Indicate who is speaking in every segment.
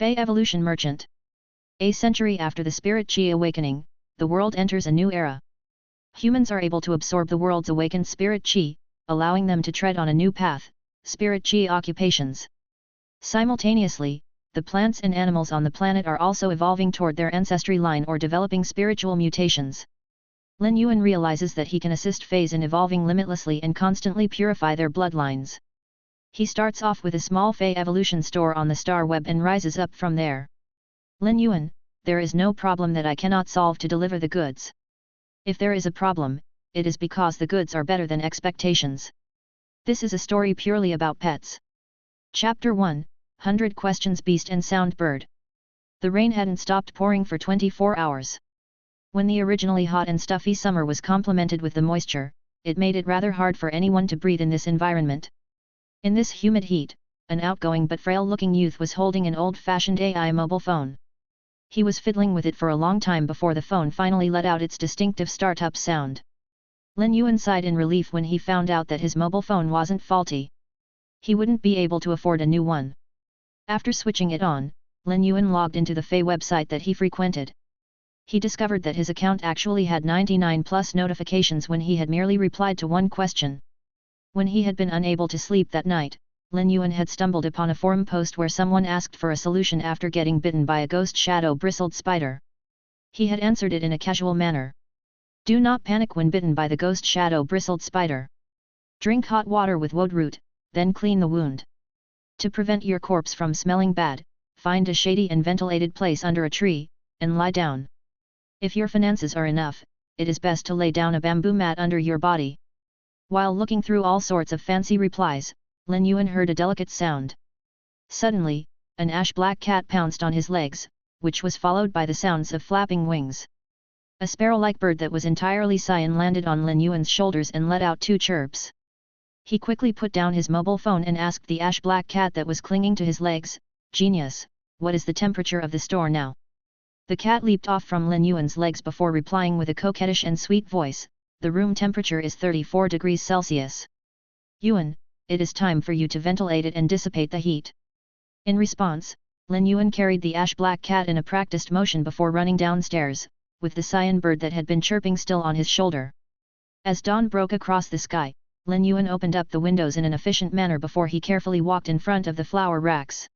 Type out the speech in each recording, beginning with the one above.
Speaker 1: Fey Evolution Merchant. A century after the Spirit Qi awakening, the world enters a new era. Humans are able to absorb the world's awakened Spirit Qi, allowing them to tread on a new path, Spirit Qi occupations. Simultaneously, the plants and animals on the planet are also evolving toward their ancestry line or developing spiritual mutations. Lin Yuan realizes that he can assist feys in evolving limitlessly and constantly purify their bloodlines. He starts off with a small fey evolution store on the star web and rises up from there. Lin Yuan, there is no problem that I cannot solve to deliver the goods. If there is a problem, it is because the goods are better than expectations. This is a story purely about pets. Chapter 1, 100 Questions Beast and Sound Bird. The rain hadn't stopped pouring for 24 hours. When the originally hot and stuffy summer was complemented with the moisture, it made it rather hard for anyone to breathe in this environment. In this humid heat, an outgoing but frail-looking youth was holding an old-fashioned AI mobile phone. He was fiddling with it for a long time before the phone finally let out its distinctive startup sound. Lin Yuan sighed in relief when he found out that his mobile phone wasn't faulty. He wouldn't be able to afford a new one. After switching it on, Lin Yuan logged into the Fey website that he frequented. He discovered that his account actually had 99 plus notifications when he had merely replied to one question. When he had been unable to sleep that night, Lin Yuan had stumbled upon a forum post where someone asked for a solution after getting bitten by a ghost shadow-bristled spider. He had answered it in a casual manner. Do not panic when bitten by the ghost shadow-bristled spider. Drink hot water with woad root, then clean the wound. To prevent your corpse from smelling bad, find a shady and ventilated place under a tree, and lie down. If your finances are enough, it is best to lay down a bamboo mat under your body. While looking through all sorts of fancy replies, Lin Yuan heard a delicate sound. Suddenly, an ash-black cat pounced on his legs, which was followed by the sounds of flapping wings. A sparrow-like bird that was entirely cyan landed on Lin Yuan's shoulders and let out two chirps. He quickly put down his mobile phone and asked the ash-black cat that was clinging to his legs, "Genius, what is the temperature of the store now?" The cat leaped off from Lin Yuan's legs before replying with a coquettish and sweet voice, "The room temperature is 34 degrees Celsius. Yuan, it is time for you to ventilate it and dissipate the heat." In response, Lin Yuan carried the ash-black cat in a practiced motion before running downstairs, with the cyan bird that had been chirping still on his shoulder. As dawn broke across the sky, Lin Yuan opened up the windows in an efficient manner before he carefully walked in front of the flower racks.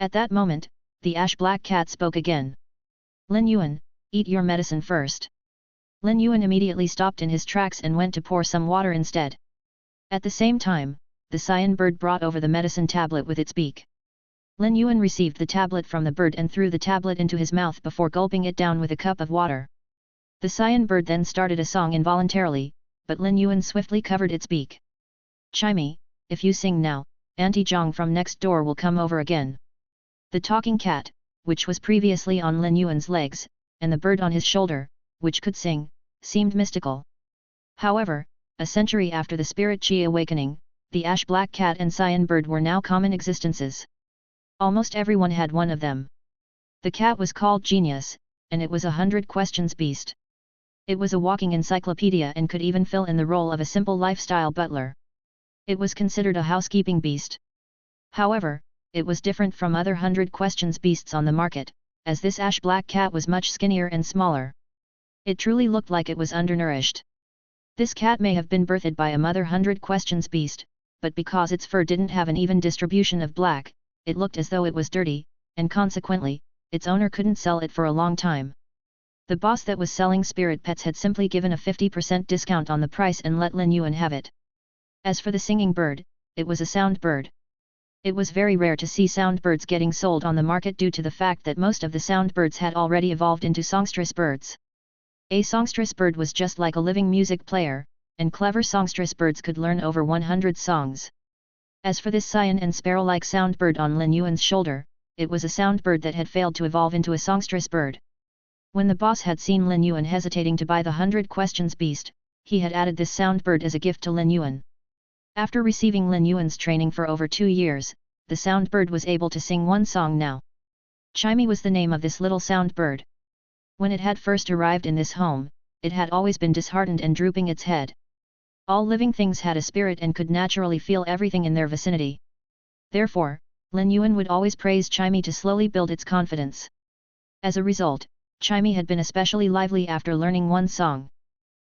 Speaker 1: At that moment, the ash-black cat spoke again. "Lin Yuan, eat your medicine first." Lin Yuan immediately stopped in his tracks and went to pour some water instead. At the same time, the cyan bird brought over the medicine tablet with its beak. Lin Yuan received the tablet from the bird and threw the tablet into his mouth before gulping it down with a cup of water. The cyan bird then started a song involuntarily, but Lin Yuan swiftly covered its beak. "Chimey, if you sing now, Auntie Zhang from next door will come over again." The talking cat, which was previously on Lin Yuan's legs, and the bird on his shoulder, which could sing, seemed mystical. However, a century after the Spirit Qi awakening, the ash-black cat and cyan bird were now common existences. Almost everyone had one of them. The cat was called Genius, and it was a 100 questions beast. It was a walking encyclopedia and could even fill in the role of a simple lifestyle butler. It was considered a housekeeping beast. However, it was different from other 100 questions beasts on the market, as this ash-black cat was much skinnier and smaller. It truly looked like it was undernourished. This cat may have been birthed by a mother 100 questions beast, but because its fur didn't have an even distribution of black, it looked as though it was dirty, and consequently, its owner couldn't sell it for a long time. The boss that was selling spirit pets had simply given a 50% discount on the price and let Lin Yuan have it. As for the singing bird, it was a sound bird. It was very rare to see sound birds getting sold on the market due to the fact that most of the sound birds had already evolved into songstress birds. A songstress bird was just like a living music player, and clever songstress birds could learn over 100 songs. As for this cyan and sparrow-like sound bird on Lin Yuan's shoulder, it was a sound bird that had failed to evolve into a songstress bird. When the boss had seen Lin Yuan hesitating to buy the 100 questions beast, he had added this sound bird as a gift to Lin Yuan. After receiving Lin Yuan's training for over 2 years, the sound bird was able to sing one song now. Chimey was the name of this little sound bird. When it had first arrived in this home, it had always been disheartened and drooping its head. All living things had a spirit and could naturally feel everything in their vicinity. Therefore, Lin Yuan would always praise Chimey to slowly build its confidence. As a result, Chimey had been especially lively after learning one song.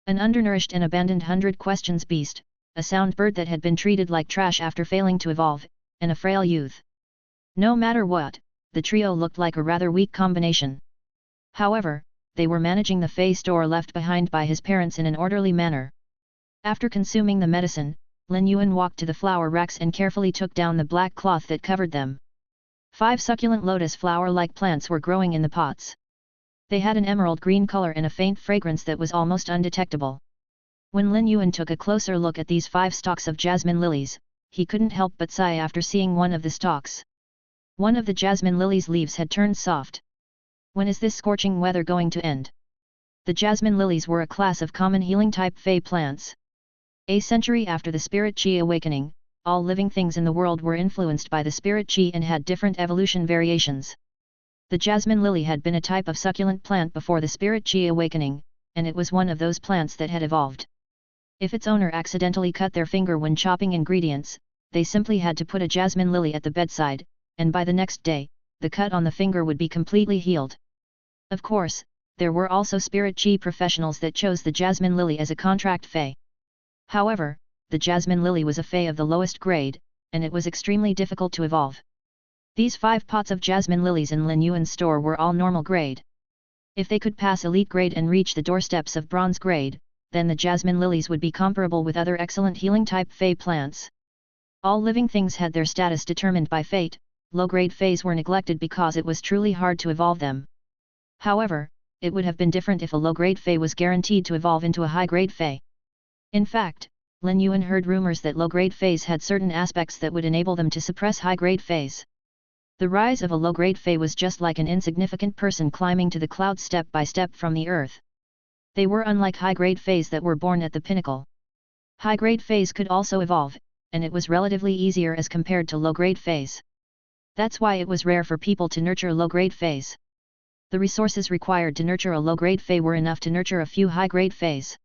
Speaker 1: An undernourished and abandoned 100 questions beast, a sound bird that had been treated like trash after failing to evolve, and a frail youth. No matter what, the trio looked like a rather weak combination. However, they were managing the fey store left behind by his parents in an orderly manner. After consuming the medicine, Lin Yuan walked to the flower racks and carefully took down the black cloth that covered them. 5 succulent lotus flower-like plants were growing in the pots. They had an emerald green color and a faint fragrance that was almost undetectable. When Lin Yuan took a closer look at these 5 stalks of jasmine lilies, he couldn't help but sigh after seeing one of the stalks. One of the jasmine lily's leaves had turned soft. When is this scorching weather going to end? The jasmine lilies were a class of common healing-type fey plants. A century after the spirit qi awakening, all living things in the world were influenced by the spirit qi and had different evolution variations. The jasmine lily had been a type of succulent plant before the spirit qi awakening, and it was one of those plants that had evolved. If its owner accidentally cut their finger when chopping ingredients, they simply had to put a jasmine lily at the bedside, and by the next day, the cut on the finger would be completely healed. Of course, there were also spirit qi professionals that chose the jasmine lily as a contract fey. However, the jasmine lily was a fey of the lowest grade, and it was extremely difficult to evolve. These 5 pots of jasmine lilies in Lin Yuan's store were all normal grade. If they could pass elite grade and reach the doorsteps of bronze grade, then the jasmine lilies would be comparable with other excellent healing-type fey plants. All living things had their status determined by fate. Low-grade feys were neglected because it was truly hard to evolve them. However, it would have been different if a low-grade fey was guaranteed to evolve into a high-grade fey. In fact, Lin Yuan heard rumors that low-grade feys had certain aspects that would enable them to suppress high-grade feys. The rise of a low-grade fey was just like an insignificant person climbing to the clouds step by step from the earth. They were unlike high-grade feys that were born at the pinnacle. High-grade feys could also evolve, and it was relatively easier as compared to low-grade feys. That's why it was rare for people to nurture low-grade feys. The resources required to nurture a low-grade fey were enough to nurture a few high-grade feys.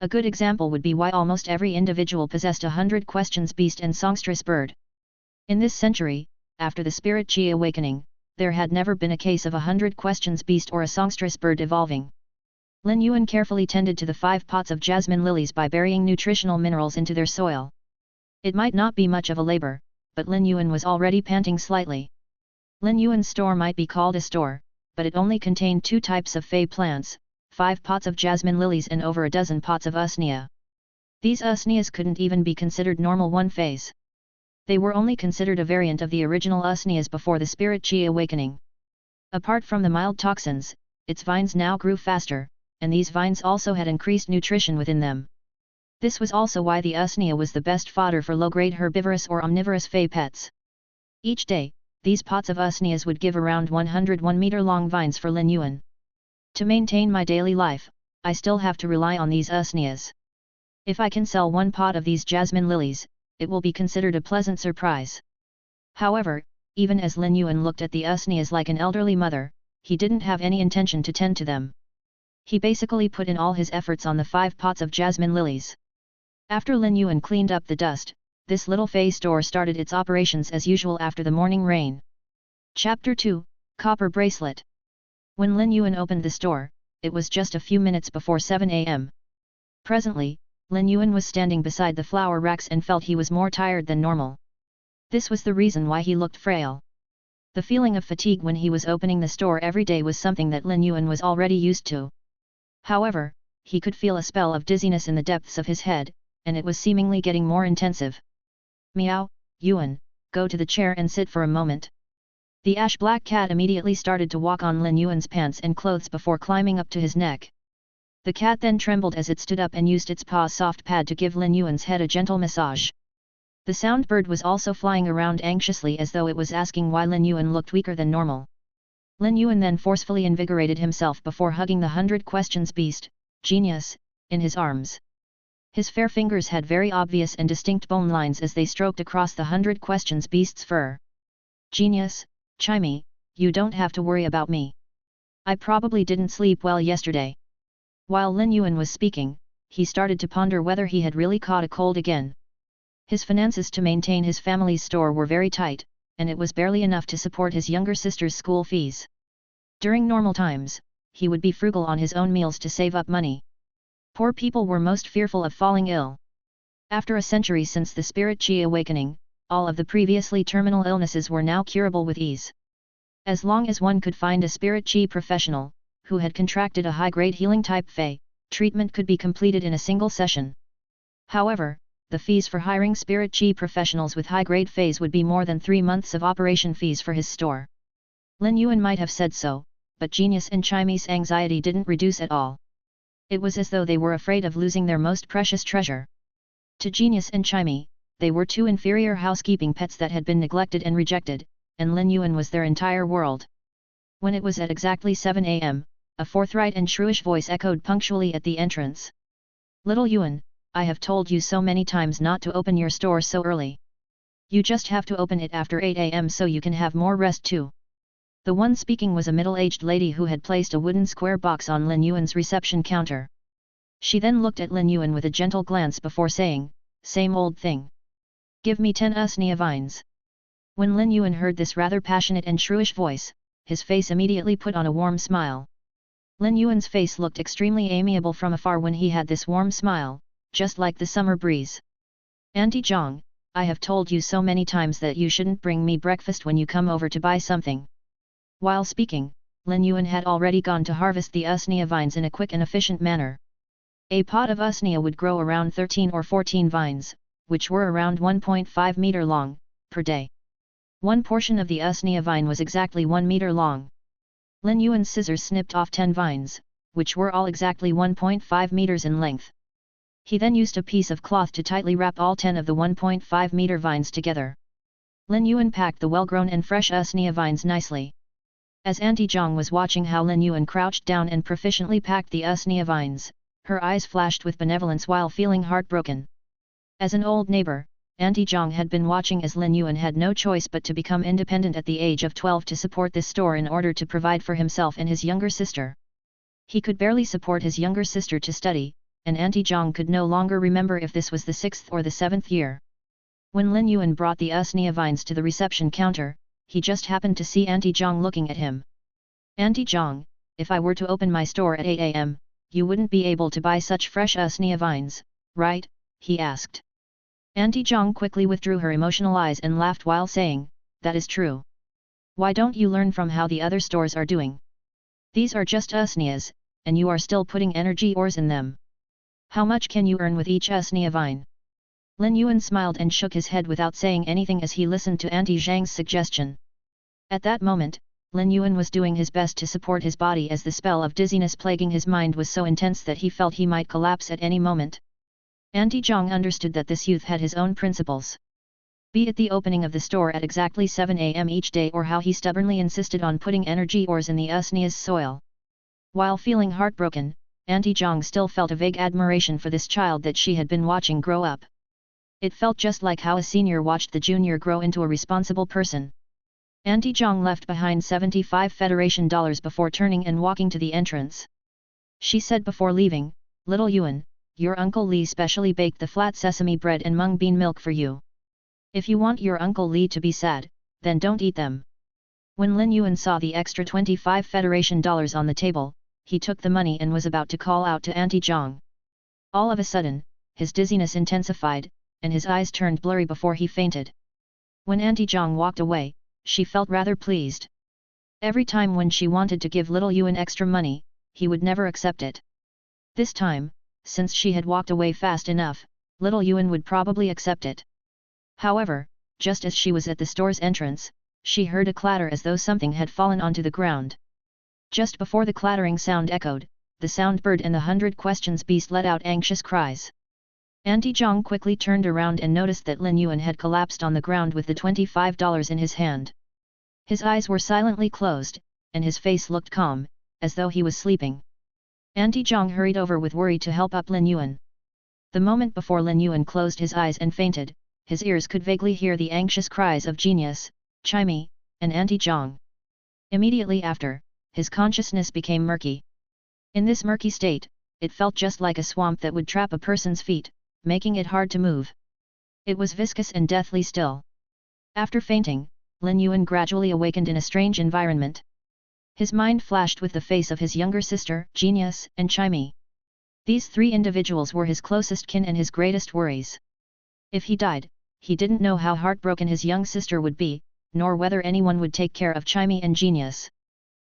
Speaker 1: A good example would be why almost every individual possessed 100 questions beast and songstress bird. In this century, after the spirit qi awakening, there had never been a case of 100 questions beast or a songstress bird evolving. Lin Yuan carefully tended to the 5 pots of jasmine lilies by burying nutritional minerals into their soil. It might not be much of a labor, but Lin Yuan was already panting slightly. Lin Yuan's store might be called a store, but it only contained 2 types of fey plants, 5 pots of jasmine lilies and over a dozen pots of usnea. These usneas couldn't even be considered normal 1 feys. They were only considered a variant of the original usneas before the spirit qi awakening. Apart from the mild toxins, its vines now grew faster, and these vines also had increased nutrition within them. This was also why the usnea was the best fodder for low-grade herbivorous or omnivorous fey pets. Each day, these pots of usneas would give around 101-meter-long vines for Lin Yuan. To maintain my daily life, I still have to rely on these usneas. If I can sell 1 pot of these jasmine lilies, it will be considered a pleasant surprise. However, even as Lin Yuan looked at the usneas like an elderly mother, he didn't have any intention to tend to them. He basically put in all his efforts on the 5 pots of jasmine lilies. After Lin Yuan cleaned up the dust, this little fey store started its operations as usual after the morning rain. Chapter 2, Copper Bracelet. When Lin Yuan opened the store, it was just a few minutes before 7 a.m. Presently, Lin Yuan was standing beside the flower racks and felt he was more tired than normal. This was the reason why he looked frail. The feeling of fatigue when he was opening the store every day was something that Lin Yuan was already used to. However, he could feel a spell of dizziness in the depths of his head, and it was seemingly getting more intensive. Meow, Yuan, go to the chair and sit for a moment. The ash-black cat immediately started to walk on Lin Yuan's pants and clothes before climbing up to his neck. The cat then trembled as it stood up and used its paw's soft pad to give Lin Yuan's head a gentle massage. The sound bird was also flying around anxiously as though it was asking why Lin Yuan looked weaker than normal. Lin Yuan then forcefully invigorated himself before hugging the 100 questions beast, Genius, in his arms. His fair fingers had very obvious and distinct bone lines as they stroked across the 100 questions beast's fur. Genius, Chimey, you don't have to worry about me. I probably didn't sleep well yesterday. While Lin Yuan was speaking, he started to ponder whether he had really caught a cold again. His finances to maintain his family's store were very tight, and it was barely enough to support his younger sister's school fees. During normal times, he would be frugal on his own meals to save up money. Poor people were most fearful of falling ill. After a century since the spirit qi awakening, all of the previously terminal illnesses were now curable with ease. As long as one could find a spirit qi professional, who had contracted a high-grade healing type fey, treatment could be completed in a single session. However, the fees for hiring spirit qi professionals with high-grade feys would be more than 3 months of operation fees for his store. Lin Yuan might have said so, but Genius and Chimy's anxiety didn't reduce at all. It was as though they were afraid of losing their most precious treasure. To Genius and Chimy, they were 2 inferior housekeeping pets that had been neglected and rejected, and Lin Yuan was their entire world. When it was at exactly 7 a.m., a forthright and shrewish voice echoed punctually at the entrance. "Little Yuan, I have told you so many times not to open your store so early. You just have to open it after 8 a.m. so you can have more rest too." The one speaking was a middle-aged lady who had placed a wooden square box on Lin Yuan's reception counter. She then looked at Lin Yuan with a gentle glance before saying, "Same old thing. Give me 10 usnea vines." When Lin Yuan heard this rather passionate and shrewish voice, his face immediately put on a warm smile. Lin Yuan's face looked extremely amiable from afar when he had this warm smile, just like the summer breeze. "Auntie Zhang, I have told you so many times that you shouldn't bring me breakfast when you come over to buy something." While speaking, Lin Yuan had already gone to harvest the usnea vines in a quick and efficient manner. A pod of usnea would grow around 13 or 14 vines, which were around 1.5 meter long, per day. One portion of the usnea vine was exactly 1 meter long. Lin Yuan's scissors snipped off 10 vines, which were all exactly 1.5 meters in length. He then used a piece of cloth to tightly wrap all 10 of the 1.5 meter vines together. Lin Yuan packed the well-grown and fresh usnea vines nicely. As Auntie Zhang was watching how Lin Yuan crouched down and proficiently packed the usnea vines, her eyes flashed with benevolence while feeling heartbroken. As an old neighbor, Auntie Zhang had been watching as Lin Yuan had no choice but to become independent at the age of 12 to support this store in order to provide for himself and his younger sister. He could barely support his younger sister to study, and Auntie Zhang could no longer remember if this was the 6th or the 7th year. When Lin Yuan brought the usnea vines to the reception counter, he just happened to see Auntie Zhang looking at him. "Auntie Zhang, if I were to open my store at 8 a.m., you wouldn't be able to buy such fresh usnea vines, right?" he asked. Auntie Zhang quickly withdrew her emotional eyes and laughed while saying, "That is true. Why don't you learn from how the other stores are doing? These are just usneas, and you are still putting energy ores in them. How much can you earn with each usnea vine?" Lin Yuan smiled and shook his head without saying anything as he listened to Auntie Zhang's suggestion. At that moment, Lin Yuan was doing his best to support his body as the spell of dizziness plaguing his mind was so intense that he felt he might collapse at any moment. Auntie Zhang understood that this youth had his own principles. Be it the opening of the store at exactly 7 a.m. each day or how he stubbornly insisted on putting energy ores in the usnea's soil. While feeling heartbroken, Auntie Zhang still felt a vague admiration for this child that she had been watching grow up. It felt just like how a senior watched the junior grow into a responsible person. Auntie Zhang left behind 75 Federation dollars before turning and walking to the entrance. She said before leaving, "Little Yuan, your Uncle Li specially baked the flat sesame bread and mung bean milk for you. If you want your Uncle Li to be sad, then don't eat them." When Lin Yuan saw the extra 25 Federation dollars on the table, he took the money and was about to call out to Auntie Zhang. All of a sudden, his dizziness intensified, and his eyes turned blurry before he fainted. When Auntie Zhang walked away, she felt rather pleased. Every time when she wanted to give little Yuan extra money, he would never accept it. This time, since she had walked away fast enough, little Yuan would probably accept it. However, just as she was at the store's entrance, she heard a clatter as though something had fallen onto the ground. Just before the clattering sound echoed, the sound bird and the 100 questions beast let out anxious cries. Auntie Zhang quickly turned around and noticed that Lin Yuan had collapsed on the ground with the $25 in his hand. His eyes were silently closed, and his face looked calm, as though he was sleeping. Auntie Zhang hurried over with worry to help up Lin Yuan. The moment before Lin Yuan closed his eyes and fainted, his ears could vaguely hear the anxious cries of Genius, Chimy, and Auntie Zhang. Immediately after, his consciousness became murky. In this murky state, it felt just like a swamp that would trap a person's feet, making it hard to move. It was viscous and deathly still. After fainting, Lin Yuan gradually awakened in a strange environment. His mind flashed with the face of his younger sister, Genius, and Chimey. These three individuals were his closest kin and his greatest worries. If he died, he didn't know how heartbroken his young sister would be, nor whether anyone would take care of Chimey and Genius.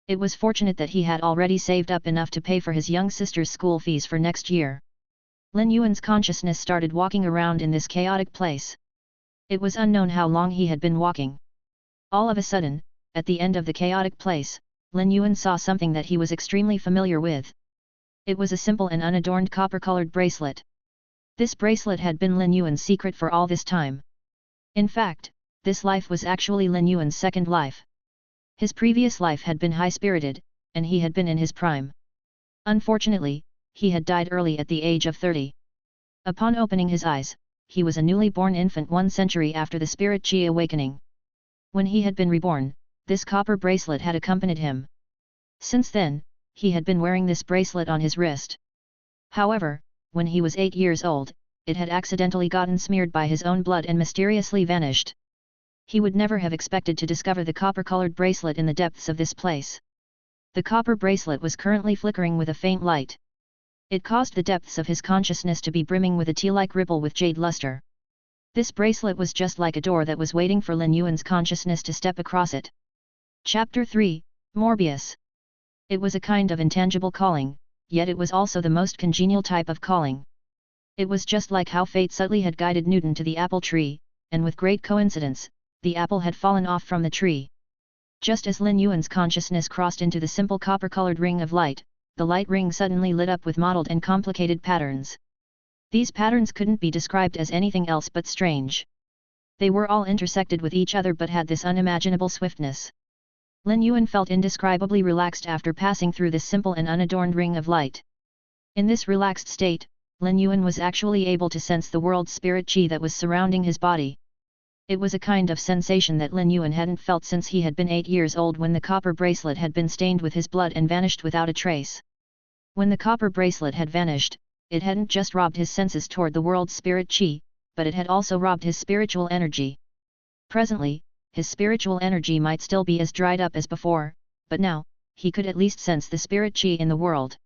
Speaker 1: It was fortunate that he had already saved up enough to pay for his young sister's school fees for next year. Lin Yuan's consciousness started walking around in this chaotic place. It was unknown how long he had been walking. All of a sudden, at the end of the chaotic place, Lin Yuan saw something that he was extremely familiar with. It was a simple and unadorned copper-colored bracelet. This bracelet had been Lin Yuan's secret for all this time. In fact, this life was actually Lin Yuan's second life. His previous life had been high-spirited, and he had been in his prime. Unfortunately, he had died early at the age of 30. Upon opening his eyes, he was a newly born infant 1 century after the spirit qi awakening. When he had been reborn, this copper bracelet had accompanied him. Since then, he had been wearing this bracelet on his wrist. However, when he was 8 years old, it had accidentally gotten smeared by his own blood and mysteriously vanished. He would never have expected to discover the copper-colored bracelet in the depths of this place. The copper bracelet was currently flickering with a faint light. It caused the depths of his consciousness to be brimming with a tea-like ripple with jade luster. This bracelet was just like a door that was waiting for Lin Yuan's consciousness to step across it. Chapter 3, Morbius. It was a kind of intangible calling, yet it was also the most congenial type of calling. It was just like how fate subtly had guided Newton to the apple tree, and with great coincidence, the apple had fallen off from the tree. Just as Lin Yuan's consciousness crossed into the simple copper-colored ring of light, the light ring suddenly lit up with mottled and complicated patterns. These patterns couldn't be described as anything else but strange. They were all intersected with each other but had this unimaginable swiftness. Lin Yuan felt indescribably relaxed after passing through this simple and unadorned ring of light. In this relaxed state, Lin Yuan was actually able to sense the world's spirit qi that was surrounding his body. It was a kind of sensation that Lin Yuan hadn't felt since he had been 8 years old when the copper bracelet had been stained with his blood and vanished without a trace. When the copper bracelet had vanished, it hadn't just robbed his senses toward the world's spirit qi, but it had also robbed his spiritual energy. Presently, his spiritual energy might still be as dried up as before, but now, he could at least sense the spirit qi in the world.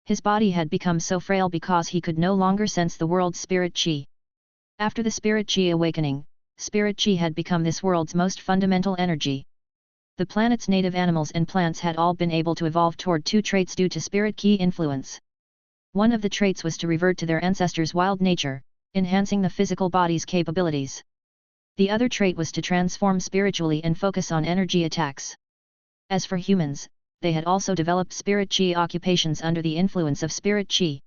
Speaker 1: His body had become so frail because he could no longer sense the world's spirit qi. After the spirit qi awakening, spirit qi had become this world's most fundamental energy. The planet's native animals and plants had all been able to evolve toward 2 traits due to spirit qi influence. One of the traits was to revert to their ancestors' wild nature, enhancing the physical body's capabilities. The other trait was to transform spiritually and focus on energy attacks. As for humans, they had also developed spirit qi occupations under the influence of spirit qi.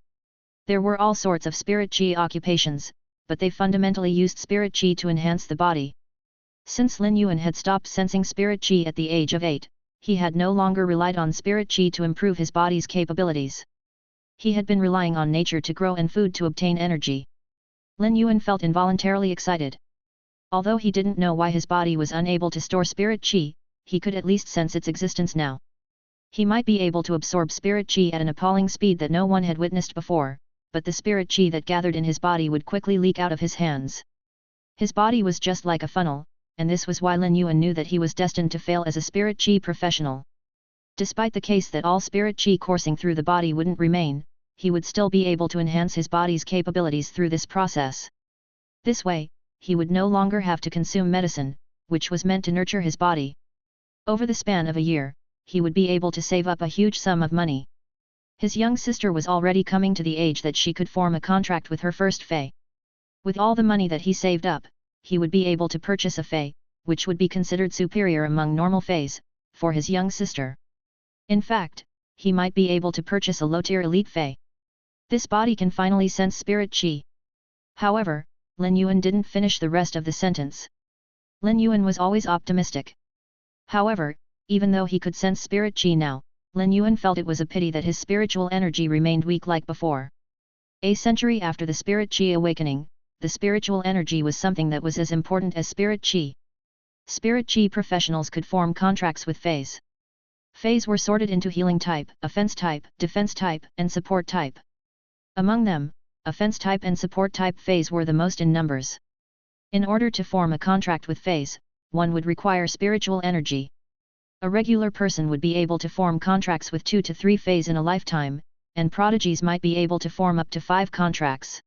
Speaker 1: There were all sorts of spirit qi occupations, but they fundamentally used spirit qi to enhance the body. Since Lin Yuan had stopped sensing spirit qi at the age of 8, he had no longer relied on spirit qi to improve his body's capabilities. He had been relying on nature to grow and food to obtain energy. Lin Yuan felt involuntarily excited. Although he didn't know why his body was unable to store spirit qi, he could at least sense its existence now. He might be able to absorb spirit qi at an appalling speed that no one had witnessed before, but the spirit qi that gathered in his body would quickly leak out of his hands. His body was just like a funnel, and this was why Lin Yuan knew that he was destined to fail as a spirit qi professional. Despite the case that all spirit qi coursing through the body wouldn't remain, he would still be able to enhance his body's capabilities through this process. This way, he would no longer have to consume medicine, which was meant to nurture his body. Over the span of a year, he would be able to save up a huge sum of money. His young sister was already coming to the age that she could form a contract with her first fey. With all the money that he saved up, he would be able to purchase a fey, which would be considered superior among normal feys, for his young sister. In fact, he might be able to purchase a low-tier elite fey. This body can finally sense spirit qi. However, Lin Yuan didn't finish the rest of the sentence. Lin Yuan was always optimistic. However, even though he could sense spirit qi now, Lin Yuan felt it was a pity that his spiritual energy remained weak like before. A century after the spirit qi awakening, the spiritual energy was something that was as important as spirit qi. Spirit qi professionals could form contracts with feys. Feys were sorted into healing type, offense type, defense type, and support type. Among them, offense type and support type feys were the most in numbers. In order to form a contract with feys, one would require spiritual energy. A regular person would be able to form contracts with 2 to 3 feys in a lifetime, and prodigies might be able to form up to 5 contracts.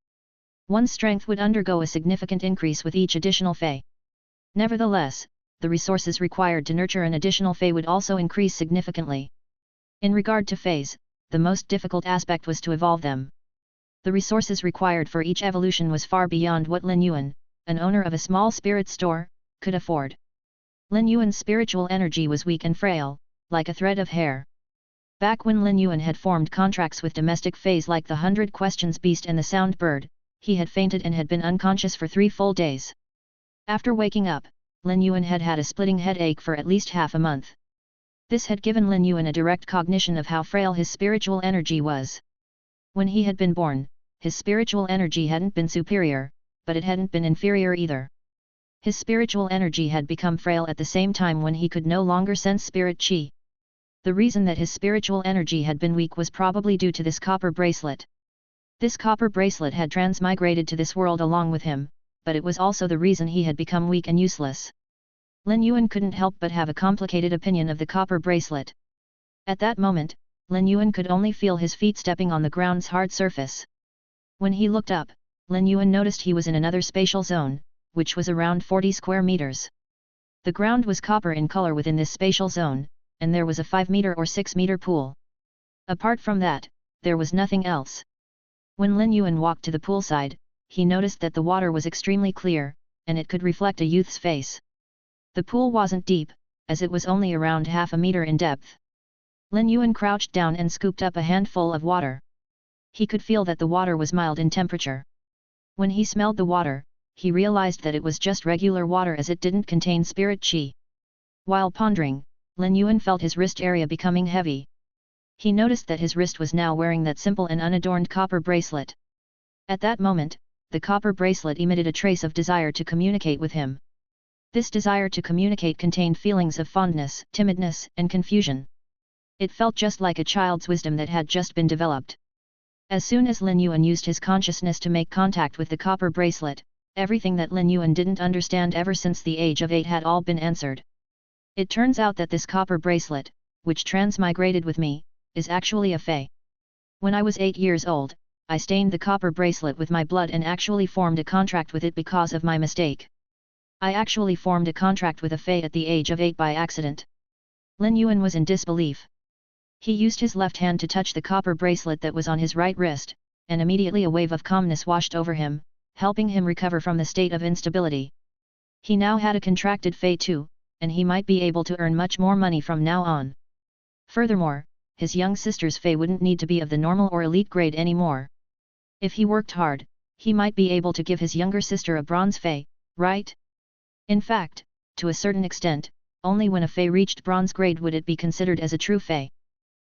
Speaker 1: One's strength would undergo a significant increase with each additional fey. Nevertheless, the resources required to nurture an additional fey would also increase significantly. In regard to feys, the most difficult aspect was to evolve them. The resources required for each evolution was far beyond what Lin Yuan, an owner of a small spirit store, could afford. Lin Yuan's spiritual energy was weak and frail, like a thread of hair. Back when Lin Yuan had formed contracts with domestic feys like the 100 Questions Beast and the Sound Bird, he had fainted and had been unconscious for 3 full days. After waking up, Lin Yuan had had a splitting headache for at least half a month. This had given Lin Yuan a direct cognition of how frail his spiritual energy was. When he had been born, his spiritual energy hadn't been superior, but it hadn't been inferior either. His spiritual energy had become frail at the same time when he could no longer sense spirit chi. The reason that his spiritual energy had been weak was probably due to this copper bracelet. This copper bracelet had transmigrated to this world along with him, but it was also the reason he had become weak and useless. Lin Yuan couldn't help but have a complicated opinion of the copper bracelet. At that moment, Lin Yuan could only feel his feet stepping on the ground's hard surface. When he looked up, Lin Yuan noticed he was in another spatial zone, which was around 40 square meters. The ground was copper in color within this spatial zone, and there was a 5-meter or 6-meter pool. Apart from that, there was nothing else. When Lin Yuan walked to the poolside, he noticed that the water was extremely clear, and it could reflect a youth's face. The pool wasn't deep, as it was only around half a meter in depth. Lin Yuan crouched down and scooped up a handful of water. He could feel that the water was mild in temperature. When he smelled the water, he realized that it was just regular water as it didn't contain spirit chi. While pondering, Lin Yuan felt his wrist area becoming heavy. He noticed that his wrist was now wearing that simple and unadorned copper bracelet. At that moment, the copper bracelet emitted a trace of desire to communicate with him. This desire to communicate contained feelings of fondness, timidness, and confusion. It felt just like a child's wisdom that had just been developed. As soon as Lin Yuan used his consciousness to make contact with the copper bracelet, everything that Lin Yuan didn't understand ever since the age of 8 had all been answered. It turns out that this copper bracelet, which transmigrated with me, is actually a fey. When I was 8 years old, I stained the copper bracelet with my blood and actually formed a contract with it because of my mistake. I actually formed a contract with a fey at the age of 8 by accident. Lin Yuan was in disbelief. He used his left hand to touch the copper bracelet that was on his right wrist, and immediately a wave of calmness washed over him, helping him recover from the state of instability. He now had a contracted fey too, and he might be able to earn much more money from now on. Furthermore, his young sister's fey wouldn't need to be of the normal or elite grade anymore. If he worked hard, he might be able to give his younger sister a bronze fey, right? In fact, to a certain extent, only when a fey reached bronze grade would it be considered as a true fey.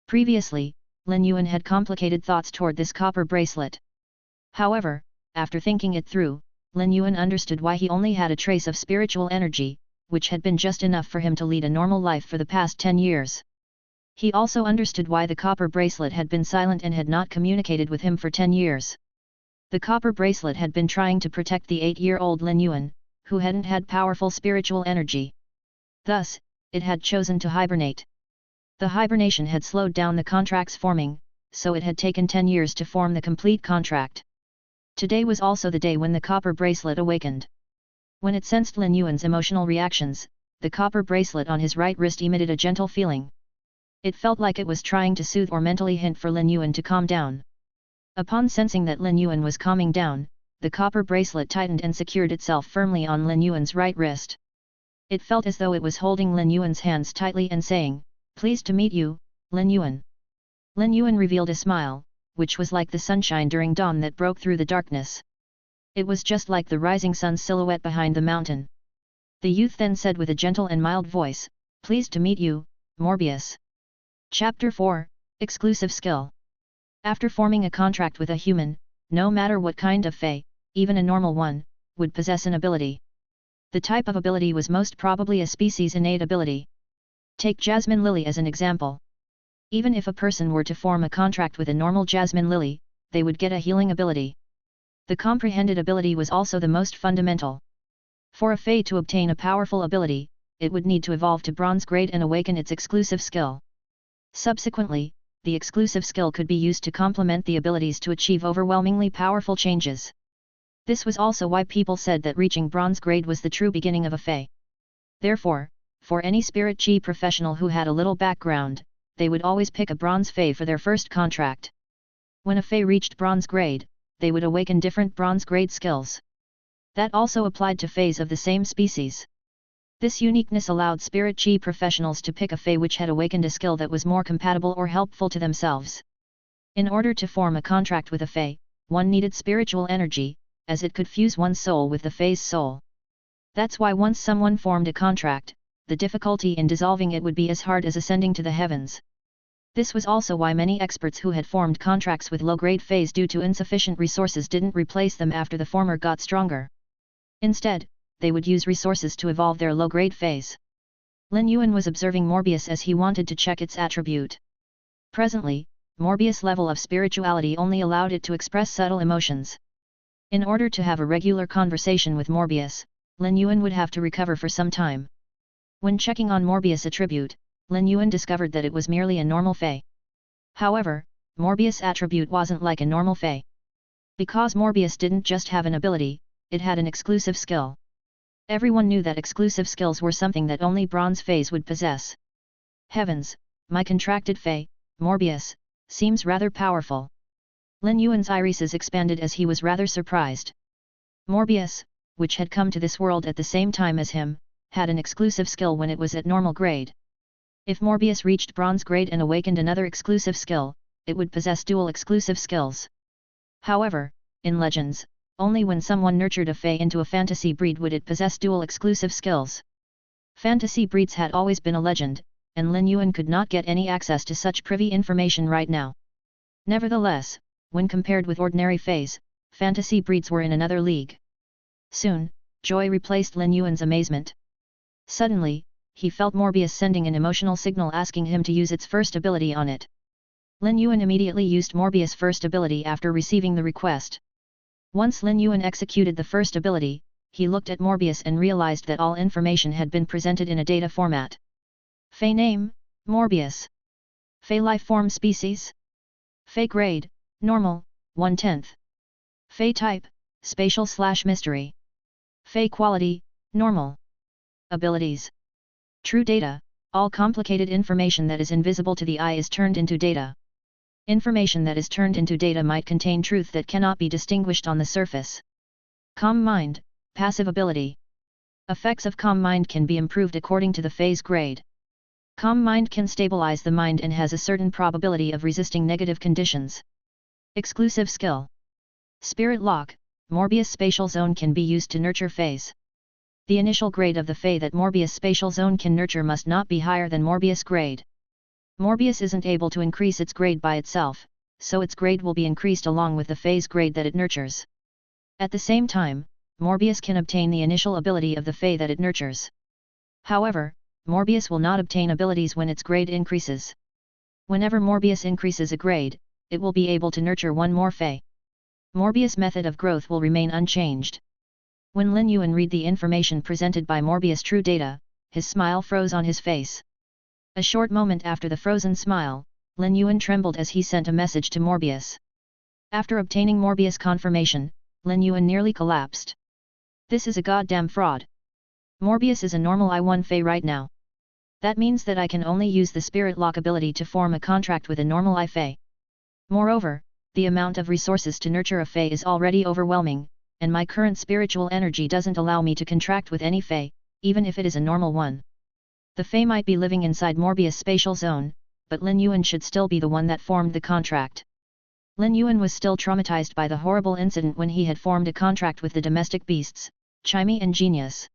Speaker 1: Previously, Lin Yuan had complicated thoughts toward this copper bracelet. However, after thinking it through, Lin Yuan understood why he only had a trace of spiritual energy, which had been just enough for him to lead a normal life for the past 10 years. He also understood why the copper bracelet had been silent and had not communicated with him for 10 years. The copper bracelet had been trying to protect the 8-year-old Lin Yuan, who hadn't had powerful spiritual energy. Thus, it had chosen to hibernate. The hibernation had slowed down the contract's forming, so it had taken 10 years to form the complete contract. Today was also the day when the copper bracelet awakened. When it sensed Lin Yuan's emotional reactions, the copper bracelet on his right wrist emitted a gentle feeling. It felt like it was trying to soothe or mentally hint for Lin Yuan to calm down. Upon sensing that Lin Yuan was calming down, the copper bracelet tightened and secured itself firmly on Lin Yuan's right wrist. It felt as though it was holding Lin Yuan's hands tightly and saying, "Pleased to meet you, Lin Yuan." Lin Yuan revealed a smile, which was like the sunshine during dawn that broke through the darkness. It was just like the rising sun's silhouette behind the mountain. The youth then said with a gentle and mild voice, "Pleased to meet you, Morbius." Chapter 4, Exclusive Skill. After forming a contract with a human, no matter what kind of fey, even a normal one, would possess an ability. The type of ability was most probably a species innate ability. Take Jasmine Lily as an example. Even if a person were to form a contract with a normal Jasmine Lily, they would get a healing ability. The comprehended ability was also the most fundamental. For a Fey to obtain a powerful ability, it would need to evolve to bronze grade and awaken its exclusive skill. Subsequently, the exclusive skill could be used to complement the abilities to achieve overwhelmingly powerful changes. This was also why people said that reaching bronze grade was the true beginning of a Fey. Therefore, for any spirit chi professional who had a little background, they would always pick a bronze Fey for their first contract. When a Fey reached bronze grade, they would awaken different bronze grade skills. That also applied to Feys of the same species. This uniqueness allowed spirit chi professionals to pick a Fey which had awakened a skill that was more compatible or helpful to themselves. In order to form a contract with a Fey, one needed spiritual energy, as it could fuse one's soul with the Fey's soul. That's why once someone formed a contract, the difficulty in dissolving it would be as hard as ascending to the heavens. This was also why many experts who had formed contracts with low-grade Feys due to insufficient resources didn't replace them after the former got stronger. Instead, they would use resources to evolve their low-grade Feys. Lin Yuan was observing Morbius as he wanted to check its attribute. Presently, Morbius' level of spirituality only allowed it to express subtle emotions. In order to have a regular conversation with Morbius, Lin Yuan would have to recover for some time. When checking on Morbius' attribute, Lin Yuan discovered that it was merely a normal Fey. However, Morbius' attribute wasn't like a normal Fey. Because Morbius didn't just have an ability, it had an exclusive skill. Everyone knew that exclusive skills were something that only bronze Feys would possess. Heavens, my contracted Fey, Morbius, seems rather powerful. Lin Yuan's irises expanded as he was rather surprised. Morbius, which had come to this world at the same time as him, had an exclusive skill when it was at normal grade. If Morbius reached bronze grade and awakened another exclusive skill, it would possess dual exclusive skills. However, in Legends, only when someone nurtured a Fey into a fantasy breed would it possess dual exclusive skills. Fantasy breeds had always been a legend, and Lin Yuan could not get any access to such privy information right now. Nevertheless, when compared with ordinary Feys, fantasy breeds were in another league. Soon, joy replaced Lin Yuan's amazement. Suddenly, he felt Morbius sending an emotional signal asking him to use its first ability on it. Lin Yuan immediately used Morbius' first ability after receiving the request. Once Lin Yuan executed the first ability, he looked at Morbius and realized that all information had been presented in a data format. Fey name, Morbius. Fey life form species. Fey grade, normal, 1/10. Fey type, spatial/mystery. Fey quality, normal. Abilities. True data, all complicated information that is invisible to the eye is turned into data. Information that is turned into data might contain truth that cannot be distinguished on the surface. Calm mind, passive ability. Effects of calm mind can be improved according to the Fey's grade. Calm mind can stabilize the mind and has a certain probability of resisting negative conditions. Exclusive skill. Spirit lock, Morbius spatial zone can be used to nurture Feys. The initial grade of the Fey that Morbius spatial zone can nurture must not be higher than Morbius grade. Morbius isn't able to increase its grade by itself, so its grade will be increased along with the Fey's grade that it nurtures. At the same time, Morbius can obtain the initial ability of the Fey that it nurtures. However, Morbius will not obtain abilities when its grade increases. Whenever Morbius increases a grade, it will be able to nurture one more Fey. Morbius' method of growth will remain unchanged. When Lin Yuan read the information presented by Morbius' true data, his smile froze on his face. A short moment after the frozen smile, Lin Yuan trembled as he sent a message to Morbius. After obtaining Morbius' confirmation, Lin Yuan nearly collapsed. This is a goddamn fraud. Morbius is a normal I1 Fey right now. That means that I can only use the spirit lock ability to form a contract with a normal I Fey. Moreover, the amount of resources to nurture a Fey is already overwhelming, and my current spiritual energy doesn't allow me to contract with any Fey, even if it is a normal one. The Fey might be living inside Morbius' spatial zone, but Lin Yuan should still be the one that formed the contract. Lin Yuan was still traumatized by the horrible incident when he had formed a contract with the domestic beasts, Chimey and Genius.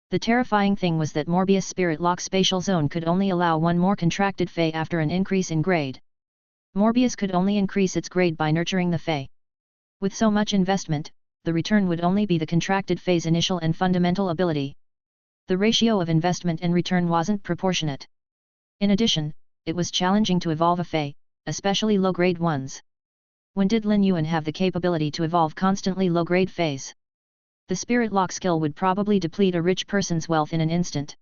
Speaker 1: The terrifying thing was that Morbius' spirit lock spatial zone could only allow one more contracted Fey after an increase in grade. Morbius could only increase its grade by nurturing the Fey. With so much investment, the return would only be the contracted Fey's initial and fundamental ability. The ratio of investment and return wasn't proportionate. In addition, it was challenging to evolve a Fey, especially low-grade ones. When did Lin Yuan have the capability to evolve constantly low-grade Feys? The spirit lock skill would probably deplete a rich person's wealth in an instant.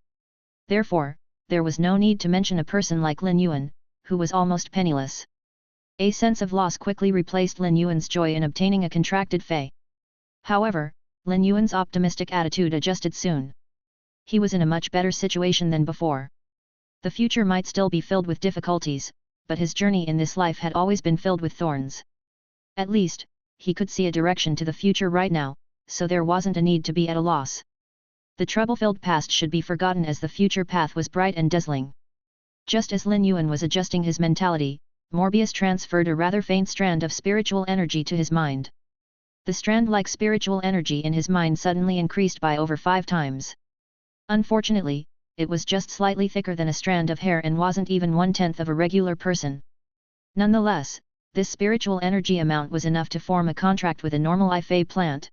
Speaker 1: Therefore, there was no need to mention a person like Lin Yuan, who was almost penniless. A sense of loss quickly replaced Lin Yuan's joy in obtaining a contracted fey. However, Lin Yuan's optimistic attitude adjusted soon. He was in a much better situation than before. The future might still be filled with difficulties, but his journey in this life had always been filled with thorns. At least, he could see a direction to the future right now, so there wasn't a need to be at a loss. The trouble-filled past should be forgotten as the future path was bright and dazzling. Just as Lin Yuan was adjusting his mentality, Morbius transferred a rather faint strand of spiritual energy to his mind. The strand-like spiritual energy in his mind suddenly increased by over 5 times. Unfortunately, it was just slightly thicker than a strand of hair and wasn't even 1/10 of a regular person. Nonetheless, this spiritual energy amount was enough to form a contract with a normal Ifei plant.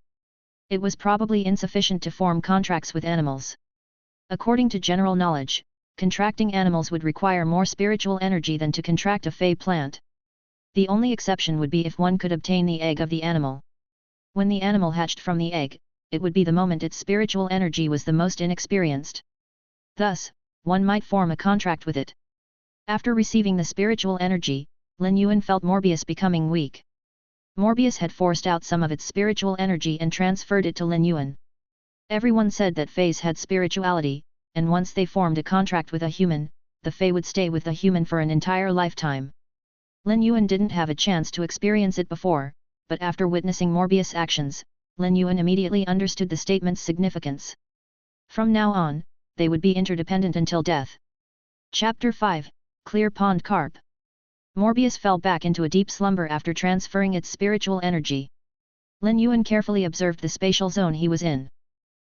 Speaker 1: It was probably insufficient to form contracts with animals. According to general knowledge, contracting animals would require more spiritual energy than to contract a fey plant. The only exception would be if one could obtain the egg of the animal. When the animal hatched from the egg, it would be the moment its spiritual energy was the most inexperienced. Thus, one might form a contract with it. After receiving the spiritual energy, Lin Yuan felt Morbius becoming weak. Morbius had forced out some of its spiritual energy and transferred it to Lin Yuan. Everyone said that feys had spirituality, and once they formed a contract with a human, the fey would stay with the human for an entire lifetime. Lin Yuan didn't have a chance to experience it before, but after witnessing Morbius' actions, Lin Yuan immediately understood the statement's significance. From now on, they would be interdependent until death. Chapter 5, Clear Pond Carp. Morbius fell back into a deep slumber after transferring its spiritual energy. Lin Yuan carefully observed the spatial zone he was in.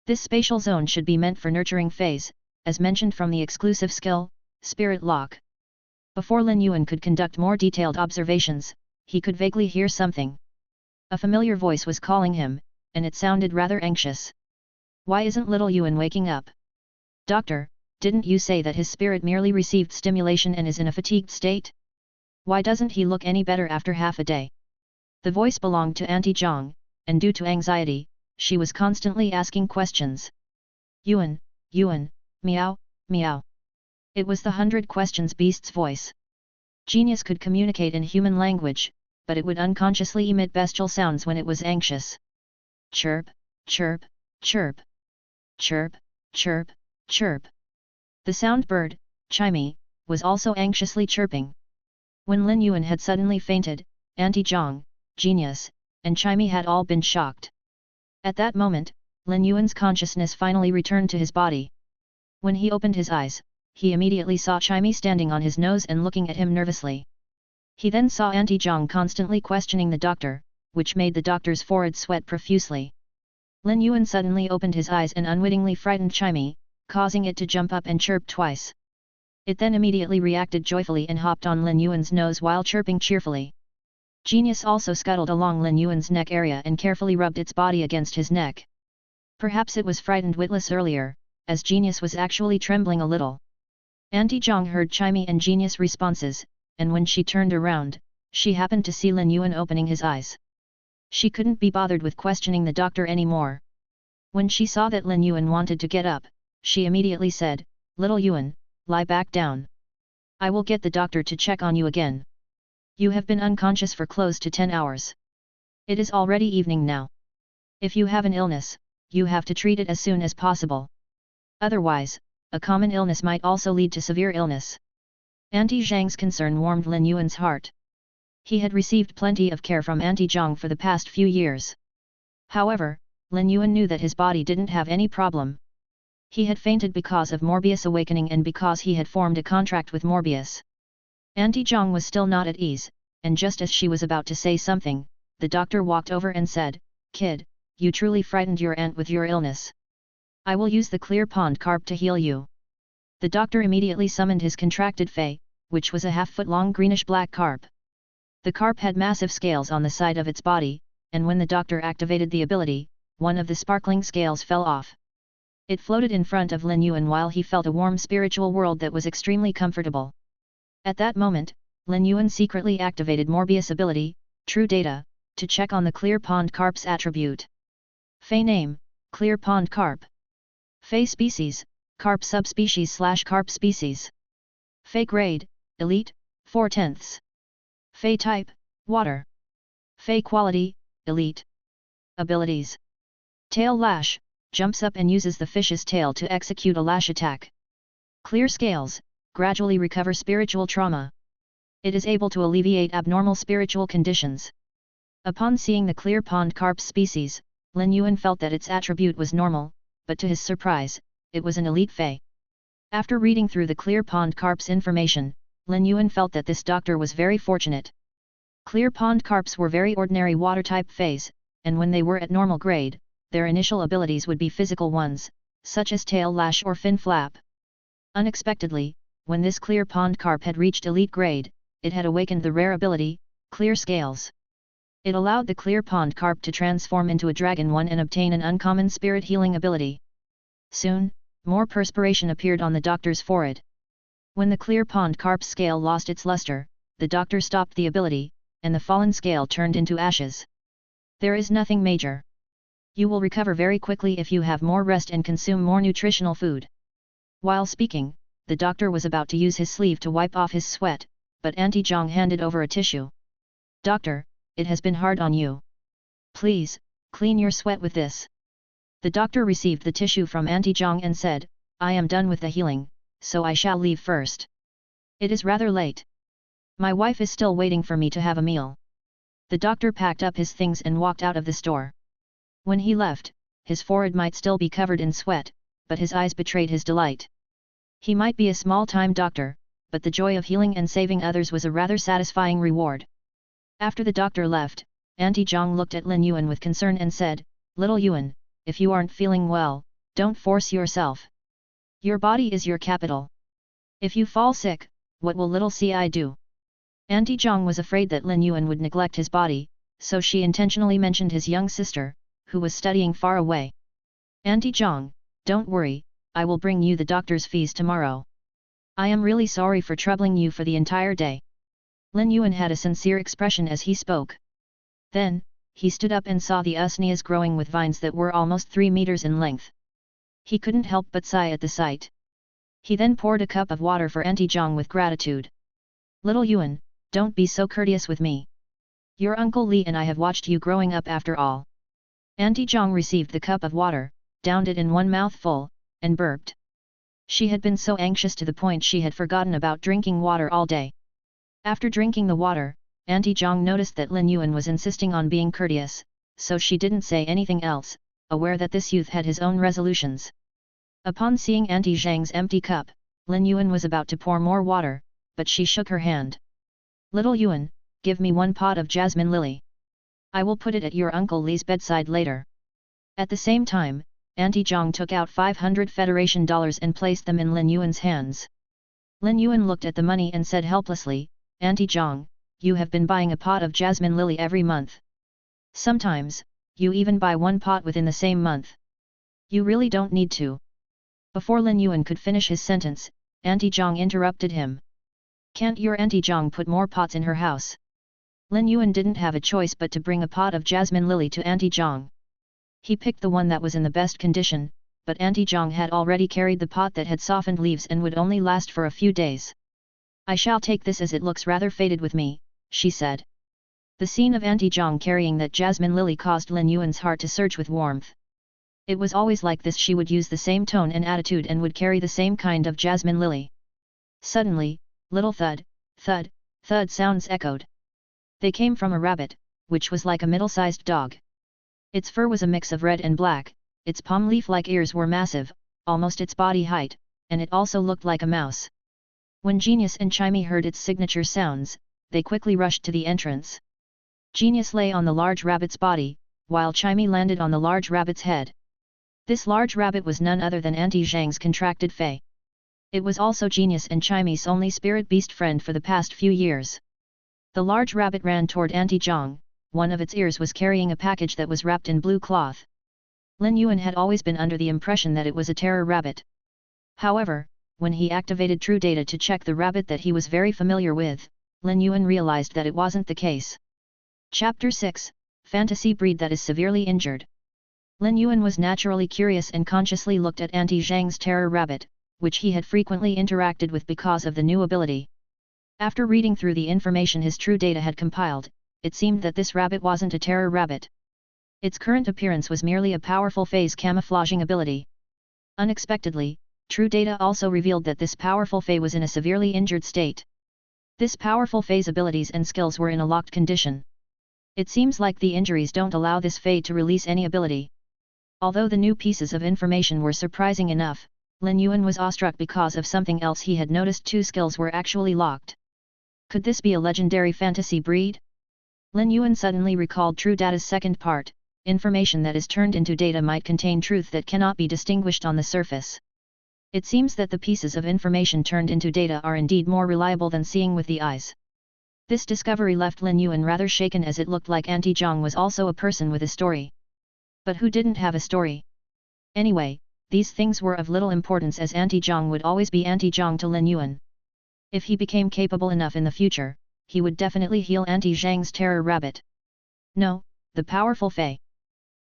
Speaker 1: This spatial zone should be meant for nurturing feys, as mentioned from the exclusive skill, Spirit Lock. Before Lin Yuan could conduct more detailed observations, he could vaguely hear something. A familiar voice was calling him, and it sounded rather anxious. Why isn't little Yuan waking up? Doctor, didn't you say that his spirit merely received stimulation and is in a fatigued state? Why doesn't he look any better after half a day? The voice belonged to Auntie Zhang, and due to anxiety, she was constantly asking questions. Yuan, Yuan, meow, meow. It was the 100 questions beast's voice. Genius could communicate in human language, but it would unconsciously emit bestial sounds when it was anxious. Chirp, chirp, chirp. Chirp, chirp, chirp. The sound bird, Chimey, was also anxiously chirping. When Lin Yuan had suddenly fainted, Auntie Zhang, Genius, and Chimey had all been shocked. At that moment, Lin Yuan's consciousness finally returned to his body. When he opened his eyes, he immediately saw Chimey standing on his nose and looking at him nervously. He then saw Auntie Zhang constantly questioning the doctor, which made the doctor's forehead sweat profusely. Lin Yuan suddenly opened his eyes and unwittingly frightened Chimey, causing it to jump up and chirp twice. It then immediately reacted joyfully and hopped on Lin Yuan's nose while chirping cheerfully. Genius also scuttled along Lin Yuan's neck area and carefully rubbed its body against his neck. Perhaps it was frightened witless earlier, as Genius was actually trembling a little. Auntie Zhang heard Chimey and Genius' responses, and when she turned around, she happened to see Lin Yuan opening his eyes. She couldn't be bothered with questioning the doctor anymore. When she saw that Lin Yuan wanted to get up, she immediately said, "Little Yuan, lie back down. I will get the doctor to check on you again. You have been unconscious for close to 10 hours. It is already evening now. If you have an illness, you have to treat it as soon as possible. Otherwise, a common illness might also lead to severe illness." Auntie Zhang's concern warmed Lin Yuan's heart. He had received plenty of care from Auntie Zhang for the past few years. However, Lin Yuan knew that his body didn't have any problem. He had fainted because of Morbius awakening and because he had formed a contract with Morbius. Auntie Zhang was still not at ease, and just as she was about to say something, the doctor walked over and said, "Kid, you truly frightened your aunt with your illness. I will use the clear pond carp to heal you." The doctor immediately summoned his contracted fey, which was a half-foot-long greenish-black carp. The carp had massive scales on the side of its body, and when the doctor activated the ability, one of the sparkling scales fell off. It floated in front of Lin Yuan while he felt a warm spiritual world that was extremely comfortable. At that moment, Lin Yuan secretly activated Morbius' ability, True Data, to check on the clear pond carp's attribute. Fey name, Clear pond carp. Fey species, carp subspecies/carp species. Fey grade, elite, 4/10. Fey type, water. Fey quality, elite. Abilities. Tail lash, jumps up and uses the fish's tail to execute a lash attack. Clear scales, gradually recover spiritual trauma. It is able to alleviate abnormal spiritual conditions. Upon seeing the clear pond carp species, Lin Yuan felt that its attribute was normal, but to his surprise, it was an elite Fey. After reading through the clear pond carp's information, Lin Yuan felt that this doctor was very fortunate. Clear pond carps were very ordinary water-type Feys, and when they were at normal grade, their initial abilities would be physical ones, such as tail lash or fin flap. Unexpectedly, when this clear pond carp had reached elite grade, it had awakened the rare ability, clear scales. It allowed the clear pond carp to transform into a dragon one and obtain an uncommon spirit healing ability. Soon, more perspiration appeared on the doctor's forehead. When the clear pond carp's scale lost its luster, the doctor stopped the ability, and the fallen scale turned into ashes. There is nothing major. You will recover very quickly if you have more rest and consume more nutritional food. While speaking, the doctor was about to use his sleeve to wipe off his sweat, but Auntie Zhang handed over a tissue. "Doctor, it has been hard on you. Please, clean your sweat with this." The doctor received the tissue from Auntie Zhang and said, "I am done with the healing, so I shall leave first. It is rather late. My wife is still waiting for me to have a meal." The doctor packed up his things and walked out of the store. When he left, his forehead might still be covered in sweat, but his eyes betrayed his delight. He might be a small-time doctor, but the joy of healing and saving others was a rather satisfying reward. After the doctor left, Auntie Zhang looked at Lin Yuan with concern and said, "Little Yuan, if you aren't feeling well, don't force yourself. Your body is your capital. If you fall sick, what will little Ci do?" Auntie Zhang was afraid that Lin Yuan would neglect his body, so she intentionally mentioned his young sister, who was studying far away. "Auntie Zhang, don't worry, I will bring you the doctor's fees tomorrow. I am really sorry for troubling you for the entire day." Lin Yuan had a sincere expression as he spoke. Then, he stood up and saw the usneas growing with vines that were almost 3 meters in length. He couldn't help but sigh at the sight. He then poured a cup of water for Auntie Zhang with gratitude. "Little Yuan, don't be so courteous with me. Your Uncle Li and I have watched you growing up after all." Auntie Zhang received the cup of water, downed it in one mouthful, and burped. She had been so anxious to the point she had forgotten about drinking water all day. After drinking the water, Auntie Zhang noticed that Lin Yuan was insisting on being courteous, so she didn't say anything else, aware that this youth had his own resolutions. Upon seeing Auntie Zhang's empty cup, Lin Yuan was about to pour more water, but she shook her hand. "Little Yuan, give me 1 pot of jasmine lily. I will put it at your Uncle Li's bedside later." At the same time, Auntie Zhang took out 500 Federation dollars and placed them in Lin Yuan's hands. Lin Yuan looked at the money and said helplessly, "Auntie Zhang, you have been buying a pot of jasmine lily every month. Sometimes, you even buy 1 pot within the same month. You really don't need to." Before Lin Yuan could finish his sentence, Auntie Zhang interrupted him. "Can't your Auntie Zhang put more pots in her house?" Lin Yuan didn't have a choice but to bring a pot of jasmine lily to Auntie Zhang. He picked the one that was in the best condition, but Auntie Zhang had already carried the pot that had softened leaves and would only last for a few days. "I shall take this as it looks rather faded with me," she said. The scene of Auntie Zhang carrying that jasmine lily caused Lin Yuan's heart to surge with warmth. It was always like this, she would use the same tone and attitude and would carry the same kind of jasmine lily. Suddenly, little thud, thud, thud sounds echoed. They came from a rabbit, which was like a middle-sized dog. Its fur was a mix of red and black, its palm leaf-like ears were massive, almost its body height, and it also looked like a mouse. When Genius and Chimey heard its signature sounds, they quickly rushed to the entrance. Genius lay on the large rabbit's body, while Chimey landed on the large rabbit's head. This large rabbit was none other than Auntie Zhang's contracted Fey. It was also Genius and Chimey's only spirit beast friend for the past few years. The large rabbit ran toward Auntie Zhang. One of its ears was carrying a package that was wrapped in blue cloth. Lin Yuan had always been under the impression that it was a terror rabbit. However, when he activated True Data to check the rabbit that he was very familiar with, Lin Yuan realized that it wasn't the case. Chapter 6, Fantasy Breed that is severely injured. Lin Yuan was naturally curious and consciously looked at Auntie Zhang's terror rabbit, which he had frequently interacted with because of the new ability. After reading through the information his true data had compiled, it seemed that this rabbit wasn't a terror rabbit. Its current appearance was merely a powerful phase camouflaging ability. Unexpectedly, true data also revealed that this powerful Fey was in a severely injured state. This powerful Fey's abilities and skills were in a locked condition. It seems like the injuries don't allow this Fey to release any ability. Although the new pieces of information were surprising enough, Lin Yuan was awestruck because of something else he had noticed. 2 skills were actually locked. Could this be a legendary fantasy breed? Lin Yuan suddenly recalled true data's second part. Information that is turned into data might contain truth that cannot be distinguished on the surface. It seems that the pieces of information turned into data are indeed more reliable than seeing with the eyes. This discovery left Lin Yuan rather shaken, as it looked like Auntie Zhang was also a person with a story. But who didn't have a story? Anyway, these things were of little importance, as Auntie Zhang would always be Auntie Zhang to Lin Yuan. If he became capable enough in the future, he would definitely heal Auntie Zhang's terror rabbit. No, the powerful Fey.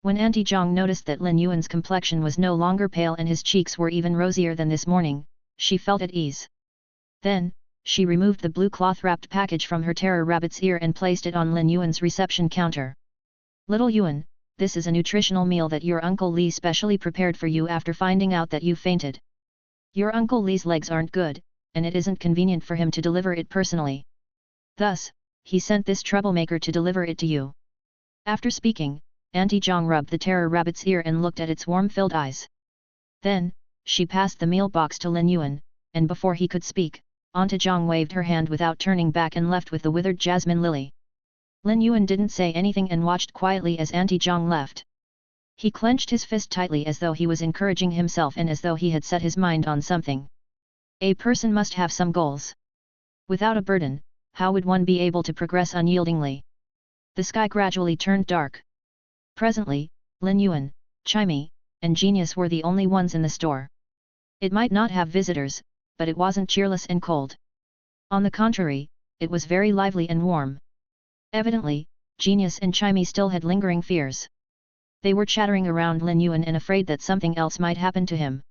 Speaker 1: When Auntie Zhang noticed that Lin Yuan's complexion was no longer pale and his cheeks were even rosier than this morning, she felt at ease. Then, she removed the blue cloth-wrapped package from her terror rabbit's ear and placed it on Lin Yuan's reception counter. "Little Yuan, this is a nutritional meal that your Uncle Li specially prepared for you after finding out that you fainted. Your Uncle Li's legs aren't good, and it isn't convenient for him to deliver it personally. Thus, he sent this troublemaker to deliver it to you." After speaking, Auntie Zhang rubbed the terror rabbit's ear and looked at its warm-filled eyes. Then, she passed the meal box to Lin Yuan, and before he could speak, Auntie Zhang waved her hand without turning back and left with the withered jasmine lily. Lin Yuan didn't say anything and watched quietly as Auntie Zhang left. He clenched his fist tightly as though he was encouraging himself and as though he had set his mind on something. A person must have some goals. Without a burden, how would one be able to progress unyieldingly? The sky gradually turned dark. Presently, Lin Yuan, Chimey, and Genius were the only ones in the store. It might not have visitors, but it wasn't cheerless and cold. On the contrary, it was very lively and warm. Evidently, Genius and Chimey still had lingering fears. They were chattering around Lin Yuan and afraid that something else might happen to him.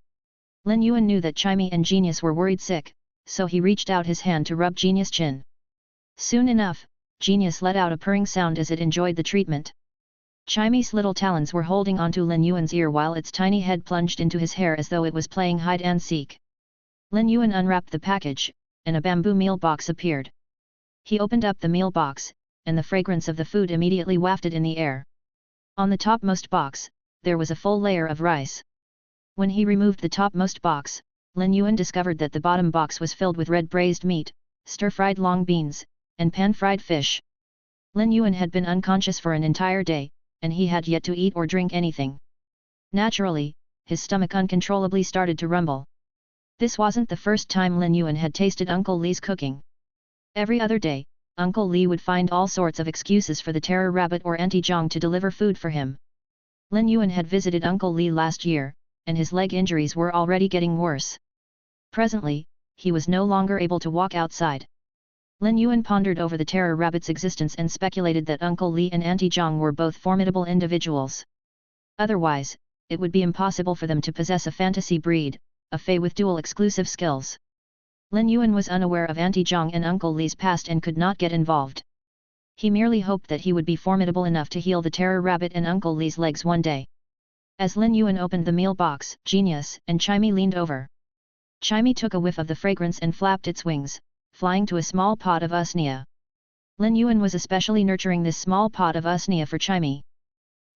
Speaker 1: Lin Yuan knew that Chimey and Genius were worried sick, so he reached out his hand to rub Genius' chin. Soon enough, Genius let out a purring sound as it enjoyed the treatment. Chimey's little talons were holding onto Lin Yuan's ear while its tiny head plunged into his hair as though it was playing hide and seek. Lin Yuan unwrapped the package, and a bamboo meal box appeared. He opened up the meal box, and the fragrance of the food immediately wafted in the air. On the topmost box, there was a full layer of rice. When he removed the topmost box, Lin Yuan discovered that the bottom box was filled with red braised meat, stir-fried long beans, and pan-fried fish. Lin Yuan had been unconscious for an entire day, and he had yet to eat or drink anything. Naturally, his stomach uncontrollably started to rumble. This wasn't the first time Lin Yuan had tasted Uncle Li's cooking. Every other day, Uncle Li would find all sorts of excuses for the terror rabbit or Auntie Zhang to deliver food for him. Lin Yuan had visited Uncle Li last year, and his leg injuries were already getting worse. Presently, he was no longer able to walk outside. Lin Yuan pondered over the terror rabbit's existence and speculated that Uncle Li and Auntie Zhang were both formidable individuals. Otherwise, it would be impossible for them to possess a fantasy breed, a Fey with dual exclusive skills. Lin Yuan was unaware of Auntie Zhang and Uncle Li's past and could not get involved. He merely hoped that he would be formidable enough to heal the terror rabbit and Uncle Li's legs one day. As Lin Yuan opened the meal box, Genius and Chimey leaned over. Chimey took a whiff of the fragrance and flapped its wings, flying to a small pot of usnea. Lin Yuan was especially nurturing this small pot of usnea for Chimey.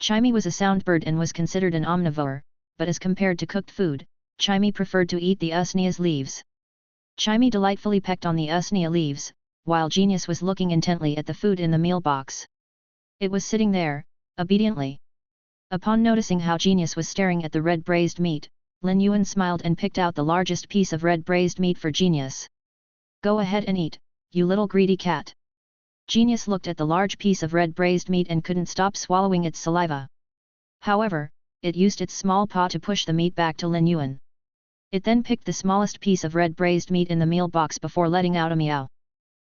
Speaker 1: Chimey was a sound bird and was considered an omnivore, but as compared to cooked food, Chimey preferred to eat the usnea's leaves. Chimey delightfully pecked on the usnea leaves, while Genius was looking intently at the food in the meal box. It was sitting there, obediently. Upon noticing how Genius was staring at the red braised meat, Lin Yuan smiled and picked out the largest piece of red braised meat for Genius. "Go ahead and eat, you little greedy cat." Genius looked at the large piece of red braised meat and couldn't stop swallowing its saliva. However, it used its small paw to push the meat back to Lin Yuan. It then picked the smallest piece of red braised meat in the meal box before letting out a meow.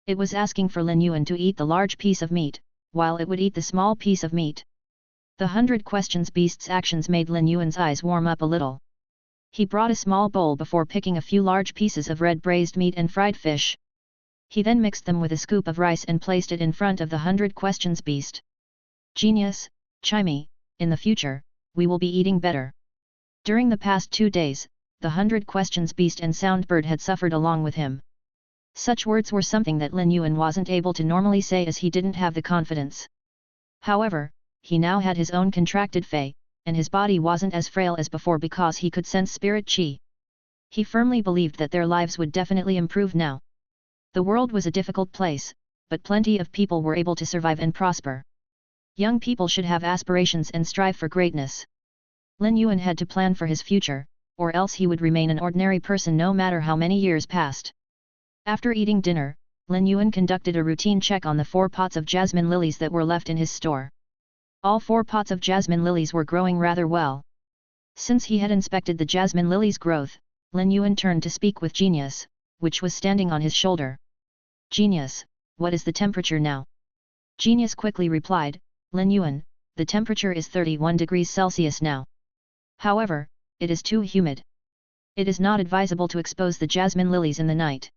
Speaker 1: It was asking for Lin Yuan to eat the large piece of meat, while it would eat the small piece of meat. The 100 Questions Beast's actions made Lin Yuan's eyes warm up a little. He brought a small bowl before picking a few large pieces of red braised meat and fried fish. He then mixed them with a scoop of rice and placed it in front of the 100 Questions Beast. Genius, Chimey, in the future, we will be eating better. During the past 2 days, the 100 Questions Beast and Soundbird had suffered along with him. Such words were something that Lin Yuan wasn't able to normally say as he didn't have the confidence. However, he now had his own contracted fey, and his body wasn't as frail as before because he could sense spirit qi. He firmly believed that their lives would definitely improve now. The world was a difficult place, but plenty of people were able to survive and prosper. Young people should have aspirations and strive for greatness. Lin Yuan had to plan for his future, or else he would remain an ordinary person no matter how many years passed. After eating dinner, Lin Yuan conducted a routine check on the 4 pots of jasmine lilies that were left in his store. All 4 pots of jasmine lilies were growing rather well. Since he had inspected the jasmine lilies' growth, Lin Yuan turned to speak with Genius, which was standing on his shoulder. Genius, what is the temperature now? Genius quickly replied, Lin Yuan, the temperature is 31 degrees Celsius now. However, it is too humid. It is not advisable to expose the jasmine lilies in the night.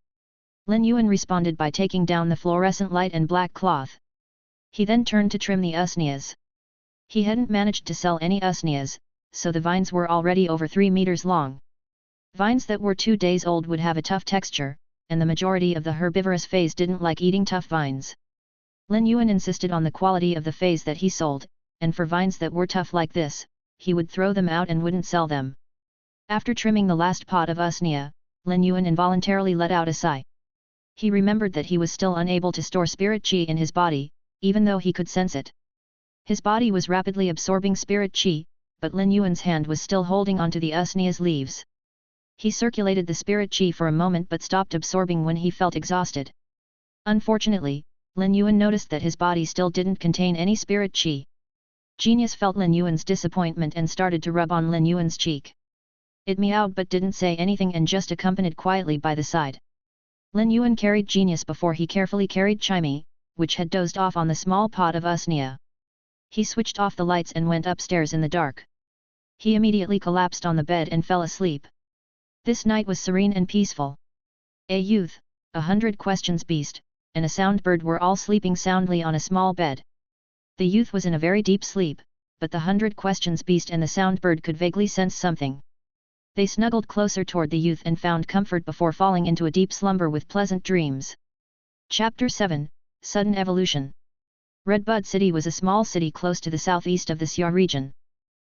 Speaker 1: Lin Yuan responded by taking down the fluorescent light and black cloth. He then turned to trim the usneas. He hadn't managed to sell any usneas, so the vines were already over 3 meters long. Vines that were 2 days old would have a tough texture, and the majority of the herbivorous feys didn't like eating tough vines. Lin Yuan insisted on the quality of the feys that he sold, and for vines that were tough like this, he would throw them out and wouldn't sell them. After trimming the last pot of usnea, Lin Yuan involuntarily let out a sigh. He remembered that he was still unable to store spirit qi in his body, even though he could sense it. His body was rapidly absorbing spirit qi, but Lin Yuan's hand was still holding onto the usnea's leaves. He circulated the spirit qi for a moment but stopped absorbing when he felt exhausted. Unfortunately, Lin Yuan noticed that his body still didn't contain any spirit qi. Genius felt Lin Yuan's disappointment and started to rub on Lin Yuan's cheek. It meowed but didn't say anything and just accompanied quietly by the side. Lin Yuan carried Genius before he carefully carried Chimey, which had dozed off on the small pot of usnea. He switched off the lights and went upstairs in the dark. He immediately collapsed on the bed and fell asleep. This night was serene and peaceful. A youth, 100 Questions Beast, and a Soundbird were all sleeping soundly on a small bed. The youth was in a very deep sleep, but the 100 Questions Beast and the Soundbird could vaguely sense something. They snuggled closer toward the youth and found comfort before falling into a deep slumber with pleasant dreams. Chapter 7, Sudden Evolution. Redbud City was a small city close to the southeast of the Xia region.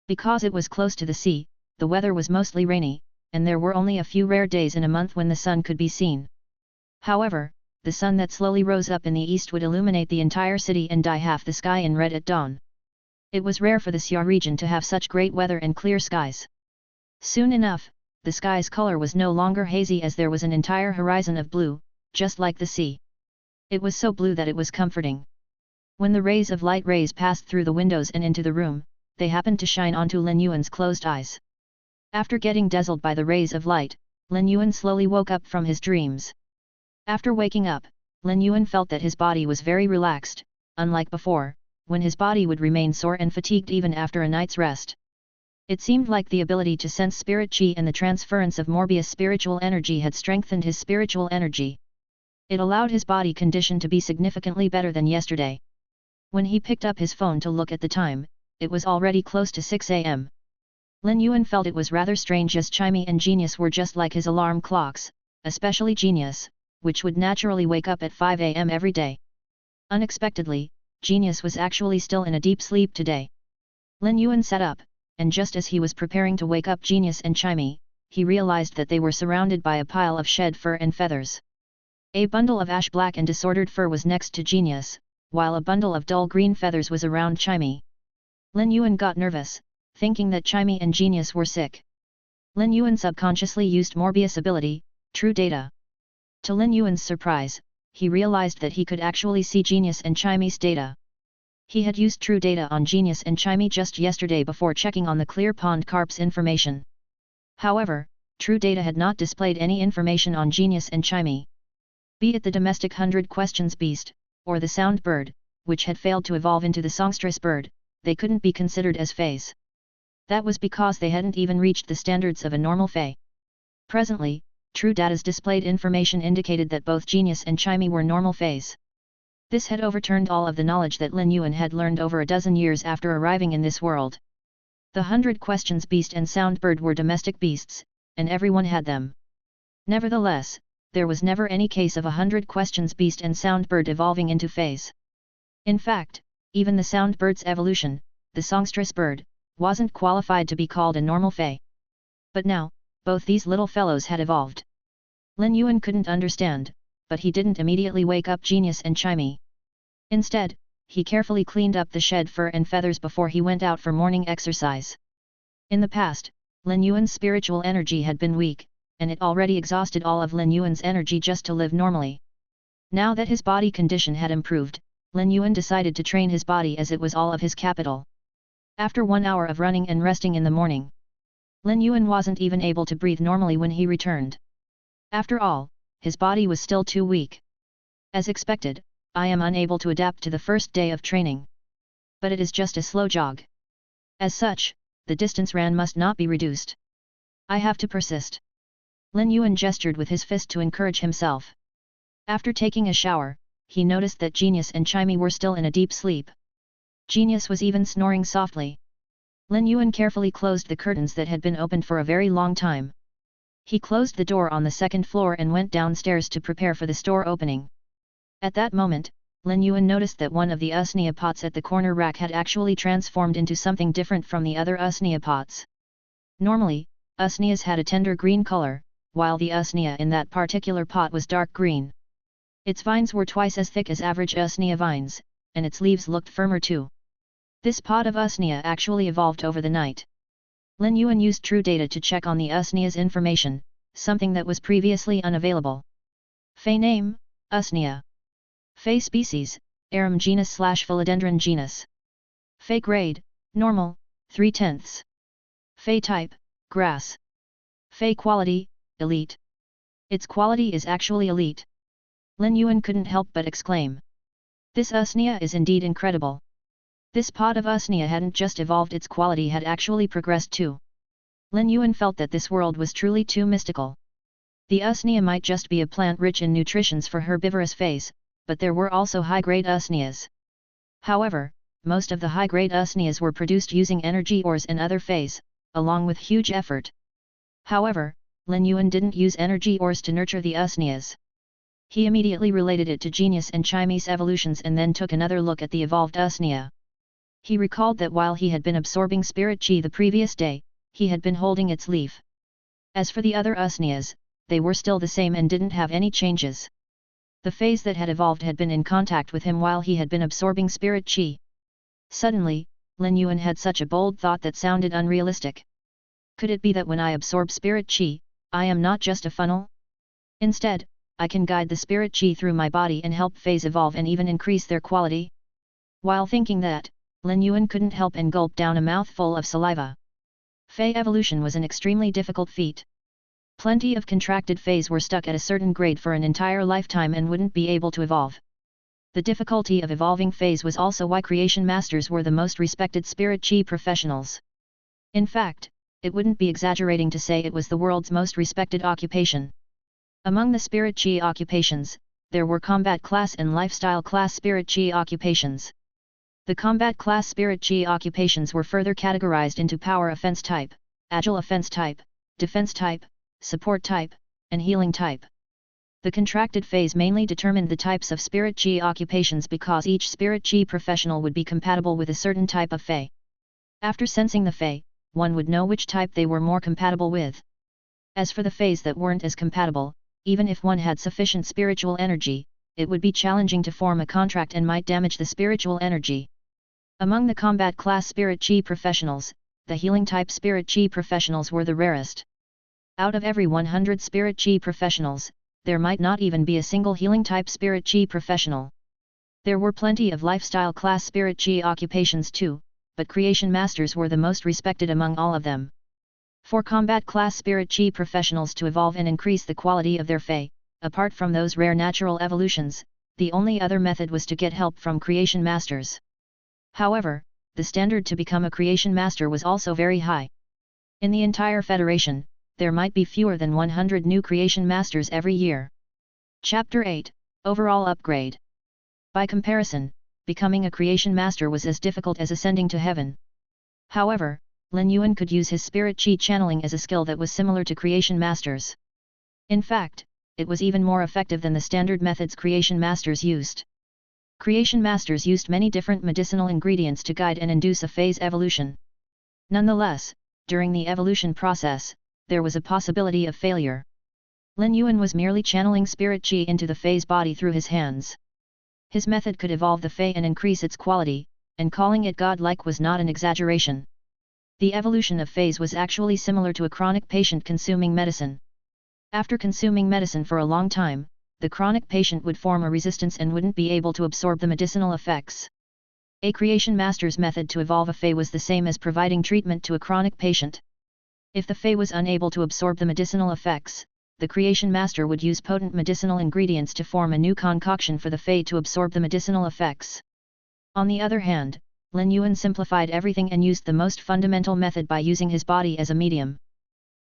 Speaker 1: Because it was close to the sea, the weather was mostly rainy, and there were only a few rare days in a month when the sun could be seen. However, the sun that slowly rose up in the east would illuminate the entire city and dye half the sky in red at dawn. It was rare for the Xia region to have such great weather and clear skies. Soon enough, the sky's color was no longer hazy as there was an entire horizon of blue, just like the sea. It was so blue that it was comforting. When the rays of light rays passed through the windows and into the room, they happened to shine onto Lin Yuan's closed eyes. After getting dazzled by the rays of light, Lin Yuan slowly woke up from his dreams. After waking up, Lin Yuan felt that his body was very relaxed, unlike before, when his body would remain sore and fatigued even after a night's rest. It seemed like the ability to sense spirit qi and the transference of Morbius spiritual energy had strengthened his spiritual energy. It allowed his body condition to be significantly better than yesterday. When he picked up his phone to look at the time, it was already close to 6 a.m. Lin Yuan felt it was rather strange as Chimey and Genius were just like his alarm clocks, especially Genius, which would naturally wake up at 5 a.m. every day. Unexpectedly, Genius was actually still in a deep sleep today. Lin Yuan sat up, and just as he was preparing to wake up Genius and Chimey, he realized that they were surrounded by a pile of shed fur and feathers. A bundle of ash black and disordered fur was next to Genius, while a bundle of dull green feathers was around Chimey. Lin Yuan got nervous, thinking that Chimey and Genius were sick. Lin Yuan subconsciously used Morbius ability, True Data. To Lin Yuan's surprise, he realized that he could actually see Genius and Chimey's data. He had used True Data on Genius and Chimey just yesterday before checking on the Clear Pond Carp's information. However, True Data had not displayed any information on Genius and Chimey. Be it the domestic 100 Questions Beast, or the Sound Bird, which had failed to evolve into the songstress bird, they couldn't be considered as feys. That was because they hadn't even reached the standards of a normal fey. Presently, True Data's displayed information indicated that both Genius and Chimey were normal feys. This had overturned all of the knowledge that Lin Yuan had learned over a dozen years after arriving in this world. The 100 questions beast and soundbird were domestic beasts, and everyone had them. Nevertheless, there was never any case of 100 questions beast and soundbird evolving into feys. In fact, even the soundbird's evolution, the songstress bird, wasn't qualified to be called a normal fey. But now, both these little fellows had evolved. Lin Yuan couldn't understand, but he didn't immediately wake up Genius and Chimey. Instead, he carefully cleaned up the shed fur and feathers before he went out for morning exercise. In the past, Lin Yuan's spiritual energy had been weak, and it already exhausted all of Lin Yuan's energy just to live normally. Now that his body condition had improved, Lin Yuan decided to train his body as it was all of his capital. After 1 hour of running and resting in the morning, Lin Yuan wasn't even able to breathe normally when he returned. After all, his body was still too weak. As expected, I am unable to adapt to the first day of training. But it is just a slow jog. As such, the distance ran must not be reduced. I have to persist. Lin Yuan gestured with his fist to encourage himself. After taking a shower, he noticed that Genius and Chimey were still in a deep sleep. Genius was even snoring softly. Lin Yuan carefully closed the curtains that had been opened for a very long time. He closed the door on the second floor and went downstairs to prepare for the store opening. At that moment, Lin Yuan noticed that one of the usnea pots at the corner rack had actually transformed into something different from the other usnea pots. Normally, usneas had a tender green color, while the usnea in that particular pot was dark green. Its vines were twice as thick as average usnea vines, and its leaves looked firmer too. This pot of usnea actually evolved over the night. Lin Yuan used True Data to check on the usnea's information, something that was previously unavailable. Fey name, usnea. Fey species, Arum genus/Philodendron genus. Fey grade, normal, 3/10. Fey type, grass. Fey quality, elite. Its quality is actually elite. Lin Yuan couldn't help but exclaim. This usnea is indeed incredible. This pot of usnea hadn't just evolved, its quality had actually progressed too. Lin Yuan felt that this world was truly too mystical. The usnea might just be a plant rich in nutritions for herbivorous feys, but there were also high-grade usneas. However, most of the high-grade usneas were produced using energy ores and other feys, along with huge effort. However, Lin Yuan didn't use energy ores to nurture the usneas. He immediately related it to Genius and Chimey's evolutions and then took another look at the evolved usnea. He recalled that while he had been absorbing spirit chi the previous day, he had been holding its leaf. As for the other usneas, they were still the same and didn't have any changes. The feys that had evolved had been in contact with him while he had been absorbing spirit chi. Suddenly, Lin Yuan had such a bold thought that sounded unrealistic. Could it be that when I absorb spirit chi, I am not just a funnel? Instead, I can guide the spirit chi through my body and help feys evolve and even increase their quality? While thinking that, Lin Yuan couldn't help and gulp down a mouthful of saliva. Fey evolution was an extremely difficult feat. Plenty of contracted feys were stuck at a certain grade for an entire lifetime and wouldn't be able to evolve. The difficulty of evolving feys was also why creation masters were the most respected spirit chi professionals. In fact, it wouldn't be exaggerating to say it was the world's most respected occupation. Among the spirit chi occupations, there were combat class and lifestyle class spirit chi occupations. The combat class spirit chi occupations were further categorized into power offense type, agile offense type, defense type, support type, and healing type. The contracted phase mainly determined the types of spirit chi occupations because each spirit chi professional would be compatible with a certain type of fey. After sensing the fey, one would know which type they were more compatible with. As for the feys that weren't as compatible, even if one had sufficient spiritual energy, it would be challenging to form a contract and might damage the spiritual energy. Among the combat class spirit chi professionals, the healing type spirit chi professionals were the rarest. Out of every 100 spirit chi professionals, there might not even be a single healing type spirit chi professional. There were plenty of lifestyle class spirit chi occupations too, but creation masters were the most respected among all of them. For combat class spirit chi professionals to evolve and increase the quality of their fey, apart from those rare natural evolutions, the only other method was to get help from creation masters. However, the standard to become a creation master was also very high. In the entire Federation, there might be fewer than 100 new creation masters every year. Chapter 8, Overall Upgrade. By comparison, becoming a creation master was as difficult as ascending to heaven. However, Lin Yuan could use his spirit chi channeling as a skill that was similar to creation masters. In fact, it was even more effective than the standard methods creation masters used. Creation masters used many different medicinal ingredients to guide and induce a phase evolution. Nonetheless, during the evolution process, there was a possibility of failure. Lin Yuan was merely channeling spirit chi into the phase body through his hands. His method could evolve the fey and increase its quality, and calling it godlike was not an exaggeration. The evolution of phase was actually similar to a chronic patient consuming medicine. After consuming medicine for a long time, the chronic patient would form a resistance and wouldn't be able to absorb the medicinal effects. A creation master's method to evolve a fey was the same as providing treatment to a chronic patient. If the fey was unable to absorb the medicinal effects, the creation master would use potent medicinal ingredients to form a new concoction for the fey to absorb the medicinal effects. On the other hand, Lin Yuan simplified everything and used the most fundamental method by using his body as a medium.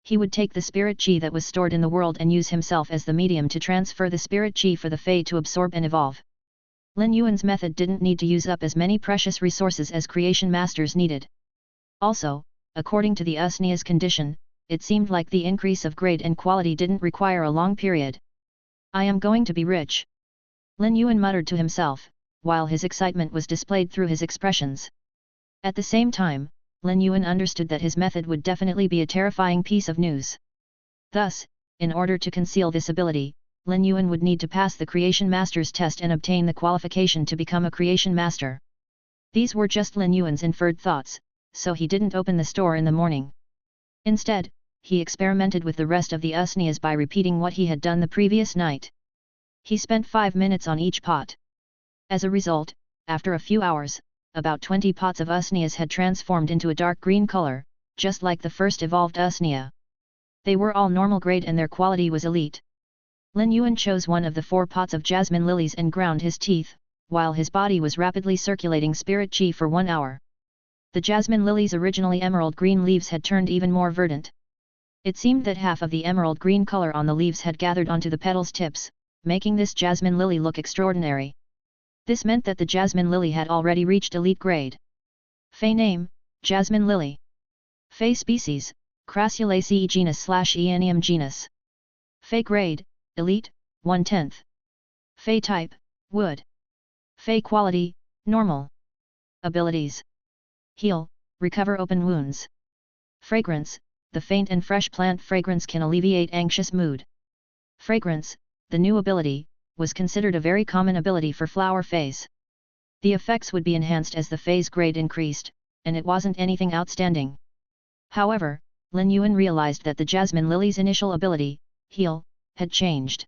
Speaker 1: He would take the spirit chi that was stored in the world and use himself as the medium to transfer the spirit chi for the fey to absorb and evolve. Lin Yuan's method didn't need to use up as many precious resources as creation masters needed. Also, according to the Usnia's condition, it seemed like the increase of grade and quality didn't require a long period. I am going to be rich. Lin Yuan muttered to himself, while his excitement was displayed through his expressions. At the same time, Lin Yuan understood that his method would definitely be a terrifying piece of news. Thus, in order to conceal this ability, Lin Yuan would need to pass the Creation Master's test and obtain the qualification to become a Creation Master. These were just Lin Yuan's inferred thoughts, so he didn't open the store in the morning. Instead, he experimented with the rest of the Usnias by repeating what he had done the previous night. He spent 5 minutes on each pot. As a result, after a few hours, about 20 pots of Usnias had transformed into a dark green color, just like the first evolved Usnia. They were all normal grade and their quality was elite. Lin Yuan chose one of the 4 pots of jasmine lilies and ground his teeth, while his body was rapidly circulating spirit chi for 1 hour. The jasmine lilies' originally emerald green leaves had turned even more verdant. It seemed that half of the emerald green color on the leaves had gathered onto the petals' tips, making this jasmine lily look extraordinary. This meant that the jasmine lily had already reached elite grade. Fey name, Jasmine Lily. Fey species, Crassulaceae genus/Aeneum genus. Fey grade, elite, 1/10. Fey type, wood. Fey quality, normal. Abilities: heal, recover open wounds. Fragrance, the faint and fresh plant fragrance can alleviate anxious mood. Fragrance, the new ability, was considered a very common ability for flower feys. The effects would be enhanced as the fey's grade increased, and it wasn't anything outstanding. However, Lin Yuan realized that the jasmine lily's initial ability, heal, had changed.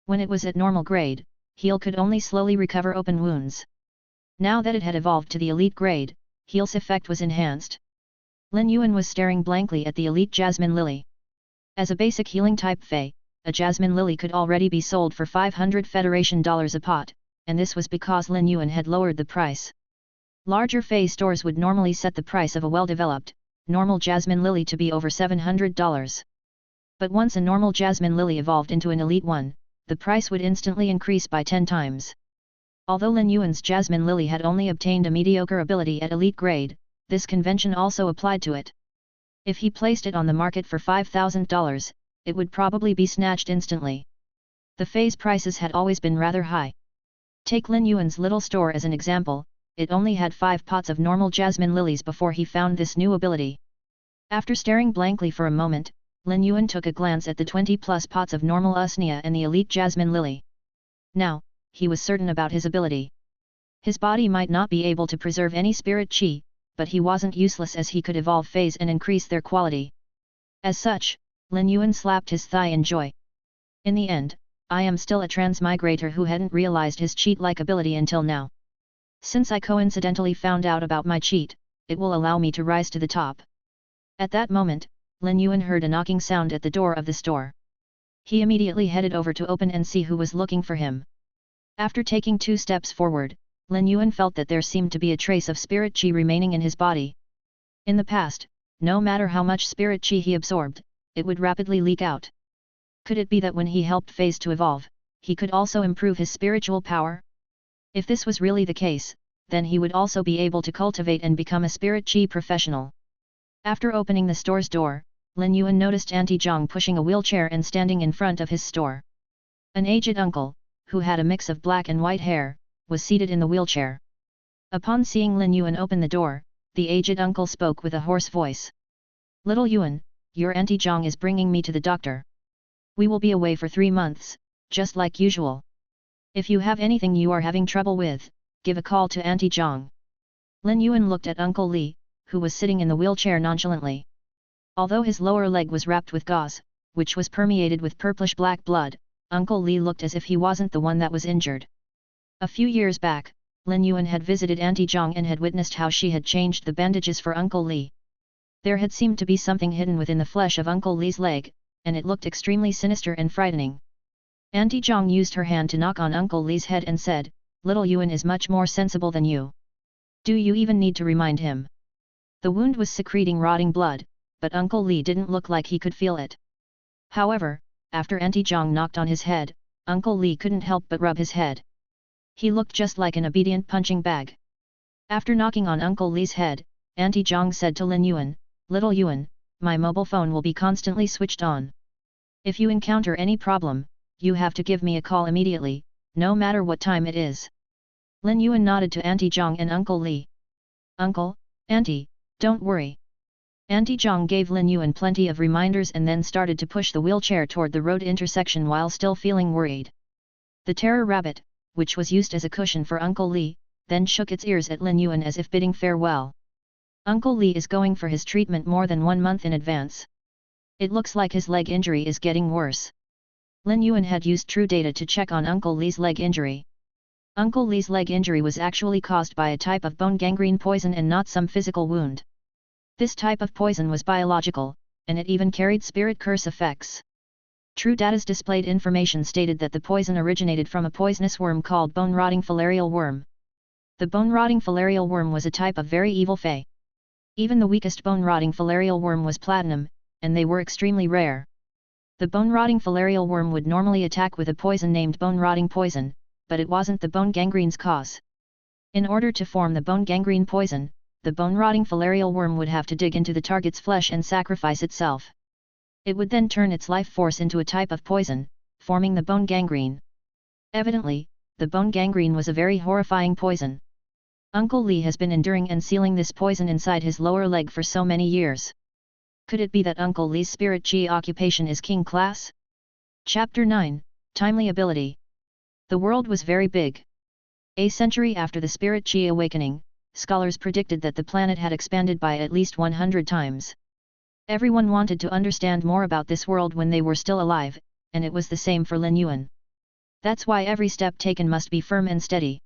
Speaker 1: When it was at normal grade, heal could only slowly recover open wounds. Now that it had evolved to the elite grade, heal's effect was enhanced. Lin Yuan was staring blankly at the elite jasmine lily. As a basic healing type fey, a jasmine lily could already be sold for 500 Federation dollars a pot, and this was because Lin Yuan had lowered the price. Larger fey stores would normally set the price of a well-developed, normal jasmine lily to be over $700. But once a normal jasmine lily evolved into an elite one, the price would instantly increase by 10 times. Although Lin Yuan's jasmine lily had only obtained a mediocre ability at elite grade, this convention also applied to it. If he placed it on the market for $5,000, it would probably be snatched instantly. The fey's prices had always been rather high. Take Lin Yuan's little store as an example, it only had 5 pots of normal jasmine lilies before he found this new ability. After staring blankly for a moment, Lin Yuan took a glance at the 20+ pots of normal Usnia and the elite jasmine lily. Now, he was certain about his ability. His body might not be able to preserve any spirit chi, but he wasn't useless as he could evolve feys and increase their quality. As such, Lin Yuan slapped his thigh in joy. In the end, I am still a transmigrator who hadn't realized his cheat-like ability until now. Since I coincidentally found out about my cheat, it will allow me to rise to the top. At that moment, Lin Yuan heard a knocking sound at the door of the store. He immediately headed over to open and see who was looking for him. After taking 2 steps forward, Lin Yuan felt that there seemed to be a trace of spirit qi remaining in his body. In the past, no matter how much spirit qi he absorbed, it would rapidly leak out. Could it be that when he helped feys to evolve, he could also improve his spiritual power? If this was really the case, then he would also be able to cultivate and become a spirit qi professional. After opening the store's door, Lin Yuan noticed Auntie Zhang pushing a wheelchair and standing in front of his store. An aged uncle, who had a mix of black and white hair, was seated in the wheelchair. Upon seeing Lin Yuan open the door, the aged uncle spoke with a hoarse voice. "Little Yuan, your Auntie Zhang is bringing me to the doctor. We will be away for 3 months, just like usual. If you have anything you are having trouble with, give a call to Auntie Zhang." Lin Yuan looked at Uncle Li, who was sitting in the wheelchair nonchalantly. Although his lower leg was wrapped with gauze, which was permeated with purplish-black blood, Uncle Li looked as if he wasn't the one that was injured. A few years back, Lin Yuan had visited Auntie Zhang and had witnessed how she had changed the bandages for Uncle Li. There had seemed to be something hidden within the flesh of Uncle Li's leg, and it looked extremely sinister and frightening. Auntie Zhang used her hand to knock on Uncle Li's head and said, "Little Yuan is much more sensible than you. Do you even need to remind him?" The wound was secreting rotting blood, but Uncle Li didn't look like he could feel it. However, after Auntie Zhang knocked on his head, Uncle Li couldn't help but rub his head. He looked just like an obedient punching bag. After knocking on Uncle Li's head, Auntie Zhang said to Lin Yuan, "Little Yuan, my mobile phone will be constantly switched on. If you encounter any problem, you have to give me a call immediately, no matter what time it is." Lin Yuan nodded to Auntie Zhang and Uncle Li. "Uncle, Auntie, don't worry." Auntie Zhang gave Lin Yuan plenty of reminders and then started to push the wheelchair toward the road intersection while still feeling worried. The terror rabbit, which was used as a cushion for Uncle Li, then shook its ears at Lin Yuan as if bidding farewell. Uncle Li is going for his treatment more than 1 month in advance. It looks like his leg injury is getting worse. Lin Yuan had used True Data to check on Uncle Li's leg injury. Uncle Li's leg injury was actually caused by a type of bone gangrene poison and not some physical wound. This type of poison was biological, and it even carried spirit curse effects. True Data's displayed information stated that the poison originated from a poisonous worm called bone-rotting filarial worm. The bone-rotting filarial worm was a type of very evil fey. Even the weakest bone-rotting filarial worm was platinum, and they were extremely rare. The bone-rotting filarial worm would normally attack with a poison named bone-rotting poison, but it wasn't the bone gangrene's cause. In order to form the bone gangrene poison, the bone-rotting filarial worm would have to dig into the target's flesh and sacrifice itself. It would then turn its life force into a type of poison, forming the bone gangrene. Evidently, the bone gangrene was a very horrifying poison. Uncle Li has been enduring and sealing this poison inside his lower leg for so many years. Could it be that Uncle Li's spirit qi occupation is king class? Chapter 9, Timely Ability. The world was very big. A century after the spirit qi awakening, scholars predicted that the planet had expanded by at least 100 times. Everyone wanted to understand more about this world when they were still alive, and it was the same for Lin Yuan. That's why every step taken must be firm and steady.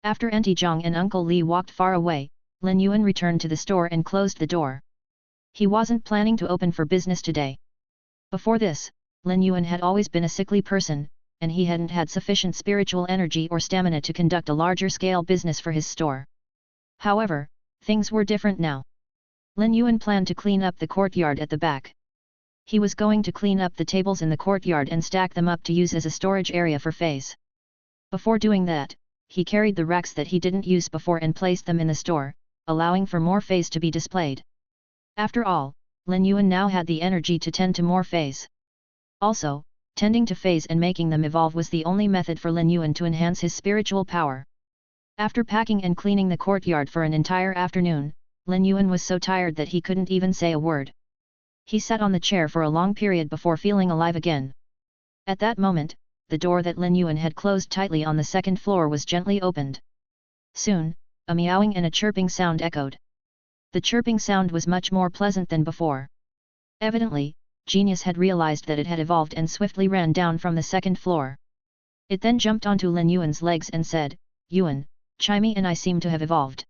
Speaker 1: After Auntie Zhang and Uncle Li walked far away, Lin Yuan returned to the store and closed the door. He wasn't planning to open for business today. Before this, Lin Yuan had always been a sickly person, and he hadn't had sufficient spiritual energy or stamina to conduct a larger-scale business for his store. However, things were different now. Lin Yuan planned to clean up the courtyard at the back. He was going to clean up the tables in the courtyard and stack them up to use as a storage area for feys. Before doing that, he carried the racks that he didn't use before and placed them in the store, allowing for more feys to be displayed. After all, Lin Yuan now had the energy to tend to more feys. Also, tending to feys and making them evolve was the only method for Lin Yuan to enhance his spiritual power. After packing and cleaning the courtyard for an entire afternoon, Lin Yuan was so tired that he couldn't even say a word. He sat on the chair for a long period before feeling alive again. At that moment, the door that Lin Yuan had closed tightly on the second floor was gently opened. Soon, a meowing and a chirping sound echoed. The chirping sound was much more pleasant than before. Evidently, Genius had realized that it had evolved and swiftly ran down from the second floor. It then jumped onto Lin Yuan's legs and said, "Yuan, Chimey and I seem to have evolved."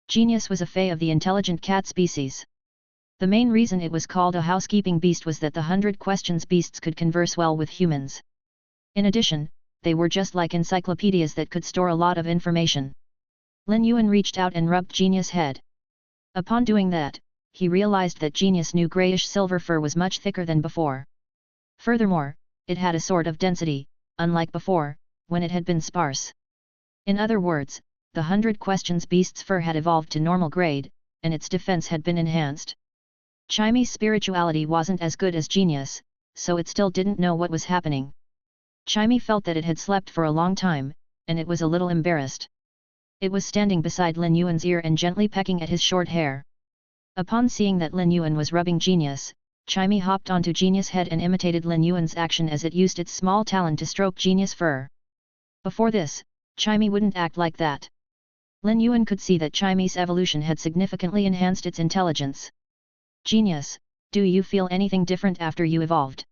Speaker 1: Genius was a fey of the intelligent cat species. The main reason it was called a housekeeping beast was that the 100 questions beasts could converse well with humans. In addition, they were just like encyclopedias that could store a lot of information. Lin Yuan reached out and rubbed Genius' head. Upon doing that, he realized that Genius' new grayish silver fur was much thicker than before. Furthermore, it had a sort of density, unlike before, when it had been sparse. In other words, the 100 questions beast's fur had evolved to normal grade, and its defense had been enhanced. Chimy's spirituality wasn't as good as Genius, so it still didn't know what was happening. Chimy felt that it had slept for a long time, and it was a little embarrassed. It was standing beside Lin Yuan's ear and gently pecking at his short hair. Upon seeing that Lin Yuan was rubbing Genius, Chimy hopped onto Genius' head and imitated Lin Yuan's action as it used its small talon to stroke Genius' fur. Before this, Chimy wouldn't act like that. Lin Yuan could see that Chimy's evolution had significantly enhanced its intelligence. Genius, do you feel anything different after you evolved?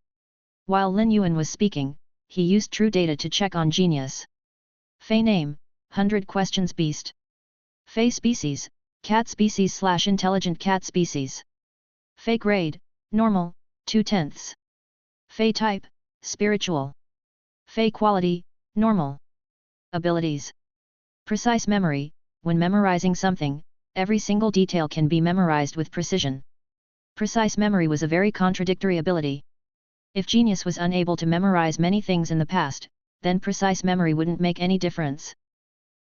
Speaker 1: While Lin Yuan was speaking, he used true data to check on Genius. Fey name, 100 questions beast. Fey species, cat species / intelligent cat species. Fey grade, normal, 2/10. Fey type, spiritual. Fey quality, normal. Abilities. Precise memory, when memorizing something, every single detail can be memorized with precision. Precise memory was a very contradictory ability. If Genius was unable to memorize many things in the past, then precise memory wouldn't make any difference.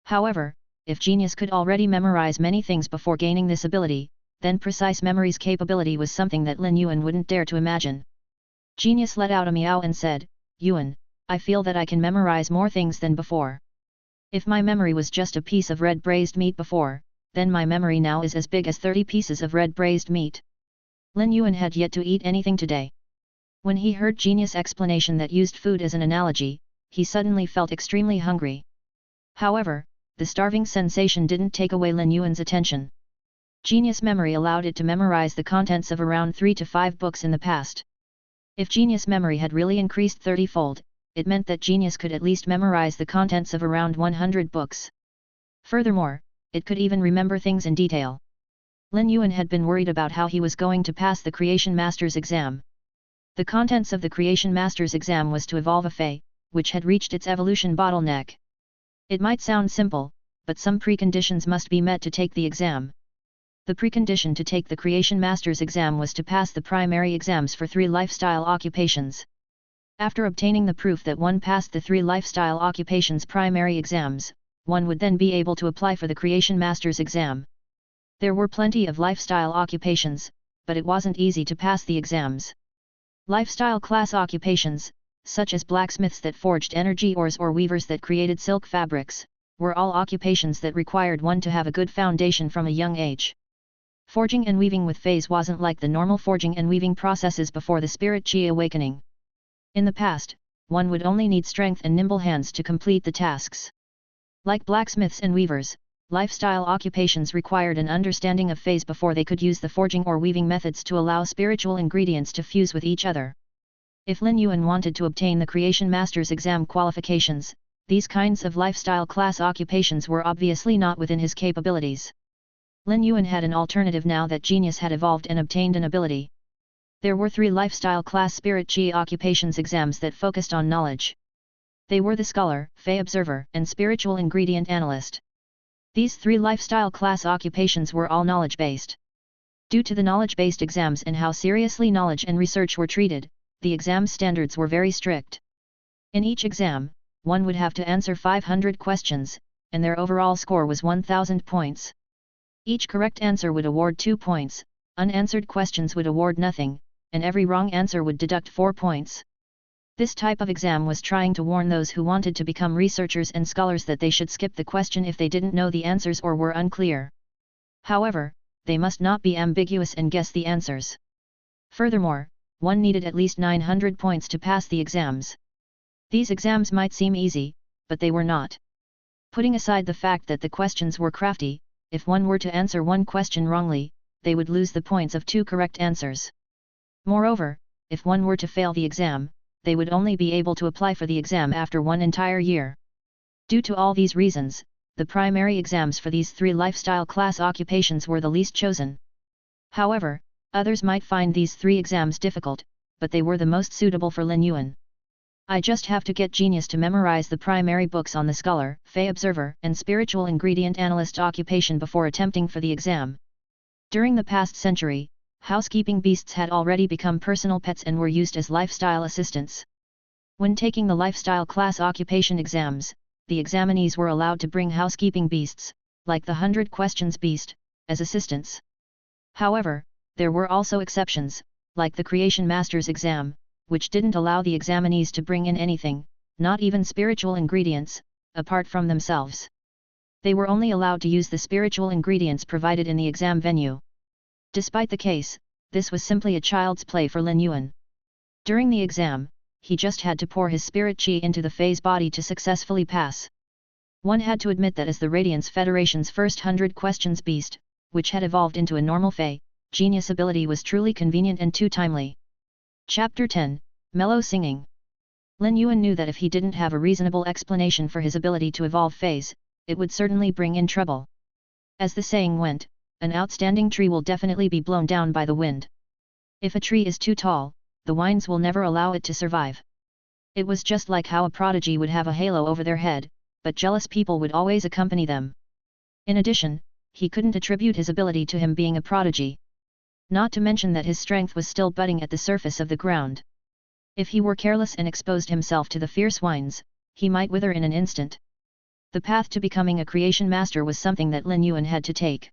Speaker 1: However, if Genius could already memorize many things before gaining this ability, then precise memory's capability was something that Lin Yuan wouldn't dare to imagine. Genius let out a meow and said, Yuan, I feel that I can memorize more things than before. If my memory was just a piece of red braised meat before, then my memory now is as big as 30 pieces of red braised meat. Lin Yuan had yet to eat anything today. When he heard Genius' explanation that used food as an analogy, he suddenly felt extremely hungry. However, the starving sensation didn't take away Lin Yuan's attention. Genius' memory allowed it to memorize the contents of around 3 to 5 books in the past. If Genius' memory had really increased 30-fold, it meant that Genius could at least memorize the contents of around 100 books. Furthermore, it could even remember things in detail. Lin Yuan had been worried about how he was going to pass the Creation Master's exam. The contents of the Creation Master's exam was to evolve a Fey, which had reached its evolution bottleneck. It might sound simple, but some preconditions must be met to take the exam. The precondition to take the Creation Master's exam was to pass the primary exams for 3 lifestyle occupations. After obtaining the proof that one passed the 3 lifestyle occupations primary exams, one would then be able to apply for the Creation Master's exam. There were plenty of lifestyle occupations, but it wasn't easy to pass the exams. Lifestyle class occupations, such as blacksmiths that forged energy ores or weavers that created silk fabrics, were all occupations that required one to have a good foundation from a young age. Forging and weaving with feys wasn't like the normal forging and weaving processes before the spirit chi awakening. In the past, one would only need strength and nimble hands to complete the tasks. Like blacksmiths and weavers, lifestyle occupations required an understanding of feys before they could use the forging or weaving methods to allow spiritual ingredients to fuse with each other. If Lin Yuan wanted to obtain the Creation Master's exam qualifications, these kinds of lifestyle class occupations were obviously not within his capabilities. Lin Yuan had an alternative now that Genius had evolved and obtained an ability. There were 3 lifestyle class spirit chi occupations exams that focused on knowledge. They were the Scholar, Fey Observer, and Spiritual Ingredient Analyst. These 3 lifestyle class occupations were all knowledge-based. Due to the knowledge-based exams and how seriously knowledge and research were treated, the exam standards were very strict. In each exam, one would have to answer 500 questions, and their overall score was 1000 points. Each correct answer would award 2 points, unanswered questions would award nothing, and every wrong answer would deduct 4 points. This type of exam was trying to warn those who wanted to become researchers and scholars that they should skip the question if they didn't know the answers or were unclear. However, they must not be ambiguous and guess the answers. Furthermore, one needed at least 900 points to pass the exams. These exams might seem easy, but they were not. Putting aside the fact that the questions were crafty, if one were to answer one question wrongly, they would lose the points of 2 correct answers. Moreover, if one were to fail the exam, they would only be able to apply for the exam after 1 entire year. Due to all these reasons, the primary exams for these 3 lifestyle class occupations were the least chosen. However, others might find these 3 exams difficult, but they were the most suitable for Lin Yuan. I just have to get genius to memorize the primary books on the scholar, fey observer, and spiritual ingredient analyst occupation before attempting for the exam. During the past century, housekeeping beasts had already become personal pets and were used as lifestyle assistants. When taking the lifestyle class occupation exams, the examinees were allowed to bring housekeeping beasts, like the 100 Questions beast, as assistants. However, there were also exceptions, like the Creation Master's exam, which didn't allow the examinees to bring in anything, not even spiritual ingredients, apart from themselves. They were only allowed to use the spiritual ingredients provided in the exam venue. Despite the case, this was simply a child's play for Lin Yuan. During the exam, he just had to pour his spirit qi into the fey's body to successfully pass. One had to admit that as the Radiance Federation's first 100 Questions beast, which had evolved into a normal fey, genius ability was truly convenient and too timely. Chapter 10, Mellow Singing. Lin Yuan knew that if he didn't have a reasonable explanation for his ability to evolve feys, it would certainly bring in trouble. As the saying went, an outstanding tree will definitely be blown down by the wind. If a tree is too tall, the winds will never allow it to survive. It was just like how a prodigy would have a halo over their head, but jealous people would always accompany them. In addition, he couldn't attribute his ability to him being a prodigy. Not to mention that his strength was still budding at the surface of the ground. If he were careless and exposed himself to the fierce winds, he might wither in an instant. The path to becoming a creation master was something that Lin Yuan had to take.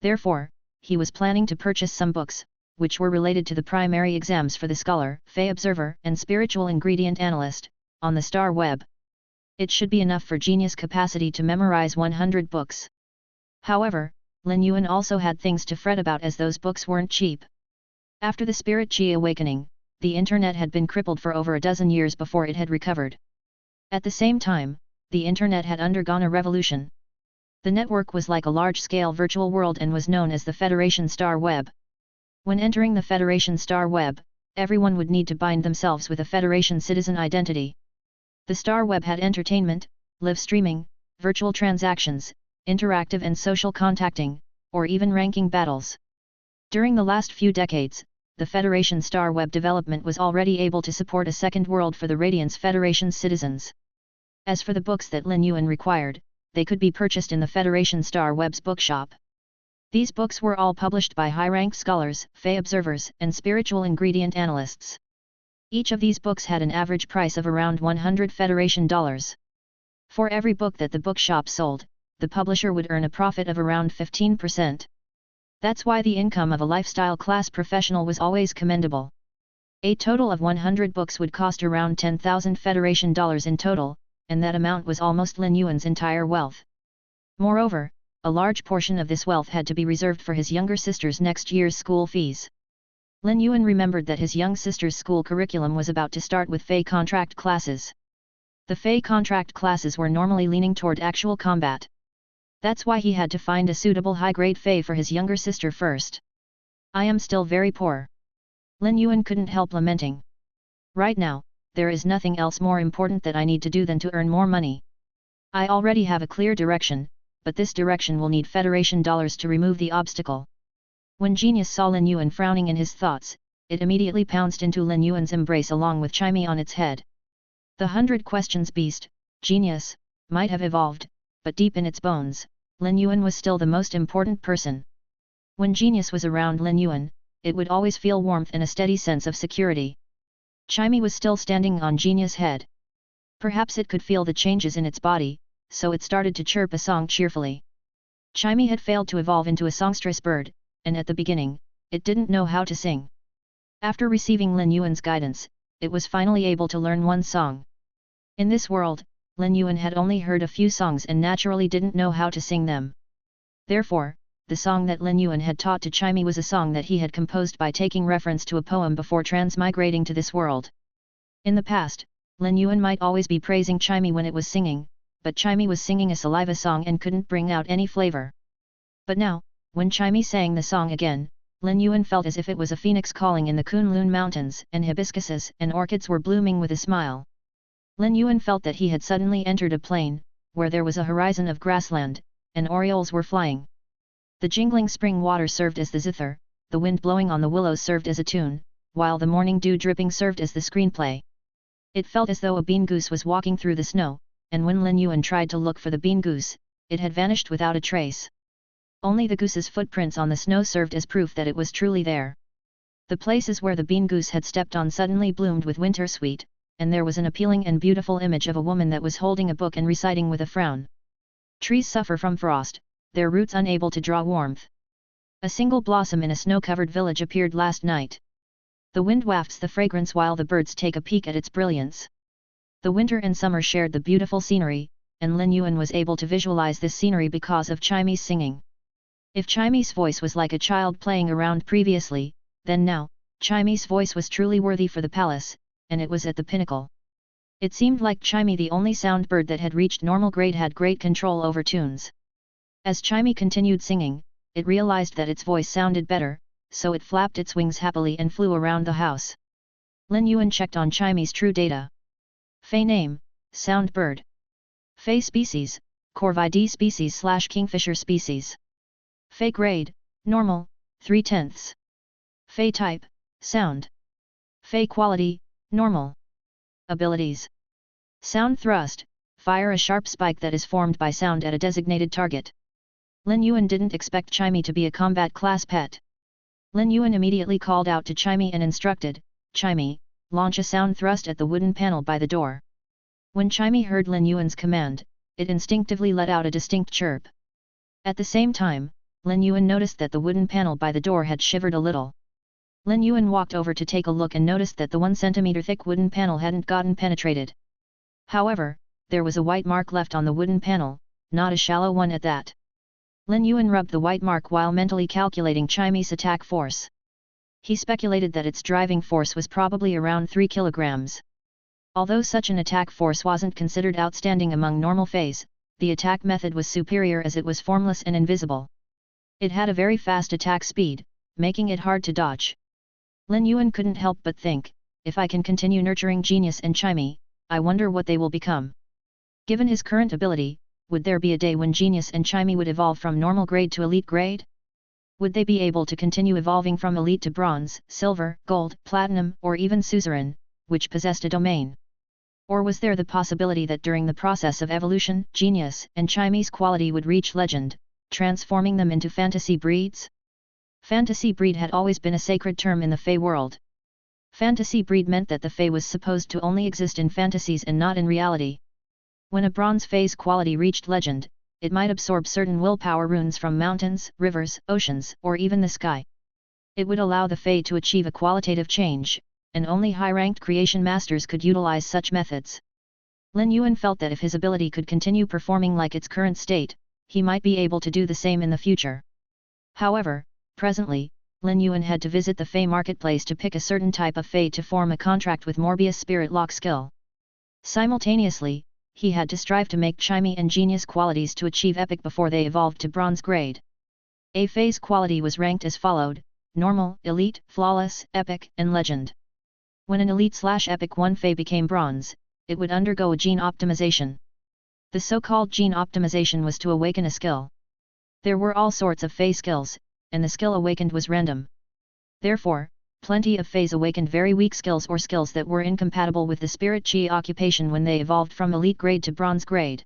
Speaker 1: Therefore, he was planning to purchase some books, which were related to the primary exams for the scholar, fey observer, and spiritual ingredient analyst, on the star web. It should be enough for genius capacity to memorize 100 books. However, Lin Yuan also had things to fret about as those books weren't cheap. After the spirit qi awakening, the internet had been crippled for over a dozen years before it had recovered. At the same time, the internet had undergone a revolution. The network was like a large-scale virtual world and was known as the Federation Star Web. When entering the Federation Star Web, everyone would need to bind themselves with a Federation citizen identity. The Star Web had entertainment, live streaming, virtual transactions, interactive and social contacting, or even ranking battles. During the last few decades, the Federation Star Web development was already able to support a second world for the Radiance Federation's citizens. As for the books that Lin Yuan required, they could be purchased in the Federation Star Web's bookshop. These books were all published by high-rank scholars, fey observers, and spiritual ingredient analysts. Each of these books had an average price of around $100 Federation dollars. For every book that the bookshop sold, the publisher would earn a profit of around 15%. That's why the income of a lifestyle class professional was always commendable. A total of 100 books would cost around 10,000 Federation dollars in total, and that amount was almost Lin Yuan's entire wealth. Moreover, a large portion of this wealth had to be reserved for his younger sister's next year's school fees. Lin Yuan remembered that his young sister's school curriculum was about to start with fey contract classes. The fey contract classes were normally leaning toward actual combat. That's why he had to find a suitable high-grade fey for his younger sister first. I am still very poor. Lin Yuan couldn't help lamenting. Right now, there is nothing else more important that I need to do than to earn more money. I already have a clear direction, but this direction will need Federation dollars to remove the obstacle. When Genius saw Lin Yuan frowning in his thoughts, it immediately pounced into Lin Yuan's embrace along with Chimey on its head. The 100 Questions beast, Genius, might have evolved, but deep in its bones, Lin Yuan was still the most important person. When Genius was around Lin Yuan, it would always feel warmth and a steady sense of security. Chimey was still standing on Genius' head. Perhaps it could feel the changes in its body, so it started to chirp a song cheerfully. Chimey had failed to evolve into a songstress bird, and at the beginning, it didn't know how to sing. After receiving Lin Yuan's guidance, it was finally able to learn one song. In this world, Lin Yuan had only heard a few songs and naturally didn't know how to sing them. Therefore, the song that Lin Yuan had taught to Chimey was a song that he had composed by taking reference to a poem before transmigrating to this world. In the past, Lin Yuan might always be praising Chimey when it was singing, but Chimey was singing a saliva song and couldn't bring out any flavor. But now, when Chimey sang the song again, Lin Yuan felt as if it was a phoenix calling in the Kunlun Mountains and hibiscuses and orchids were blooming with a smile. Lin Yuan felt that he had suddenly entered a plain, where there was a horizon of grassland, and orioles were flying. The jingling spring water served as the zither, the wind blowing on the willows served as a tune, while the morning dew dripping served as the screenplay. It felt as though a bean goose was walking through the snow, and when Lin Yuan tried to look for the bean goose, it had vanished without a trace. Only the goose's footprints on the snow served as proof that it was truly there. The places where the bean goose had stepped on suddenly bloomed with winter sweet, and there was an appealing and beautiful image of a woman that was holding a book and reciting with a frown. Trees suffer from frost, their roots unable to draw warmth. A single blossom in a snow-covered village appeared last night. The wind wafts the fragrance while the birds take a peek at its brilliance. The winter and summer shared the beautiful scenery, and Lin Yuan was able to visualize this scenery because of Chimy's singing. If Chimy's voice was like a child playing around previously, then now, Chimy's voice was truly worthy for the palace, and it was at the pinnacle. It seemed like Chimy, the only sound bird that had reached normal grade, had great control over tunes. As Chimy continued singing, it realized that its voice sounded better, so it flapped its wings happily and flew around the house. Lin Yuan checked on Chimy's true data. Fey name, sound bird. Fey species, Corvidae species / Kingfisher species. Fey grade, normal, 3/10. Fey type, sound. Fey quality, normal. Abilities. Sound thrust, fire a sharp spike that is formed by sound at a designated target. Lin Yuan didn't expect Chimy to be a combat class pet. Lin Yuan immediately called out to Chimy and instructed, Chimy, launch a sound thrust at the wooden panel by the door. When Chimy heard Lin Yuan's command, it instinctively let out a distinct chirp. At the same time, Lin Yuan noticed that the wooden panel by the door had shivered a little. Lin Yuan walked over to take a look and noticed that the 1 centimeter thick wooden panel hadn't gotten penetrated. However, there was a white mark left on the wooden panel, not a shallow one at that. Lin Yuan rubbed the white mark while mentally calculating Chimy's attack force. He speculated that its driving force was probably around 3 kilograms. Although such an attack force wasn't considered outstanding among normal feys, the attack method was superior as it was formless and invisible. It had a very fast attack speed, making it hard to dodge. Lin Yuan couldn't help but think, if I can continue nurturing Genius and Chimy, I wonder what they will become. Given his current ability, would there be a day when Genius and Chimy would evolve from normal grade to elite grade? Would they be able to continue evolving from elite to bronze, silver, gold, platinum, or even suzerain, which possessed a domain? Or was there the possibility that during the process of evolution, Genius and Chimy's quality would reach legend, transforming them into fantasy breeds? Fantasy breed had always been a sacred term in the Fey world. Fantasy breed meant that the Fey was supposed to only exist in fantasies and not in reality. When a bronze Fey's quality reached legend, it might absorb certain willpower runes from mountains, rivers, oceans, or even the sky. It would allow the Fey to achieve a qualitative change, and only high-ranked creation masters could utilize such methods. Lin Yuan felt that if his ability could continue performing like its current state, he might be able to do the same in the future. However, presently, Lin Yuan had to visit the Fey marketplace to pick a certain type of Fey to form a contract with Morbius Spirit Lock skill. Simultaneously, he had to strive to make Chimy and Genius qualities to achieve epic before they evolved to bronze grade. A Fey's quality was ranked as followed: normal, elite, flawless, epic, and legend. When an elite/epic 1 Fey became bronze, it would undergo a gene optimization. The so-called gene optimization was to awaken a skill. There were all sorts of Fey skills, and the skill awakened was random. Therefore, plenty of Feys awakened very weak skills or skills that were incompatible with the spirit chi occupation when they evolved from elite grade to bronze grade.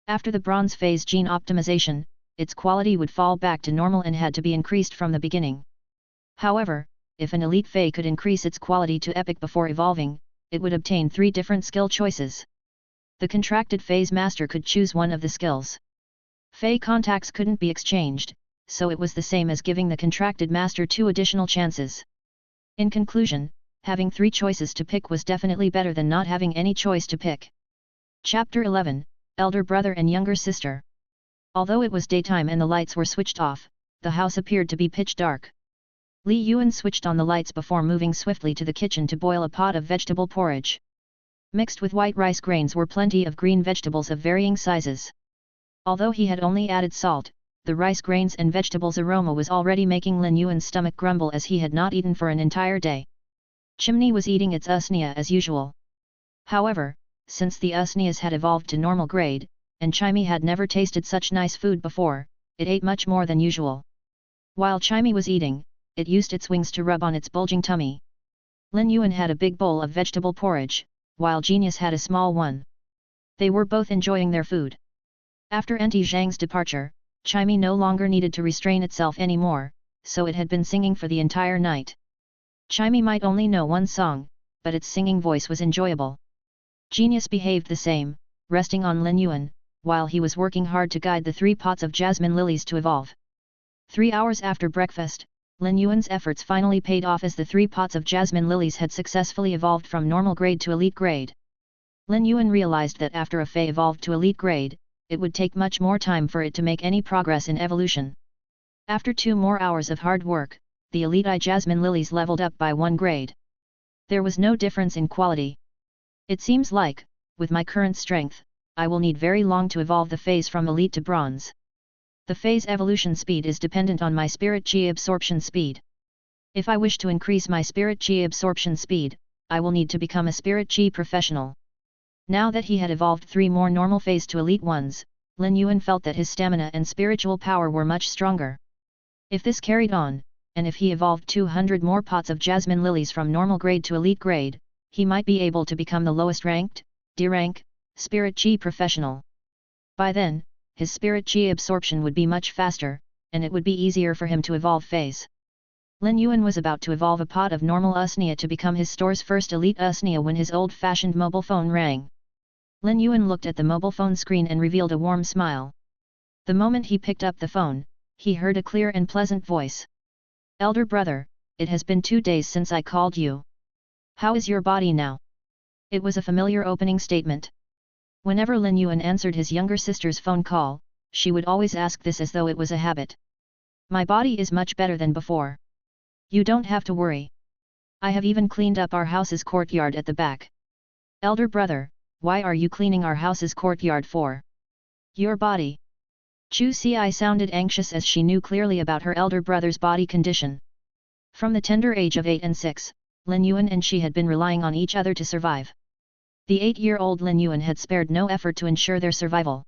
Speaker 1: After the bronze Fey's gene optimization, its quality would fall back to normal and had to be increased from the beginning. However, if an elite Fey could increase its quality to epic before evolving, it would obtain 3 different skill choices. The contracted Fey's master could choose one of the skills. Fey contacts couldn't be exchanged, so it was the same as giving the contracted master 2 additional chances. In conclusion, having 3 choices to pick was definitely better than not having any choice to pick. Chapter 11, Elder Brother and Younger Sister. Although it was daytime and the lights were switched off, the house appeared to be pitch dark. Li Yuan switched on the lights before moving swiftly to the kitchen to boil a pot of vegetable porridge. Mixed with white rice grains were plenty of green vegetables of varying sizes. Although he had only added salt, the rice grains and vegetables aroma was already making Lin Yuan's stomach grumble as he had not eaten for an entire day. Chimney was eating its usnia as usual. However, since the usnias had evolved to normal grade, and Chimy had never tasted such nice food before, it ate much more than usual. While Chimy was eating, it used its wings to rub on its bulging tummy. Lin Yuan had a big bowl of vegetable porridge, while Genius had a small one. They were both enjoying their food. After Auntie Zhang's departure, Chimey no longer needed to restrain itself anymore, so it had been singing for the entire night. Chimey might only know one song, but its singing voice was enjoyable. Genius behaved the same, resting on Lin Yuan, while he was working hard to guide the 3 pots of jasmine lilies to evolve. 3 hours after breakfast, Lin Yuan's efforts finally paid off as the 3 pots of jasmine lilies had successfully evolved from normal grade to elite grade. Lin Yuan realized that after a fey evolved to elite grade, it would take much more time for it to make any progress in evolution. After 2 more hours of hard work, the elite jasmine lilies leveled up by 1 grade. There was no difference in quality. It seems like, with my current strength, I will need very long to evolve the phase from elite to bronze. The phase evolution speed is dependent on my spirit chi absorption speed. If I wish to increase my spirit chi absorption speed, I will need to become a spirit chi professional. Now that he had evolved 3 more normal phase to elite ones, Lin Yuan felt that his stamina and spiritual power were much stronger. If this carried on, and if he evolved 200 more pots of jasmine lilies from normal grade to elite grade, he might be able to become the lowest ranked, D rank, spirit chi professional. By then, his spirit chi absorption would be much faster, and it would be easier for him to evolve phase. Lin Yuan was about to evolve a pot of normal usnia to become his store's first elite usnia when his old-fashioned mobile phone rang. Lin Yuan looked at the mobile phone screen and revealed a warm smile. The moment he picked up the phone, he heard a clear and pleasant voice. "Elder brother, it has been 2 days since I called you. How is your body now?" It was a familiar opening statement. Whenever Lin Yuan answered his younger sister's phone call, she would always ask this as though it was a habit. "My body is much better than before. You don't have to worry. I have even cleaned up our house's courtyard at the back." "Elder brother, why are you cleaning our house's courtyard for?" "Your body." Chu Xi sounded anxious as she knew clearly about her elder brother's body condition. From the tender age of 8 and 6, Lin Yuan and she had been relying on each other to survive. The 8-year-old Lin Yuan had spared no effort to ensure their survival.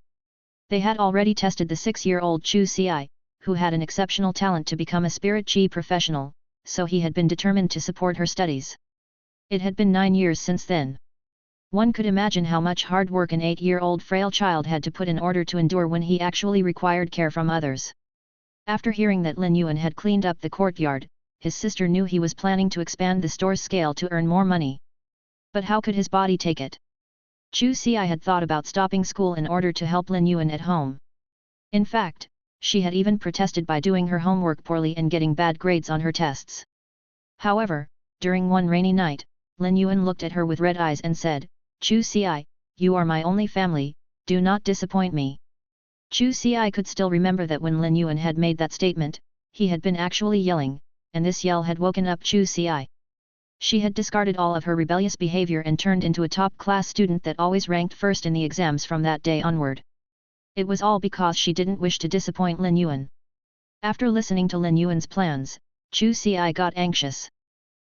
Speaker 1: They had already tested the 6-year-old Chu Xi, who had an exceptional talent to become a spirit chi professional, so he had been determined to support her studies. It had been 9 years since then. One could imagine how much hard work an 8-year-old frail child had to put in order to endure when he actually required care from others. After hearing that Lin Yuan had cleaned up the courtyard, his sister knew he was planning to expand the store's scale to earn more money. But how could his body take it? Chu Xi had thought about stopping school in order to help Lin Yuan at home. In fact, she had even protested by doing her homework poorly and getting bad grades on her tests. However, during one rainy night, Lin Yuan looked at her with red eyes and said, "Chu Xi, you are my only family, do not disappoint me." Chu Xi could still remember that when Lin Yuan had made that statement, he had been actually yelling, and this yell had woken up Chu Xi. She had discarded all of her rebellious behavior and turned into a top-class student that always ranked first in the exams from that day onward. It was all because she didn't wish to disappoint Lin Yuan. After listening to Lin Yuan's plans, Chu Xi got anxious.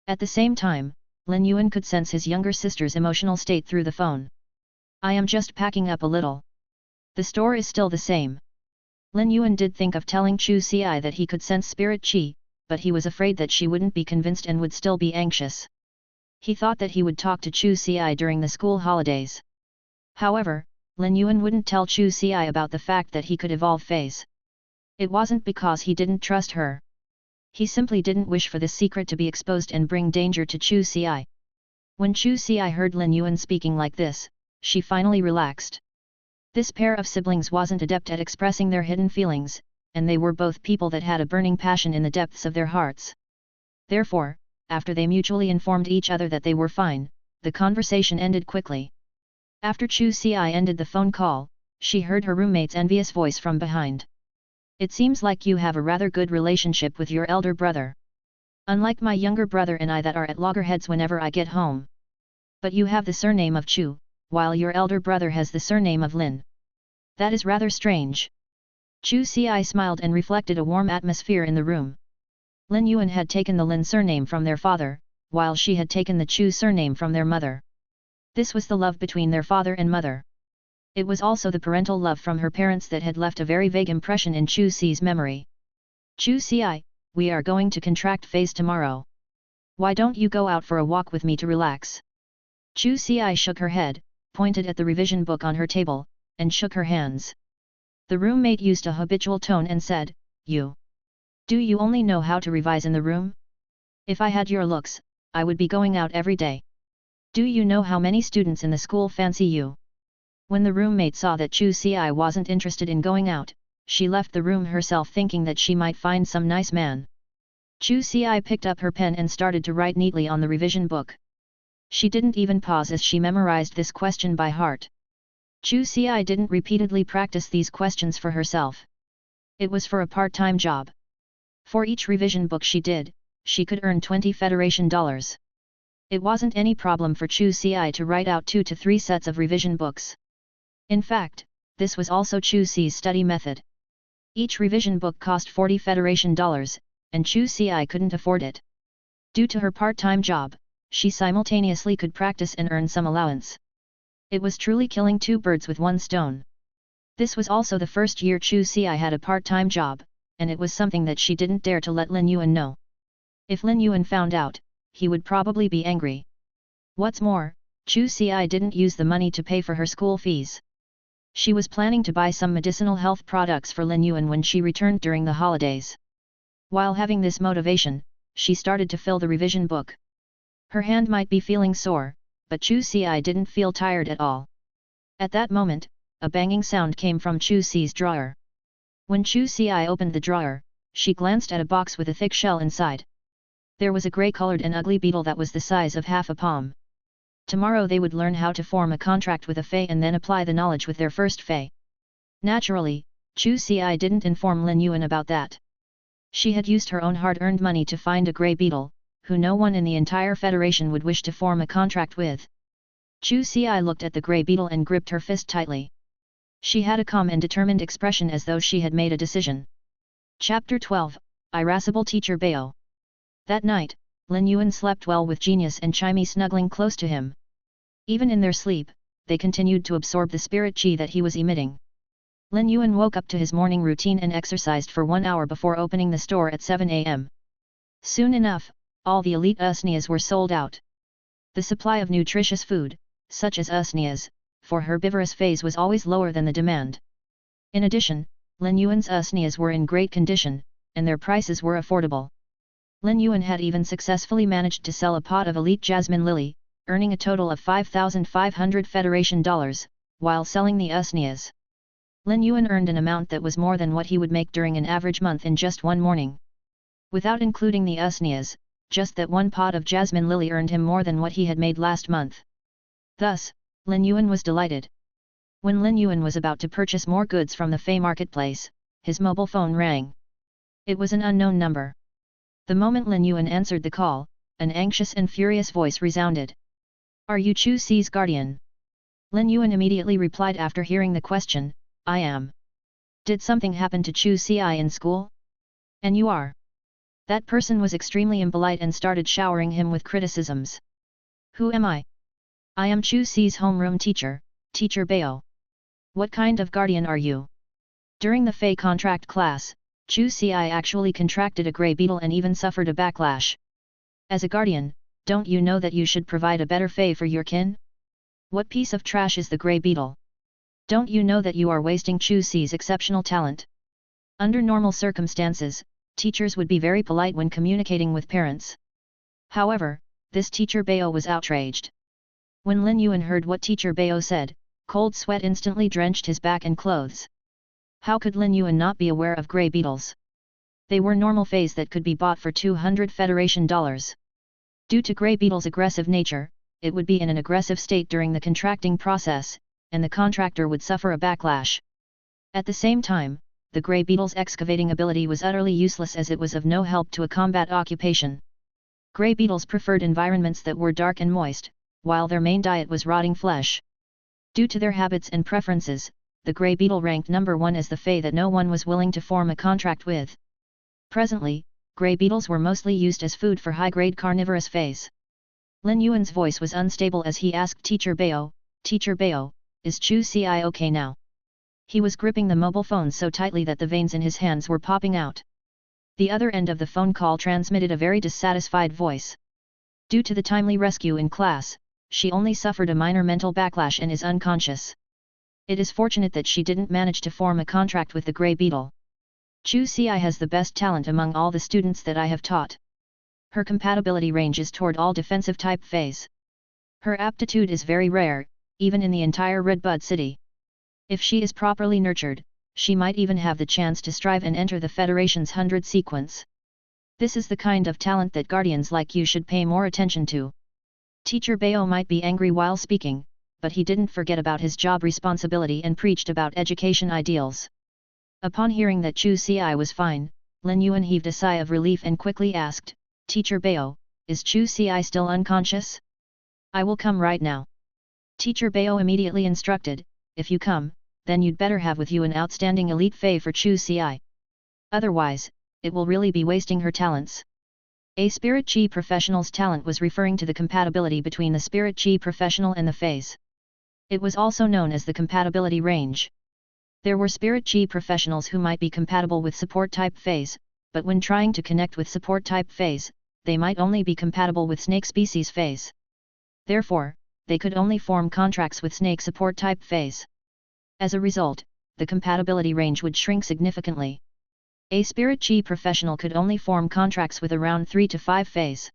Speaker 1: At the same time, Lin Yuan could sense his younger sister's emotional state through the phone. "I am just packing up a little. The store is still the same." Lin Yuan did think of telling Chu Xi that he could sense spirit chi, but he was afraid that she wouldn't be convinced and would still be anxious. He thought that he would talk to Chu Xi during the school holidays. However, Lin Yuan wouldn't tell Chu Xi about the fact that he could evolve phase. It wasn't because he didn't trust her. He simply didn't wish for this secret to be exposed and bring danger to Chu Xi. When Chu Xi heard Lin Yuan speaking like this, she finally relaxed. This pair of siblings wasn't adept at expressing their hidden feelings, and they were both people that had a burning passion in the depths of their hearts. Therefore, after they mutually informed each other that they were fine, the conversation ended quickly. After Chu Xi ended the phone call, she heard her roommate's envious voice from behind. "It seems like you have a rather good relationship with your elder brother. Unlike my younger brother and I that are at loggerheads whenever I get home. But you have the surname of Chu, while your elder brother has the surname of Lin. That is rather strange." Chu Xi smiled and reflected a warm atmosphere in the room. Lin Yuan had taken the Lin surname from their father, while she had taken the Chu surname from their mother. This was the love between their father and mother. It was also the parental love from her parents that had left a very vague impression in Chu Xi's memory. "Chu Xi, we are going to contract phase tomorrow. Why don't you go out for a walk with me to relax?" Chu Ci shook her head, pointed at the revision book on her table, and shook her hands. The roommate used a habitual tone and said, Do you only know how to revise in the room? If I had your looks, I would be going out every day. Do you know how many students in the school fancy you? When the roommate saw that Chu Ci wasn't interested in going out, she left the room herself thinking that she might find some nice man. Chu Ci picked up her pen and started to write neatly on the revision book. She didn't even pause as she memorized this question by heart. Chu Ci didn't repeatedly practice these questions for herself. It was for a part-time job. For each revision book she did, she could earn 20 Federation dollars. It wasn't any problem for Chu Ci to write out 2 to 3 sets of revision books. In fact, this was also Chu Ci's study method. Each revision book cost 40 Federation dollars, and Chu Ci couldn't afford it. Due to her part-time job, she simultaneously could practice and earn some allowance. It was truly killing 2 birds with 1 stone. This was also the first year Chu Ci had a part-time job, and it was something that she didn't dare to let Lin Yuan know. If Lin Yuan found out, he would probably be angry. What's more, Chu Ci didn't use the money to pay for her school fees. She was planning to buy some medicinal health products for Lin Yuan when she returned during the holidays. While having this motivation, she started to fill the revision book. Her hand might be feeling sore, but Chu Ci didn't feel tired at all. At that moment, a banging sound came from Chu Ci's drawer. When Chu Ci opened the drawer, she glanced at a box with a thick shell inside. There was a grey-colored and ugly beetle that was the size of half a palm. Tomorrow they would learn how to form a contract with a fey and then apply the knowledge with their first fey. Naturally, Chu Ci didn't inform Lin Yuan about that. She had used her own hard-earned money to find a grey beetle, who no one in the entire Federation would wish to form a contract with. Chu Ci looked at the grey beetle and gripped her fist tightly. She had a calm and determined expression as though she had made a decision. Chapter 12, Irascible Teacher Bao. That night, Lin Yuan slept well with Genius and Chimie snuggling close to him. Even in their sleep, they continued to absorb the spirit qi that he was emitting. Lin Yuan woke up to his morning routine and exercised for 1 hour before opening the store at 7 am. Soon enough, all the elite usnias were sold out. The supply of nutritious food, such as usnias, for herbivorous phase was always lower than the demand. In addition, Lin Yuan's usnias were in great condition, and their prices were affordable. Lin Yuan had even successfully managed to sell a pot of elite jasmine lily, earning a total of 5,500 Federation dollars, while selling the usnias. Lin Yuan earned an amount that was more than what he would make during an average month in just one morning. Without including the usnias, just that one pot of jasmine lily earned him more than what he had made last month. Thus, Lin Yuan was delighted. When Lin Yuan was about to purchase more goods from the Fey marketplace, his mobile phone rang. It was an unknown number. The moment Lin Yuan answered the call, an anxious and furious voice resounded. "Are you Chu Ci's guardian?" Lin Yuan immediately replied after hearing the question, "I am." "Did something happen to Chu Ci in school? And you are?" That person was extremely impolite and started showering him with criticisms. "Who am I? I am Chu Ci's homeroom teacher, Teacher Bao. What kind of guardian are you?" During the Fey contract class, Chu Ci actually contracted a grey beetle and even suffered a backlash. As a guardian, don't you know that you should provide a better Fey for your kin? What piece of trash is the grey beetle? Don't you know that you are wasting Chu Ci's exceptional talent? Under normal circumstances, teachers would be very polite when communicating with parents. However, this Teacher Bao was outraged. When Lin Yuan heard what Teacher Bao said, cold sweat instantly drenched his back and clothes. How could Lin Yuan not be aware of grey beetles? They were normal Feys that could be bought for 200 Federation dollars. Due to grey beetles' aggressive nature, it would be in an aggressive state during the contracting process, and the contractor would suffer a backlash. At the same time, the grey beetle's excavating ability was utterly useless as it was of no help to a combat occupation. Grey beetles preferred environments that were dark and moist, while their main diet was rotting flesh. Due to their habits and preferences, the grey beetle ranked number 1 as the Fey that no one was willing to form a contract with. Presently, grey beetles were mostly used as food for high-grade carnivorous Feys. Lin Yuan's voice was unstable as he asked Teacher Bao, "Teacher Bao, is Chu Ci okay now?" He was gripping the mobile phone so tightly that the veins in his hands were popping out. The other end of the phone call transmitted a very dissatisfied voice. Due to the timely rescue in class, she only suffered a minor mental backlash and is unconscious. It is fortunate that she didn't manage to form a contract with the Grey Beetle. Chu Xi has the best talent among all the students that I have taught. Her compatibility range is toward all defensive type feys. Her aptitude is very rare, even in the entire Redbud City. If she is properly nurtured, she might even have the chance to strive and enter the Federation's 100 sequence. This is the kind of talent that guardians like you should pay more attention to. Teacher Bao might be angry while speaking, but he didn't forget about his job responsibility and preached about education ideals. Upon hearing that Chu Xi was fine, Lin Yuan heaved a sigh of relief and quickly asked, Teacher Bao, is Chu Xi still unconscious? I will come right now. Teacher Bao immediately instructed, if you come, then you'd better have with you an outstanding elite fey for Chu Xi. Otherwise, it will really be wasting her talents. A Spirit Chi professional's talent was referring to the compatibility between the Spirit Chi professional and the feys. It was also known as the compatibility range. There were Spirit Chi professionals who might be compatible with support type feys, but when trying to connect with support type feys, they might only be compatible with snake species feys. Therefore, they could only form contracts with snake support type feys. As a result, the compatibility range would shrink significantly. A Spirit Chi professional could only form contracts with around 3 to 5 feys.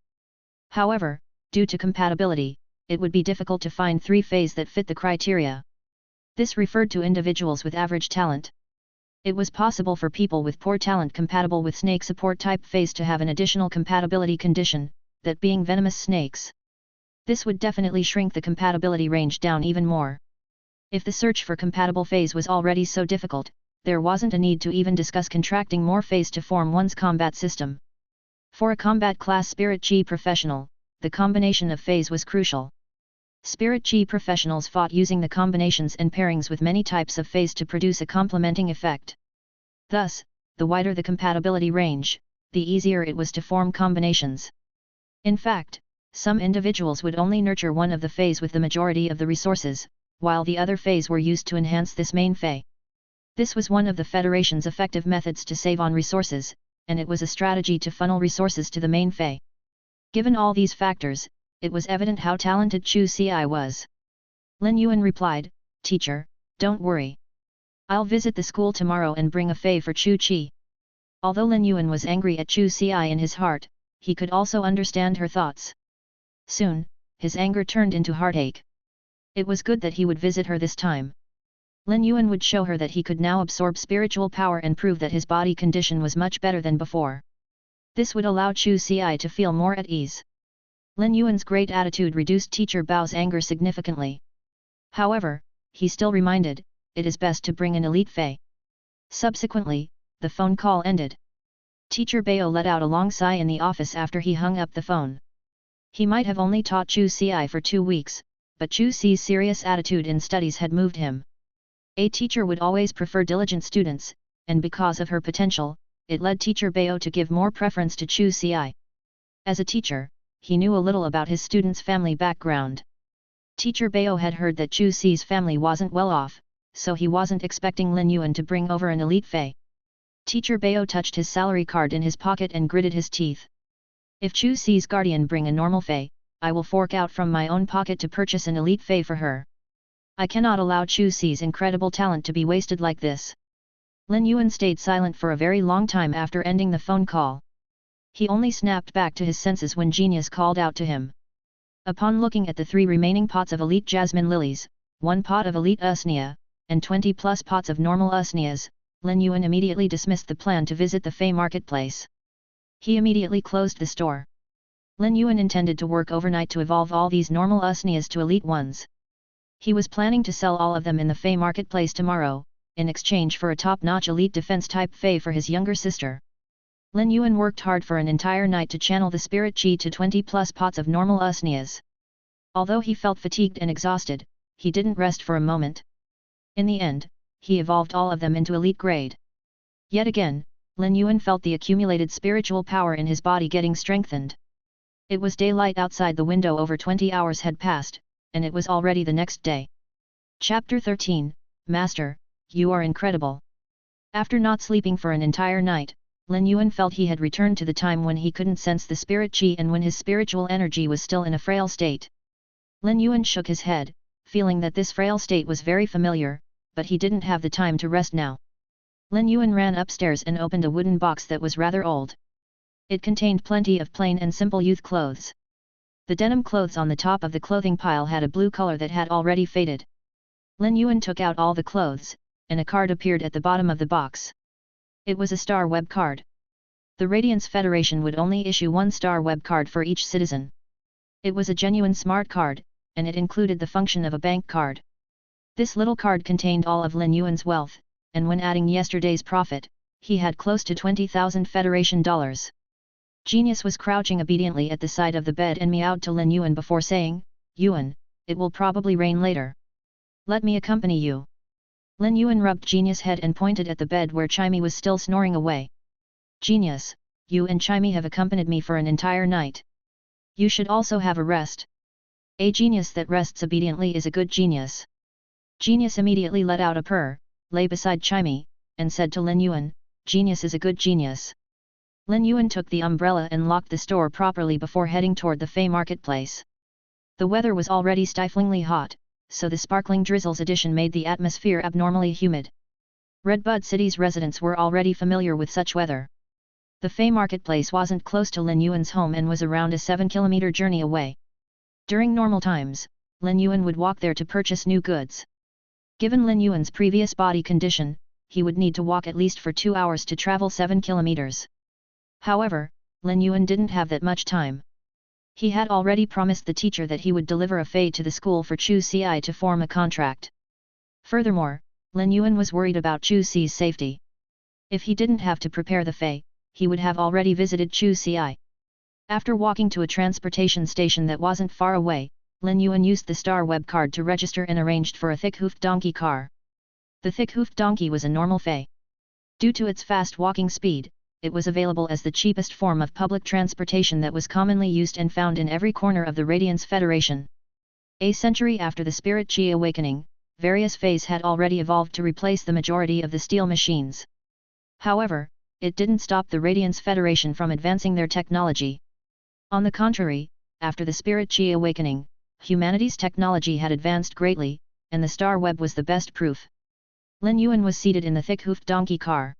Speaker 1: However, due to compatibility, it would be difficult to find 3 feys that fit the criteria. This referred to individuals with average talent. It was possible for people with poor talent compatible with snake support type feys to have an additional compatibility condition, that being venomous snakes. This would definitely shrink the compatibility range down even more. If the search for compatible feys was already so difficult, there wasn't a need to even discuss contracting more feys to form one's combat system. For a combat class Spirit Chi professional, the combination of feys was crucial. Spirit Chi professionals fought using the combinations and pairings with many types of feys to produce a complementing effect. Thus, the wider the compatibility range, the easier it was to form combinations. In fact, some individuals would only nurture one of the feys with the majority of the resources, while the other feys were used to enhance this main fey. This was one of the Federation's effective methods to save on resources, and it was a strategy to funnel resources to the main fey. Given all these factors, it was evident how talented Chu Xi was. Lin Yuan replied, Teacher, don't worry. I'll visit the school tomorrow and bring a fey for Chu Qi. Although Lin Yuan was angry at Chu Xi in his heart, he could also understand her thoughts. Soon, his anger turned into heartache. It was good that he would visit her this time. Lin Yuan would show her that he could now absorb spiritual power and prove that his body condition was much better than before. This would allow Chu Xi to feel more at ease. Lin Yuan's great attitude reduced Teacher Bao's anger significantly. However, he still reminded, it is best to bring an elite fey. Subsequently, the phone call ended. Teacher Bao let out a long sigh in the office after he hung up the phone. He might have only taught Chu Xi for 2 weeks, but Chu Xi's serious attitude in studies had moved him. A teacher would always prefer diligent students, and because of her potential, it led Teacher Bao to give more preference to Chu Xi. As a teacher, he knew a little about his students' family background. Teacher Bao had heard that Chu Xi's family wasn't well off, so he wasn't expecting Lin Yuan to bring over an elite fey. Teacher Bao touched his salary card in his pocket and gritted his teeth. If Chu Xi's guardian bring a normal fey, I will fork out from my own pocket to purchase an elite fey for her. I cannot allow Chu Xi's incredible talent to be wasted like this. Lin Yuan stayed silent for a very long time after ending the phone call. He only snapped back to his senses when Genius called out to him. Upon looking at the 3 remaining pots of elite jasmine lilies, 1 pot of elite usnea, and 20 plus pots of normal usneas, Lin Yuan immediately dismissed the plan to visit the Fey marketplace. He immediately closed the store. Lin Yuan intended to work overnight to evolve all these normal usneas to elite ones. He was planning to sell all of them in the Fey marketplace tomorrow, in exchange for a top-notch elite defense-type Fey for his younger sister. Lin Yuan worked hard for an entire night to channel the spirit chi to 20 plus pots of normal usneas. Although he felt fatigued and exhausted, he didn't rest for a moment. In the end, he evolved all of them into elite grade. Yet again, Lin Yuan felt the accumulated spiritual power in his body getting strengthened. It was daylight outside the window. Over 20 hours had passed, and it was already the next day. Chapter 13, Master, you are incredible. After not sleeping for an entire night, Lin Yuan felt he had returned to the time when he couldn't sense the spirit chi and when his spiritual energy was still in a frail state. Lin Yuan shook his head, feeling that this frail state was very familiar, but he didn't have the time to rest now. Lin Yuan ran upstairs and opened a wooden box that was rather old. It contained plenty of plain and simple youth clothes. The denim clothes on the top of the clothing pile had a blue color that had already faded. Lin Yuan took out all the clothes, and a card appeared at the bottom of the box. It was a star web card. The Radiance Federation would only issue one star web card for each citizen. It was a genuine smart card, and it included the function of a bank card. This little card contained all of Lin Yuan's wealth, and when adding yesterday's profit, he had close to 20,000 Federation dollars. Genius was crouching obediently at the side of the bed and meowed to Lin Yuan before saying, "Yuan, it will probably rain later. Let me accompany you." Lin Yuan rubbed Genius' head and pointed at the bed where Chimey was still snoring away. "Genius, you and Chimey have accompanied me for an entire night. You should also have a rest. A genius that rests obediently is a good genius." Genius immediately let out a purr, lay beside Chimey, and said to Lin Yuan, "Genius is a good genius." Lin Yuan took the umbrella and locked the store properly before heading toward the Fey marketplace. The weather was already stiflingly hot, so the sparkling drizzles addition made the atmosphere abnormally humid. Redbud City's residents were already familiar with such weather. The Fey marketplace wasn't close to Lin Yuan's home and was around a 7-kilometer journey away. During normal times, Lin Yuan would walk there to purchase new goods. Given Lin Yuan's previous body condition, he would need to walk at least for 2 hours to travel 7 kilometers. However, Lin Yuan didn't have that much time. He had already promised the teacher that he would deliver a fey to the school for Chu Ci to form a contract. Furthermore, Lin Yuan was worried about Chu Ci's safety. If he didn't have to prepare the fey, he would have already visited Chu Ci. After walking to a transportation station that wasn't far away, Lin Yuan used the star web card to register and arranged for a thick-hoofed donkey car. The thick-hoofed donkey was a normal fey. Due to its fast walking speed, it was available as the cheapest form of public transportation that was commonly used and found in every corner of the Radiance Federation. A century after the Spirit Chi awakening, various feys had already evolved to replace the majority of the steel machines. However, it didn't stop the Radiance Federation from advancing their technology. On the contrary, after the Spirit Chi awakening, humanity's technology had advanced greatly, and the star web was the best proof. Lin Yuan was seated in the thick-hoofed donkey car.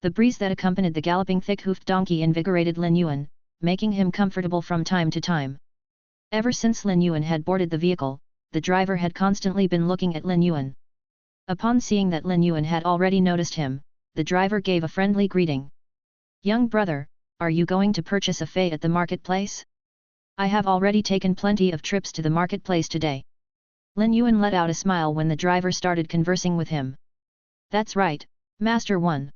Speaker 1: The breeze that accompanied the galloping thick-hoofed donkey invigorated Lin Yuan, making him comfortable from time to time. Ever since Lin Yuan had boarded the vehicle, the driver had constantly been looking at Lin Yuan. Upon seeing that Lin Yuan had already noticed him, the driver gave a friendly greeting. "Young brother, are you going to purchase a fey at the marketplace? I have already taken plenty of trips to the marketplace today." Lin Yuan let out a smile when the driver started conversing with him. "That's right, Master One.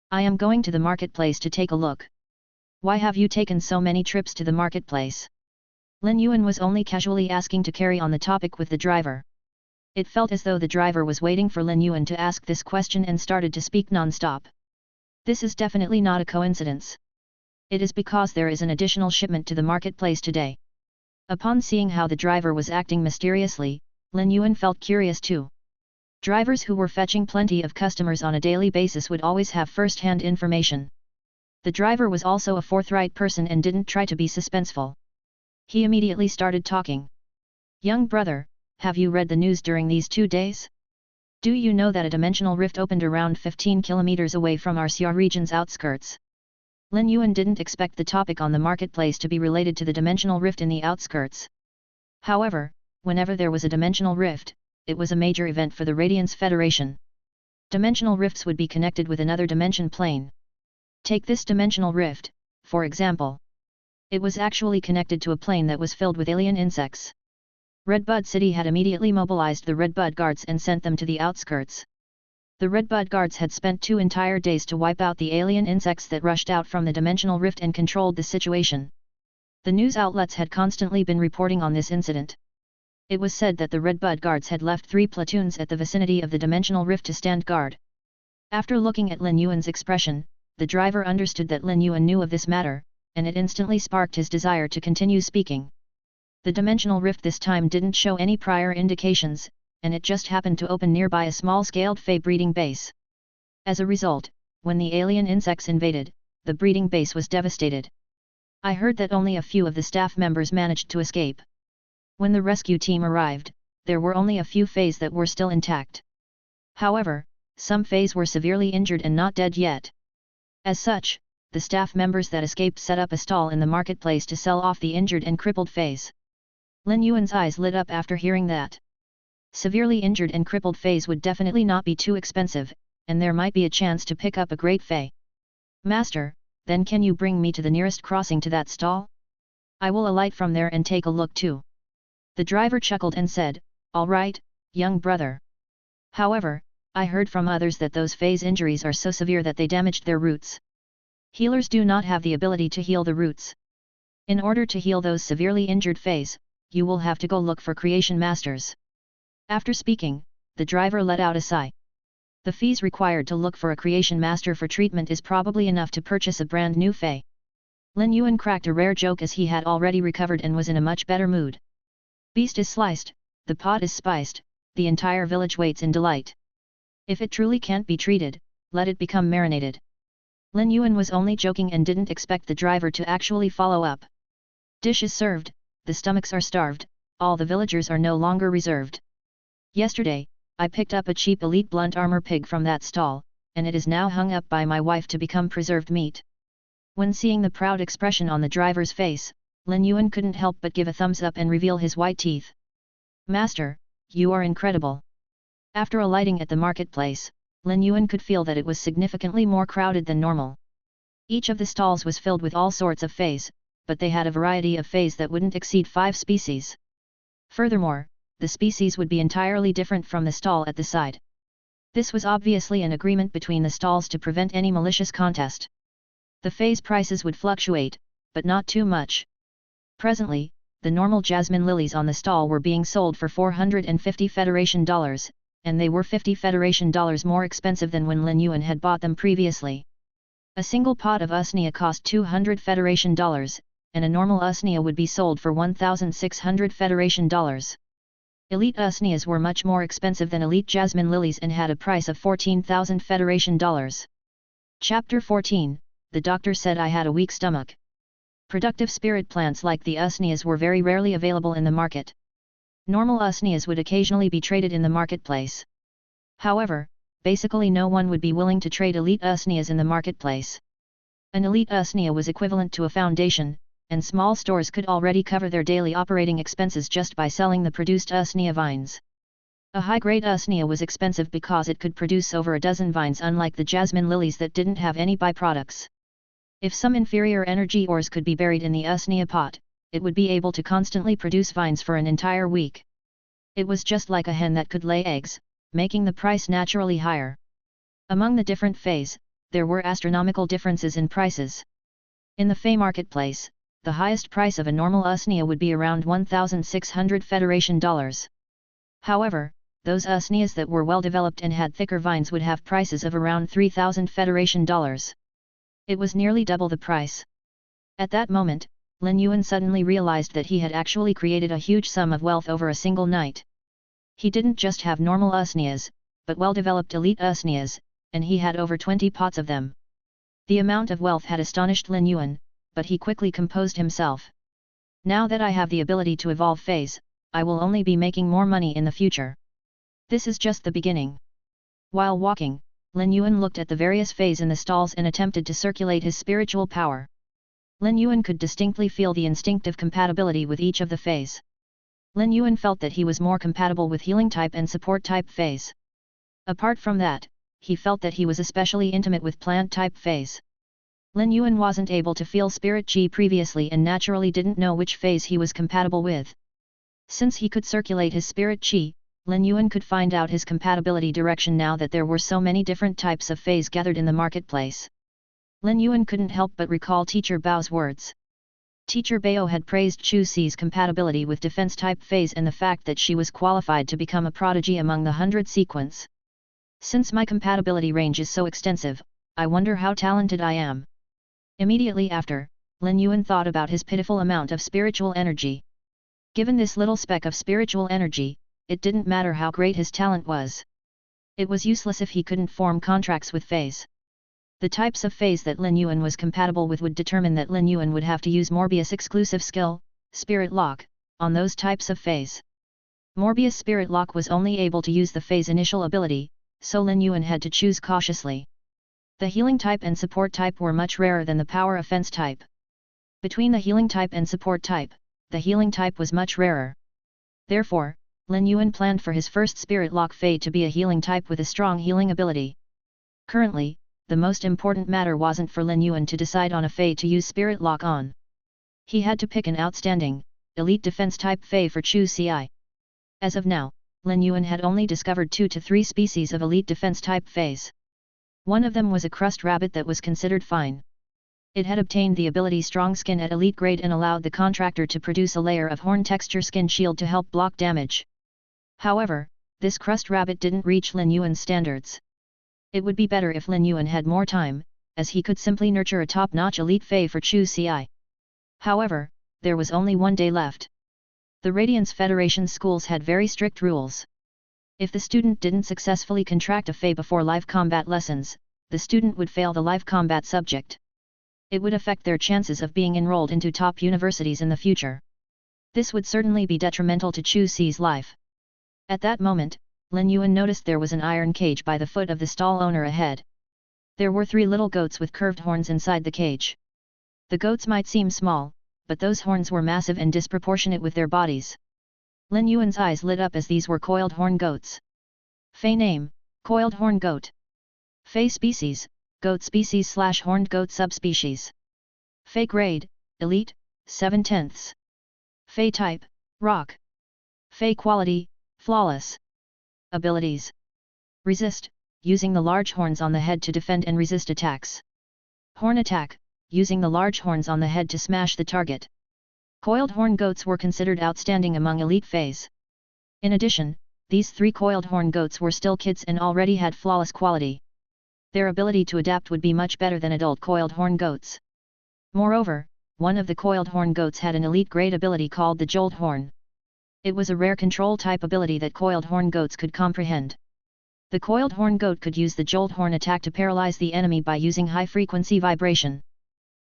Speaker 1: I am going to the marketplace to take a look. Why have you taken so many trips to the marketplace?" Lin Yuan was only casually asking to carry on the topic with the driver. It felt as though the driver was waiting for Lin Yuan to ask this question and started to speak non-stop. This is definitely not a coincidence. It is because there is an additional shipment to the marketplace today. Upon seeing how the driver was acting mysteriously, Lin Yuan felt curious too. Drivers who were fetching plenty of customers on a daily basis would always have first-hand information. The driver was also a forthright person and didn't try to be suspenseful. He immediately started talking. "Young brother, have you read the news during these 2 days? Do you know that a dimensional rift opened around 15 kilometers away from our Xia region's outskirts?" Lin Yuan didn't expect the topic on the marketplace to be related to the dimensional rift in the outskirts. However, whenever there was a dimensional rift, it was a major event for the Radiance Federation. Dimensional rifts would be connected with another dimension plane. Take this dimensional rift, for example. It was actually connected to a plane that was filled with alien insects. Redbud City had immediately mobilized the Redbud Guards and sent them to the outskirts. The Redbud Guards had spent 2 entire days to wipe out the alien insects that rushed out from the dimensional rift and controlled the situation. The news outlets had constantly been reporting on this incident. It was said that the Redbud Guards had left 3 platoons at the vicinity of the dimensional rift to stand guard. After looking at Lin Yuan's expression, the driver understood that Lin Yuan knew of this matter, and it instantly sparked his desire to continue speaking. The dimensional rift this time didn't show any prior indications, and it just happened to open nearby a small-scaled fey breeding base. As a result, when the alien insects invaded, the breeding base was devastated. I heard that only a few of the staff members managed to escape. When the rescue team arrived, there were only a few feys that were still intact. However, some feys were severely injured and not dead yet. As such, the staff members that escaped set up a stall in the marketplace to sell off the injured and crippled feys. Lin Yuan's eyes lit up after hearing that. Severely injured and crippled feys would definitely not be too expensive, and there might be a chance to pick up a great fey. Master, then can you bring me to the nearest crossing to that stall? I will alight from there and take a look too. The driver chuckled and said, all right, young brother. However, I heard from others that those feys' injuries are so severe that they damaged their roots. Healers do not have the ability to heal the roots. In order to heal those severely injured feys, you will have to go look for creation masters. After speaking, the driver let out a sigh. The fees required to look for a creation master for treatment is probably enough to purchase a brand new fey. Lin Yuan cracked a rare joke as he had already recovered and was in a much better mood. Beast is sliced, the pot is spiced, the entire village waits in delight. If it truly can't be treated, let it become marinated. Lin Yuan was only joking and didn't expect the driver to actually follow up. Dish is served, the stomachs are starved, all the villagers are no longer reserved. Yesterday, I picked up a cheap elite blunt armor pig from that stall, and it is now hung up by my wife to become preserved meat. When seeing the proud expression on the driver's face, Lin Yuan couldn't help but give a thumbs up and reveal his white teeth. Master, you are incredible. After alighting at the marketplace, Lin Yuan could feel that it was significantly more crowded than normal. Each of the stalls was filled with all sorts of feys, but they had a variety of feys that wouldn't exceed 5 species. Furthermore, the species would be entirely different from the stall at the side. This was obviously an agreement between the stalls to prevent any malicious contest. The feys' prices would fluctuate, but not too much. Presently, the normal jasmine lilies on the stall were being sold for 450 Federation dollars, and they were 50 Federation dollars more expensive than when Lin Yuan had bought them previously. A single pot of usnea cost 200 Federation dollars, and a normal usnea would be sold for 1,600 Federation dollars. Elite usneas were much more expensive than elite jasmine lilies and had a price of 14,000 Federation dollars. Chapter 14, the doctor said I had a weak stomach. Productive spirit plants like the usneas were very rarely available in the market. Normal usneas would occasionally be traded in the marketplace. However, basically no one would be willing to trade elite usneas in the marketplace. An elite usnea was equivalent to a foundation, and small stores could already cover their daily operating expenses just by selling the produced usnea vines. A high-grade usnea was expensive because it could produce over a dozen vines, unlike the jasmine lilies that didn't have any byproducts. If some inferior energy ores could be buried in the usnea pot, it would be able to constantly produce vines for an entire week. It was just like a hen that could lay eggs, making the price naturally higher. Among the different feys, there were astronomical differences in prices. In the fey marketplace, the highest price of a normal usnea would be around 1,600 Federation dollars. However, those usneas that were well developed and had thicker vines would have prices of around 3,000 Federation dollars. It was nearly double the price. At that moment, Lin Yuan suddenly realized that he had actually created a huge sum of wealth over a single night. He didn't just have normal usneas, but well-developed elite usneas, and he had over 20 pots of them. The amount of wealth had astonished Lin Yuan, but he quickly composed himself. Now that I have the ability to evolve feys, I will only be making more money in the future. This is just the beginning. While walking, Lin Yuan looked at the various feys in the stalls and attempted to circulate his spiritual power. Lin Yuan could distinctly feel the instinctive compatibility with each of the feys. Lin Yuan felt that he was more compatible with healing type and support type feys. Apart from that, he felt that he was especially intimate with plant type feys. Lin Yuan wasn't able to feel spirit chi previously and naturally didn't know which feys he was compatible with. Since he could circulate his spirit chi, Lin Yuan could find out his compatibility direction now that there were so many different types of feys gathered in the marketplace. Lin Yuan couldn't help but recall Teacher Bao's words. Teacher Bao had praised Chu Si's compatibility with defense-type feys and the fact that she was qualified to become a prodigy among the 100 sequence. Since my compatibility range is so extensive, I wonder how talented I am. Immediately after, Lin Yuan thought about his pitiful amount of spiritual energy. Given this little speck of spiritual energy, it didn't matter how great his talent was. It was useless if he couldn't form contracts with feys. The types of feys that Lin Yuan was compatible with would determine that Lin Yuan would have to use Morbius exclusive skill, Spirit Lock, on those types of feys. Morbius Spirit Lock was only able to use the fey's initial ability, so Lin Yuan had to choose cautiously. The healing type and support type were much rarer than the power offense type. Between the healing type and support type, the healing type was much rarer. Therefore, Lin Yuan planned for his first Spirit Lock fey to be a healing type with a strong healing ability. Currently, the most important matter wasn't for Lin Yuan to decide on a fey to use Spirit Lock on. He had to pick an outstanding, elite defense type fey for Chu Ci. As of now, Lin Yuan had only discovered 2 to 3 species of elite defense type feys. One of them was a crust rabbit that was considered fine. It had obtained the ability Strong Skin at elite grade and allowed the contractor to produce a layer of horn texture skin shield to help block damage. However, this crust rabbit didn't reach Lin Yuan's standards. It would be better if Lin Yuan had more time, as he could simply nurture a top-notch elite fey for Chu Ci. However, there was only 1 day left. The Radiance Federation schools had very strict rules. If the student didn't successfully contract a fey before live combat lessons, the student would fail the live combat subject. It would affect their chances of being enrolled into top universities in the future. This would certainly be detrimental to Chu Ci's life. At that moment, Lin Yuan noticed there was an iron cage by the foot of the stall owner ahead. There were 3 little goats with curved horns inside the cage. The goats might seem small, but those horns were massive and disproportionate with their bodies. Lin Yuan's eyes lit up as these were coiled horn goats. Fey name, coiled horn goat. Fey species, goat species / horned goat subspecies. Fey grade, elite, 7/10. Fey type, rock. Fey quality, flawless. Abilities. Resist, using the large horns on the head to defend and resist attacks. Horn attack, using the large horns on the head to smash the target. Coiled horn goats were considered outstanding among elite feys. In addition, these 3 coiled horn goats were still kids and already had flawless quality. Their ability to adapt would be much better than adult coiled horn goats. Moreover, one of the coiled horn goats had an elite grade ability called the Jolt Horn. It was a rare control type ability that coiled horn goats could comprehend. The coiled horn goat could use the Jolt Horn attack to paralyze the enemy by using high-frequency vibration.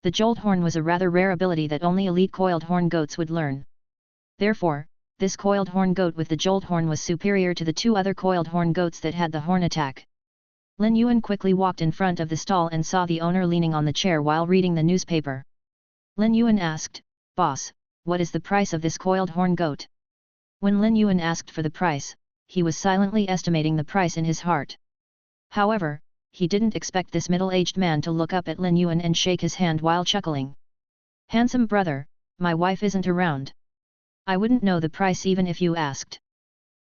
Speaker 1: The Jolt Horn was a rather rare ability that only elite coiled horn goats would learn. Therefore, this coiled horn goat with the Jolt Horn was superior to the 2 other coiled horn goats that had the horn attack. Lin Yuan quickly walked in front of the stall and saw the owner leaning on the chair while reading the newspaper. Lin Yuan asked, "Boss, what is the price of this coiled horn goat?" When Lin Yuan asked for the price, he was silently estimating the price in his heart. However, he didn't expect this middle-aged man to look up at Lin Yuan and shake his hand while chuckling. "Handsome brother, my wife isn't around. I wouldn't know the price even if you asked."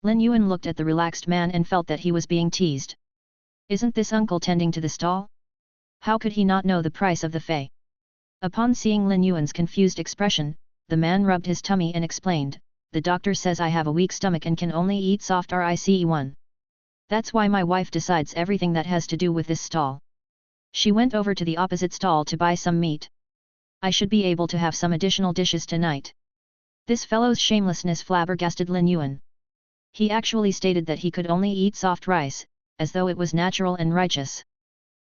Speaker 1: Lin Yuan looked at the relaxed man and felt that he was being teased. Isn't this uncle tending to the stall? How could he not know the price of the fey? Upon seeing Lin Yuan's confused expression, the man rubbed his tummy and explained, "The doctor says I have a weak stomach and can only eat soft rice. That's why my wife decides everything that has to do with this stall. She went over to the opposite stall to buy some meat. I should be able to have some additional dishes tonight." This fellow's shamelessness flabbergasted Lin Yuan. He actually stated that he could only eat soft rice, as though it was natural and righteous.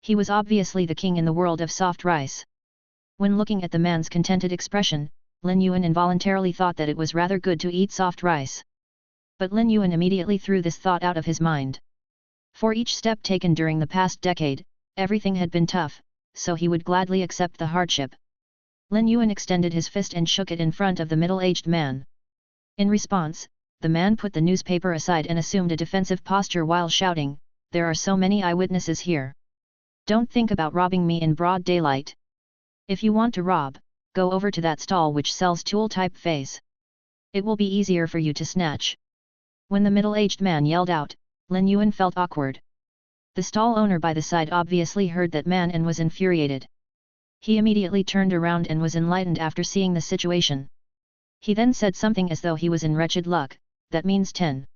Speaker 1: He was obviously the king in the world of soft rice. When looking at the man's contented expression, Lin Yuan involuntarily thought that it was rather good to eat soft rice. But Lin Yuan immediately threw this thought out of his mind. For each step taken during the past decade, everything had been tough, so he would gladly accept the hardship. Lin Yuan extended his fist and shook it in front of the middle-aged man. In response, the man put the newspaper aside and assumed a defensive posture while shouting, "There are so many eyewitnesses here. Don't think about robbing me in broad daylight. If you want to rob, go over to that stall which sells tool-type feys. It will be easier for you to snatch." When the middle-aged man yelled out, Lin Yuan felt awkward. The stall owner by the side obviously heard that man and was infuriated. He immediately turned around and was enlightened after seeing the situation. He then said something as though he was in wretched luck, "That means 10.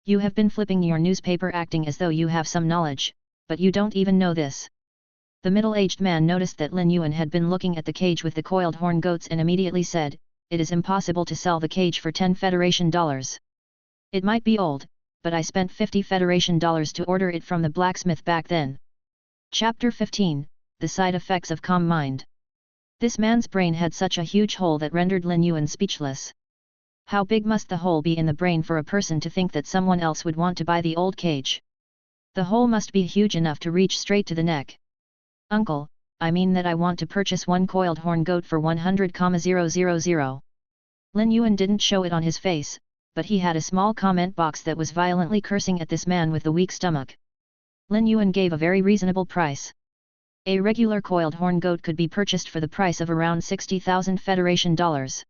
Speaker 1: You have been flipping your newspaper acting as though you have some knowledge, but you don't even know this." The middle-aged man noticed that Lin Yuan had been looking at the cage with the coiled horn goats and immediately said, "It is impossible to sell the cage for 10 Federation dollars. It might be old, but I spent 50 Federation dollars to order it from the blacksmith back then." Chapter 15, The Side Effects of Calm Mind. This man's brain had such a huge hole that rendered Lin Yuan speechless. How big must the hole be in the brain for a person to think that someone else would want to buy the old cage? The hole must be huge enough to reach straight to the neck. Uncle, I mean that I want to purchase one coiled horn goat for 100,000. Lin Yuan didn't show it on his face, but he had a small comment box that was violently cursing at this man with the weak stomach. Lin Yuan gave a very reasonable price. A regular coiled horn goat could be purchased for the price of around 60,000 Federation dollars.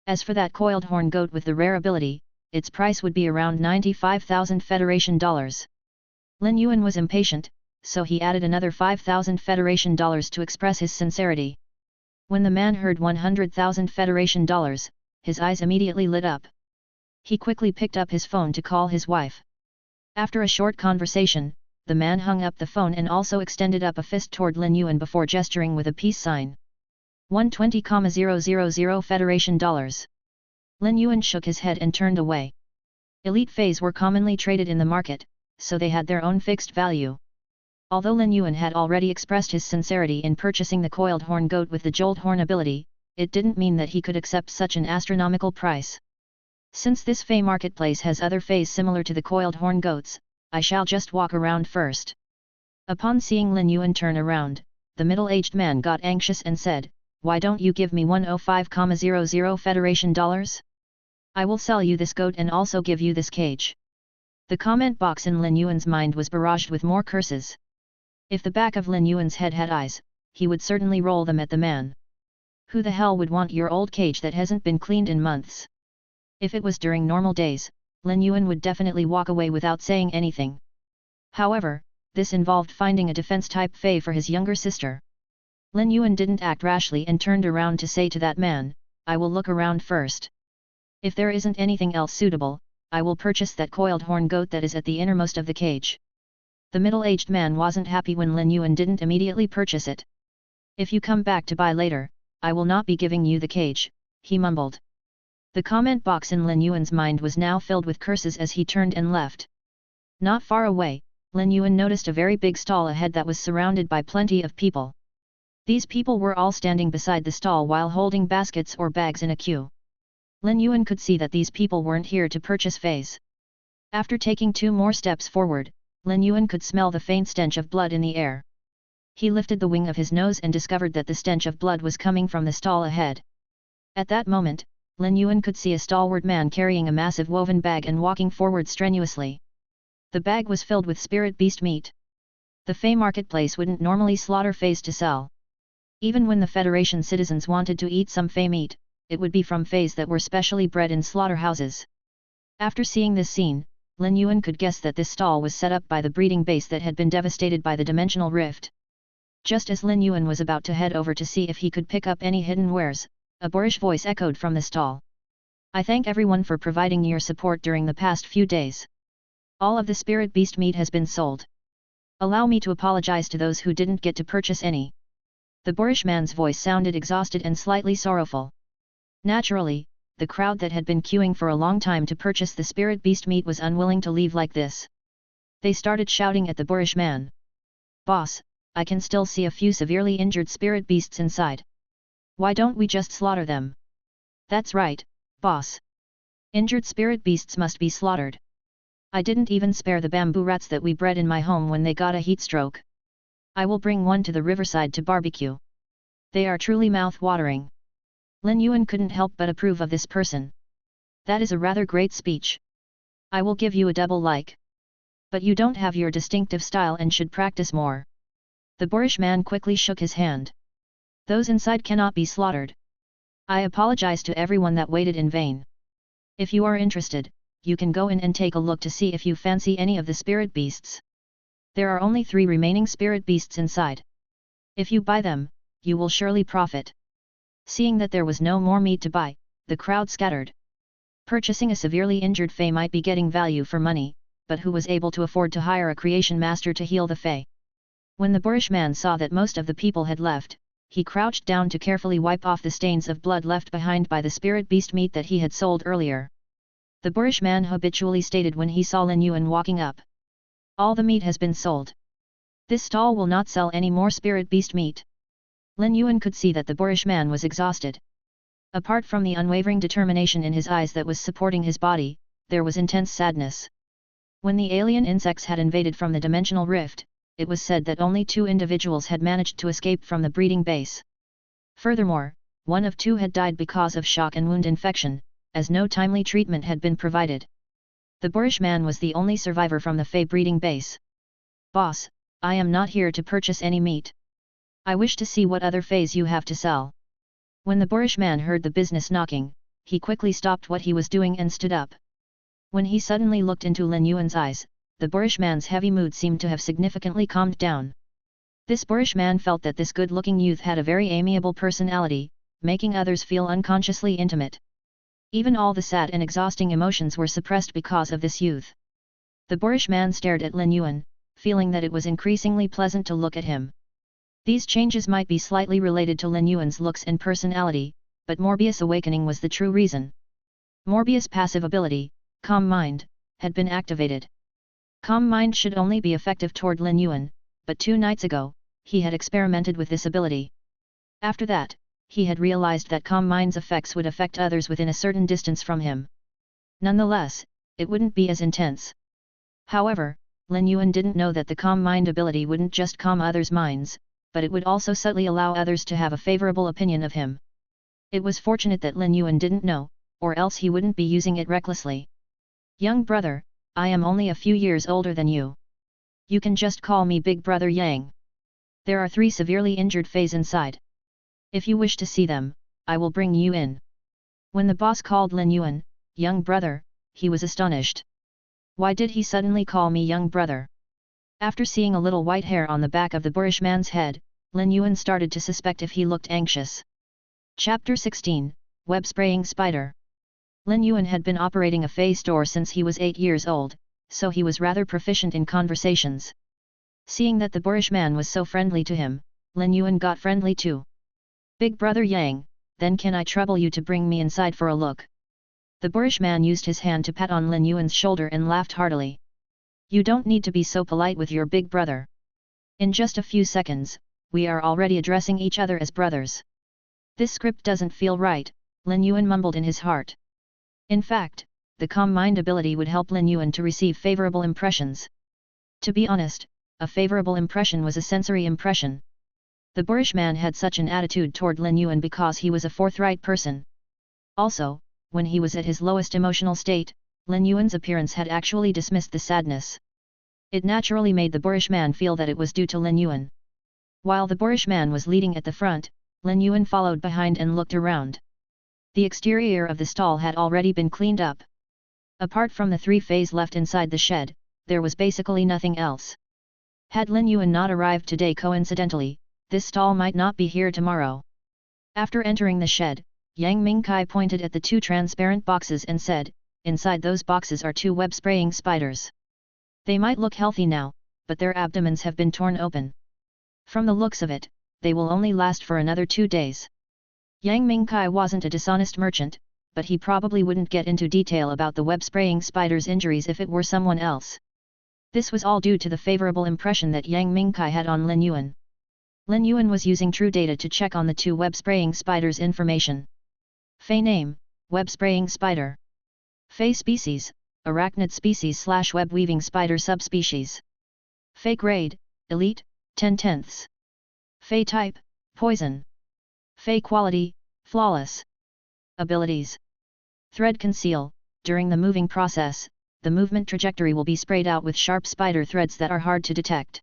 Speaker 1: As for that coiled horn goat with the rare ability, its price would be around 95,000 Federation dollars. Lin Yuan was impatient, so he added another 5,000 Federation dollars to express his sincerity. When the man heard 100,000 Federation dollars, his eyes immediately lit up. He quickly picked up his phone to call his wife. After a short conversation, the man hung up the phone and also extended up a fist toward Lin Yuan before gesturing with a peace sign. 120,000 Federation dollars. Lin Yuan shook his head and turned away. Elite feys were commonly traded in the market, so they had their own fixed value. Although Lin Yuan had already expressed his sincerity in purchasing the coiled horn goat with the jolt horn ability, it didn't mean that he could accept such an astronomical price. Since this fey marketplace has other feys similar to the coiled horn goats, I shall just walk around first. Upon seeing Lin Yuan turn around, the middle-aged man got anxious and said, "Why don't you give me 105,000 Federation dollars? I will sell you this goat and also give you this cage." The comment box in Lin Yuan's mind was barraged with more curses. If the back of Lin Yuan's head had eyes, he would certainly roll them at the man. Who the hell would want your old cage that hasn't been cleaned in months? If it was during normal days, Lin Yuan would definitely walk away without saying anything. However, this involved finding a defense-type fey for his younger sister. Lin Yuan didn't act rashly and turned around to say to that man, "I will look around first. If there isn't anything else suitable, I will purchase that coiled horn goat that is at the innermost of the cage." The middle-aged man wasn't happy when Lin Yuan didn't immediately purchase it. "If you come back to buy later, I will not be giving you the cage," he mumbled. The comment box in Lin Yuan's mind was now filled with curses as he turned and left. Not far away, Lin Yuan noticed a very big stall ahead that was surrounded by plenty of people. These people were all standing beside the stall while holding baskets or bags in a queue. Lin Yuan could see that these people weren't here to purchase feys. After taking 2 more steps forward, Lin Yuan could smell the faint stench of blood in the air. He lifted the wing of his nose and discovered that the stench of blood was coming from the stall ahead. At that moment, Lin Yuan could see a stalwart man carrying a massive woven bag and walking forward strenuously. The bag was filled with spirit beast meat. The fey marketplace wouldn't normally slaughter feys to sell. Even when the Federation citizens wanted to eat some fey meat, it would be from feys that were specially bred in slaughterhouses. After seeing this scene, Lin Yuan could guess that this stall was set up by the breeding base that had been devastated by the dimensional rift. Just as Lin Yuan was about to head over to see if he could pick up any hidden wares, a boorish voice echoed from the stall. "I thank everyone for providing your support during the past few days. All of the spirit beast meat has been sold. Allow me to apologize to those who didn't get to purchase any." The boorish man's voice sounded exhausted and slightly sorrowful. Naturally, the crowd that had been queuing for a long time to purchase the spirit beast meat was unwilling to leave like this. They started shouting at the boorish man. "Boss, I can still see a few severely injured spirit beasts inside. Why don't we just slaughter them?" "That's right, boss. Injured spirit beasts must be slaughtered. I didn't even spare the bamboo rats that we bred in my home when they got a heat stroke. I will bring one to the riverside to barbecue. They are truly mouth-watering." Lin Yuan couldn't help but approve of this person. "That is a rather great speech. I will give you a double like. But you don't have your distinctive style and should practice more." The boorish man quickly shook his hand. "Those inside cannot be slaughtered. I apologize to everyone that waited in vain. If you are interested, you can go in and take a look to see if you fancy any of the spirit beasts. There are only 3 remaining spirit beasts inside. If you buy them, you will surely profit." Seeing that there was no more meat to buy, the crowd scattered. Purchasing a severely injured fey might be getting value for money, but who was able to afford to hire a creation master to heal the fey? When the boorish man saw that most of the people had left, he crouched down to carefully wipe off the stains of blood left behind by the spirit beast meat that he had sold earlier. The boorish man habitually stated when he saw Lin Yuan walking up. "All the meat has been sold. This stall will not sell any more spirit beast meat." Lin Yuan could see that the boorish man was exhausted. Apart from the unwavering determination in his eyes that was supporting his body, there was intense sadness. When the alien insects had invaded from the dimensional rift, it was said that only 2 individuals had managed to escape from the breeding base. Furthermore, one of 2 had died because of shock and wound infection, as no timely treatment had been provided. The boorish man was the only survivor from the Fey breeding base. "Boss, I am not here to purchase any meat. I wish to see what other Feys you have to sell." When the boorish man heard the business knocking, he quickly stopped what he was doing and stood up. When he suddenly looked into Lin Yuan's eyes, the boorish man's heavy mood seemed to have significantly calmed down. This boorish man felt that this good-looking youth had a very amiable personality, making others feel unconsciously intimate. Even all the sad and exhausting emotions were suppressed because of this youth. The boorish man stared at Lin Yuan, feeling that it was increasingly pleasant to look at him. These changes might be slightly related to Lin Yuan's looks and personality, but Morbius' awakening was the true reason. Morbius' passive ability, Calm Mind, had been activated. Calm Mind should only be effective toward Lin Yuan, but 2 nights ago, he had experimented with this ability. After that, he had realized that Calm Mind's effects would affect others within a certain distance from him. Nonetheless, it wouldn't be as intense. However, Lin Yuan didn't know that the Calm Mind ability wouldn't just calm others' minds, but it would also subtly allow others to have a favorable opinion of him. It was fortunate that Lin Yuan didn't know, or else he wouldn't be using it recklessly. "Young brother, I am only a few years older than you. You can just call me Big Brother Yang. There are 3 severely injured Feys inside. If you wish to see them, I will bring you in." When the boss called Lin Yuan, "young brother," he was astonished. Why did he suddenly call me young brother? After seeing a little white hair on the back of the boorish man's head, Lin Yuan started to suspect if he looked anxious. Chapter 16, Web Spraying Spider. Lin Yuan had been operating a Fey store since he was 8 years old, so he was rather proficient in conversations. Seeing that the boorish man was so friendly to him, Lin Yuan got friendly too. "Big Brother Yang, then can I trouble you to bring me inside for a look?" The boorish man used his hand to pat on Lin Yuan's shoulder and laughed heartily. "You don't need to be so polite with your big brother. In just a few seconds, we are already addressing each other as brothers." "This script doesn't feel right," Lin Yuan mumbled in his heart. In fact, the Calm Mind ability would help Lin Yuan to receive favorable impressions. To be honest, a favorable impression was a sensory impression. The boorish man had such an attitude toward Lin Yuan because he was a forthright person. Also, when he was at his lowest emotional state, Lin Yuan's appearance had actually dismissed the sadness. It naturally made the boorish man feel that it was due to Lin Yuan. While the boorish man was leading at the front, Lin Yuan followed behind and looked around. The exterior of the stall had already been cleaned up. Apart from the 3 Feys left inside the shed, there was basically nothing else. Had Lin Yuan not arrived today coincidentally, this stall might not be here tomorrow. After entering the shed, Yang Mingkai pointed at the 2 transparent boxes and said, "Inside those boxes are 2 web-spraying spiders. They might look healthy now, but their abdomens have been torn open. From the looks of it, they will only last for another 2 days." Yang Mingkai wasn't a dishonest merchant, but he probably wouldn't get into detail about the web-spraying spider's injuries if it were someone else. This was all due to the favorable impression that Yang Mingkai had on Lin Yuan. Lin Yuan was using true data to check on the 2 web-spraying spiders' information. Fey name, web-spraying spider. Fey species, arachnid species / web-weaving spider subspecies. Fey grade, elite, 10/10. Fey type, poison. Fey quality, flawless. Abilities. Thread conceal. During the moving process, the movement trajectory will be sprayed out with sharp spider threads that are hard to detect.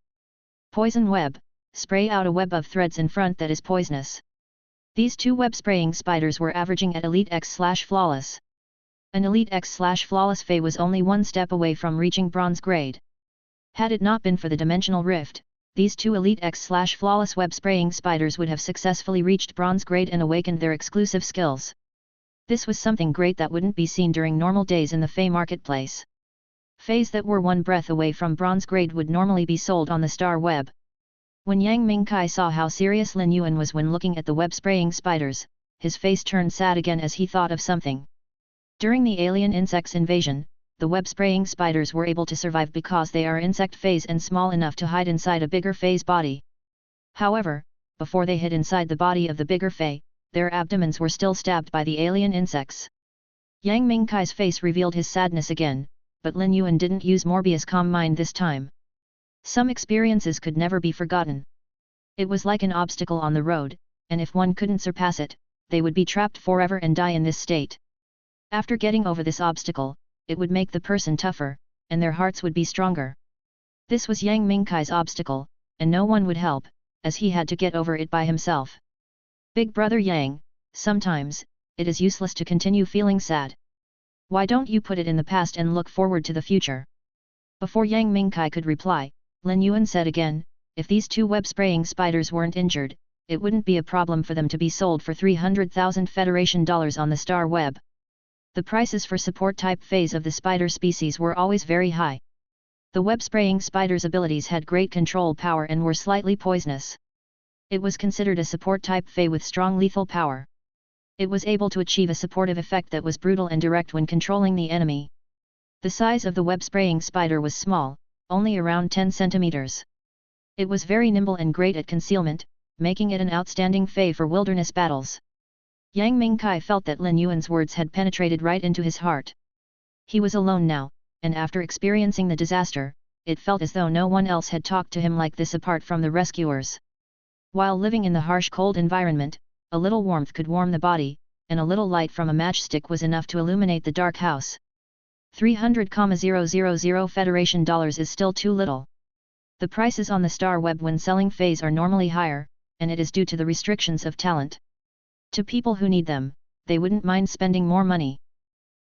Speaker 1: Poison web. Spray out a web of threads in front that is poisonous. These 2 web-spraying spiders were averaging at Elite X/Flawless. An Elite X/Flawless Fey was only 1 step away from reaching Bronze grade. Had it not been for the Dimensional Rift, these 2 Elite X/Flawless web-spraying spiders would have successfully reached Bronze grade and awakened their exclusive skills. This was something great that wouldn't be seen during normal days in the Fey marketplace. Feys that were 1 breath away from Bronze grade would normally be sold on the Star Web. When Yang Mingkai saw how serious Lin Yuan was when looking at the web-spraying spiders, his face turned sad again as he thought of something. During the alien insects invasion, the web-spraying spiders were able to survive because they are insect Feys and small enough to hide inside a bigger Fey's body. However, before they hid inside the body of the bigger Fey, their abdomens were still stabbed by the alien insects. Yang Mingkai's face revealed his sadness again, but Lin Yuan didn't use Morbius' calm mind this time. Some experiences could never be forgotten. It was like an obstacle on the road, and if one couldn't surpass it, they would be trapped forever and die in this state. After getting over this obstacle, it would make the person tougher, and their hearts would be stronger. This was Yang Mingkai's obstacle, and no one would help, as he had to get over it by himself. Big brother Yang, sometimes, it is useless to continue feeling sad. Why don't you put it in the past and look forward to the future? Before Yang Mingkai could reply, Lin Yuan said again, if these two web-spraying spiders weren't injured, it wouldn't be a problem for them to be sold for 300,000 Federation dollars on the star web. The prices for support-type phase of the spider species were always very high. The web-spraying spider's abilities had great control power and were slightly poisonous. It was considered a support-type phase with strong lethal power. It was able to achieve a supportive effect that was brutal and direct when controlling the enemy. The size of the web-spraying spider was small, only around 10 centimeters. It was very nimble and great at concealment, making it an outstanding phase for wilderness battles. Yang Mingkai felt that Lin Yuan's words had penetrated right into his heart. He was alone now, and after experiencing the disaster, it felt as though no one else had talked to him like this apart from the rescuers. While living in the harsh cold environment, a little warmth could warm the body, and a little light from a matchstick was enough to illuminate the dark house. 300,000 Federation dollars is still too little. The prices on the star web when selling phase are normally higher, and it is due to the restrictions of talent. To people who need them, they wouldn't mind spending more money.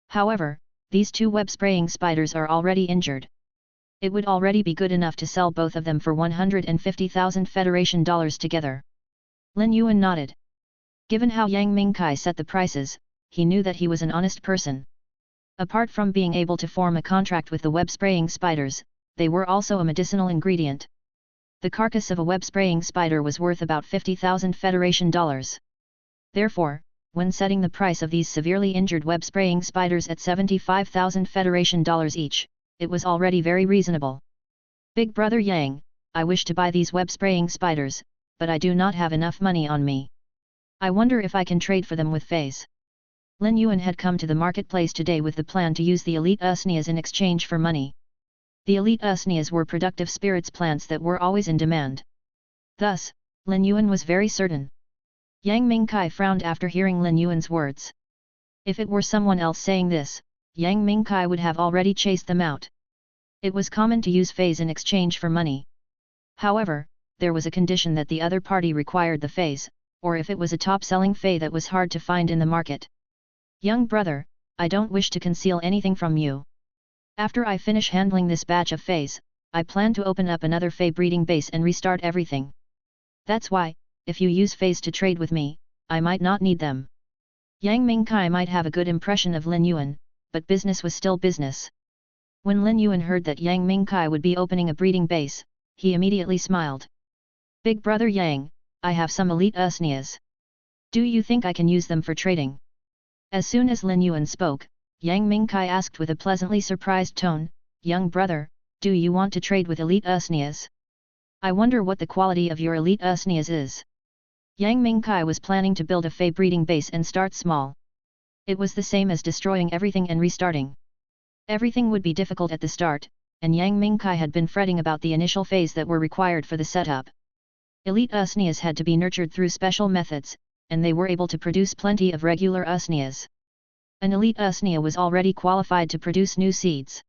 Speaker 1: However, these two web-spraying spiders are already injured. It would already be good enough to sell both of them for 150,000 Federation dollars together. Lin Yuan nodded. Given how Yang Mingkai set the prices, he knew that he was an honest person. Apart from being able to form a contract with the web-spraying spiders, they were also a medicinal ingredient. The carcass of a web-spraying spider was worth about 50,000 Federation dollars. Therefore, when setting the price of these severely injured web-spraying spiders at 75,000 Federation dollars each, it was already very reasonable. Big brother Yang, I wish to buy these web-spraying spiders, but I do not have enough money on me. I wonder if I can trade for them with phase. Lin Yuan had come to the marketplace today with the plan to use the elite usnias in exchange for money. The elite usnias were productive spirits plants that were always in demand. Thus, Lin Yuan was very certain. Yang Mingkai frowned after hearing Lin Yuan's words. If it were someone else saying this, Yang Mingkai would have already chased them out. It was common to use phase in exchange for money. However, there was a condition that the other party required the phase, or if it was a top-selling phase that was hard to find in the market. Young brother, I don't wish to conceal anything from you. After I finish handling this batch of phase, I plan to open up another phase breeding base and restart everything. That's why, if you use phase to trade with me, I might not need them. Yang Mingkai might have a good impression of Lin Yuan, but business was still business. When Lin Yuan heard that Yang Mingkai would be opening a breeding base, he immediately smiled. Big brother Yang, I have some elite usnias. Do you think I can use them for trading? As soon as Lin Yuan spoke, Yang Mingkai asked with a pleasantly surprised tone, Young brother, do you want to trade with elite usnias? I wonder what the quality of your elite usnias is. Yang Mingkai was planning to build a phase breeding base and start small. It was the same as destroying everything and restarting. Everything would be difficult at the start, and Yang Mingkai had been fretting about the initial phase that were required for the setup. Elite usnias had to be nurtured through special methods, and they were able to produce plenty of regular usnias. An elite usnia was already qualified to produce new seeds.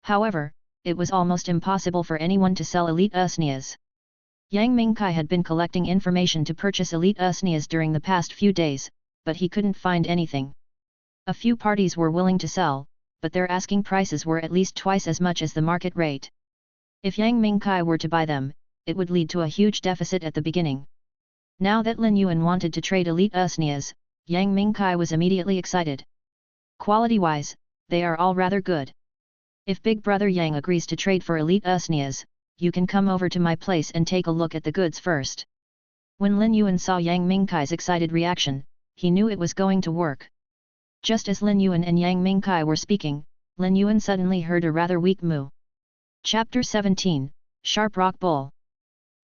Speaker 1: However, it was almost impossible for anyone to sell elite usnias. Yang Mingkai had been collecting information to purchase elite usnias during the past few days, but he couldn't find anything. A few parties were willing to sell, but their asking prices were at least twice as much as the market rate. If Yang Mingkai were to buy them, it would lead to a huge deficit at the beginning. Now that Lin Yuan wanted to trade elite usnias, Yang Mingkai was immediately excited. Quality-wise, they are all rather good. If Big Brother Yang agrees to trade for elite usnias, you can come over to my place and take a look at the goods first. When Lin Yuan saw Yang Mingkai's excited reaction, he knew it was going to work. Just as Lin Yuan and Yang Mingkai were speaking, Lin Yuan suddenly heard a rather weak moo. Chapter 17, Sharp Rock Bull.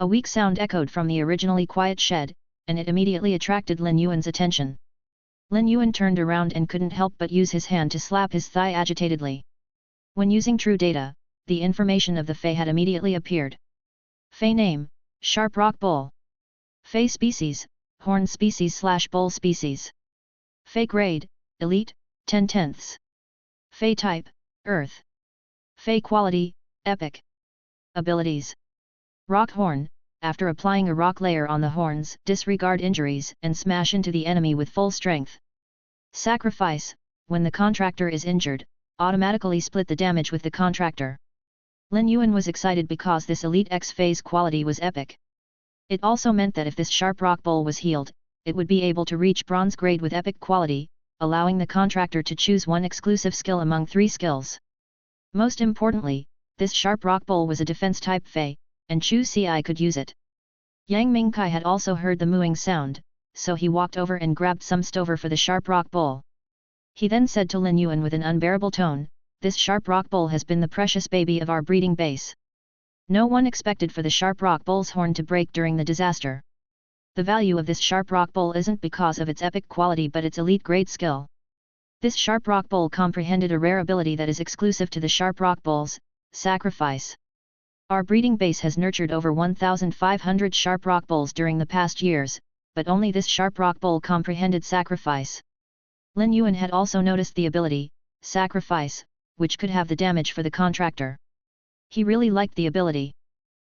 Speaker 1: A weak sound echoed from the originally quiet shed, and it immediately attracted Lin Yuan's attention. Lin Yuan turned around and couldn't help but use his hand to slap his thigh agitatedly. When using true data, the information of the fey had immediately appeared. Fey name, Sharp Rock Bull. Fey species, Horn species/Bull species. Fey grade, Elite, 10/10. Fey type, Earth. Fey quality, Epic. Abilities. Rock Horn. After applying a rock layer on the horns, disregard injuries and smash into the enemy with full strength. Sacrifice. When the contractor is injured, automatically split the damage with the contractor. Lin Yuan was excited because this Elite X phase quality was epic. It also meant that if this Sharp Rock Bull was healed, it would be able to reach bronze grade with epic quality, allowing the contractor to choose one exclusive skill among 3 skills. Most importantly, this Sharp Rock Bull was a defense type fey, and Chu Ci could use it. Yang Mingkai had also heard the mooing sound, so he walked over and grabbed some stover for the Sharp Rock Bull. He then said to Lin Yuan with an unbearable tone, "This Sharp Rock Bull has been the precious baby of our breeding base. No one expected for the Sharp Rock Bull's horn to break during the disaster. The value of this Sharp Rock Bull isn't because of its epic quality but its elite grade skill. This Sharp Rock Bull comprehended a rare ability that is exclusive to the Sharp Rock Bulls, Sacrifice. Our breeding base has nurtured over 1,500 Sharp Rock Bulls during the past years, but only this Sharp Rock Bull comprehended Sacrifice." Lin Yuan had also noticed the ability, Sacrifice, which could have the damage for the contractor. He really liked the ability.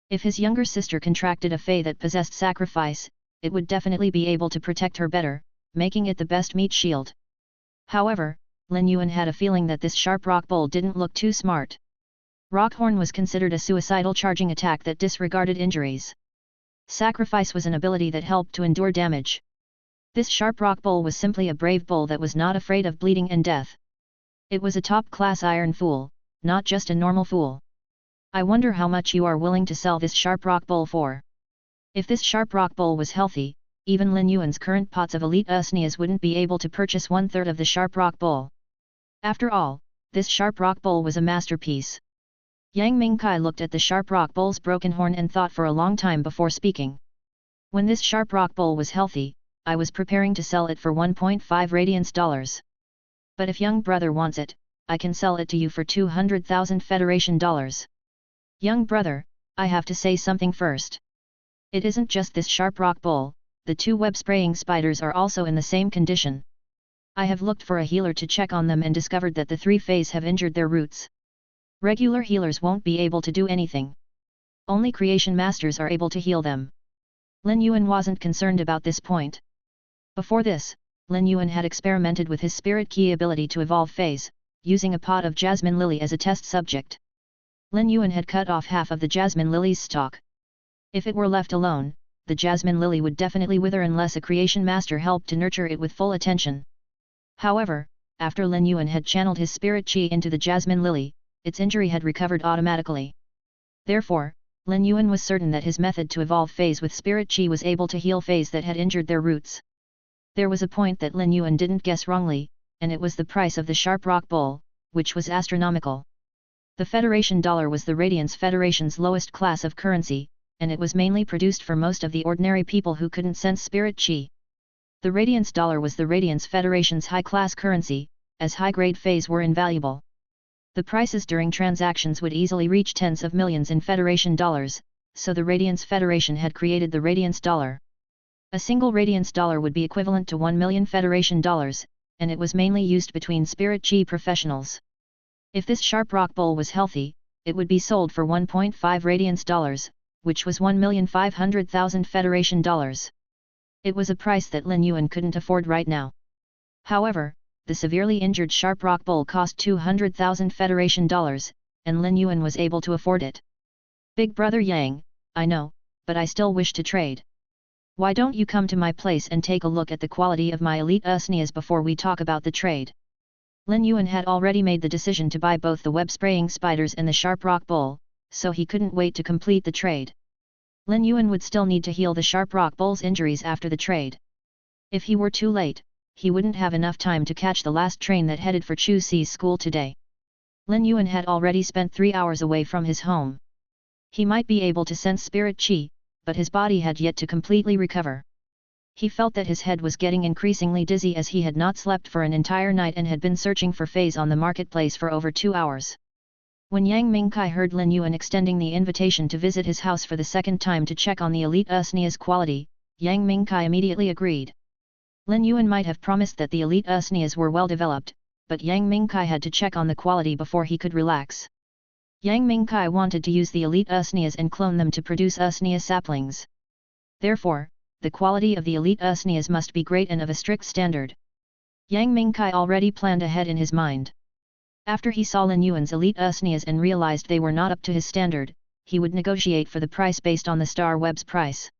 Speaker 1: If his younger sister contracted a fey that possessed Sacrifice, it would definitely be able to protect her better, making it the best meat shield. However, Lin Yuan had a feeling that this Sharp Rock Bull didn't look too smart. Rockhorn was considered a suicidal charging attack that disregarded injuries. Sacrifice was an ability that helped to endure damage. This Sharp Rock Bull was simply a brave bull that was not afraid of bleeding and death. It was a top-class iron fool, not just a normal fool. I wonder how much you are willing to sell this Sharp Rock Bull for. If this Sharp Rock Bull was healthy, even Lin Yuan's current pots of elite usnias wouldn't be able to purchase 1/3 of the Sharp Rock Bull. After all, this Sharp Rock Bull was a masterpiece. Yang Mingkai looked at the Sharp Rock Bull's broken horn and thought for a long time before speaking. When this Sharp Rock Bull was healthy, I was preparing to sell it for 1.5 radiance dollars. But if young brother wants it, I can sell it to you for 200,000 Federation dollars. Young brother, I have to say something first. It isn't just this Sharp Rock Bull, the 2 web-spraying spiders are also in the same condition. I have looked for a healer to check on them and discovered that the 3 feys have injured their roots. Regular healers won't be able to do anything. Only creation masters are able to heal them. Lin Yuan wasn't concerned about this point. Before this, Lin Yuan had experimented with his spirit key ability to evolve feys, using a pot of jasmine lily as a test subject. Lin Yuan had cut off half of the jasmine lily's stalk. If it were left alone, the jasmine lily would definitely wither unless a creation master helped to nurture it with full attention. However, after Lin Yuan had channeled his spirit chi into the jasmine lily, its injury had recovered automatically. Therefore, Lin Yuan was certain that his method to evolve feys with spirit chi was able to heal feys that had injured their roots. There was a point that Lin Yuan didn't guess wrongly, and it was the price of the Sharp Rock Bull, which was astronomical. The Federation dollar was the Radiance Federation's lowest class of currency, and it was mainly produced for most of the ordinary people who couldn't sense spirit chi. The Radiance dollar was the Radiance Federation's high-class currency, as high-grade feys were invaluable. The prices during transactions would easily reach tens of millions in Federation dollars, so the Radiance Federation had created the Radiance dollar. A single Radiance dollar would be equivalent to 1 million Federation dollars, and it was mainly used between spirit chi professionals. If this Sharp Rock Bull was healthy, it would be sold for 1.5 Radiance dollars, which was 1,500,000 Federation dollars. It was a price that Lin Yuan couldn't afford right now. However, the severely injured Sharp Rock Bull cost 200,000 Federation dollars, and Lin Yuan was able to afford it. Big brother Yang, I know, but I still wish to trade. Why don't you come to my place and take a look at the quality of my elite usnias before we talk about the trade? Lin Yuan had already made the decision to buy both the web-spraying spiders and the Sharp Rock Bull, so he couldn't wait to complete the trade. Lin Yuan would still need to heal the Sharp Rock Bull's injuries after the trade. If he were too late, he wouldn't have enough time to catch the last train that headed for Chu Ci's school today. Lin Yuan had already spent 3 hours away from his home. He might be able to sense spirit chi, but his body had yet to completely recover. He felt that his head was getting increasingly dizzy as he had not slept for an entire night and had been searching for feys on the marketplace for over 2 hours. When Yang Mingkai heard Lin Yuan extending the invitation to visit his house for the second time to check on the elite usnia's quality, Yang Mingkai immediately agreed. Lin Yuan might have promised that the elite usnias were well developed, but Yang Mingkai had to check on the quality before he could relax. Yang Mingkai wanted to use the elite usnias and clone them to produce usnia saplings. Therefore, the quality of the elite usnias must be great and of a strict standard. Yang Mingkai already planned ahead in his mind. After he saw Lin Yuan's elite usnias and realized they were not up to his standard, he would negotiate for the price based on the Star Web's price.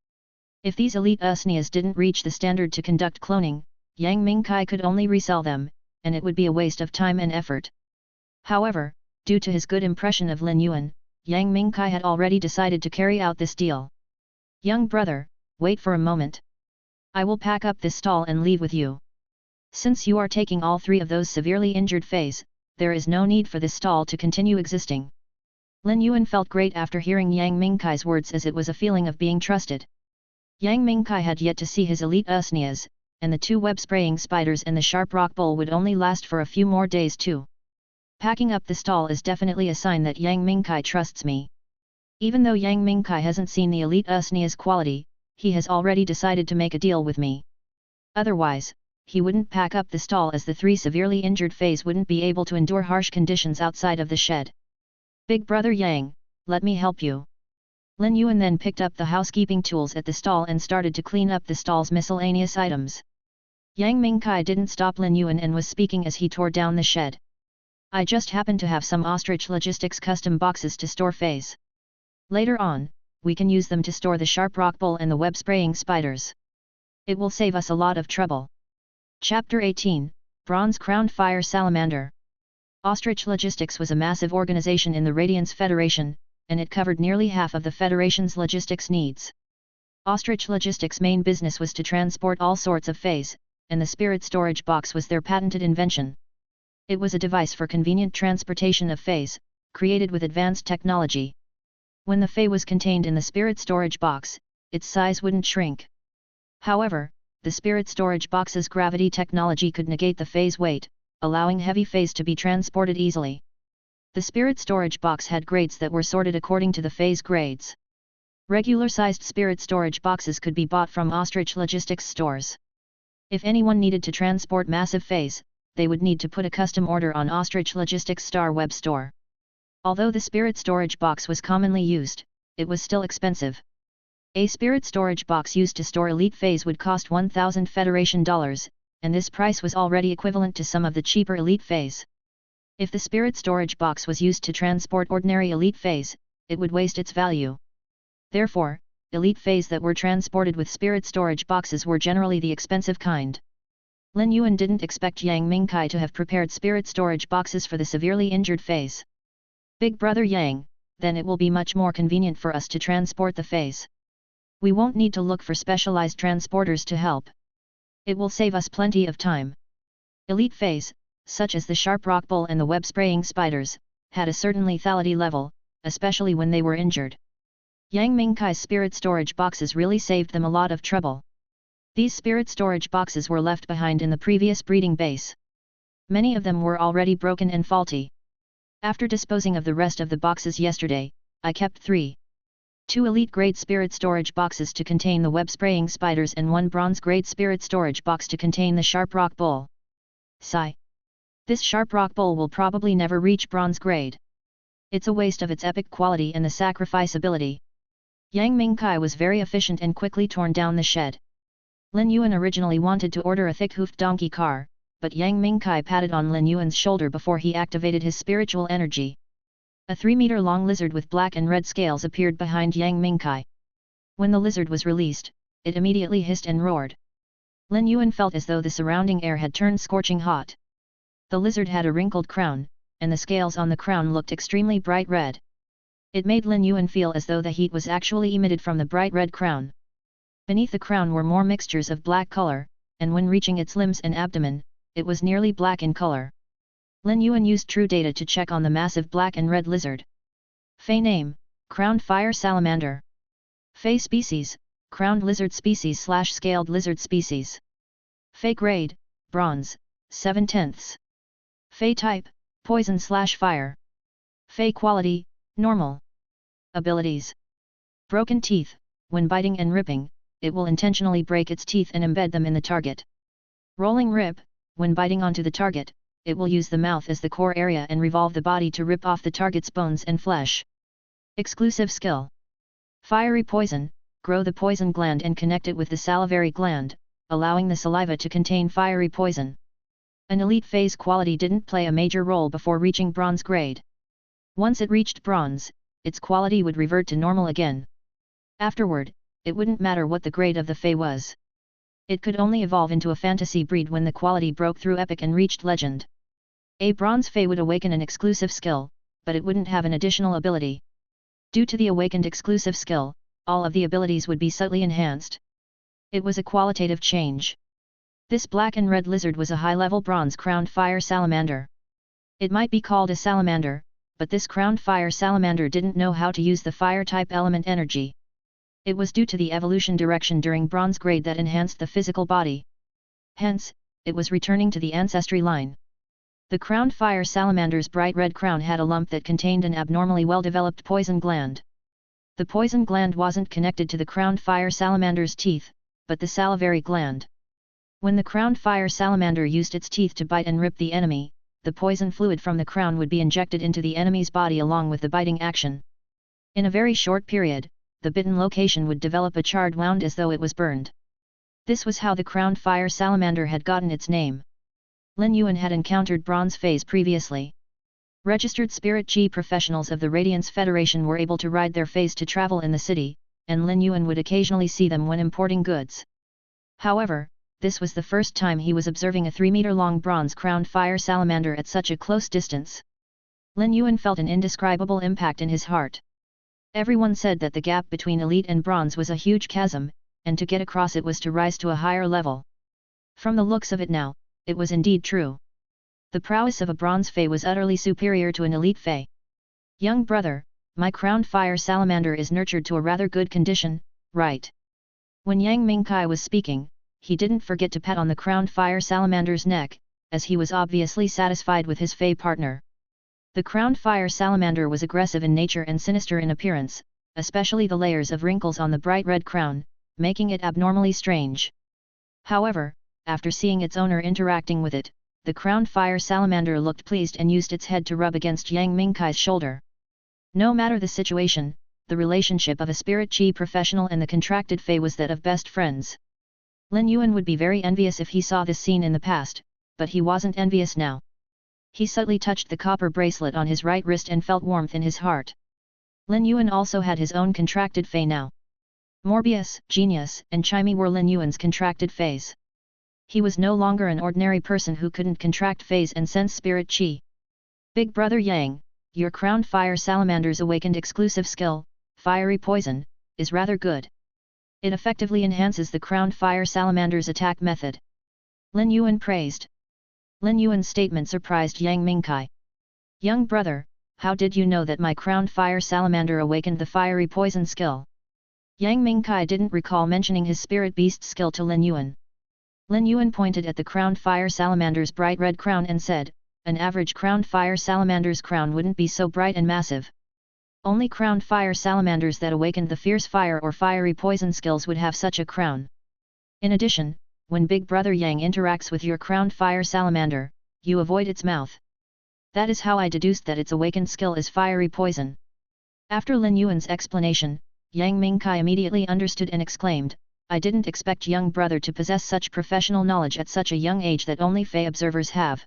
Speaker 1: If these elite usnias didn't reach the standard to conduct cloning, Yang Mingkai could only resell them, and it would be a waste of time and effort. However, due to his good impression of Lin Yuan, Yang Mingkai had already decided to carry out this deal. "Young brother, wait for a moment. I will pack up this stall and leave with you. Since you are taking all 3 of those severely injured feys, there is no need for this stall to continue existing." Lin Yuan felt great after hearing Yang Mingkai's words, as it was a feeling of being trusted. Yang Mingkai had yet to see his elite usnias, and the 2 web-spraying spiders and the sharp rock bowl would only last for a few more days too. Packing up the stall is definitely a sign that Yang Mingkai trusts me. Even though Yang Mingkai hasn't seen the elite usnia's quality, he has already decided to make a deal with me. Otherwise, he wouldn't pack up the stall, as the 3 severely injured feys wouldn't be able to endure harsh conditions outside of the shed. "Big brother Yang, let me help you." Lin Yuan then picked up the housekeeping tools at the stall and started to clean up the stall's miscellaneous items. Yang Mingkai didn't stop Lin Yuan and was speaking as he tore down the shed. "I just happen to have some Ostrich Logistics custom boxes to store feys. Later on, we can use them to store the sharp rock bowl and the web-spraying spiders. It will save us a lot of trouble." Chapter 18, Bronze-Crowned Fire Salamander. Ostrich Logistics was a massive organization in the Radiance Federation, and it covered nearly half of the Federation's logistics needs. Ostrich Logistics' main business was to transport all sorts of feys, and the spirit storage box was their patented invention. It was a device for convenient transportation of feys, created with advanced technology. When the fey was contained in the spirit storage box, its size wouldn't shrink. However, the spirit storage box's gravity technology could negate the fey's weight, allowing heavy feys to be transported easily. The spirit storage box had grades that were sorted according to the fey's grades. Regular-sized spirit storage boxes could be bought from Ostrich Logistics stores. If anyone needed to transport massive feys, they would need to put a custom order on Ostrich Logistics' Star Web store. Although the spirit storage box was commonly used, it was still expensive. A spirit storage box used to store elite feys would cost 1,000 Federation dollars, and this price was already equivalent to some of the cheaper elite feys. If the spirit storage box was used to transport ordinary elite feys, it would waste its value. Therefore, elite feys that were transported with spirit storage boxes were generally the expensive kind. Lin Yuan didn't expect Yang Mingkai to have prepared spirit storage boxes for the severely injured feys. "Big brother Yang, then it will be much more convenient for us to transport the feys. We won't need to look for specialized transporters to help. It will save us plenty of time." Elite feys, such as the sharp rock bull and the web-spraying spiders, had a certain lethality level, especially when they were injured. Yang Mingkai's spirit storage boxes really saved them a lot of trouble. These spirit storage boxes were left behind in the previous breeding base. Many of them were already broken and faulty. After disposing of the rest of the boxes yesterday, I kept 2 elite-grade spirit storage boxes to contain the web-spraying spiders and 1 bronze-grade spirit storage box to contain the sharp rock bull. Sigh. This sharp rock bull will probably never reach bronze grade. It's a waste of its epic quality and the sacrifice ability. Yang Mingkai was very efficient and quickly torn down the shed. Lin Yuan originally wanted to order a thick-hoofed donkey car, but Yang Mingkai patted on Lin Yuan's shoulder before he activated his spiritual energy. A 3-meter-long lizard with black and red scales appeared behind Yang Mingkai. When the lizard was released, it immediately hissed and roared. Lin Yuan felt as though the surrounding air had turned scorching hot. The lizard had a wrinkled crown, and the scales on the crown looked extremely bright red. It made Lin Yuan feel as though the heat was actually emitted from the bright red crown. Beneath the crown were more mixtures of black color, and when reaching its limbs and abdomen, it was nearly black in color. Lin Yuan used true data to check on the massive black and red lizard. Fey name, Crowned Fire Salamander. Fey species, crowned lizard species / scaled lizard species. Fey grade, bronze, 7/10. Fey type, poison / fire. Fey quality, normal. Abilities. Broken teeth, when biting and ripping, it will intentionally break its teeth and embed them in the target. Rolling rip, when biting onto the target, it will use the mouth as the core area and revolve the body to rip off the target's bones and flesh. Exclusive skill. Fiery poison, grow the poison gland and connect it with the salivary gland, allowing the saliva to contain fiery poison. An elite phase quality didn't play a major role before reaching bronze grade. Once it reached bronze, its quality would revert to normal again. Afterward, it wouldn't matter what the grade of the Fey was. It could only evolve into a fantasy breed when the quality broke through epic and reached legend. A bronze Fey would awaken an exclusive skill, but it wouldn't have an additional ability. Due to the awakened exclusive skill, all of the abilities would be subtly enhanced. It was a qualitative change. This black and red lizard was a high-level bronze-crowned fire salamander. It might be called a salamander, but this crowned fire salamander didn't know how to use the fire-type element energy. It was due to the evolution direction during bronze grade that enhanced the physical body. Hence, it was returning to the ancestry line. The crowned fire salamander's bright red crown had a lump that contained an abnormally well-developed poison gland. The poison gland wasn't connected to the crowned fire salamander's teeth, but the salivary gland. When the crowned fire salamander used its teeth to bite and rip the enemy, the poison fluid from the crown would be injected into the enemy's body along with the biting action. In a very short period, the bitten location would develop a charred wound as though it was burned. This was how the crowned fire salamander had gotten its name. Lin Yuan had encountered bronze phase previously. Registered spirit chi professionals of the Radiance Federation were able to ride their phase to travel in the city, and Lin Yuan would occasionally see them when importing goods. However, this was the first time he was observing a 3-meter-long bronze-crowned fire salamander at such a close distance. Lin Yuan felt an indescribable impact in his heart. Everyone said that the gap between elite and bronze was a huge chasm, and to get across it was to rise to a higher level. From the looks of it now, it was indeed true. The prowess of a bronze Fey was utterly superior to an elite Fey. Young brother, my crowned fire salamander is nurtured to a rather good condition, right? When Yang Mingkai was speaking, he didn't forget to pat on the crowned fire salamander's neck, as he was obviously satisfied with his Fey partner. The crowned fire salamander was aggressive in nature and sinister in appearance, especially the layers of wrinkles on the bright red crown, making it abnormally strange. However, after seeing its owner interacting with it, the crowned fire salamander looked pleased and used its head to rub against Yang Mingkai's shoulder. No matter the situation, the relationship of a spirit chi professional and the contracted Fey was that of best friends. Lin Yuan would be very envious if he saw this scene in the past, but he wasn't envious now. He subtly touched the copper bracelet on his right wrist and felt warmth in his heart. Lin Yuan also had his own contracted Fey now. Morbius, Genius, and Chimey were Lin Yuan's contracted Feys. He was no longer an ordinary person who couldn't contract Feys and sense spirit chi. Big brother Yang, your crowned fire salamander's awakened exclusive skill, fiery poison, is rather good. It effectively enhances the crowned fire salamander's attack method. Lin Yuan praised. Lin Yuan's statement surprised Yang Mingkai. Young brother, how did you know that my crowned fire salamander awakened the fiery poison skill? Yang Mingkai didn't recall mentioning his spirit beast skill to Lin Yuan. Lin Yuan pointed at the crowned fire salamander's bright red crown and said, an average crowned fire salamander's crown wouldn't be so bright and massive. Only crowned fire salamanders that awakened the fierce fire or fiery poison skills would have such a crown. In addition, when Big Brother Yang interacts with your crowned fire salamander, you avoid its mouth. That is how I deduced that its awakened skill is fiery poison. After Lin Yuan's explanation, Yang Mingkai immediately understood and exclaimed, I didn't expect young brother to possess such professional knowledge at such a young age that only Fey observers have.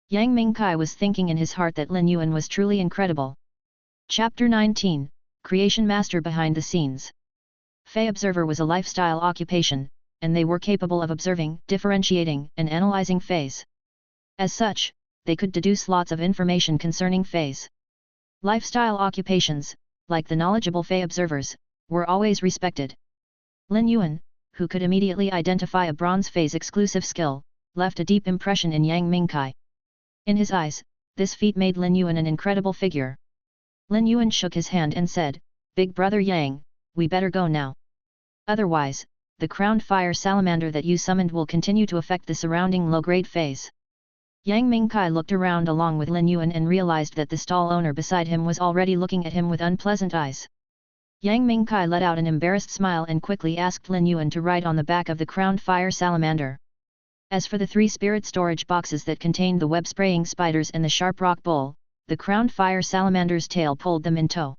Speaker 1: Yang Mingkai was thinking in his heart that Lin Yuan was truly incredible. Chapter 19, Creation Master Behind the Scenes. Fey observer was a lifestyle occupation, and they were capable of observing, differentiating, and analyzing Feys. As such, they could deduce lots of information concerning Feys. Lifestyle occupations, like the knowledgeable Fey observers, were always respected. Lin Yuan, who could immediately identify a bronze Fey's exclusive skill, left a deep impression in Yang Mingkai. In his eyes, this feat made Lin Yuan an incredible figure. Lin Yuan shook his hand and said, Big brother Yang, we better go now. Otherwise, the crowned fire salamander that you summoned will continue to affect the surrounding low-grade feys. Yang Mingkai looked around along with Lin Yuan and realized that the stall owner beside him was already looking at him with unpleasant eyes. Yang Mingkai let out an embarrassed smile and quickly asked Lin Yuan to ride on the back of the crowned fire salamander. As for the 3 spirit storage boxes that contained the web-spraying spiders and the sharp rock bowl, the crowned fire salamander's tail pulled them in tow.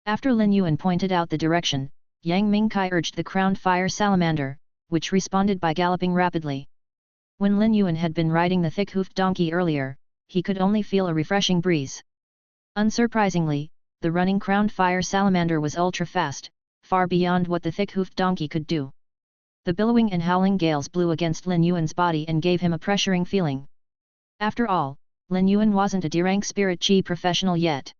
Speaker 1: After Lin Yuan pointed out the direction, Yang Mingkai urged the crowned fire salamander, which responded by galloping rapidly. When Lin Yuan had been riding the thick-hoofed donkey earlier, he could only feel a refreshing breeze. Unsurprisingly, the running crowned fire salamander was ultra-fast, far beyond what the thick-hoofed donkey could do. The billowing and howling gales blew against Lin Yuan's body and gave him a pressuring feeling. After all, Lin Yuan wasn't a D-rank spirit chi professional yet.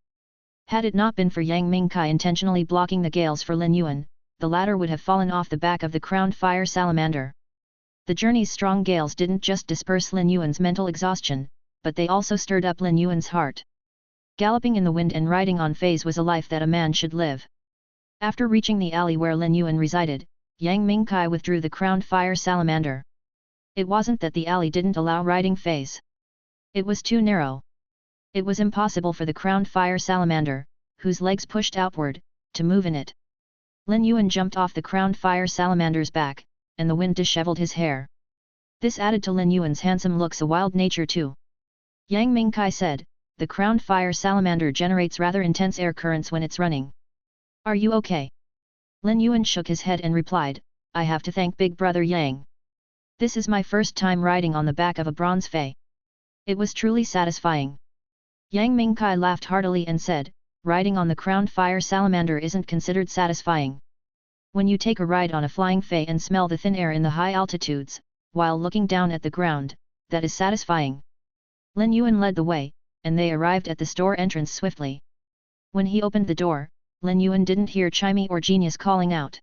Speaker 1: Had it not been for Yang Mingkai intentionally blocking the gales for Lin Yuan, the latter would have fallen off the back of the crowned fire salamander. The journey's strong gales didn't just disperse Lin Yuan's mental exhaustion, but they also stirred up Lin Yuan's heart. Galloping in the wind and riding on feys was a life that a man should live. After reaching the alley where Lin Yuan resided, Yang Mingkai withdrew the crowned fire salamander. It wasn't that the alley didn't allow riding feys. It was too narrow. It was impossible for the crowned fire salamander, whose legs pushed outward, to move in it. Lin Yuan jumped off the crowned fire salamander's back, and the wind disheveled his hair. This added to Lin Yuan's handsome looks a wild nature too. Yang Mingkai said, "The crowned fire salamander generates rather intense air currents when it's running. Are you okay?" Lin Yuan shook his head and replied, "I have to thank Big Brother Yang. This is my first time riding on the back of a bronze fey. It was truly satisfying." Yang Mingkai laughed heartily and said, "Riding on the crowned fire salamander isn't considered satisfying. When you take a ride on a flying fey and smell the thin air in the high altitudes, while looking down at the ground, that is satisfying." Lin Yuan led the way, and they arrived at the store entrance swiftly. When he opened the door, Lin Yuan didn't hear Chimey or Genius calling out.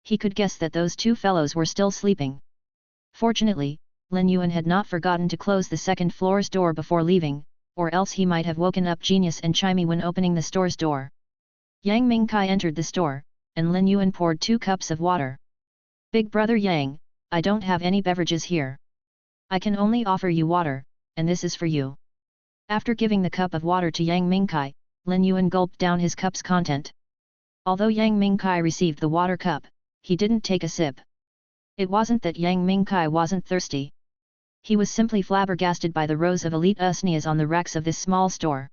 Speaker 1: He could guess that those 2 fellows were still sleeping. Fortunately, Lin Yuan had not forgotten to close the second floor's door before leaving, or else he might have woken up Genius and Chimey when opening the store's door. Yang Mingkai entered the store, and Lin Yuan poured 2 cups of water. "Big Brother Yang, I don't have any beverages here. I can only offer you water, and this is for you." After giving the cup of water to Yang Mingkai, Lin Yuan gulped down his cup's content. Although Yang Mingkai received the water cup, he didn't take a sip. It wasn't that Yang Mingkai wasn't thirsty. He was simply flabbergasted by the rows of elite usneas on the racks of this small store.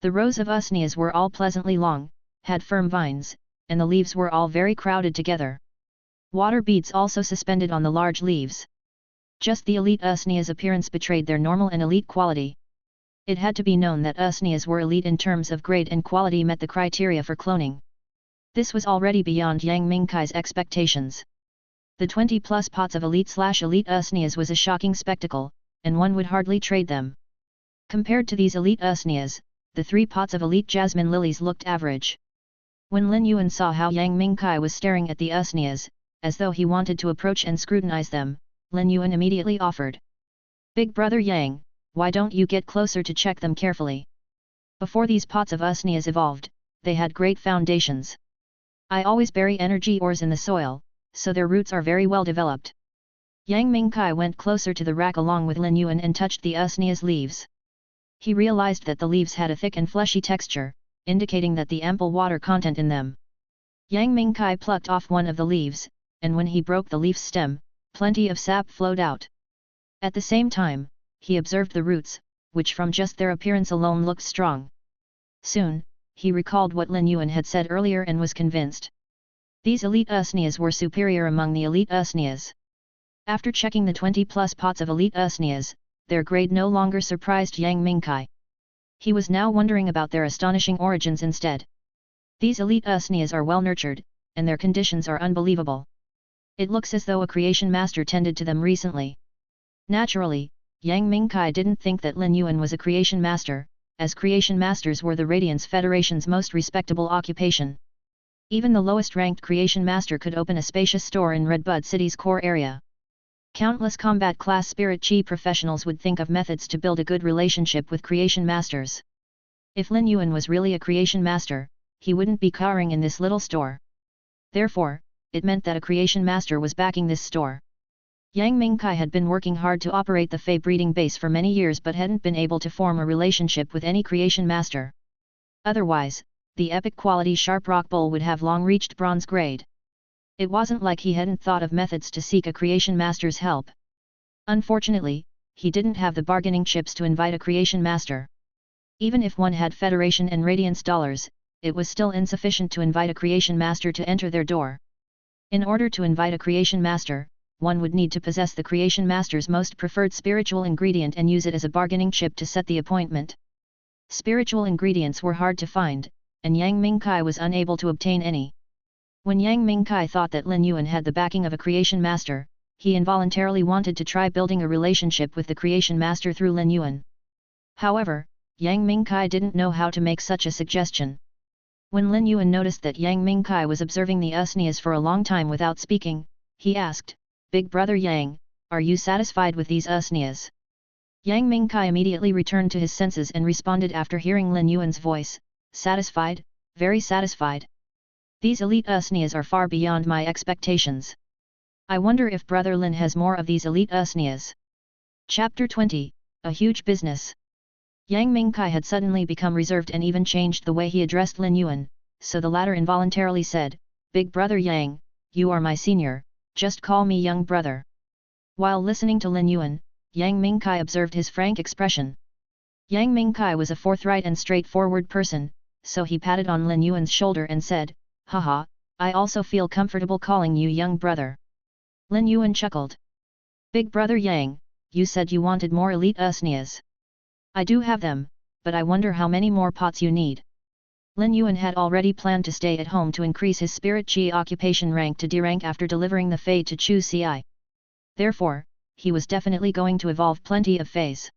Speaker 1: The rows of usneas were all pleasantly long, had firm vines, and the leaves were all very crowded together. Water beads also suspended on the large leaves. Just the elite usnea's appearance betrayed their normal and elite quality. It had to be known that usneas were elite in terms of grade and quality met the criteria for cloning. This was already beyond Yang Mingkai's expectations. The 20-plus pots of elite/elite usneas was a shocking spectacle, and one would hardly trade them. Compared to these elite usneas, the 3 pots of elite jasmine lilies looked average. When Lin Yuan saw how Yang Mingkai was staring at the usneas, as though he wanted to approach and scrutinize them, Lin Yuan immediately offered, "Big Brother Yang, why don't you get closer to check them carefully? Before these pots of usneas evolved, they had great foundations. I always bury energy ores in the soil, so their roots are very well developed." Yang Mingkai went closer to the rack along with Lin Yuan and touched the usnea's leaves. He realized that the leaves had a thick and fleshy texture, indicating that the ample water content in them. Yang Mingkai plucked off one of the leaves, and when he broke the leaf's stem, plenty of sap flowed out. At the same time, he observed the roots, which from just their appearance alone looked strong. Soon, he recalled what Lin Yuan had said earlier and was convinced. These elite usneas were superior among the elite usneas. After checking the 20-plus pots of elite usneas, their grade no longer surprised Yang Mingkai. He was now wondering about their astonishing origins instead. These elite usneas are well nurtured, and their conditions are unbelievable. It looks as though a creation master tended to them recently. Naturally, Yang Mingkai didn't think that Lin Yuan was a creation master, as creation masters were the Radiance Federation's most respectable occupation. Even the lowest-ranked creation master could open a spacious store in Redbud City's core area. Countless combat-class spirit chi professionals would think of methods to build a good relationship with creation masters. If Lin Yuan was really a creation master, he wouldn't be cowering in this little store. Therefore, it meant that a creation master was backing this store. Yang Mingkai had been working hard to operate the Fey breeding base for many years but hadn't been able to form a relationship with any creation master. Otherwise, the epic quality Sharp Rock Bull would have long reached bronze grade. It wasn't like he hadn't thought of methods to seek a creation master's help. Unfortunately, he didn't have the bargaining chips to invite a creation master. Even if one had Federation and Radiance dollars, it was still insufficient to invite a creation master to enter their door. In order to invite a creation master, one would need to possess the creation master's most preferred spiritual ingredient and use it as a bargaining chip to set the appointment. Spiritual ingredients were hard to find, and Yang Mingkai was unable to obtain any. When Yang Mingkai thought that Lin Yuan had the backing of a creation master, he involuntarily wanted to try building a relationship with the creation master through Lin Yuan. However, Yang Mingkai didn't know how to make such a suggestion. When Lin Yuan noticed that Yang Mingkai was observing the Usnias for a long time without speaking, he asked, "Big brother Yang, are you satisfied with these Usnias?" Yang Mingkai immediately returned to his senses and responded after hearing Lin Yuan's voice, "Satisfied, very satisfied. These elite Usnias are far beyond my expectations. I wonder if brother Lin has more of these elite Usnias." Chapter 20, A Huge Business. Yang Mingkai had suddenly become reserved and even changed the way he addressed Lin Yuan, so the latter involuntarily said, "Big brother Yang, you are my senior, just call me young brother." While listening to Lin Yuan, Yang Mingkai observed his frank expression. Yang Mingkai was a forthright and straightforward person, so he patted on Lin Yuan's shoulder and said, "Haha, I also feel comfortable calling you young brother." Lin Yuan chuckled. "Big brother Yang, you said you wanted more elite Usnias. I do have them, but I wonder how many more pots you need." Lin Yuan had already planned to stay at home to increase his spirit chi occupation rank to D rank after delivering the Fey to Chu Ci. Therefore, he was definitely going to evolve plenty of Feys.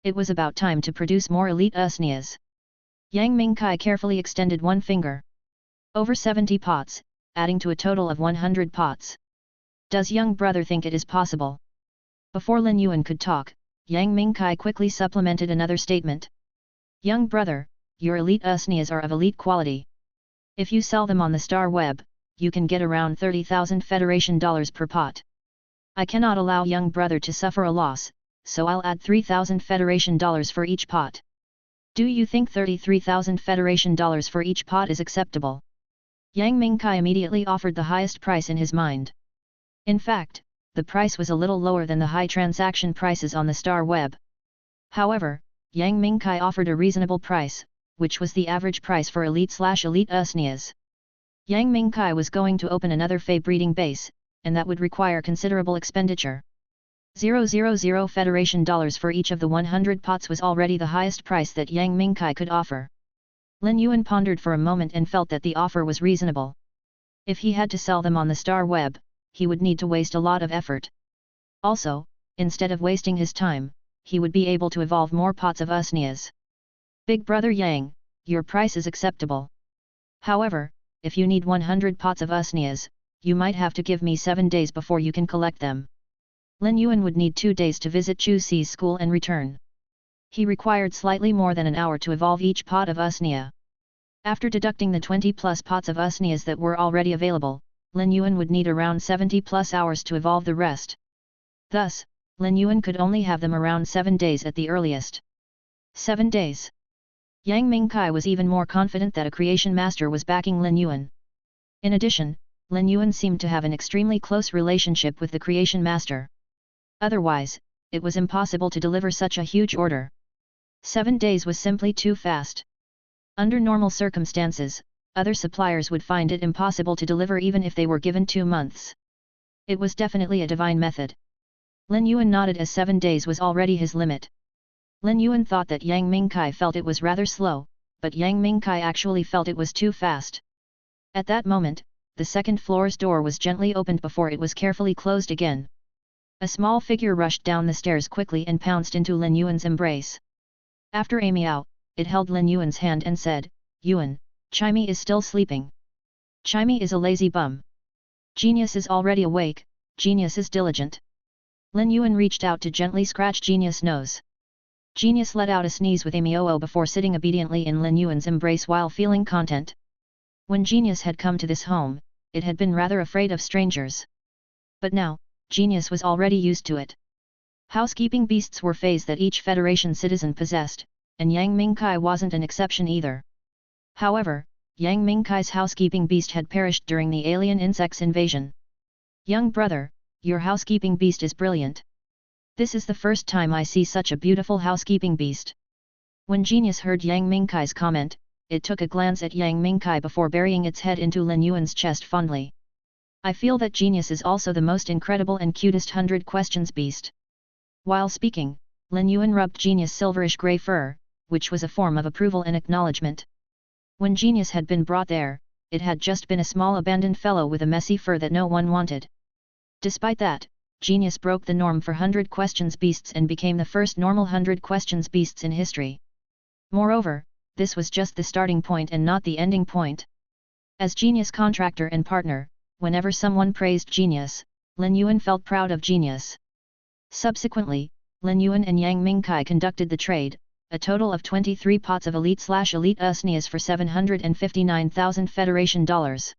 Speaker 1: It was about time to produce more elite Usnias. Yang Mingkai carefully extended one finger. Over 70 pots, adding to a total of 100 pots. Does young brother think it is possible? Before Lin Yuan could talk, Yang Mingkai quickly supplemented another statement. "Young brother, your elite Usnias are of elite quality. If you sell them on the Star Web, you can get around 30,000 Federation dollars per pot. I cannot allow young brother to suffer a loss, so I'll add 3,000 Federation dollars for each pot. Do you think 33,000 Federation dollars for each pot is acceptable?" Yang Mingkai immediately offered the highest price in his mind. In fact, the price was a little lower than the high transaction prices on the Star Web. However, Yang Mingkai offered a reasonable price, which was the average price for elite/elite Usnias. Yang Mingkai was going to open another Fey breeding base, and that would require considerable expenditure. 000 Federation dollars for each of the 100 pots was already the highest price that Yang Mingkai could offer. Lin Yuan pondered for a moment and felt that the offer was reasonable. If he had to sell them on the Star Web, he would need to waste a lot of effort. Also, instead of wasting his time, he would be able to evolve more pots of Usnias. "Big brother Yang, your price is acceptable. However, if you need 100 pots of Usnias, you might have to give me 7 days before you can collect them." Lin Yuan would need 2 days to visit Chu Ci's school and return. He required slightly more than an hour to evolve each pot of Usnia. After deducting the 20+ pots of Usnias that were already available, Lin Yuan would need around 70+ hours to evolve the rest. Thus, Lin Yuan could only have them around 7 days at the earliest. 7 days. Yang Mingkai was even more confident that a creation master was backing Lin Yuan. In addition, Lin Yuan seemed to have an extremely close relationship with the creation master. Otherwise, it was impossible to deliver such a huge order. 7 days was simply too fast. Under normal circumstances, other suppliers would find it impossible to deliver even if they were given 2 months. It was definitely a divine method. Lin Yuan nodded as 7 days was already his limit. Lin Yuan thought that Yang Mingkai felt it was rather slow, but Yang Mingkai actually felt it was too fast. At that moment, the second floor's door was gently opened before it was carefully closed again. A small figure rushed down the stairs quickly and pounced into Lin Yuan's embrace. After a meow, it held Lin Yuan's hand and said, "Yuan, Chimey is still sleeping. Chimey is a lazy bum. Genius is already awake, Genius is diligent." Lin Yuan reached out to gently scratch Genius' nose. Genius let out a sneeze with a meow before sitting obediently in Lin Yuan's embrace while feeling content. When Genius had come to this home, it had been rather afraid of strangers. But now, Genius was already used to it. Housekeeping beasts were feys that each Federation citizen possessed, and Yang Mingkai wasn't an exception either. However, Yang Mingkai's housekeeping beast had perished during the alien insects invasion. Young brother, your housekeeping beast is brilliant. This is the first time I see such a beautiful housekeeping beast. When Genius heard Yang Mingkai's comment, it took a glance at Yang Mingkai before burying its head into Lin Yuan's chest fondly. I feel that Genius is also the most incredible and cutest 100 questions beast. While speaking, Lin Yuan rubbed Genius' silverish grey fur, which was a form of approval and acknowledgement. When Genius had been brought there, it had just been a small abandoned fellow with a messy fur that no one wanted. Despite that, Genius broke the norm for 100 questions beasts and became the first normal 100 questions beasts in history. Moreover, this was just the starting point and not the ending point. As Genius' contractor and partner, whenever someone praised Genius, Lin Yuan felt proud of Genius. Subsequently, Lin Yuan and Yang Mingkai conducted the trade, a total of 23 pots of elite/elite usnias for 759,000 Federation dollars.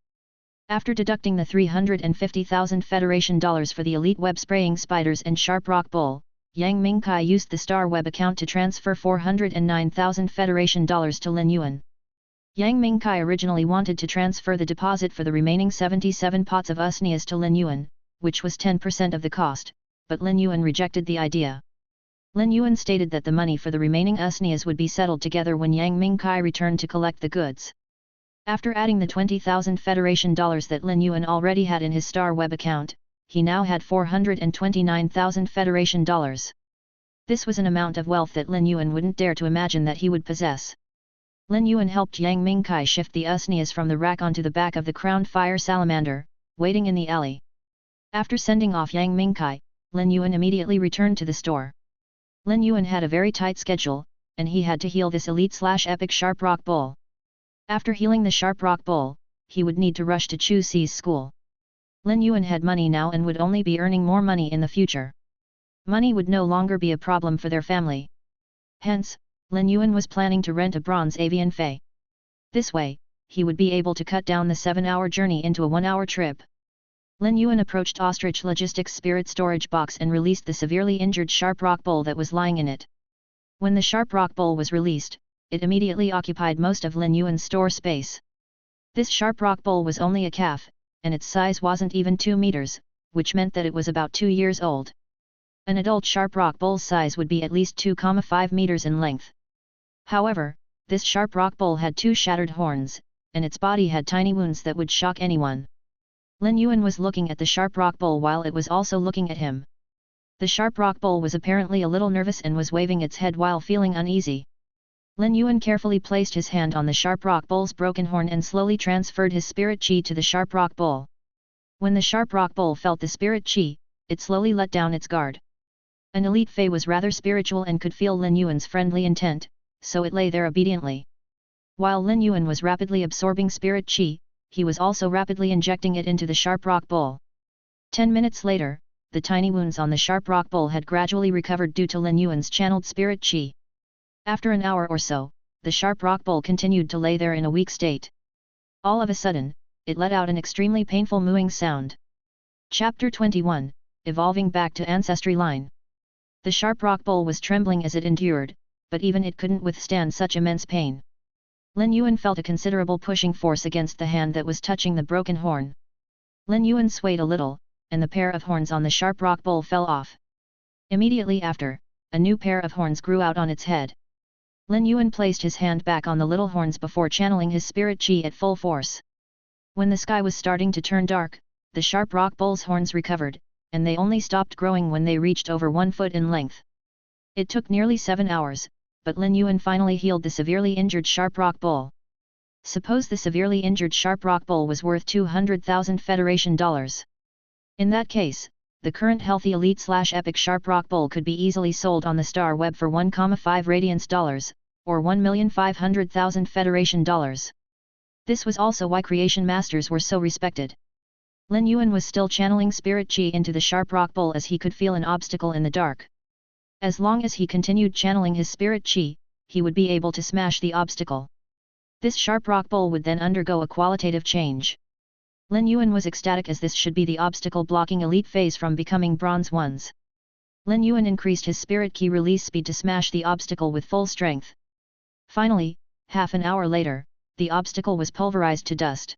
Speaker 1: After deducting the 350,000 Federation dollars for the elite web spraying spiders and sharp rock bull, Yang Mingkai used the Star Web account to transfer 409,000 Federation dollars to Lin Yuan. Yang Mingkai originally wanted to transfer the deposit for the remaining 77 pots of usnias to Lin Yuan, which was 10% of the cost, but Lin Yuan rejected the idea. Lin Yuan stated that the money for the remaining usnias would be settled together when Yang Mingkai returned to collect the goods. After adding the 20,000 Federation dollars that Lin Yuan already had in his Star Web account, he now had 429,000 Federation dollars. This was an amount of wealth that Lin Yuan wouldn't dare to imagine that he would possess. Lin Yuan helped Yang Mingkai shift the usnias from the rack onto the back of the crowned fire salamander, waiting in the alley. After sending off Yang Mingkai, Lin Yuan immediately returned to the store. Lin Yuan had a very tight schedule, and he had to heal this elite/epic sharp rock bull. After healing the sharp rock bull, he would need to rush to Chu Si's school. Lin Yuan had money now and would only be earning more money in the future. Money would no longer be a problem for their family. Hence, Lin Yuan was planning to rent a bronze avian fey. This way, he would be able to cut down the 7-hour journey into a 1-hour trip. Lin Yuan approached Ostrich Logistics' spirit storage box and released the severely injured sharp rock bull that was lying in it. When the sharp rock bull was released, it immediately occupied most of Lin Yuan's store space. This sharp rock bull was only a calf, and its size wasn't even 2 meters, which meant that it was about 2 years old. An adult sharp rock bull's size would be at least 2,5 meters in length. However, this sharp rock bull had 2 shattered horns, and its body had tiny wounds that would shock anyone. Lin Yuan was looking at the sharp rock bull while it was also looking at him. The sharp rock bull was apparently a little nervous and was waving its head while feeling uneasy. Lin Yuan carefully placed his hand on the sharp rock bull's broken horn and slowly transferred his spirit chi to the sharp rock bull. When the sharp rock bull felt the spirit chi, it slowly let down its guard. An elite fey was rather spiritual and could feel Lin Yuan's friendly intent, so it lay there obediently. While Lin Yuan was rapidly absorbing spirit chi, he was also rapidly injecting it into the sharp rock bull. 10 minutes later, the tiny wounds on the sharp rock bull had gradually recovered due to Lin Yuan's channeled spirit chi. After an hour or so, the sharp rock bull continued to lay there in a weak state. All of a sudden, it let out an extremely painful mooing sound. Chapter 21, Evolving Back to Ancestry Line. The sharp rock bull was trembling as it endured, but even it couldn't withstand such immense pain. Lin Yuan felt a considerable pushing force against the hand that was touching the broken horn. Lin Yuan swayed a little, and the pair of horns on the sharp rock bull fell off. Immediately after, a new pair of horns grew out on its head. Lin Yuan placed his hand back on the little horns before channeling his spirit chi at full force. When the sky was starting to turn dark, the sharp rock bull's horns recovered, and they only stopped growing when they reached over 1 foot in length. It took nearly 7 hours, but Lin Yuan finally healed the severely injured sharp rock bull. Suppose the severely injured sharp rock bull was worth 200,000 Federation dollars. In that case, the current healthy elite/epic sharp rock bull could be easily sold on the Star Web for 1,5 radiance dollars, or 1,500,000 Federation dollars. This was also why creation masters were so respected. Lin Yuan was still channeling spirit chi into the sharp rock bull as he could feel an obstacle in the dark. As long as he continued channeling his spirit chi, he would be able to smash the obstacle. This sharp rock bull would then undergo a qualitative change. Lin Yuan was ecstatic, as this should be the obstacle blocking elite feys from becoming bronze ones. Lin Yuan increased his spirit key release speed to smash the obstacle with full strength. Finally, half an hour later, the obstacle was pulverized to dust.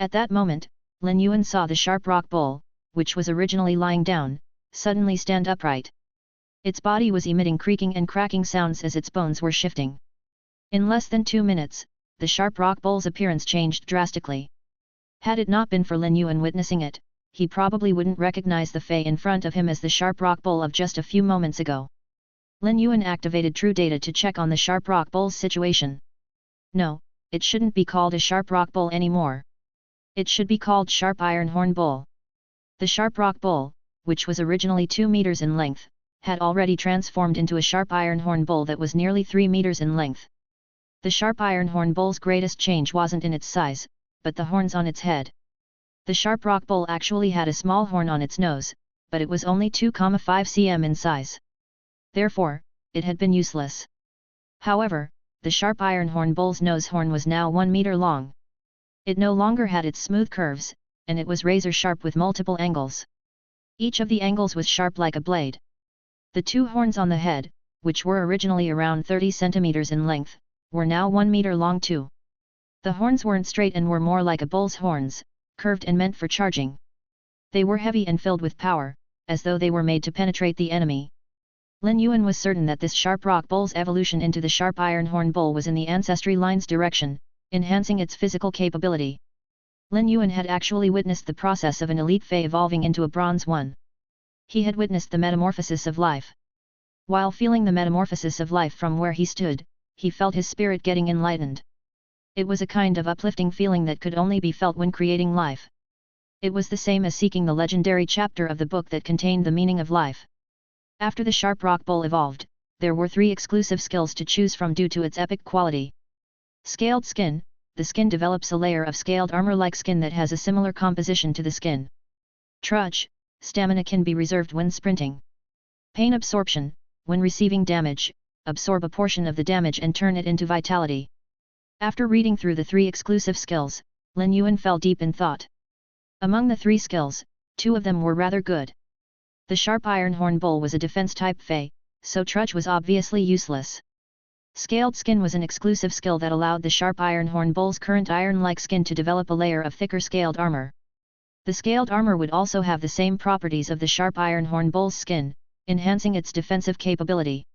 Speaker 1: At that moment, Lin Yuan saw the sharp rock bull, which was originally lying down, suddenly stand upright. Its body was emitting creaking and cracking sounds as its bones were shifting. In less than 2 minutes, the sharp rock bull's appearance changed drastically. Had it not been for Lin Yuan witnessing it, he probably wouldn't recognize the fey in front of him as the sharp rock bull of just a few moments ago. Lin Yuan activated True Data to check on the sharp rock bull's situation. No, it shouldn't be called a sharp rock bull anymore. It should be called Sharp Iron Horn Bull. The sharp rock bull, which was originally 2 meters in length, had already transformed into a sharp iron horn bull that was nearly 3 meters in length. The sharp iron horn bull's greatest change wasn't in its size, but the horns on its head. The sharp rock bull actually had a small horn on its nose, but it was only 2,5 cm in size. Therefore, it had been useless. However, the sharp iron horn bull's nose horn was now 1 meter long. It no longer had its smooth curves, and it was razor sharp with multiple angles. Each of the angles was sharp like a blade. The 2 horns on the head, which were originally around 30 centimeters in length, were now 1 meter long too. The horns weren't straight and were more like a bull's horns, curved and meant for charging. They were heavy and filled with power, as though they were made to penetrate the enemy. Lin Yuan was certain that this sharp rock bull's evolution into the sharp iron horn bull was in the ancestry line's direction, enhancing its physical capability. Lin Yuan had actually witnessed the process of an elite fey evolving into a bronze one. He had witnessed the metamorphosis of life. While feeling the metamorphosis of life from where he stood, he felt his spirit getting enlightened. It was a kind of uplifting feeling that could only be felt when creating life. It was the same as seeking the legendary chapter of the book that contained the meaning of life. After the sharp rock bull evolved, there were 3 exclusive skills to choose from due to its epic quality. Scaled skin. The skin develops a layer of scaled armor-like skin that has a similar composition to the skin. Trudge. Stamina can be reserved when sprinting. Pain absorption. When receiving damage, absorb a portion of the damage and turn it into vitality. After reading through the 3 exclusive skills, Lin Yuan fell deep in thought. Among the 3 skills, 2 of them were rather good. The sharp iron horn bull was a defense-type fey, so trudge was obviously useless. Scaled skin was an exclusive skill that allowed the sharp iron horn bull's current iron-like skin to develop a layer of thicker scaled armor. The scaled armor would also have the same properties of the sharp iron horn bull's skin, enhancing its defensive capability.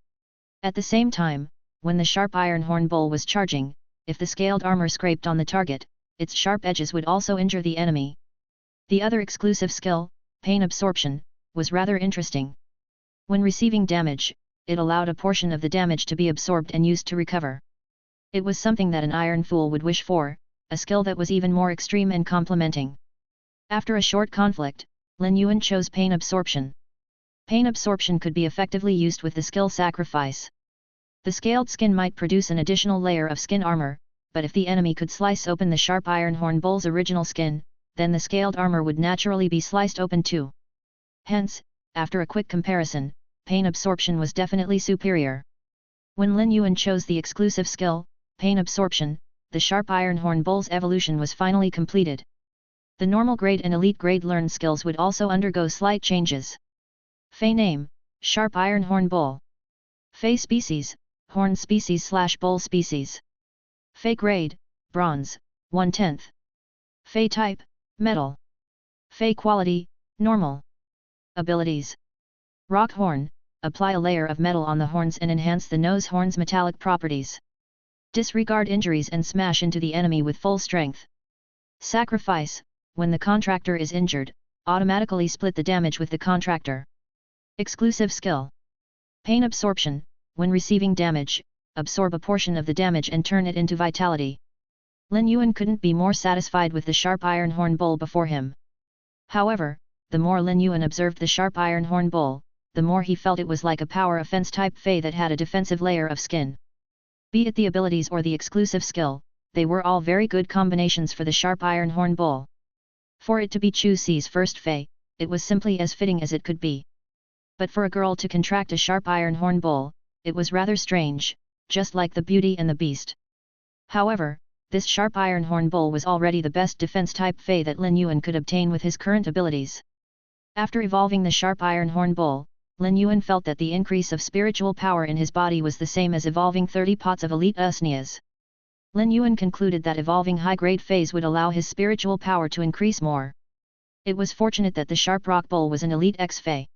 Speaker 1: At the same time, when the sharp iron horn bull was charging, if the scaled armor scraped on the target, its sharp edges would also injure the enemy. The other exclusive skill, pain absorption, was rather interesting. When receiving damage, it allowed a portion of the damage to be absorbed and used to recover. It was something that an iron fool would wish for, a skill that was even more extreme and complementing. After a short conflict, Lin Yuan chose pain absorption. Pain absorption could be effectively used with the skill sacrifice. The scaled skin might produce an additional layer of skin armor, but if the enemy could slice open the sharp iron horn bull's original skin, then the scaled armor would naturally be sliced open too. Hence, after a quick comparison, pain absorption was definitely superior. When Lin Yuan chose the exclusive skill, pain absorption, the sharp iron horn bull's evolution was finally completed. The normal grade and elite grade learned skills would also undergo slight changes. Fey name, Sharp Iron Horn Bull. Fey species, Horn species/Bull species. Fey grade, Bronze, 1/10. Fey type, Metal. Fey quality, Normal. Abilities. Rock Horn, apply a layer of metal on the horns and enhance the nose horn's metallic properties. Disregard injuries and smash into the enemy with full strength. Sacrifice, when the contractor is injured, automatically split the damage with the contractor. Exclusive skill. Pain absorption, when receiving damage, absorb a portion of the damage and turn it into vitality. Lin Yuan couldn't be more satisfied with the sharp iron horn bull before him. However, the more Lin Yuan observed the sharp iron horn bull, the more he felt it was like a power offense type fey that had a defensive layer of skin. Be it the abilities or the exclusive skill, they were all very good combinations for the sharp iron horn bull. For it to be Chu Si's first fey, it was simply as fitting as it could be. But for a girl to contract a sharp iron horn bull, it was rather strange, just like the Beauty and the Beast. However, This sharp iron horn bowl was already the best defense type fey that Lin Yuan could obtain with his current abilities. After evolving the sharp iron horn bowl, Lin Yuan felt that the increase of spiritual power in his body was the same as evolving 30 pots of elite usnias. Lin Yuan concluded that evolving high-grade feys would allow his spiritual power to increase more. It was fortunate that the sharp rock bowl was an elite X-fey.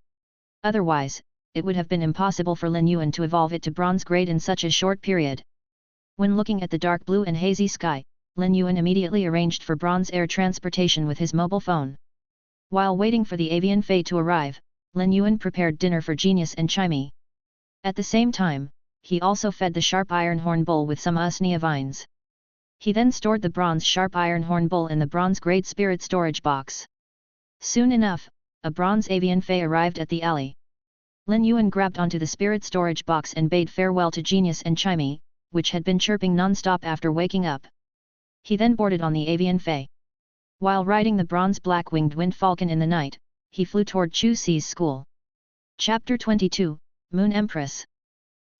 Speaker 1: Otherwise, it would have been impossible for Lin Yuan to evolve it to bronze grade in such a short period. When looking at the dark blue and hazy sky, Lin Yuan immediately arranged for bronze air transportation with his mobile phone. While waiting for the avian fey to arrive, Lin Yuan prepared dinner for Genius and Chimey. At the same time, he also fed the sharp iron horn bowl with some usnia vines. He then stored the bronze sharp iron horn bowl in the bronze grade spirit storage box. Soon enough, a bronze avian fey arrived at the alley. Lin Yuan grabbed onto the spirit storage box and bade farewell to Genius and Chimey, which had been chirping non-stop after waking up. He then boarded on the avian fey. While riding the bronze black-winged wind falcon in the night, he flew toward Chu Si's school. Chapter 22, Moon Empress.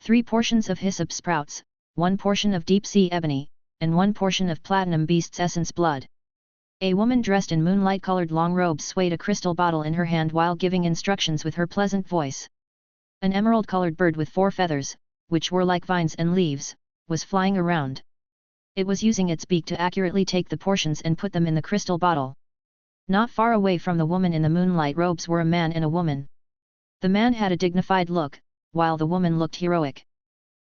Speaker 1: 3 portions of hyssop sprouts, 1 portion of deep-sea ebony, and 1 portion of platinum beast's essence blood. A woman dressed in moonlight-colored long robes swayed a crystal bottle in her hand while giving instructions with her pleasant voice. An emerald-colored bird with 4 feathers, which were like vines and leaves, was flying around. It was using its beak to accurately take the portions and put them in the crystal bottle. Not far away from the woman in the moonlight robes were a man and a woman. The man had a dignified look, while the woman looked heroic.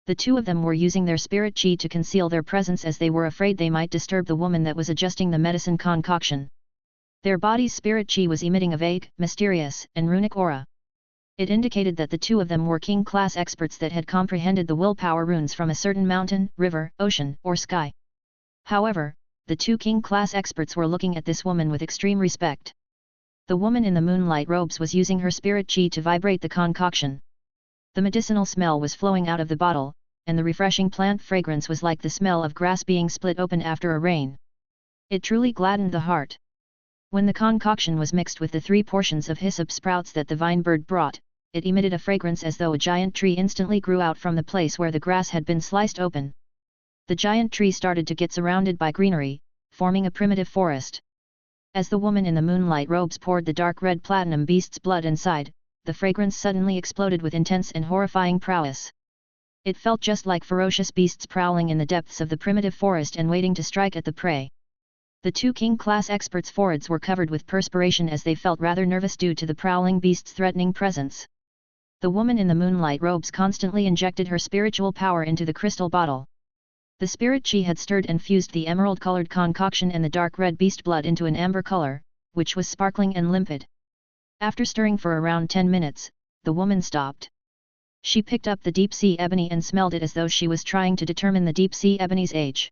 Speaker 1: The 2 of them were using their spirit chi to conceal their presence as they were afraid they might disturb the woman that was adjusting the medicine concoction. Their body's spirit chi was emitting a vague, mysterious, and runic aura. It indicated that the 2 of them were king-class experts that had comprehended the willpower runes from a certain mountain, river, ocean, or sky. However, the 2 king-class experts were looking at this woman with extreme respect. The woman in the moonlight robes was using her spirit chi to vibrate the concoction. The medicinal smell was flowing out of the bottle, and the refreshing plant fragrance was like the smell of grass being split open after a rain. It truly gladdened the heart. When the concoction was mixed with the 3 portions of hyssop sprouts that the vine bird brought, it emitted a fragrance as though a giant tree instantly grew out from the place where the grass had been sliced open. The giant tree started to get surrounded by greenery, forming a primitive forest. As the woman in the moonlight robes poured the dark red platinum beast's blood inside, the fragrance suddenly exploded with intense and horrifying prowess. It felt just like ferocious beasts prowling in the depths of the primitive forest and waiting to strike at the prey. The 2 king-class experts' foreheads were covered with perspiration as they felt rather nervous due to the prowling beast's threatening presence. The woman in the moonlight robes constantly injected her spiritual power into the crystal bottle. The spirit chi had stirred and fused the emerald-colored concoction and the dark red beast blood into an amber color, which was sparkling and limpid. After stirring for around 10 minutes, the woman stopped. She picked up the deep-sea ebony and smelled it as though she was trying to determine the deep-sea ebony's age.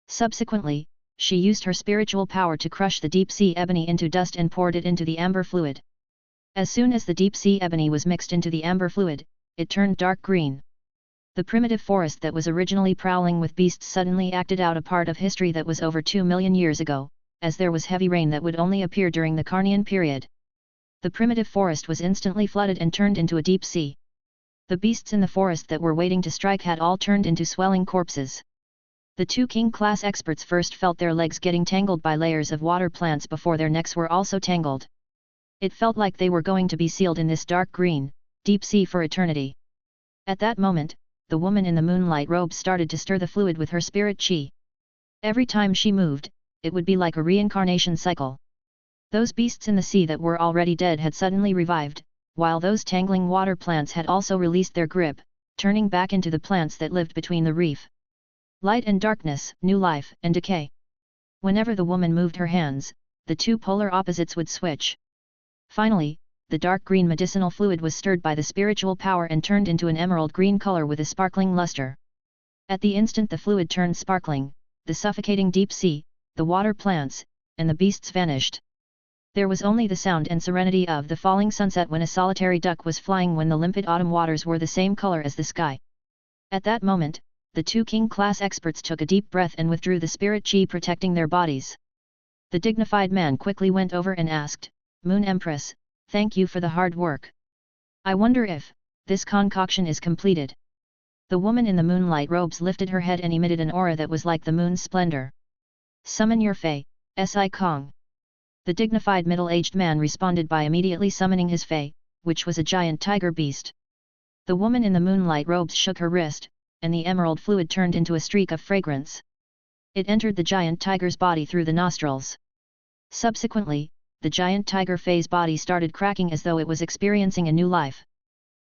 Speaker 1: Subsequently, she used her spiritual power to crush the deep-sea ebony into dust and poured it into the amber fluid. As soon as the deep-sea ebony was mixed into the amber fluid, it turned dark green. The primitive forest that was originally prowling with beasts suddenly acted out a part of history that was over 2 million years ago, as there was heavy rain that would only appear during the Carnian period. The primitive forest was instantly flooded and turned into a deep sea. The beasts in the forest that were waiting to strike had all turned into swelling corpses. The 2 king-class experts first felt their legs getting tangled by layers of water plants before their necks were also tangled. It felt like they were going to be sealed in this dark green, deep sea for eternity. At that moment, the woman in the moonlight robe started to stir the fluid with her spirit chi. Every time she moved, it would be like a reincarnation cycle. Those beasts in the sea that were already dead had suddenly revived, while those tangling water plants had also released their grip, turning back into the plants that lived between the reef. Light and darkness, new life and decay. Whenever the woman moved her hands, the 2 polar opposites would switch. Finally, the dark green medicinal fluid was stirred by the spiritual power and turned into an emerald green color with a sparkling luster. At the instant the fluid turned sparkling, the suffocating deep sea, the water plants, and the beasts vanished. There was only the sound and serenity of the falling sunset when a solitary duck was flying when the limpid autumn waters were the same color as the sky. At that moment, the 2 king-class experts took a deep breath and withdrew the spirit chi protecting their bodies. The dignified man quickly went over and asked, "Moon Empress, thank you for the hard work. I wonder if this concoction is completed." The woman in the moonlight robes lifted her head and emitted an aura that was like the moon's splendor. Summon your Fey, Si Kong. The dignified middle-aged man responded by immediately summoning his Fey, which was a giant tiger beast. The woman in the moonlight robes shook her wrist, and the emerald fluid turned into a streak of fragrance. It entered the giant tiger's body through the nostrils. Subsequently, the giant tiger Fey's body started cracking as though it was experiencing a new life.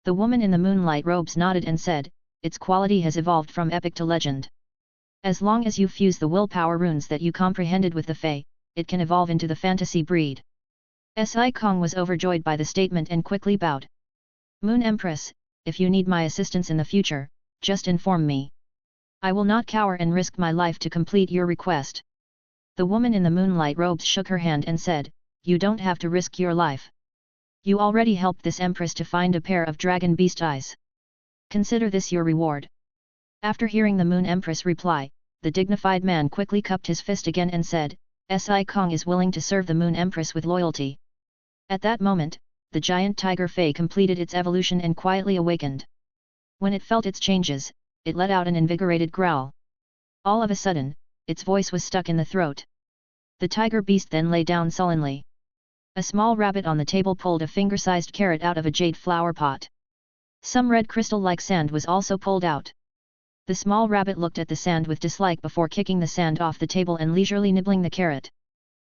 Speaker 1: The woman in the moonlight robes nodded and said, its quality has evolved from epic to legend. As long as you fuse the willpower runes that you comprehended with the Fey, it can evolve into the fantasy breed. Si Kong was overjoyed by the statement and quickly bowed. Moon Empress, if you need my assistance in the future, just inform me. I will not cower and risk my life to complete your request. The woman in the moonlight robes shook her hand and said, you don't have to risk your life. You already helped this Empress to find a pair of dragon beast eyes. Consider this your reward. After hearing the Moon Empress reply, the dignified man quickly cupped his fist again and said, Si Kong is willing to serve the Moon Empress with loyalty. At that moment, the giant tiger Fey completed its evolution and quietly awakened. When it felt its changes, it let out an invigorated growl. All of a sudden, its voice was stuck in the throat. The tiger beast then lay down sullenly. A small rabbit on the table pulled a finger-sized carrot out of a jade flower pot. Some red crystal-like sand was also pulled out. The small rabbit looked at the sand with dislike before kicking the sand off the table and leisurely nibbling the carrot.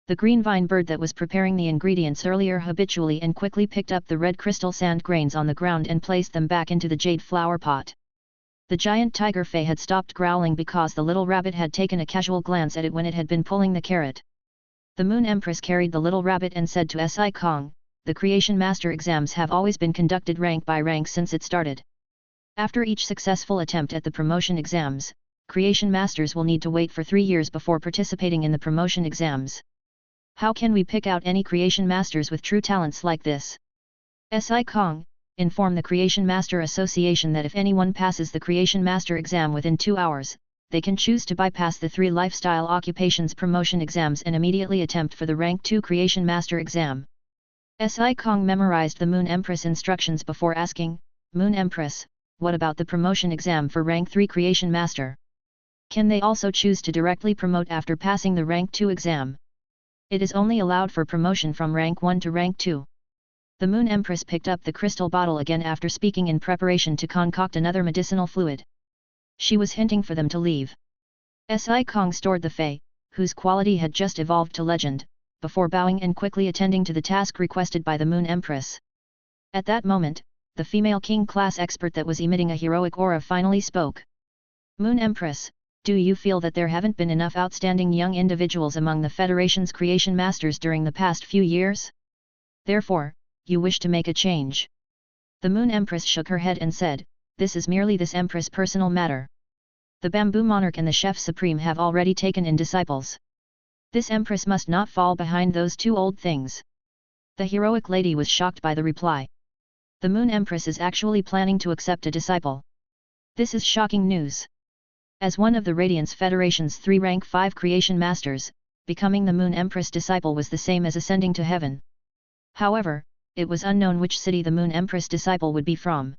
Speaker 1: The green vine bird that was preparing the ingredients earlier habitually and quickly picked up the red crystal sand grains on the ground and placed them back into the jade flower pot. The giant tiger Fey had stopped growling because the little rabbit had taken a casual glance at it when it had been pulling the carrot. The Moon Empress carried the little rabbit and said to Si Kong, the Creation Master exams have always been conducted rank by rank since it started. After each successful attempt at the promotion exams, Creation Masters will need to wait for 3 years before participating in the promotion exams. How can we pick out any Creation Masters with true talents like this? Si Kong, inform the Creation Master Association that if anyone passes the Creation Master exam within 2 hours, they can choose to bypass the 3 lifestyle occupations promotion exams and immediately attempt for the Rank 2 Creation Master exam. Si Kong memorized the Moon Empress instructions before asking, Moon Empress, what about the promotion exam for Rank 3 Creation Master? Can they also choose to directly promote after passing the Rank 2 exam? It is only allowed for promotion from Rank 1 to Rank 2. The Moon Empress picked up the crystal bottle again after speaking in preparation to concoct another medicinal fluid. She was hinting for them to leave. Si Kong stored the Fey, whose quality had just evolved to legend, before bowing and quickly attending to the task requested by the Moon Empress. At that moment, the female king class expert that was emitting a heroic aura finally spoke. Moon Empress, do you feel that there haven't been enough outstanding young individuals among the Federation's Creation Masters during the past few years? Therefore, you wish to make a change? The Moon Empress shook her head and said, this is merely this Empress' personal matter. The Bamboo Monarch and the Chef Supreme have already taken in disciples. This Empress must not fall behind those 2 old things. The heroic lady was shocked by the reply. The Moon Empress is actually planning to accept a disciple. This is shocking news. As one of the Radiance Federation's 3 Rank 5 Creation Masters, becoming the Moon Empress disciple was the same as ascending to heaven. However, it was unknown which city the Moon Empress disciple would be from.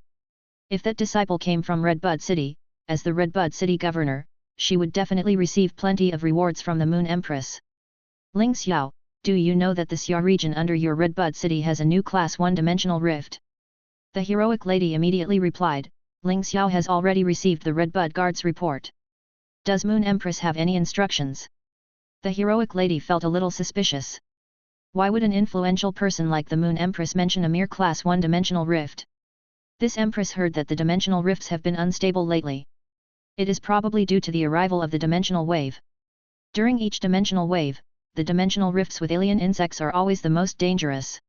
Speaker 1: If that disciple came from Redbud City, as the Redbud City governor, she would definitely receive plenty of rewards from the Moon Empress. Ling Xiao, do you know that the Xia region under your Redbud City has a new Class 1 dimensional rift? The heroic lady immediately replied, Ling Xiao has already received the Redbud Guard's report. Does Moon Empress have any instructions? The heroic lady felt a little suspicious. Why would an influential person like the Moon Empress mention a mere Class 1 dimensional rift? This Empress heard that the dimensional rifts have been unstable lately. It is probably due to the arrival of the dimensional wave. During each dimensional wave, the dimensional rifts with alien insects are always the most dangerous.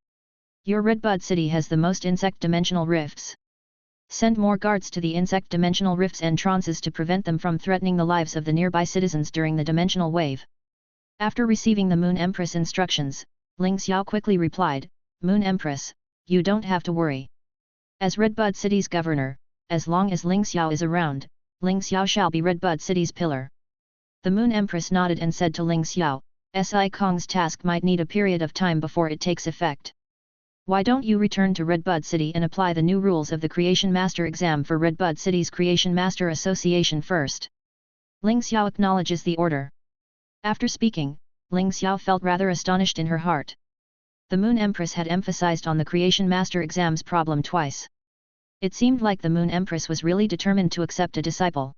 Speaker 1: Your Redbud City has the most insect dimensional rifts. Send more guards to the insect dimensional rifts and trances to prevent them from threatening the lives of the nearby citizens during the dimensional wave. After receiving the Moon Empress instructions, Ling Xiao quickly replied, Moon Empress, you don't have to worry. As Redbud City's governor, as long as Ling Xiao is around, Ling Xiao shall be Redbud City's pillar. The Moon Empress nodded and said to Ling Xiao, Si Kong's task might need a period of time before it takes effect. Why don't you return to Redbud City and apply the new rules of the Creation Master exam for Redbud City's Creation Master Association first? Ling Xiao acknowledges the order. After speaking, Ling Xiao felt rather astonished in her heart. The Moon Empress had emphasized on the Creation Master exam's problem twice. It seemed like the Moon Empress was really determined to accept a disciple.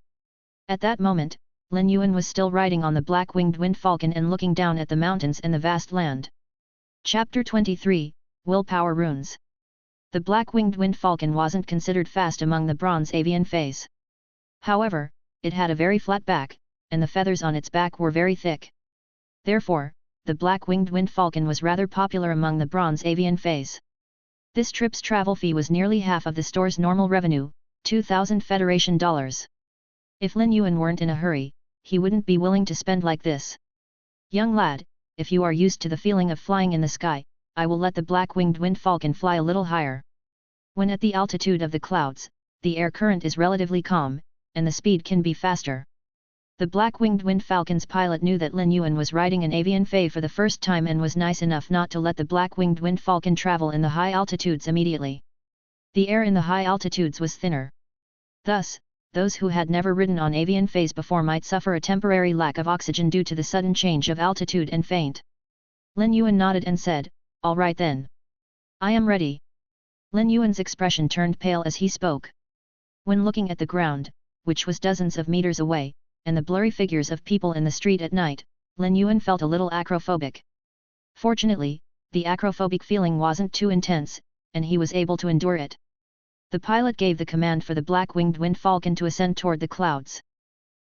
Speaker 1: At that moment, Lin Yuan was still riding on the black-winged wind falcon and looking down at the mountains and the vast land. Chapter 23, Willpower Runes. The black-winged wind falcon wasn't considered fast among the bronze avian feys. However, it had a very flat back, and the feathers on its back were very thick. Therefore, the black-winged wind falcon was rather popular among the bronze avian feys. This trip's travel fee was nearly half of the store's normal revenue, 2,000 Federation dollars. If Lin Yuan weren't in a hurry, he wouldn't be willing to spend like this. Young lad, if you are used to the feeling of flying in the sky, I will let the black-winged wind falcon fly a little higher. When at the altitude of the clouds, the air current is relatively calm, and the speed can be faster. The black-winged wind falcon's pilot knew that Lin Yuan was riding an avian fey for the first time and was nice enough not to let the black-winged wind falcon travel in the high altitudes immediately. The air in the high altitudes was thinner. Thus, those who had never ridden on avian feys before might suffer a temporary lack of oxygen due to the sudden change of altitude and faint. Lin Yuan nodded and said, "All right then. I am ready." Lin Yuan's expression turned pale as he spoke. When looking at the ground, which was dozens of meters away, and the blurry figures of people in the street at night, Lin Yuan felt a little acrophobic. Fortunately, the acrophobic feeling wasn't too intense, and he was able to endure it. The pilot gave the command for the black-winged wind falcon to ascend toward the clouds.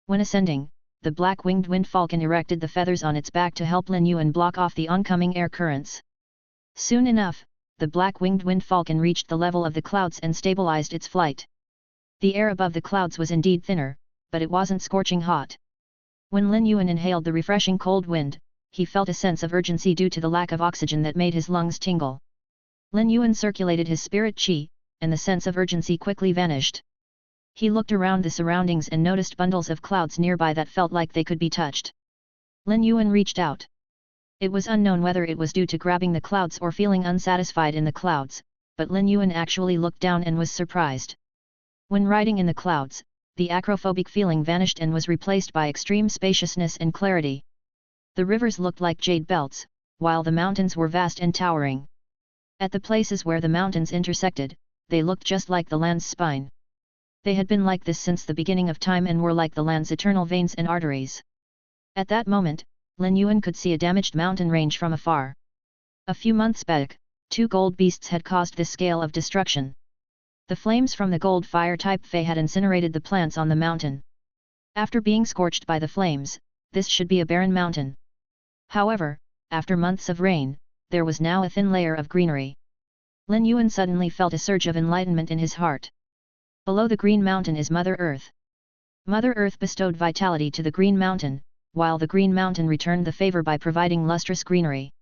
Speaker 1: When ascending, the black-winged wind falcon erected the feathers on its back to help Lin Yuan block off the oncoming air currents. Soon enough, the black-winged wind falcon reached the level of the clouds and stabilized its flight. The air above the clouds was indeed thinner, but it wasn't scorching hot. When Lin Yuan inhaled the refreshing cold wind, he felt a sense of urgency due to the lack of oxygen that made his lungs tingle. Lin Yuan circulated his spirit qi, and the sense of urgency quickly vanished. He looked around the surroundings and noticed bundles of clouds nearby that felt like they could be touched. Lin Yuan reached out. It was unknown whether it was due to grabbing the clouds or feeling unsatisfied in the clouds, but Lin Yuan actually looked down and was surprised. When riding in the clouds, the acrophobic feeling vanished and was replaced by extreme spaciousness and clarity. The rivers looked like jade belts, while the mountains were vast and towering. At the places where the mountains intersected, they looked just like the land's spine. They had been like this since the beginning of time and were like the land's eternal veins and arteries. At that moment, Lin Yuan could see a damaged mountain range from afar. A few months back, 2 gold beasts had caused this scale of destruction. The flames from the gold fire-type fey had incinerated the plants on the mountain. After being scorched by the flames, this should be a barren mountain. However, after months of rain, there was now a thin layer of greenery. Lin Yuan suddenly felt a surge of enlightenment in his heart. Below the Green Mountain is Mother Earth. Mother Earth bestowed vitality to the Green Mountain, while the Green Mountain returned the favor by providing lustrous greenery.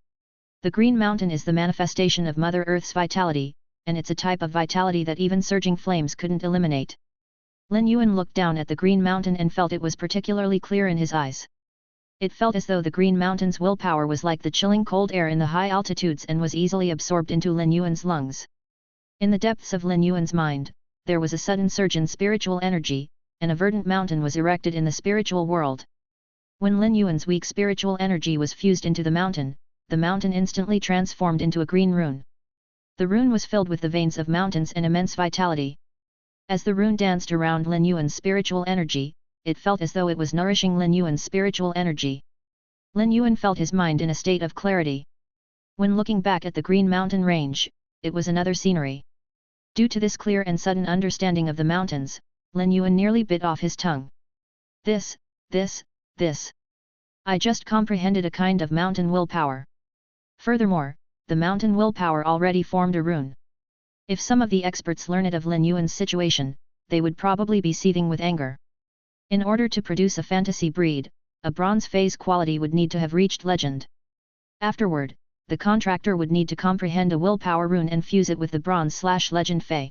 Speaker 1: The Green Mountain is the manifestation of Mother Earth's vitality, and it's a type of vitality that even surging flames couldn't eliminate. Lin Yuan looked down at the Green Mountain and felt it was particularly clear in his eyes. It felt as though the Green Mountain's willpower was like the chilling cold air in the high altitudes and was easily absorbed into Lin Yuan's lungs. In the depths of Lin Yuan's mind, there was a sudden surge in spiritual energy, and a verdant mountain was erected in the spiritual world. When Lin Yuan's weak spiritual energy was fused into the mountain instantly transformed into a green rune. The rune was filled with the veins of mountains and immense vitality. As the rune danced around Lin Yuan's spiritual energy, it felt as though it was nourishing Lin Yuan's spiritual energy. Lin Yuan felt his mind in a state of clarity. When looking back at the Green Mountain range, it was another scenery. Due to this clear and sudden understanding of the mountains, Lin Yuan nearly bit off his tongue. This. I just comprehended a kind of mountain willpower. Furthermore, the mountain willpower already formed a rune. If some of the experts learned of Lin Yuan's situation, they would probably be seething with anger. In order to produce a fantasy breed, a bronze phase quality would need to have reached legend. Afterward, the contractor would need to comprehend a willpower rune and fuse it with the bronze/legend fey.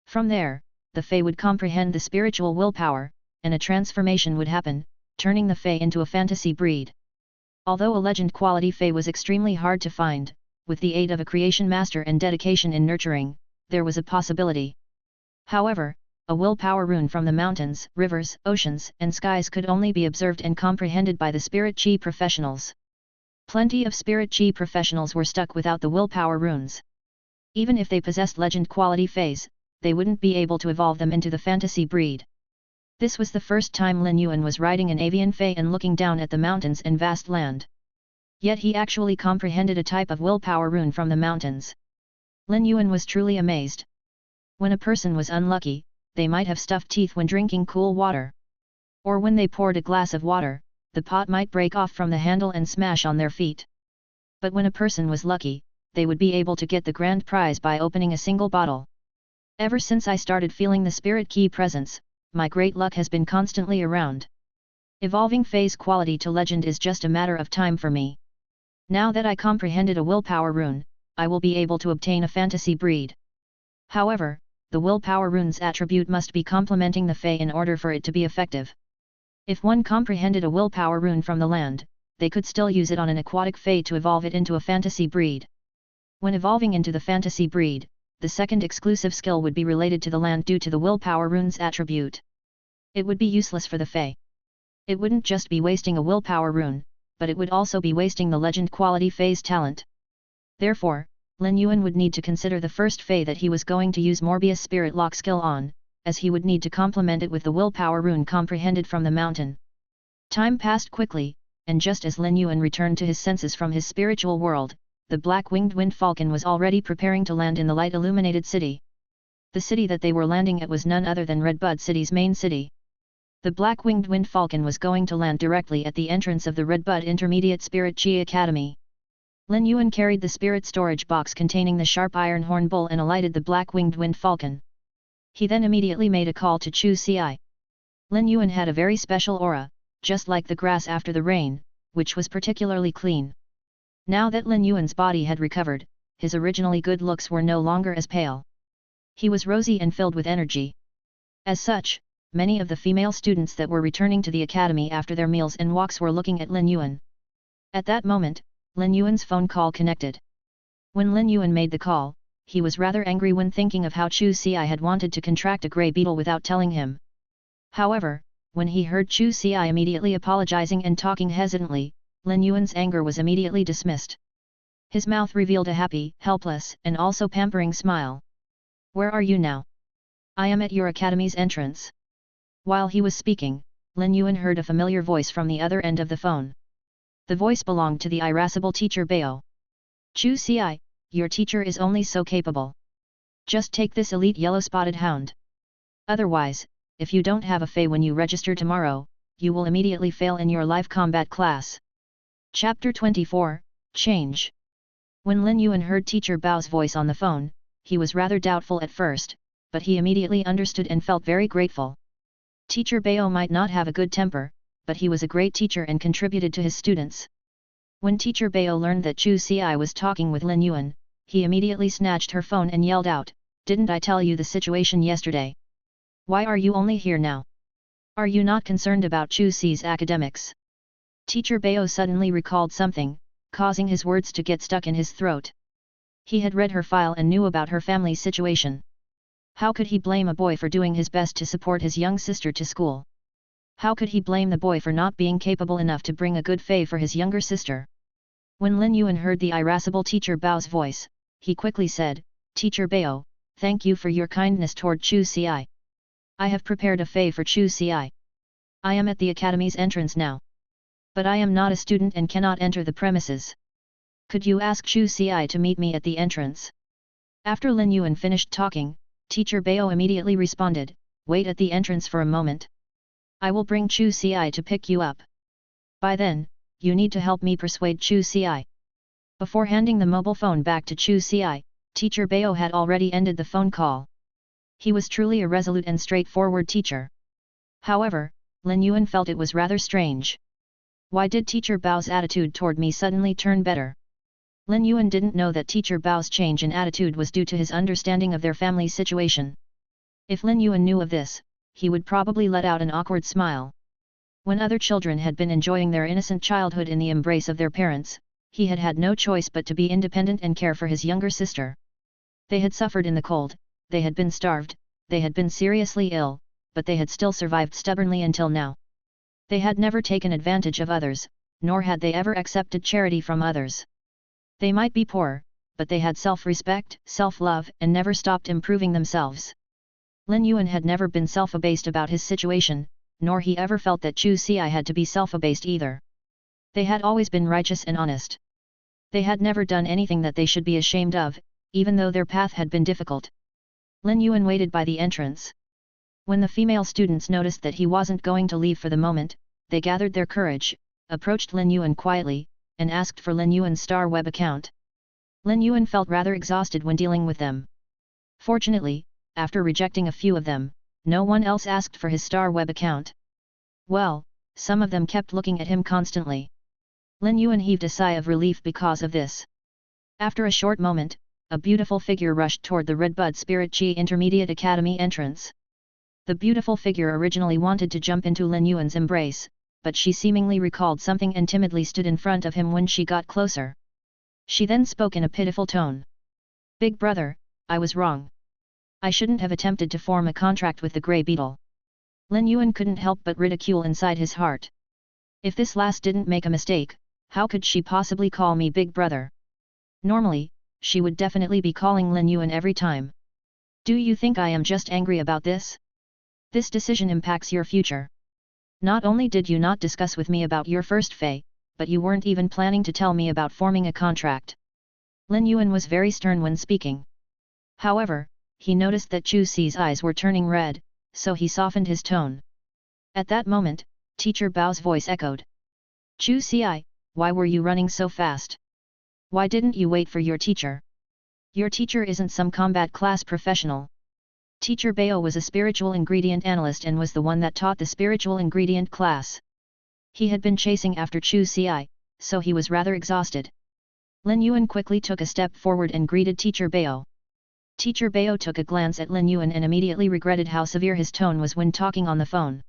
Speaker 1: From there, the fey would comprehend the spiritual willpower, and a transformation would happen, turning the fey into a fantasy breed. Although a legend quality fey was extremely hard to find, with the aid of a creation master and dedication in nurturing, there was a possibility. However, a willpower rune from the mountains, rivers, oceans, and skies could only be observed and comprehended by the spirit chi professionals. Plenty of spirit chi professionals were stuck without the willpower runes. Even if they possessed legend quality feys, they wouldn't be able to evolve them into the fantasy breed. This was the first time Lin Yuan was riding an avian fey and looking down at the mountains and vast land. Yet he actually comprehended a type of willpower rune from the mountains. Lin Yuan was truly amazed. When a person was unlucky, they might have stuffed teeth when drinking cool water. Or when they poured a glass of water, the pot might break off from the handle and smash on their feet. But when a person was lucky, they would be able to get the grand prize by opening a single bottle. Ever since I started feeling the spirit key presence, my great luck has been constantly around. Evolving phase quality to legend is just a matter of time for me. Now that I comprehended a willpower rune, I will be able to obtain a fantasy breed. However, the willpower rune's attribute must be complementing the fey in order for it to be effective. If one comprehended a willpower rune from the land, they could still use it on an aquatic fey to evolve it into a fantasy breed. When evolving into the fantasy breed, the second exclusive skill would be related to the land due to the willpower rune's attribute. It would be useless for the fey. It wouldn't just be wasting a willpower rune, but it would also be wasting the legend quality fey's talent. Therefore, Lin Yuan would need to consider the first fey that he was going to use Morbius Spirit Lock skill on, as he would need to complement it with the willpower rune comprehended from the mountain. Time passed quickly, and just as Lin Yuan returned to his senses from his spiritual world, the black-winged wind falcon was already preparing to land in the light-illuminated city. The city that they were landing at was none other than Redbud City's main city. The black-winged wind falcon was going to land directly at the entrance of the Redbud Intermediate Spirit Chi Academy. Lin Yuan carried the spirit storage box containing the sharp iron horn bull and alighted the black-winged wind falcon. He then immediately made a call to Chu Ci. Lin Yuan had a very special aura, just like the grass after the rain, which was particularly clean. Now that Lin Yuan's body had recovered, his originally good looks were no longer as pale. He was rosy and filled with energy. As such, many of the female students that were returning to the academy after their meals and walks were looking at Lin Yuan. At that moment, Lin Yuan's phone call connected. When Lin Yuan made the call, he was rather angry when thinking of how Chu Ci had wanted to contract a grey beetle without telling him. However, when he heard Chu Ci immediately apologizing and talking hesitantly, Lin Yuan's anger was immediately dismissed. His mouth revealed a happy, helpless, and also pampering smile. "Where are you now?" "I am at your academy's entrance." While he was speaking, Lin Yuan heard a familiar voice from the other end of the phone. The voice belonged to the irascible teacher Bao. "Chu Ci, your teacher is only so capable. Just take this elite yellow-spotted hound. Otherwise, if you don't have a fey when you register tomorrow, you will immediately fail in your live combat class." Chapter 24, Change. When Lin Yuan heard teacher Bao's voice on the phone, he was rather doubtful at first, but he immediately understood and felt very grateful. Teacher Bao might not have a good temper, but he was a great teacher and contributed to his students. When teacher Bao learned that Chu Ci was talking with Lin Yuan, he immediately snatched her phone and yelled out, "Didn't I tell you the situation yesterday? Why are you only here now? Are you not concerned about Chu Ci's academics?" Teacher Bao suddenly recalled something, causing his words to get stuck in his throat. He had read her file and knew about her family's situation. How could he blame a boy for doing his best to support his young sister to school? How could he blame the boy for not being capable enough to bring a good fey for his younger sister? When Lin Yuan heard the irascible teacher Bao's voice, he quickly said, "Teacher Bao, thank you for your kindness toward Chu Ci. I have prepared a fey for Chu Ci. I am at the academy's entrance now. But I am not a student and cannot enter the premises. Could you ask Chu Ci to meet me at the entrance?" After Lin Yuan finished talking, teacher Bao immediately responded, "Wait at the entrance for a moment. I will bring Chu Ci to pick you up. By then, you need to help me persuade Chu Ci." Before handing the mobile phone back to Chu Ci, teacher Bao had already ended the phone call. He was truly a resolute and straightforward teacher. However, Lin Yuan felt it was rather strange. Why did teacher Bao's attitude toward me suddenly turn better? Lin Yuan didn't know that teacher Bao's change in attitude was due to his understanding of their family's situation. If Lin Yuan knew of this, he would probably let out an awkward smile. When other children had been enjoying their innocent childhood in the embrace of their parents, he had had no choice but to be independent and care for his younger sister. They had suffered in the cold, they had been starved, they had been seriously ill, but they had still survived stubbornly until now. They had never taken advantage of others, nor had they ever accepted charity from others. They might be poor, but they had self-respect, self-love, and never stopped improving themselves. Lin Yuan had never been self-abased about his situation, nor he ever felt that Chu Xi had to be self-abased either. They had always been righteous and honest. They had never done anything that they should be ashamed of, even though their path had been difficult. Lin Yuan waited by the entrance. When the female students noticed that he wasn't going to leave for the moment, they gathered their courage, approached Lin Yuan quietly, and asked for Lin Yuan's star web account. Lin Yuan felt rather exhausted when dealing with them. Fortunately, after rejecting a few of them, no one else asked for his star web account. Well, some of them kept looking at him constantly. Lin Yuan heaved a sigh of relief because of this. After a short moment, a beautiful figure rushed toward the Redbud Spirit Chi Intermediate Academy entrance. The beautiful figure originally wanted to jump into Lin Yuan's embrace, but she seemingly recalled something and timidly stood in front of him when she got closer. She then spoke in a pitiful tone. "Big brother, I was wrong. I shouldn't have attempted to form a contract with the Grey Beetle." Lin Yuan couldn't help but ridicule inside his heart. If this last didn't make a mistake, how could she possibly call me big brother? Normally, she would definitely be calling Lin Yuan every time. "Do you think I am just angry about this? This decision impacts your future. Not only did you not discuss with me about your first fey, but you weren't even planning to tell me about forming a contract." Lin Yuan was very stern when speaking. However, he noticed that Chu Xi's eyes were turning red, so he softened his tone. At that moment, Teacher Bao's voice echoed. "Chu Xi, why were you running so fast? Why didn't you wait for your teacher? Your teacher isn't some combat class professional." Teacher Bao was a spiritual ingredient analyst and was the one that taught the spiritual ingredient class. He had been chasing after Chu Xi, so he was rather exhausted. Lin Yuan quickly took a step forward and greeted Teacher Bao. Teacher Bao took a glance at Lin Yuan and immediately regretted how severe his tone was when talking on the phone.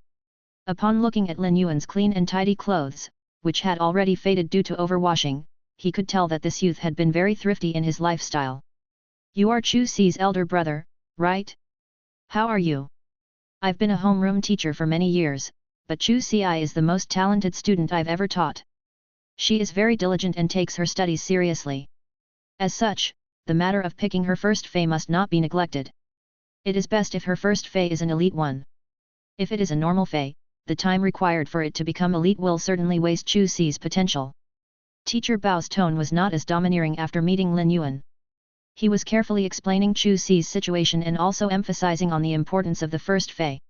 Speaker 1: Upon looking at Lin Yuan's clean and tidy clothes, which had already faded due to overwashing, he could tell that this youth had been very thrifty in his lifestyle. "You are Chu Xi's elder brother, right? How are you? I've been a homeroom teacher for many years, but Chu Xi is the most talented student I've ever taught. She is very diligent and takes her studies seriously. As such, the matter of picking her first fey must not be neglected. It is best if her first fey is an elite one. If it is a normal fey, the time required for it to become elite will certainly waste Chu Xi's potential." Teacher Bao's tone was not as domineering after meeting Lin Yuan. He was carefully explaining Chu Xi's situation and also emphasizing on the importance of the first fey.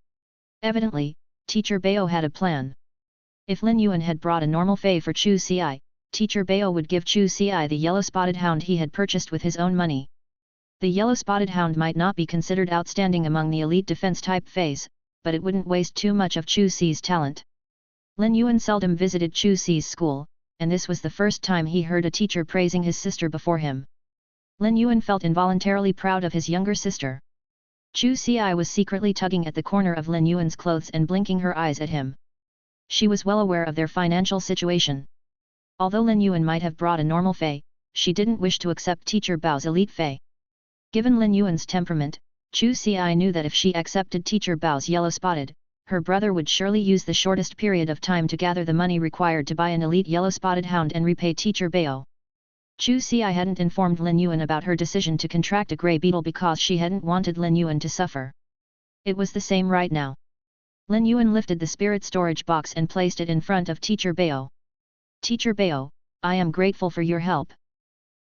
Speaker 1: Evidently, Teacher Bao had a plan. If Lin Yuan had brought a normal fey for Chu Xi, Teacher Bao would give Chu Xi the yellow-spotted hound he had purchased with his own money. The yellow-spotted hound might not be considered outstanding among the elite defense-type feys, but it wouldn't waste too much of Chu Xi's talent. Lin Yuan seldom visited Chu Xi's school, and this was the first time he heard a teacher praising his sister before him. Lin Yuan felt involuntarily proud of his younger sister. Chu Xi was secretly tugging at the corner of Lin Yuan's clothes and blinking her eyes at him. She was well aware of their financial situation. Although Lin Yuan might have brought a normal fey, she didn't wish to accept Teacher Bao's elite fey. Given Lin Yuan's temperament, Chu Xi knew that if she accepted Teacher Bao's yellow-spotted, her brother would surely use the shortest period of time to gather the money required to buy an elite yellow-spotted hound and repay Teacher Bao. Chu Xi hadn't informed Lin Yuan about her decision to contract a grey beetle because she hadn't wanted Lin Yuan to suffer. It was the same right now. Lin Yuan lifted the spirit storage box and placed it in front of Teacher Bao. "Teacher Bao, I am grateful for your help.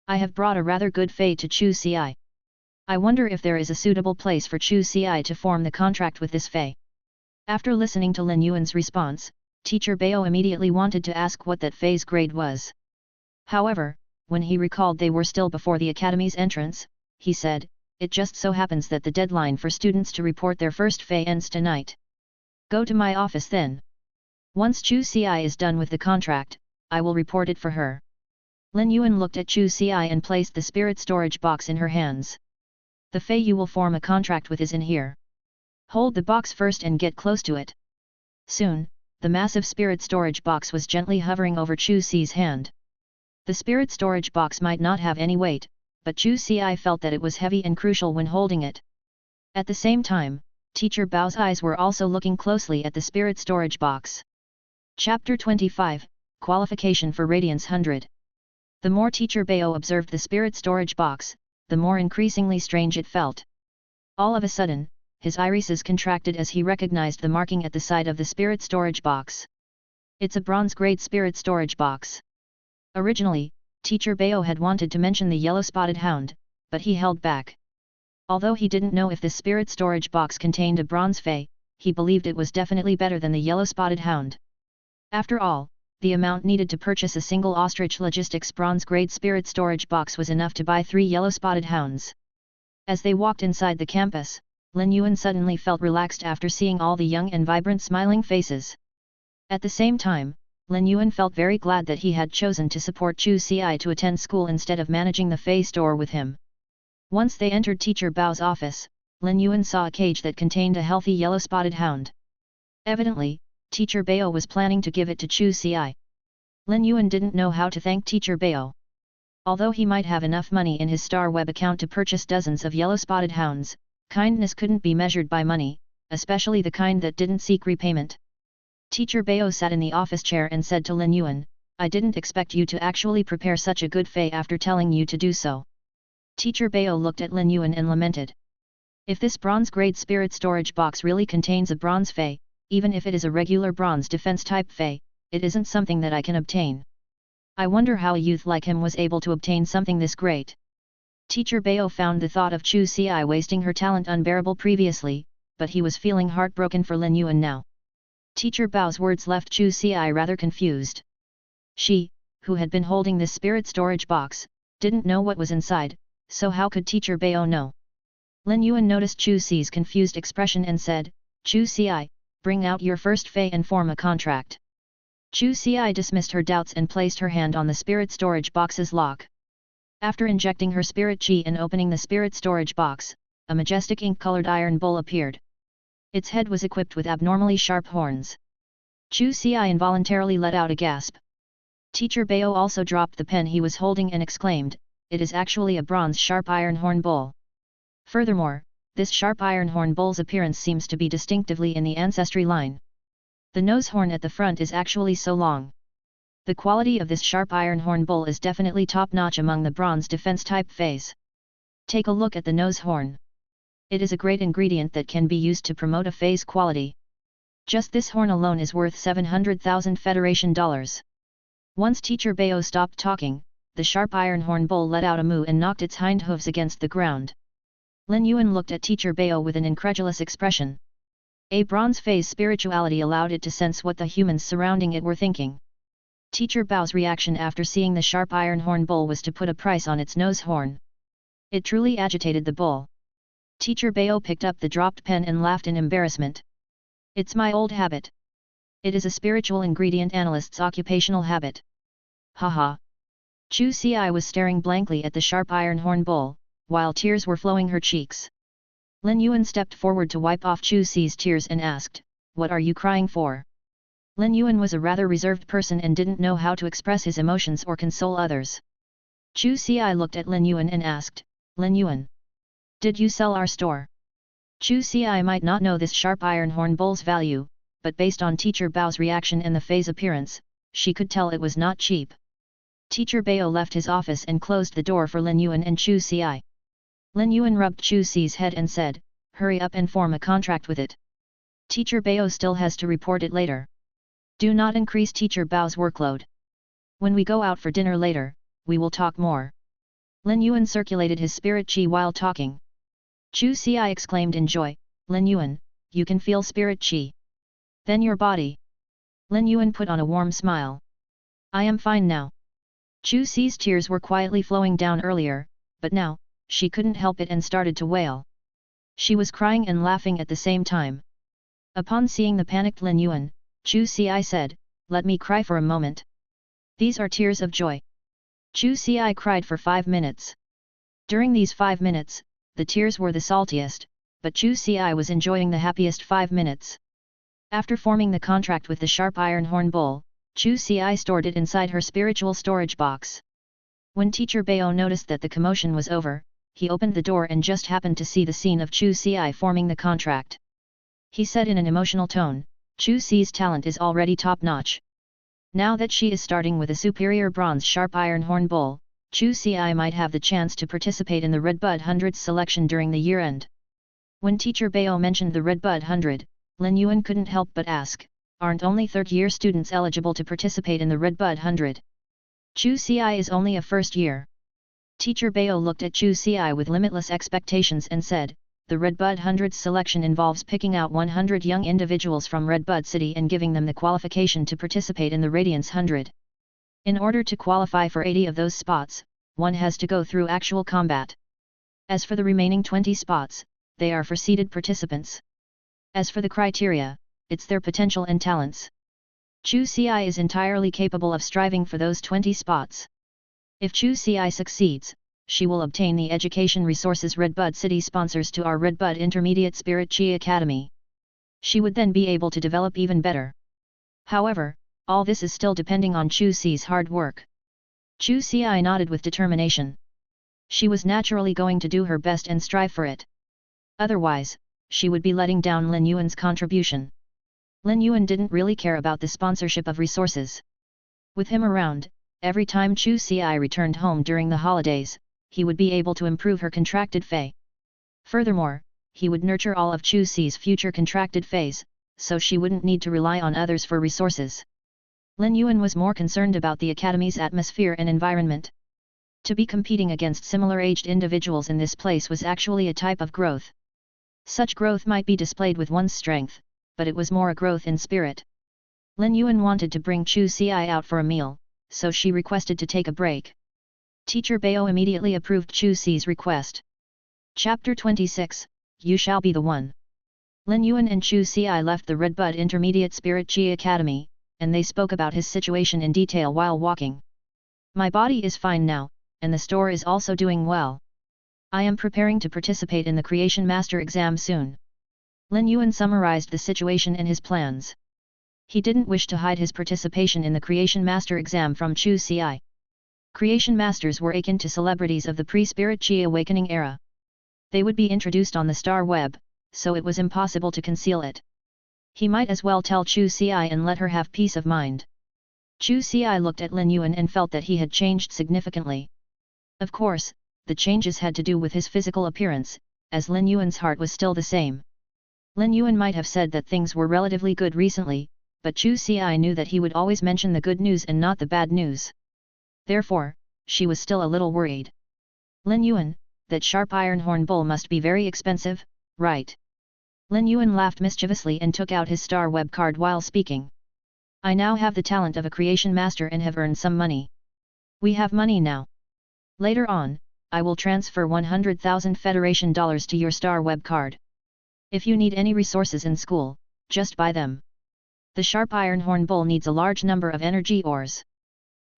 Speaker 1: I have brought a rather good fey to Chu Xi. I wonder if there is a suitable place for Chu Xi to form the contract with this fey." After listening to Lin Yuan's response, Teacher Bao immediately wanted to ask what that fey's grade was. However, when he recalled they were still before the academy's entrance, he said, "It just so happens that the deadline for students to report their first fey ends tonight. Go to my office then. Once Chu Xi is done with the contract, I will report it for her." Lin Yuan looked at Chu Xi and placed the spirit storage box in her hands. "The fey you will form a contract with is in here. Hold the box first and get close to it." Soon, the massive spirit storage box was gently hovering over Chu Xi's hand. The spirit storage box might not have any weight, but Chu Ci felt that it was heavy and crucial when holding it. At the same time, Teacher Bao's eyes were also looking closely at the spirit storage box. Chapter 25, Qualification for Radiance 100. The more Teacher Bao observed the spirit storage box, the more increasingly strange it felt. All of a sudden, his irises contracted as he recognized the marking at the side of the spirit storage box. It's a bronze-grade spirit storage box. Originally, Teacher Bao had wanted to mention the yellow-spotted hound, but he held back. Although he didn't know if the spirit storage box contained a bronze fey, he believed it was definitely better than the yellow-spotted hound. After all, the amount needed to purchase a single Ostrich Logistics bronze-grade spirit storage box was enough to buy 3 yellow-spotted hounds. As they walked inside the campus, Lin Yuan suddenly felt relaxed after seeing all the young and vibrant smiling faces. At the same time, Lin Yuan felt very glad that he had chosen to support Chu Ci to attend school instead of managing the fey store with him. Once they entered Teacher Bao's office, Lin Yuan saw a cage that contained a healthy yellow-spotted hound. Evidently, Teacher Bao was planning to give it to Chu Ci. Lin Yuan didn't know how to thank Teacher Bao. Although he might have enough money in his Star Web account to purchase dozens of yellow-spotted hounds, kindness couldn't be measured by money, especially the kind that didn't seek repayment. Teacher Bao sat in the office chair and said to Lin Yuan, "I didn't expect you to actually prepare such a good fey after telling you to do so." Teacher Bao looked at Lin Yuan and lamented. If this bronze-grade spirit storage box really contains a bronze fey, even if it is a regular bronze defense type fey, it isn't something that I can obtain. I wonder how a youth like him was able to obtain something this great. Teacher Bao found the thought of Chu Ci wasting her talent unbearable previously, but he was feeling heartbroken for Lin Yuan now. Teacher Bao's words left Chu Ci rather confused. She, who had been holding this spirit storage box, didn't know what was inside, so how could Teacher Bao know? Lin Yuan noticed Chu Ci's confused expression and said, "Chu Ci, bring out your first fey and form a contract." Chu Ci dismissed her doubts and placed her hand on the spirit storage box's lock. After injecting her spirit chi and opening the spirit storage box, a majestic ink-colored iron bull appeared. Its head was equipped with abnormally sharp horns. Chu Ci involuntarily let out a gasp. Teacher Bao also dropped the pen he was holding and exclaimed, "It is actually a bronze sharp iron horn bull." Furthermore, this sharp iron horn bull's appearance seems to be distinctively in the ancestry line. The nose horn at the front is actually so long. The quality of this sharp iron horn bull is definitely top-notch among the bronze defense type feys. Take a look at the nose horn. It is a great ingredient that can be used to promote a fey's quality. Just this horn alone is worth 700,000 Federation dollars. Once Teacher Bao stopped talking, the sharp iron horn bull let out a moo and knocked its hind hooves against the ground. Lin Yuan looked at Teacher Bao with an incredulous expression. A bronze fey's spirituality allowed it to sense what the humans surrounding it were thinking. Teacher Bao's reaction after seeing the sharp iron horn bull was to put a price on its nose horn. It truly agitated the bull. Teacher Bao picked up the dropped pen and laughed in embarrassment. "It's my old habit. It is a spiritual ingredient analyst's occupational habit." Haha. Chu Ci was staring blankly at the sharp iron horn bull, while tears were flowing her cheeks. Lin Yuan stepped forward to wipe off Chu Ci's tears and asked, "What are you crying for?" Lin Yuan was a rather reserved person and didn't know how to express his emotions or console others. Chu Ci looked at Lin Yuan and asked, "Lin Yuan, did you sell our store?" Chu Ci might not know this sharp iron horn bull's value, but based on Teacher Bao's reaction and the fey's appearance, she could tell it was not cheap. Teacher Bao left his office and closed the door for Lin Yuan and Chu Ci. Lin Yuan rubbed Chu Ci's head and said, "Hurry up and form a contract with it. Teacher Bao still has to report it later. Do not increase Teacher Bao's workload. When we go out for dinner later, we will talk more." Lin Yuan circulated his spirit chi while talking. Chu Ci exclaimed in joy, "Lin Yuan, you can feel spirit chi. Then your body." Lin Yuan put on a warm smile. "I am fine now." Chu Ci's tears were quietly flowing down earlier, but now, she couldn't help it and started to wail. She was crying and laughing at the same time. Upon seeing the panicked Lin Yuan, Chu Ci said, "Let me cry for a moment. These are tears of joy." Chu Ci cried for 5 minutes. During these 5 minutes, the tears were the saltiest, but Chu Ci was enjoying the happiest 5 minutes. After forming the contract with the sharp iron horn bull, Chu Ci stored it inside her spiritual storage box. When teacher Bao noticed that the commotion was over, he opened the door and just happened to see the scene of Chu Xi forming the contract. He said in an emotional tone, Chu Xi's talent is already top-notch. Now that she is starting with a superior bronze sharp iron horn bull, Chu Xi might have the chance to participate in the Red Bud 100's selection during the year-end. When teacher Bao mentioned the Red Bud 100, Lin Yuan couldn't help but ask, aren't only third-year students eligible to participate in the Red Bud 100? Chu Xi is only a first year. Teacher Bao looked at Chu Xi with limitless expectations and said, the Red Bud 100's selection involves picking out 100 young individuals from Red Bud City and giving them the qualification to participate in the Radiance 100. In order to qualify for 80 of those spots, one has to go through actual combat. As for the remaining 20 spots, they are for seeded participants. As for the criteria, it's their potential and talents. Chu Xi is entirely capable of striving for those 20 spots. If Chu Xi succeeds, she will obtain the education resources Red Bud City sponsors to our Red Bud Intermediate Spirit Chi Academy. She would then be able to develop even better. However, all this is still depending on Chu Xi's hard work. Chu Xi nodded with determination. She was naturally going to do her best and strive for it. Otherwise, she would be letting down Lin Yuan's contribution. Lin Yuan didn't really care about the sponsorship of resources. With him around, every time Chu Xi returned home during the holidays, he would be able to improve her contracted fey. Furthermore, he would nurture all of Chu Xi's future contracted feys, so she wouldn't need to rely on others for resources. Lin Yuan was more concerned about the academy's atmosphere and environment. To be competing against similar-aged individuals in this place was actually a type of growth. Such growth might be displayed with one's strength, but it was more a growth in spirit. Lin Yuan wanted to bring Chu Xi out for a meal, so she requested to take a break. Teacher Bao immediately approved Chu Xi's request. Chapter 26, You Shall Be the One. Lin Yuan and Chu Xi left the Red Bud Intermediate Spirit Chi Academy, and they spoke about his situation in detail while walking. My body is fine now, and the store is also doing well. I am preparing to participate in the Creation Master exam soon. Lin Yuan summarized the situation and his plans. He didn't wish to hide his participation in the Creation Master exam from Chu Xi. Creation Masters were akin to celebrities of the pre-Spirit Chi Awakening era. They would be introduced on the star web, so it was impossible to conceal it. He might as well tell Chu Xi and let her have peace of mind. Chu Xi looked at Lin Yuan and felt that he had changed significantly. Of course, the changes had to do with his physical appearance, as Lin Yuan's heart was still the same. Lin Yuan might have said that things were relatively good recently, but Chu Xi knew that he would always mention the good news and not the bad news. Therefore, she was still a little worried. Lin Yuan, that sharp iron horn bull must be very expensive, right? Lin Yuan laughed mischievously and took out his star web card while speaking. I now have the talent of a creation master and have earned some money. We have money now. Later on, I will transfer 100,000 Federation dollars to your star web card. If you need any resources in school, just buy them. The sharp iron horn bull needs a large number of energy ores.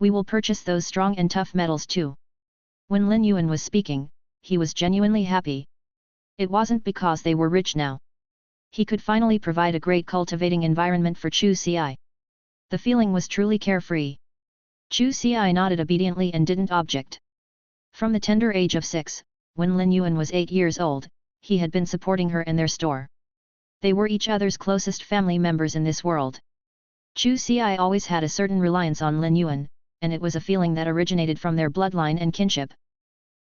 Speaker 1: We will purchase those strong and tough metals too. When Lin Yuan was speaking, he was genuinely happy. It wasn't because they were rich now. He could finally provide a great cultivating environment for Chu Xi. The feeling was truly carefree. Chu Xi nodded obediently and didn't object. From the tender age of 6, when Lin Yuan was 8 years old, he had been supporting her and their store. They were each other's closest family members in this world. Chu Xi always had a certain reliance on Lin Yuan, and it was a feeling that originated from their bloodline and kinship.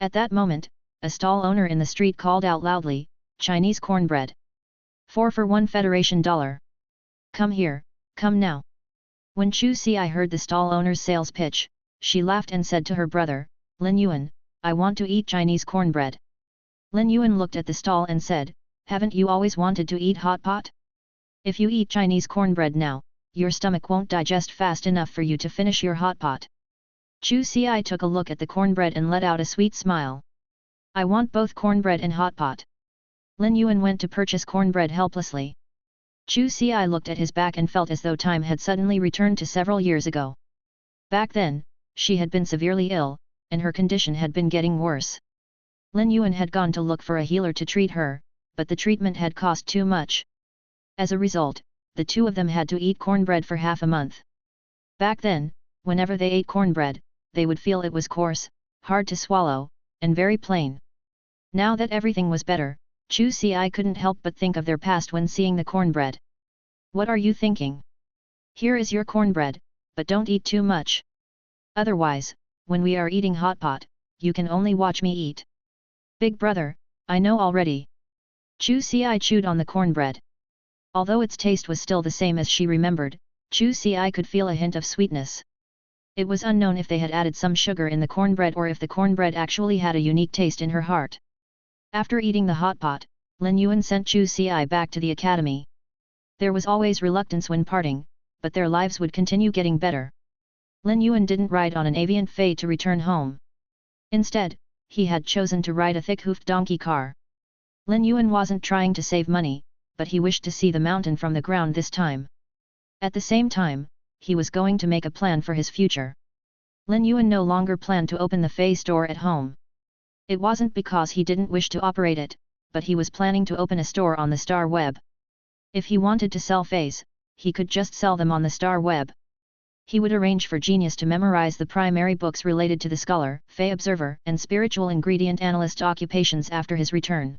Speaker 1: At that moment, a stall owner in the street called out loudly, Chinese cornbread. 4 for 1 Federation dollar. Come here, come now. When Chu Xi heard the stall owner's sales pitch, she laughed and said to her brother, Lin Yuan, I want to eat Chinese cornbread. Lin Yuan looked at the stall and said, haven't you always wanted to eat hot pot? If you eat Chinese cornbread now, your stomach won't digest fast enough for you to finish your hot pot. Chu Xi took a look at the cornbread and let out a sweet smile. I want both cornbread and hot pot. Lin Yuan went to purchase cornbread helplessly. Chu Xi looked at his back and felt as though time had suddenly returned to several years ago. Back then, she had been severely ill, and her condition had been getting worse. Lin Yuan had gone to look for a healer to treat her, but the treatment had cost too much. As a result, the two of them had to eat cornbread for half a month. Back then, whenever they ate cornbread, they would feel it was coarse, hard to swallow, and very plain. Now that everything was better, Chu Si couldn't help but think of their past when seeing the cornbread. What are you thinking? Here is your cornbread, but don't eat too much. Otherwise, when we are eating hot pot, you can only watch me eat. Big brother, I know already. Chu Si chewed on the cornbread. Although its taste was still the same as she remembered, Chu Si could feel a hint of sweetness. It was unknown if they had added some sugar in the cornbread or if the cornbread actually had a unique taste in her heart. After eating the hot pot, Lin Yuan sent Chu Si back to the academy. There was always reluctance when parting, but their lives would continue getting better. Lin Yuan didn't ride on an avian fei to return home. Instead, he had chosen to ride a thick-hoofed donkey car. Lin Yuan wasn't trying to save money, but he wished to see the mountain from the ground this time. At the same time, he was going to make a plan for his future. Lin Yuan no longer planned to open the fei store at home. It wasn't because he didn't wish to operate it, but he was planning to open a store on the star web. If he wanted to sell feys, he could just sell them on the star web. He would arrange for Genius to memorize the primary books related to the scholar, fey observer, and spiritual ingredient analyst occupations after his return.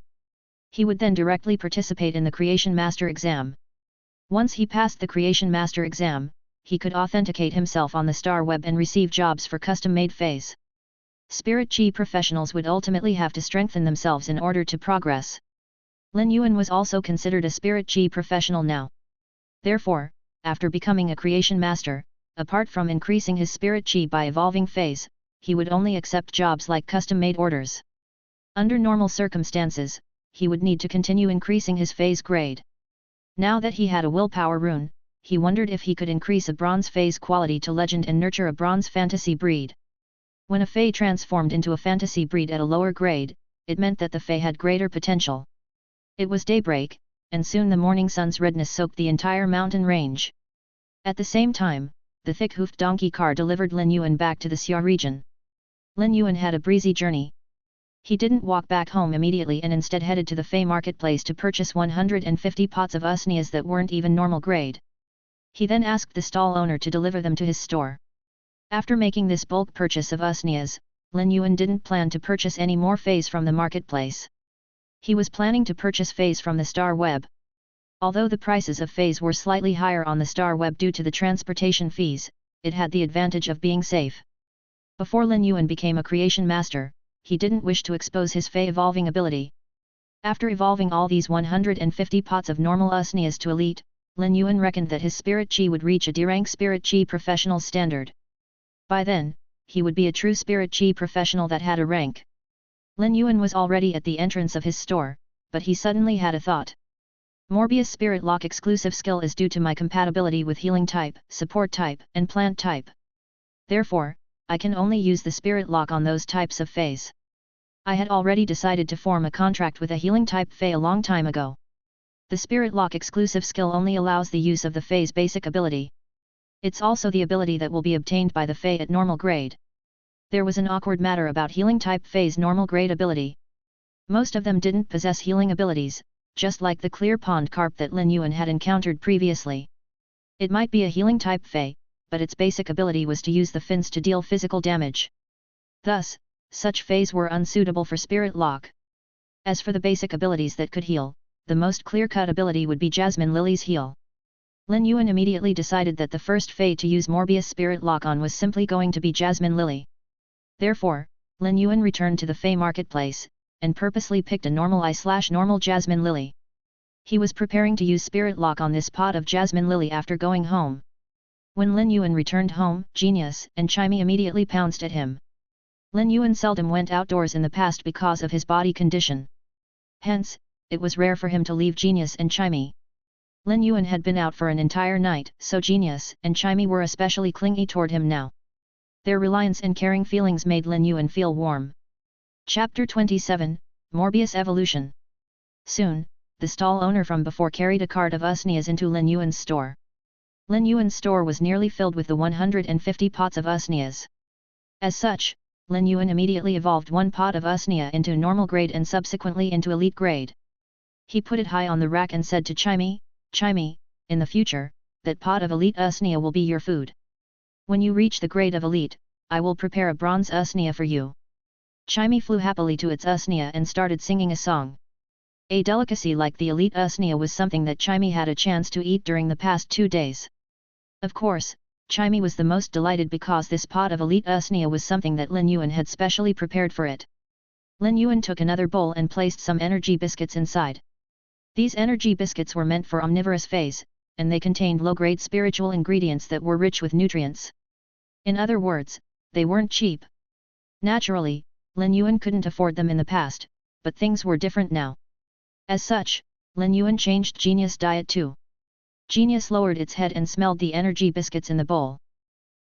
Speaker 1: He would then directly participate in the Creation Master exam. Once he passed the Creation Master exam, he could authenticate himself on the star web and receive jobs for custom-made feys. Spirit Chi professionals would ultimately have to strengthen themselves in order to progress. Lin Yuan was also considered a Spirit Chi professional now. Therefore, after becoming a Creation Master, apart from increasing his Spirit Chi by evolving feys, he would only accept jobs like custom-made orders. Under normal circumstances, he would need to continue increasing his feys grade. Now that he had a willpower rune, he wondered if he could increase a bronze feys quality to legend and nurture a bronze fantasy breed. When a fey transformed into a fantasy breed at a lower grade, it meant that the fey had greater potential. It was daybreak, and soon the morning sun's redness soaked the entire mountain range. At the same time, the thick-hoofed donkey car delivered Lin Yuan back to the Xia region. Lin Yuan had a breezy journey. He didn't walk back home immediately and instead headed to the fey marketplace to purchase 150 pots of usnias that weren't even normal grade. He then asked the stall owner to deliver them to his store. After making this bulk purchase of usnias, Lin Yuan didn't plan to purchase any more feys from the marketplace. He was planning to purchase feys from the star web. Although the prices of feys were slightly higher on the star web due to the transportation fees, it had the advantage of being safe. Before Lin Yuan became a Creation Master, he didn't wish to expose his fey evolving ability. After evolving all these 150 pots of normal usnias to elite, Lin Yuan reckoned that his Spirit Chi would reach a D-rank Spirit Chi professional standard. By then, he would be a true Spirit Chi professional that had a rank. Lin Yuan was already at the entrance of his store, but he suddenly had a thought. Morbius Spirit Lock exclusive skill is due to my compatibility with healing type, support type, and plant type. Therefore, I can only use the Spirit Lock on those types of feys. I had already decided to form a contract with a healing type fey a long time ago. The Spirit Lock exclusive skill only allows the use of the fey's basic ability. It's also the ability that will be obtained by the fey at normal grade. There was an awkward matter about healing type fey's normal grade ability. Most of them didn't possess healing abilities, just like the clear pond carp that Lin Yuan had encountered previously. It might be a healing type fey, but its basic ability was to use the fins to deal physical damage. Thus, such feys were unsuitable for Spirit Lock. As for the basic abilities that could heal, the most clear-cut ability would be Jasmine Lily's Heal. Lin Yuan immediately decided that the first fey to use Morbius Spirit Lock on was simply going to be Jasmine Lily. Therefore, Lin Yuan returned to the fey marketplace, and purposely picked a normal I/normal Jasmine Lily. He was preparing to use Spirit Lock on this pot of Jasmine Lily after going home. When Lin Yuan returned home, Genius and Chimey immediately pounced at him. Lin Yuan seldom went outdoors in the past because of his body condition. Hence, it was rare for him to leave Genius and Chimey. Lin Yuan had been out for an entire night, so Genius and Chimey were especially clingy toward him now. Their reliance and caring feelings made Lin Yuan feel warm. Chapter 27, Morbius Evolution. Soon, the stall owner from before carried a cart of usnias into Lin Yuan's store. Lin Yuan's store was nearly filled with the 150 pots of usnias. As such, Lin Yuan immediately evolved one pot of usnia into normal grade and subsequently into elite grade. He put it high on the rack and said to Chimey, "Chimey, in the future, that pot of elite usnia will be your food. When you reach the grade of elite, I will prepare a bronze usnia for you. Chimey flew happily to its usnea and started singing a song. A delicacy like the elite usnea was something that Chimey had a chance to eat during the past 2 days. Of course, Chimey was the most delighted because this pot of elite usnea was something that Lin Yuan had specially prepared for it. Lin Yuan took another bowl and placed some energy biscuits inside. These energy biscuits were meant for omnivorous feys, and they contained low-grade spiritual ingredients that were rich with nutrients. In other words, they weren't cheap. Naturally, Lin Yuan couldn't afford them in the past, but things were different now. As such, Lin Yuan changed Genius' diet too. Genius lowered its head and smelled the energy biscuits in the bowl.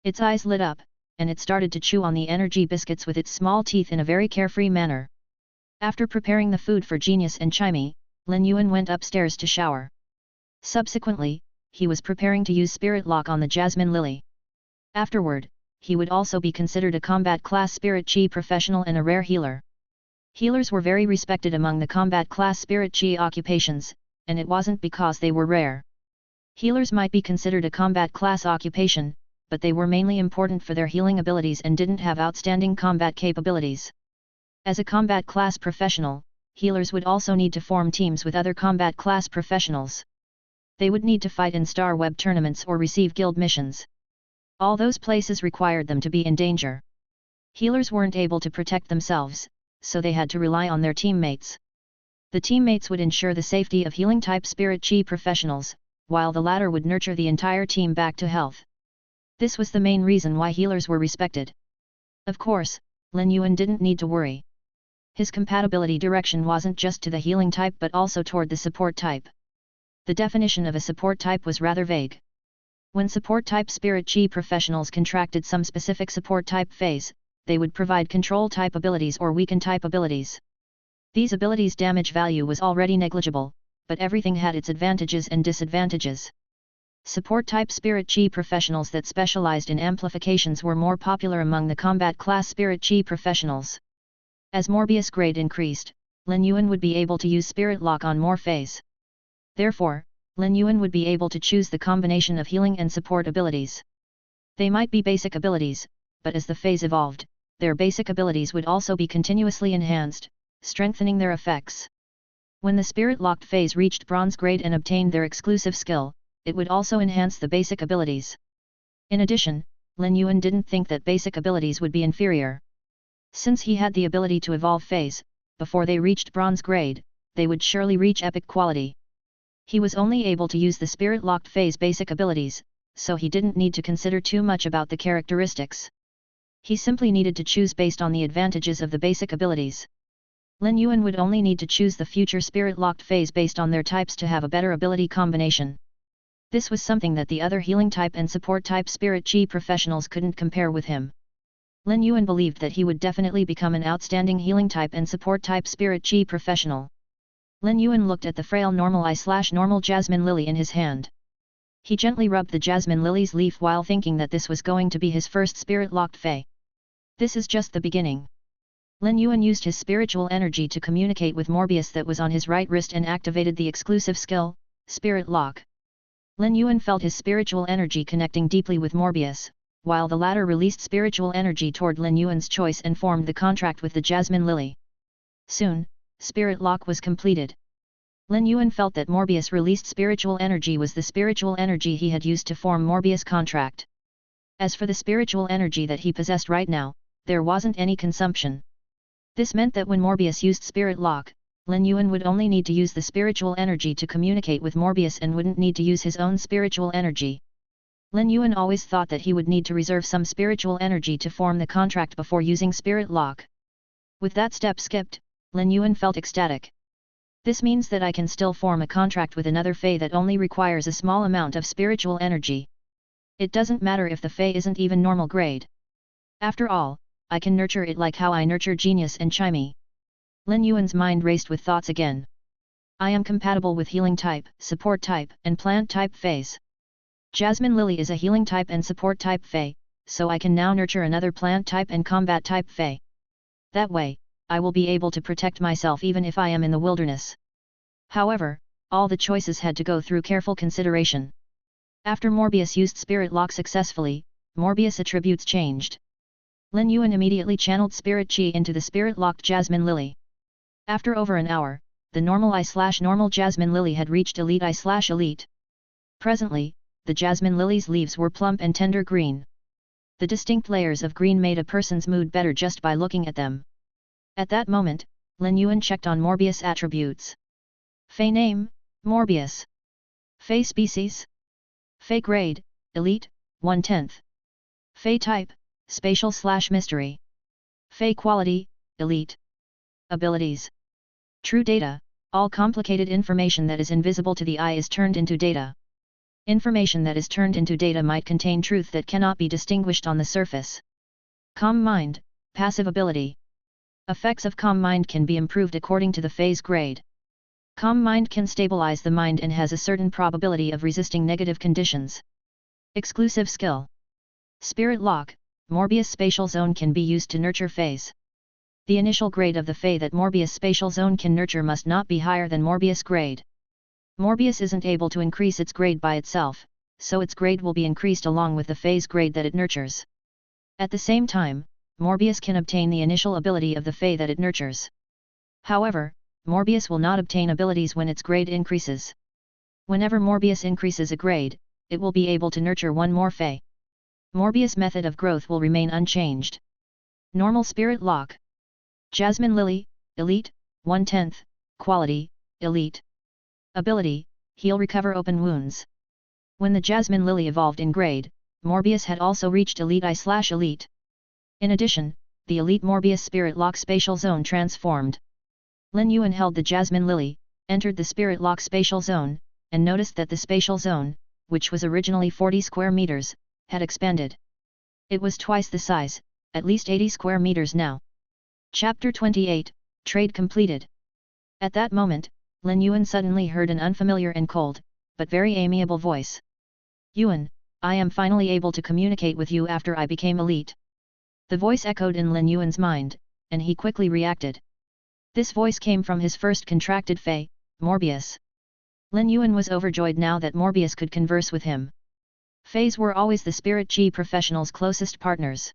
Speaker 1: Its eyes lit up, and it started to chew on the energy biscuits with its small teeth in a very carefree manner. After preparing the food for Genius and Chimey, Lin Yuan went upstairs to shower. Subsequently, he was preparing to use Spirit Lock on the Jasmine Lily. Afterward, he would also be considered a combat class Spirit Chi professional and a rare healer. Healers were very respected among the combat class Spirit Chi occupations, and it wasn't because they were rare. Healers might be considered a combat class occupation, but they were mainly important for their healing abilities and didn't have outstanding combat capabilities. As a combat class professional, healers would also need to form teams with other combat class professionals. They would need to fight in Star Web tournaments or receive guild missions. All those places required them to be in danger. Healers weren't able to protect themselves, so they had to rely on their teammates. The teammates would ensure the safety of healing-type Spirit Chi professionals, while the latter would nurture the entire team back to health. This was the main reason why healers were respected. Of course, Lin Yuan didn't need to worry. His compatibility direction wasn't just to the healing type but also toward the support type. The definition of a support type was rather vague. When support type Spirit Chi professionals contracted some specific support type phase, they would provide control type abilities or weaken type abilities. These abilities' damage value was already negligible, but everything had its advantages and disadvantages. Support type Spirit Chi professionals that specialized in amplifications were more popular among the combat class Spirit Chi professionals. As Morbius grade increased, Lin Yuan would be able to use Spirit Lock on more phase. Therefore, Lin Yuan would be able to choose the combination of healing and support abilities. They might be basic abilities, but as the phase evolved, their basic abilities would also be continuously enhanced, strengthening their effects. When the Spirit Locked phase reached bronze grade and obtained their exclusive skill, it would also enhance the basic abilities. In addition, Lin Yuan didn't think that basic abilities would be inferior. Since he had the ability to evolve phase, before they reached bronze grade, they would surely reach epic quality. He was only able to use the Spirit Locked phase basic abilities, so he didn't need to consider too much about the characteristics. He simply needed to choose based on the advantages of the basic abilities. Lin Yuan would only need to choose the future Spirit Locked phase based on their types to have a better ability combination. This was something that the other healing type and support type Spirit Chi professionals couldn't compare with him. Lin Yuan believed that he would definitely become an outstanding healing type and support type Spirit Chi professional. Lin Yuan looked at the frail normal jasmine lily in his hand. He gently rubbed the jasmine lily's leaf while thinking that this was going to be his first Spirit Locked Fey. This is just the beginning. Lin Yuan used his spiritual energy to communicate with Morbius that was on his right wrist and activated the exclusive skill, Spirit Lock. Lin Yuan felt his spiritual energy connecting deeply with Morbius, while the latter released spiritual energy toward Lin Yuan's choice and formed the contract with the Jasmine Lily. Soon, Spirit Lock was completed. Lin Yuan felt that Morbius released spiritual energy was the spiritual energy he had used to form Morbius contract. As for the spiritual energy that he possessed right now, there wasn't any consumption. This meant that when Morbius used Spirit Lock, Lin Yuan would only need to use the spiritual energy to communicate with Morbius and wouldn't need to use his own spiritual energy. Lin Yuan always thought that he would need to reserve some spiritual energy to form the contract before using Spirit Lock. With that step skipped, Lin Yuan felt ecstatic. This means that I can still form a contract with another Fey that only requires a small amount of spiritual energy. It doesn't matter if the Fey isn't even normal grade. After all, I can nurture it like how I nurture Genius and Chimey. Lin Yuan's mind raced with thoughts again. I am compatible with healing type, support type, and plant type Feys. Jasmine Lily is a healing type and support type Fey, so I can now nurture another plant type and combat type Fey. That way, I will be able to protect myself even if I am in the wilderness. However, all the choices had to go through careful consideration. After Morbius used Spirit Lock successfully, Morbius' attributes changed. Lin Yuan immediately channeled spirit qi into the spirit-locked jasmine lily. After over an hour, the normal I/normal jasmine lily had reached elite I/elite. Presently, the jasmine lily's leaves were plump and tender green. The distinct layers of green made a person's mood better just by looking at them. At that moment, Lin Yuan checked on Morbius attributes. Fey name, Morbius. Fey species. Fey grade, elite, 1/10. Fey type, spatial/mystery. Fey quality, elite. Abilities. True data, all complicated information that is invisible to the eye is turned into data. Information that is turned into data might contain truth that cannot be distinguished on the surface. Calm mind, passive ability. Effects of calm mind can be improved according to the phase grade. Calm mind can stabilize the mind and has a certain probability of resisting negative conditions. Exclusive skill. Spirit lock, Morbius spatial zone can be used to nurture phase. The initial grade of the Fey that Morbius spatial zone can nurture must not be higher than Morbius grade. Morbius isn't able to increase its grade by itself, so its grade will be increased along with the Fey's grade that it nurtures. At the same time, Morbius can obtain the initial ability of the Fey that it nurtures. However, Morbius will not obtain abilities when its grade increases. Whenever Morbius increases a grade, it will be able to nurture one more Fey. Morbius' method of growth will remain unchanged. Normal spirit lock. Jasmine Lily, elite, 1/10, quality, elite. Ability, heal recover open wounds. When the Jasmine Lily evolved in grade, Morbius had also reached elite I/elite. In addition, the elite Morbius spirit lock spatial zone transformed. Lin Yuan held the Jasmine Lily, entered the spirit lock spatial zone, and noticed that the spatial zone, which was originally 40 square meters, had expanded. It was twice the size, at least 80 square meters now. Chapter 28, Trade completed. At that moment, Lin Yuan suddenly heard an unfamiliar and cold, but very amiable voice. Yuan, I am finally able to communicate with you after I became elite. The voice echoed in Lin Yuan's mind, and he quickly reacted. This voice came from his first contracted Fey, Morbius. Lin Yuan was overjoyed now that Morbius could converse with him. Feys were always the spirit qi professionals' closest partners.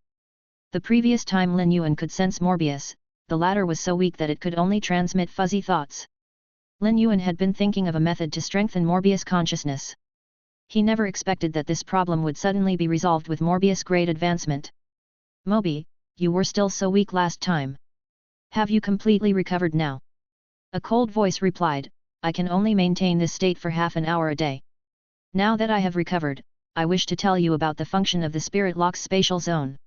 Speaker 1: The previous time Lin Yuan could sense Morbius, the latter was so weak that it could only transmit fuzzy thoughts. Lin Yuan had been thinking of a method to strengthen Morbius' consciousness. He never expected that this problem would suddenly be resolved with Morbius' grade advancement. Mobi, you were still so weak last time. Have you completely recovered now? A cold voice replied, I can only maintain this state for half an hour a day. Now that I have recovered, I wish to tell you about the function of the Spirit Lock's spatial zone.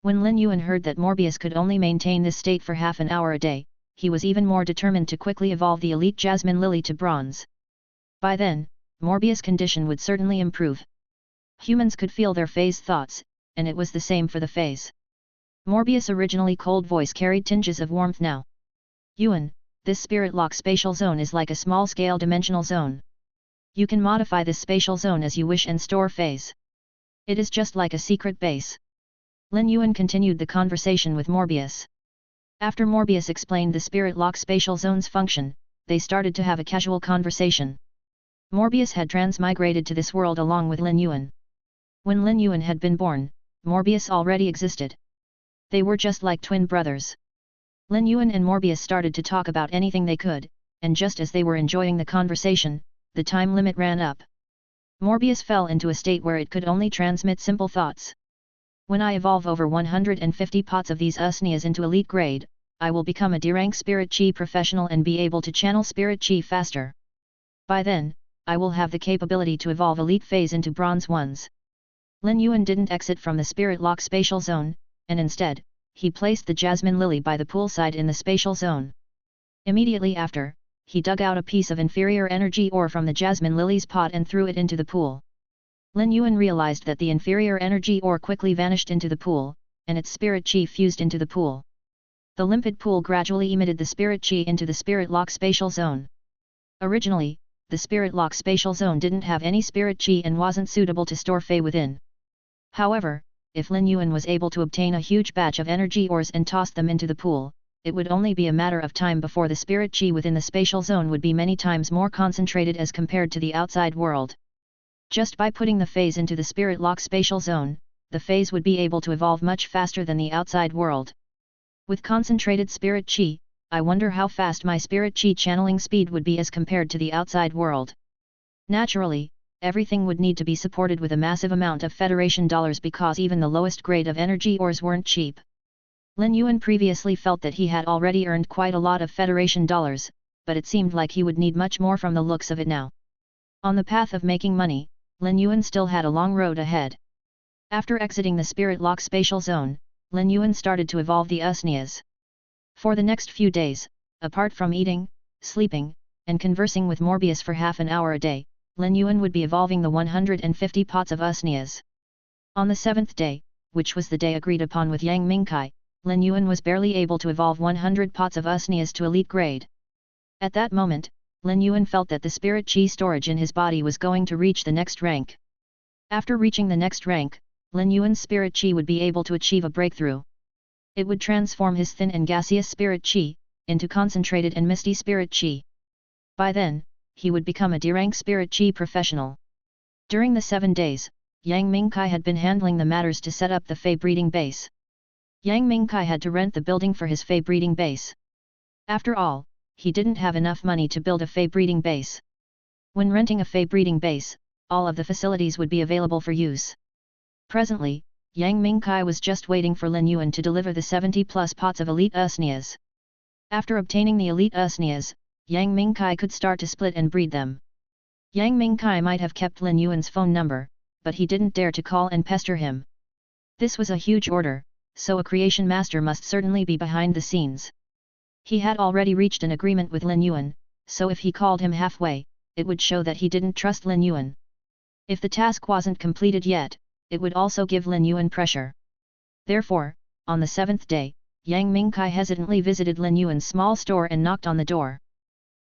Speaker 1: When Lin Yuan heard that Morbius could only maintain this state for half an hour a day, he was even more determined to quickly evolve the elite Jasmine Lily to bronze. By then, Morbius' condition would certainly improve. Humans could feel their Fey's thoughts, and it was the same for the Feys. Morbius' originally cold voice carried tinges of warmth now. Yuan, this Spirit Lock spatial zone is like a small-scale dimensional zone. You can modify this spatial zone as you wish and store Feys. It is just like a secret base. Lin Yuan continued the conversation with Morbius. After Morbius explained the Spirit Lock spatial zone's function, they started to have a casual conversation. Morbius had transmigrated to this world along with Lin Yuan. When Lin Yuan had been born, Morbius already existed. They were just like twin brothers. Lin Yuan and Morbius started to talk about anything they could, and just as they were enjoying the conversation, the time limit ran up. Morbius fell into a state where it could only transmit simple thoughts. When I evolve over 150 pots of these Usnias into elite grade, I will become a D-rank Spirit Chi professional and be able to channel Spirit Chi faster. By then, I will have the capability to evolve elite phase into bronze ones. Lin Yuan didn't exit from the Spirit Lock spatial zone, and instead, he placed the Jasmine Lily by the poolside in the spatial zone. Immediately after, he dug out a piece of inferior energy ore from the Jasmine Lily's pot and threw it into the pool. Lin Yuan realized that the inferior energy ore quickly vanished into the pool, and its spirit chi fused into the pool. The limpid pool gradually emitted the spirit chi into the Spirit Lock spatial zone. Originally, the Spirit Lock spatial zone didn't have any spirit chi and wasn't suitable to store Fey within. However, if Lin Yuan was able to obtain a huge batch of energy ores and toss them into the pool, it would only be a matter of time before the spirit chi within the spatial zone would be many times more concentrated as compared to the outside world. Just by putting the Feys into the Spirit Lock spatial zone, the feys would be able to evolve much faster than the outside world. With concentrated spirit chi, I wonder how fast my spirit chi channeling speed would be as compared to the outside world. Naturally, everything would need to be supported with a massive amount of Federation dollars because even the lowest grade of energy ores weren't cheap. Lin Yuan previously felt that he had already earned quite a lot of Federation dollars, but it seemed like he would need much more from the looks of it now. On the path of making money, Lin Yuan still had a long road ahead. After exiting the Spirit Lock spatial zone, Lin Yuan started to evolve the Usnias. For the next few days, apart from eating, sleeping, and conversing with Morbius for half an hour a day, Lin Yuan would be evolving the 150 pots of Usnias. On the 7th day, which was the day agreed upon with Yang Mingkai, Lin Yuan was barely able to evolve 100 pots of Usnias to elite grade. At that moment, Lin Yuan felt that the spirit chi storage in his body was going to reach the next rank. After reaching the next rank, Lin Yuan's spirit chi would be able to achieve a breakthrough. It would transform his thin and gaseous spirit chi into concentrated and misty spirit chi. By then, he would become a D-rank spirit chi professional. During the 7 days, Yang Mingkai had been handling the matters to set up the Fey breeding base. Yang Mingkai had to rent the building for his Fey breeding base. After all, he didn't have enough money to build a Fey breeding base. When renting a Fey breeding base, all of the facilities would be available for use. Presently, Yang Mingkai was just waiting for Lin Yuan to deliver the 70+ pots of elite Usnias. After obtaining the elite Usnias, Yang Mingkai could start to split and breed them. Yang Mingkai might have kept Lin Yuan's phone number, but he didn't dare to call and pester him. This was a huge order, so a creation master must certainly be behind the scenes. He had already reached an agreement with Lin Yuan, so if he called him halfway, it would show that he didn't trust Lin Yuan. If the task wasn't completed yet, it would also give Lin Yuan pressure. Therefore, on the 7th day, Yang Mingkai hesitantly visited Lin Yuan's small store and knocked on the door.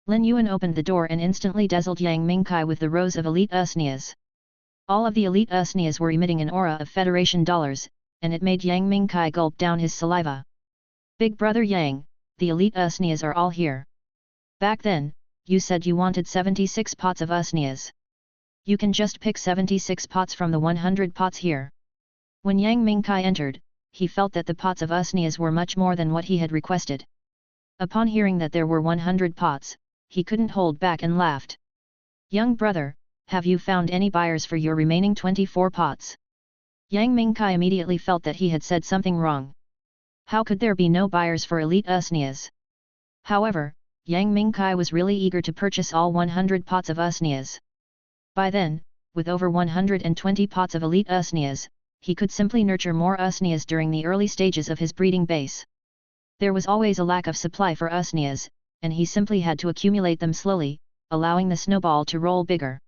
Speaker 1: Lin Yuan opened the door and instantly dazzled Yang Mingkai with the rows of elite Usnias. All of the elite Usnias were emitting an aura of Federation dollars, and it made Yang Mingkai gulp down his saliva. Big brother Yang, the elite Usnias are all here. Back then, you said you wanted 76 pots of Usnias. You can just pick 76 pots from the 100 pots here. When Yang Mingkai entered, he felt that the pots of Usnias were much more than what he had requested. Upon hearing that there were 100 pots, he couldn't hold back and laughed. Young brother, have you found any buyers for your remaining 24 pots? Yang Mingkai immediately felt that he had said something wrong. How could there be no buyers for elite Usnias? However, Yang Mingkai was really eager to purchase all 100 pots of Usnias. By then, with over 120 pots of elite Usnias, he could simply nurture more Usnias during the early stages of his breeding base. There was always a lack of supply for Usnias, and he simply had to accumulate them slowly, allowing the snowball to roll bigger.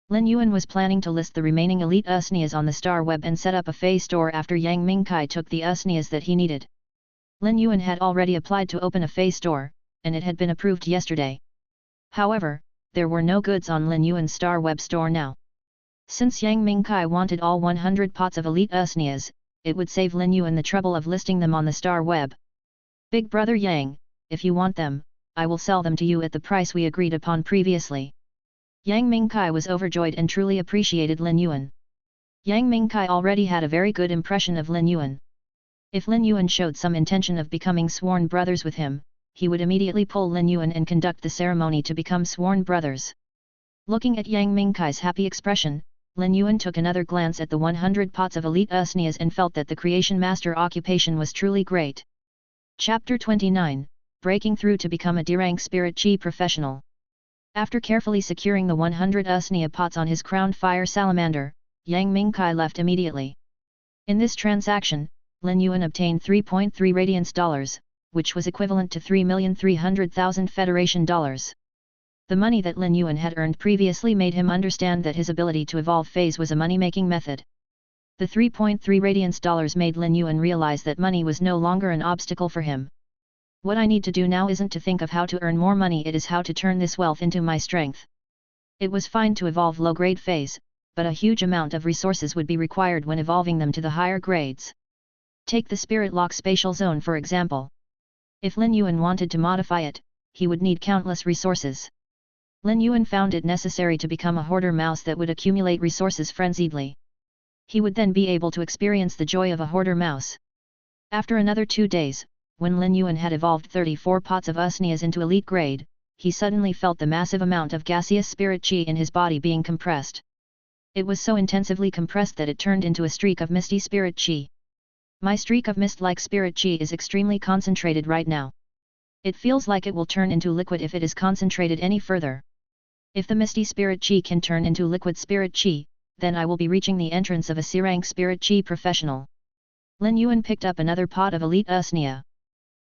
Speaker 1: Lin Yuan was planning to list the remaining elite Usnias on the star web and set up a Fey store after Yang Mingkai took the Usnias that he needed. Lin Yuan had already applied to open a Fey store, and it had been approved yesterday. However, there were no goods on Lin Yuan's star web store now. Since Yang Mingkai wanted all 100 pots of elite Usnias, it would save Lin Yuan the trouble of listing them on the star web. Big brother Yang, if you want them, I will sell them to you at the price we agreed upon previously. Yang Mingkai was overjoyed and truly appreciated Lin Yuan. Yang Mingkai already had a very good impression of Lin Yuan. If Lin Yuan showed some intention of becoming sworn brothers with him, he would immediately pull Lin Yuan and conduct the ceremony to become sworn brothers. Looking at Yang Mingkai's happy expression, Lin Yuan took another glance at the 100 pots of elite Usnias and felt that the creation master occupation was truly great. Chapter 29, Breaking Through to Become a D-rank Spirit Chi Professional. After carefully securing the 100 Usnia pots on his crowned fire salamander, Yang Mingkai left immediately. In this transaction, Lin Yuan obtained 3.3 radiance dollars, which was equivalent to 3,300,000 Federation dollars. The money that Lin Yuan had earned previously made him understand that his ability to evolve phase was a money-making method. The 3.3 radiance dollars made Lin Yuan realize that money was no longer an obstacle for him. What I need to do now isn't to think of how to earn more money, it is how to turn this wealth into my strength. It was fine to evolve low-grade phase, but a huge amount of resources would be required when evolving them to the higher grades. Take the Spirit Lock spatial zone for example. If Lin Yuan wanted to modify it, he would need countless resources. Lin Yuan found it necessary to become a hoarder mouse that would accumulate resources frenziedly. He would then be able to experience the joy of a hoarder mouse. After another 2 days, when Lin Yuan had evolved 34 pots of usnias into elite grade, he suddenly felt the massive amount of gaseous spirit chi in his body being compressed. It was so intensively compressed that it turned into a streak of misty spirit chi. My streak of mist-like spirit chi is extremely concentrated right now. It feels like it will turn into liquid if it is concentrated any further. If the misty spirit chi can turn into liquid spirit chi, then I will be reaching the entrance of a C-rank spirit chi professional. Lin Yuan picked up another pot of elite usnia.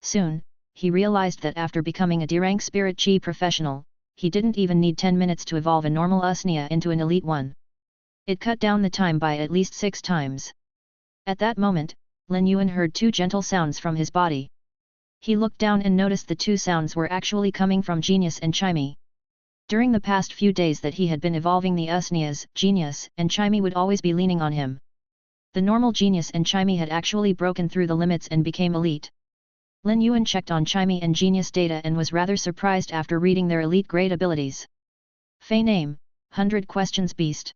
Speaker 1: Soon, he realized that after becoming a D-rank spirit chi professional, he didn't even need 10 minutes to evolve a normal usnia into an elite one. It cut down the time by at least 6 times. At that moment, Lin Yuan heard 2 gentle sounds from his body. He looked down and noticed the 2 sounds were actually coming from Genius and Chimey. During the past few days that he had been evolving the usnias, Genius and Chimey would always be leaning on him. The normal Genius and Chimey had actually broken through the limits and became elite. Lin Yuan checked on Chimey and Genius data and was rather surprised after reading their elite grade abilities. Fey name, 100 questions beast.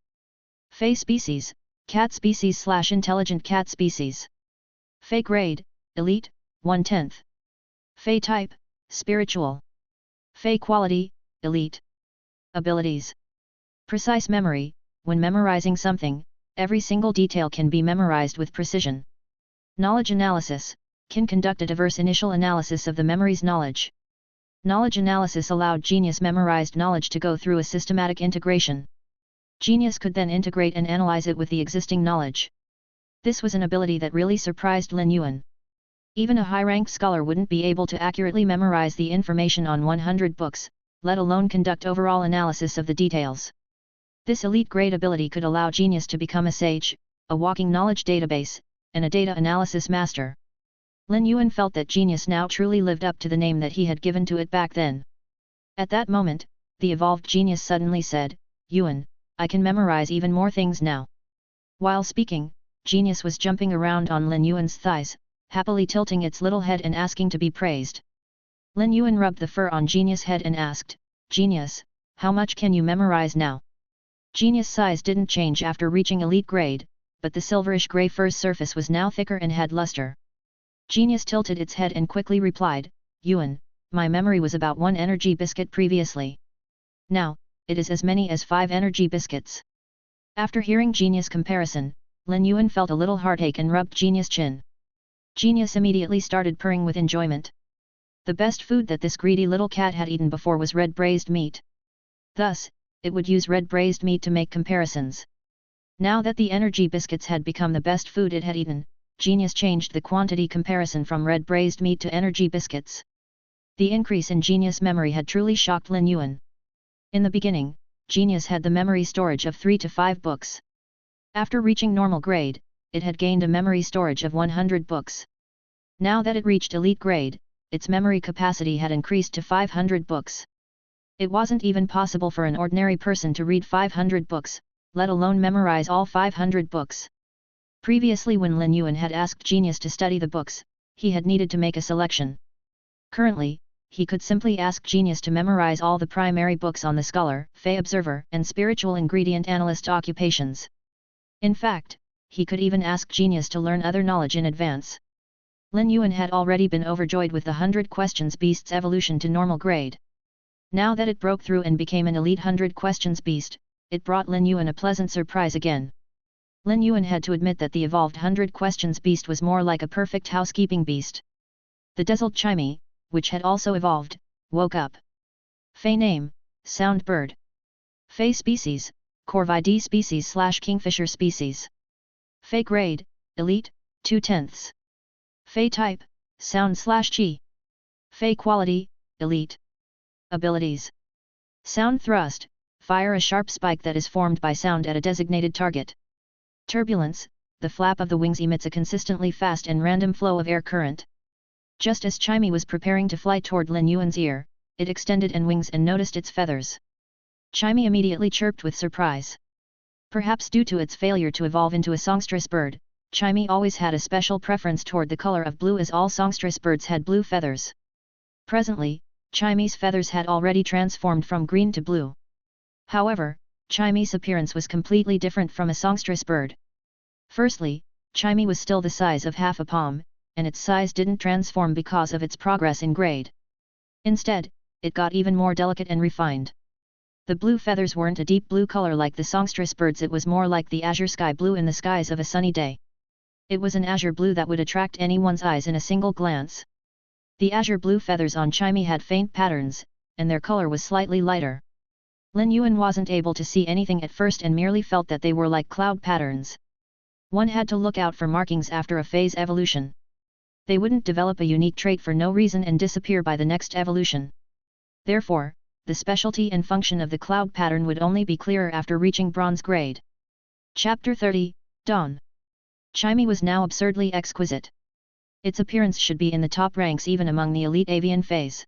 Speaker 1: Fey species, cat species / intelligent cat species. Fey grade, elite, 1/10. Fey type, spiritual. Fey quality, elite. Abilities. Precise memory, when memorizing something, every single detail can be memorized with precision. Knowledge analysis, can conduct a diverse initial analysis of the memory's knowledge. Knowledge analysis allowed Genius memorized knowledge to go through a systematic integration. Genius could then integrate and analyze it with the existing knowledge. This was an ability that really surprised Lin Yuan. Even a high-ranked scholar wouldn't be able to accurately memorize the information on 100 books, let alone conduct overall analysis of the details. This elite grade ability could allow Genius to become a sage, a walking knowledge database, and a data analysis master. Lin Yuan felt that Genius now truly lived up to the name that he had given to it back then. At that moment, the evolved Genius suddenly said, "Yuan, I can memorize even more things now." While speaking, Genius was jumping around on Lin Yuan's thighs, happily tilting its little head and asking to be praised. Lin Yuan rubbed the fur on Genius' head and asked, "Genius, how much can you memorize now?" Genius' size didn't change after reaching elite grade, but the silverish-gray fur's surface was now thicker and had luster. Genius tilted its head and quickly replied, "Yuan, my memory was about 1 energy biscuit previously. Now, it is as many as 5 energy biscuits." After hearing Genius' comparison, Lin Yuan felt a little heartache and rubbed Genius' chin. Genius immediately started purring with enjoyment. The best food that this greedy little cat had eaten before was red braised meat. Thus, it would use red braised meat to make comparisons. Now that the energy biscuits had become the best food it had eaten, Genius changed the quantity comparison from red braised meat to energy biscuits. The increase in Genius' memory had truly shocked Lin Yuan. In the beginning, Genius had the memory storage of 3 to 5 books. After reaching normal grade, it had gained a memory storage of 100 books. Now that it reached elite grade, its memory capacity had increased to 500 books. It wasn't even possible for an ordinary person to read 500 books, let alone memorize all 500 books. Previously, when Lin Yuan had asked Genius to study the books, he had needed to make a selection. Currently, he could simply ask Genius to memorize all the primary books on the scholar, Fey observer, and spiritual ingredient analyst occupations. In fact, he could even ask Genius to learn other knowledge in advance. Lin Yuan had already been overjoyed with the 100 questions beast's evolution to normal grade. Now that it broke through and became an elite 100 questions beast, it brought Lin Yuan a pleasant surprise again. Lin Yuan had to admit that the evolved 100 questions beast was more like a perfect housekeeping beast. The dazzled Chimey, which had also evolved, woke up. Fey name, sound bird. Fey species, Corvide species / kingfisher species. Fey grade, elite, 2/10. Fey type, sound / chi. Fey quality, elite. Abilities. Sound thrust, fire a sharp spike that is formed by sound at a designated target. Turbulence, the flap of the wings emits a consistently fast and random flow of air current. Just as Chimey was preparing to fly toward Lin Yuan's ear, it extended and wings and noticed its feathers. Chimey immediately chirped with surprise. Perhaps due to its failure to evolve into a songstress bird, Chimey always had a special preference toward the color of blue, as all songstress birds had blue feathers. Presently, Chimey's feathers had already transformed from green to blue. However, Chimey's appearance was completely different from a songstress bird. Firstly, Chimey was still the size of half a palm, and its size didn't transform because of its progress in grade. Instead, it got even more delicate and refined. The blue feathers weren't a deep blue color like the songstress birds, it was more like the azure sky blue in the skies of a sunny day. It was an azure blue that would attract anyone's eyes in a single glance. The azure blue feathers on Chimey had faint patterns, and their color was slightly lighter. Lin Yuan wasn't able to see anything at first and merely felt that they were like cloud patterns. One had to look out for markings after a phase evolution. They wouldn't develop a unique trait for no reason and disappear by the next evolution. Therefore, the specialty and function of the cloud pattern would only be clearer after reaching bronze grade. Chapter 30, Dawn. Chimey was now absurdly exquisite. Its appearance should be in the top ranks even among the elite avian phase.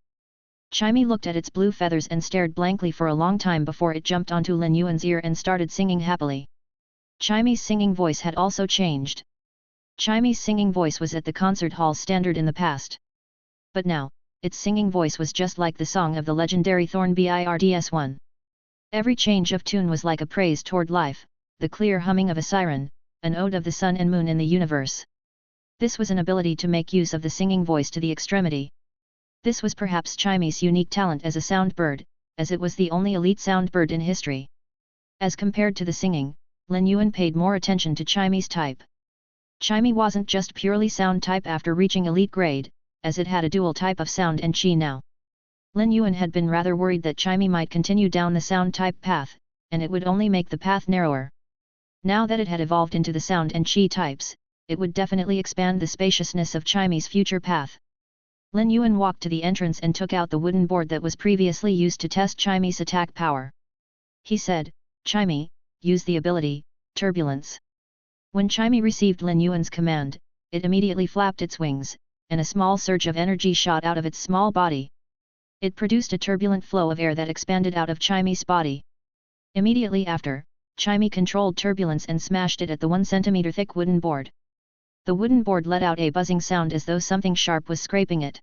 Speaker 1: Chimey looked at its blue feathers and stared blankly for a long time before it jumped onto Lin Yuan's ear and started singing happily. Chimey's singing voice had also changed. Chimey's singing voice was at the concert hall standard in the past. But now, its singing voice was just like the song of the legendary Thorn Birds-1. Every change of tune was like a praise toward life, the clear humming of a siren, an ode of the sun and moon in the universe. This was an ability to make use of the singing voice to the extremity. This was perhaps Chimey's unique talent as a sound bird, as it was the only elite sound bird in history. As compared to the singing, Lin Yuan paid more attention to Chimey's type. Chimey wasn't just purely sound type after reaching elite grade, as it had a dual type of sound and chi now. Lin Yuan had been rather worried that Chimey might continue down the sound type path, and it would only make the path narrower. Now that it had evolved into the sound and chi types, it would definitely expand the spaciousness of Chimey's future path. Lin Yuan walked to the entrance and took out the wooden board that was previously used to test Chimey's attack power. He said, "Chimey, use the ability, Turbulence." When Chimey received Lin Yuan's command, it immediately flapped its wings, and a small surge of energy shot out of its small body. It produced a turbulent flow of air that expanded out of Chimey's body. Immediately after, Chimey controlled turbulence and smashed it at the 1 centimeter thick wooden board. The wooden board let out a buzzing sound as though something sharp was scraping it.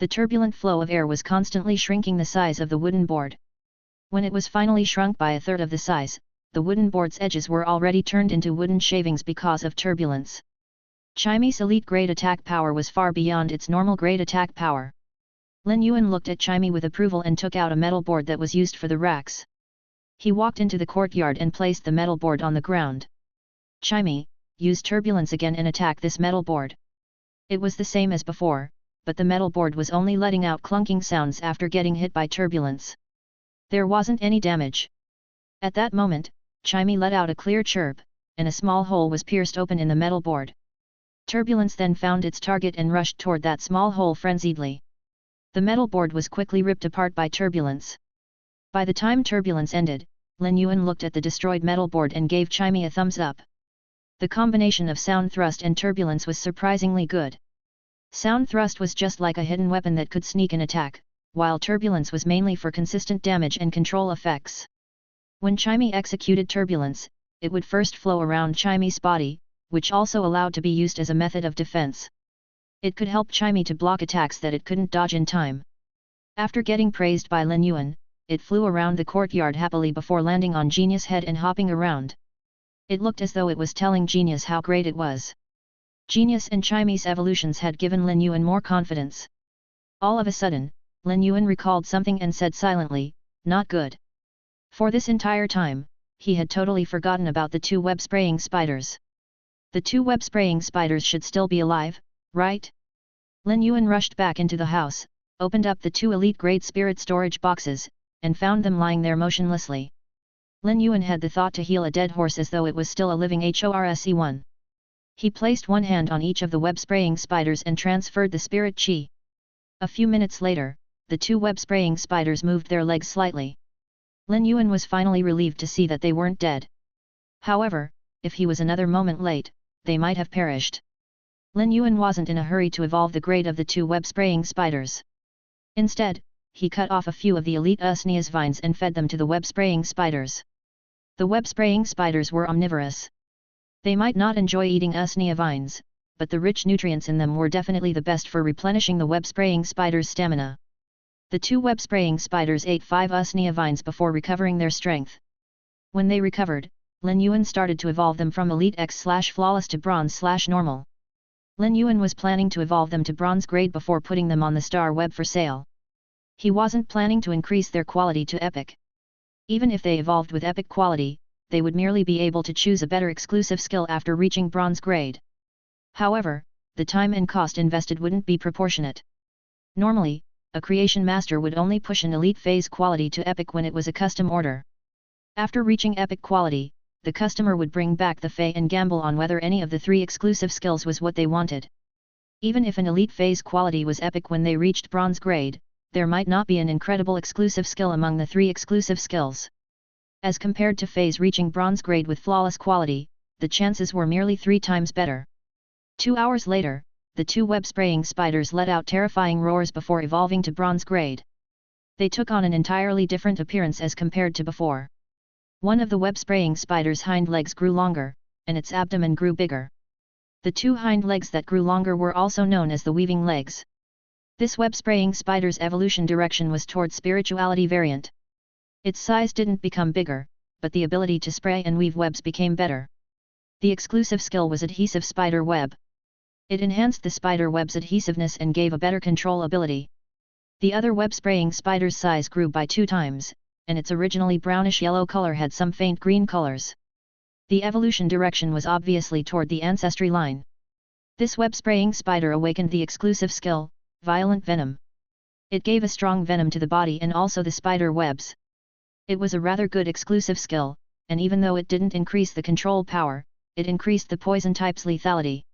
Speaker 1: The turbulent flow of air was constantly shrinking the size of the wooden board. When it was finally shrunk by a third of the size, the wooden board's edges were already turned into wooden shavings because of turbulence. Chimey's elite grade attack power was far beyond its normal grade attack power. Lin Yuan looked at Chimey with approval and took out a metal board that was used for the racks. He walked into the courtyard and placed the metal board on the ground. "Chimey, use turbulence again and attack this metal board." It was the same as before, but the metal board was only letting out clunking sounds after getting hit by turbulence. There wasn't any damage. At that moment, Chimey let out a clear chirp, and a small hole was pierced open in the metal board. Turbulence then found its target and rushed toward that small hole frenziedly. The metal board was quickly ripped apart by turbulence. By the time turbulence ended, Lin Yuan looked at the destroyed metal board and gave Chimey a thumbs up. The combination of sound thrust and turbulence was surprisingly good. Sound thrust was just like a hidden weapon that could sneak an attack, while turbulence was mainly for consistent damage and control effects. When Chimey executed turbulence, it would first flow around Chimey's body, which also allowed to be used as a method of defense. It could help Chimey to block attacks that it couldn't dodge in time. After getting praised by Lin Yuan, it flew around the courtyard happily before landing on Genius' head and hopping around. It looked as though it was telling Genius how great it was. Genius and Chimey's evolutions had given Lin Yuan more confidence. All of a sudden, Lin Yuan recalled something and said silently, "Not good." For this entire time, he had totally forgotten about the 2 web-spraying spiders. The 2 web-spraying spiders should still be alive, right? Lin Yuan rushed back into the house, opened up the 2 elite-grade spirit storage boxes, and found them lying there motionlessly. Lin Yuan had the thought to heal a dead horse as though it was still a living horse. He placed one hand on each of the web-spraying spiders and transferred the spirit chi. A few minutes later, the 2 web-spraying spiders moved their legs slightly. Lin Yuan was finally relieved to see that they weren't dead. However, if he was another moment late, they might have perished. Lin Yuan wasn't in a hurry to evolve the grade of the 2 web-spraying spiders. Instead, he cut off a few of the elite Usnea's vines and fed them to the web-spraying spiders. The web-spraying spiders were omnivorous. They might not enjoy eating Usnea vines, but the rich nutrients in them were definitely the best for replenishing the web-spraying spiders' stamina. The 2 web-spraying spiders ate 5 Usnea vines before recovering their strength. When they recovered, Lin Yuan started to evolve them from Elite X/Flawless to Bronze/Normal. Lin Yuan was planning to evolve them to Bronze grade before putting them on the Star Web for sale. He wasn't planning to increase their quality to Epic. Even if they evolved with Epic quality, they would merely be able to choose a better exclusive skill after reaching Bronze grade. However, the time and cost invested wouldn't be proportionate. Normally, a creation master would only push an elite phase quality to Epic when it was a custom order. After reaching Epic quality, the customer would bring back the Fey and gamble on whether any of the 3 exclusive skills was what they wanted. Even if an elite phase quality was Epic when they reached Bronze grade, there might not be an incredible exclusive skill among the 3 exclusive skills. As compared to Phase reaching Bronze grade with flawless quality, the chances were merely 3 times better. 2 hours later, the 2 web-spraying spiders let out terrifying roars before evolving to Bronze grade. They took on an entirely different appearance as compared to before. One of the web-spraying spider's hind legs grew longer, and its abdomen grew bigger. The 2 hind legs that grew longer were also known as the weaving legs. This web-spraying spider's evolution direction was toward spirituality variant. Its size didn't become bigger, but the ability to spray and weave webs became better. The exclusive skill was adhesive spider web. It enhanced the spider web's adhesiveness and gave a better control ability. The other web-spraying spider's size grew by 2 times, and its originally brownish-yellow color had some faint green colors. The evolution direction was obviously toward the ancestry line. This web-spraying spider awakened the exclusive skill, Violent Venom. It gave a strong venom to the body and also the spider webs. It was a rather good exclusive skill, and even though it didn't increase the control power, it increased the poison type's lethality.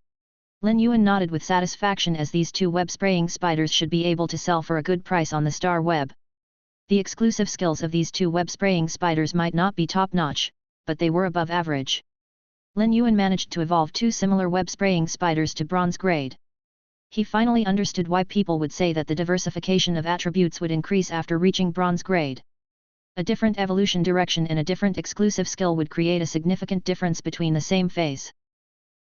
Speaker 1: Lin Yuan nodded with satisfaction as these 2 web-spraying spiders should be able to sell for a good price on the Star Web. The exclusive skills of these 2 web-spraying spiders might not be top-notch, but they were above average. Lin Yuan managed to evolve 2 similar web-spraying spiders to Bronze grade. He finally understood why people would say that the diversification of attributes would increase after reaching Bronze grade. A different evolution direction and a different exclusive skill would create a significant difference between the same phase.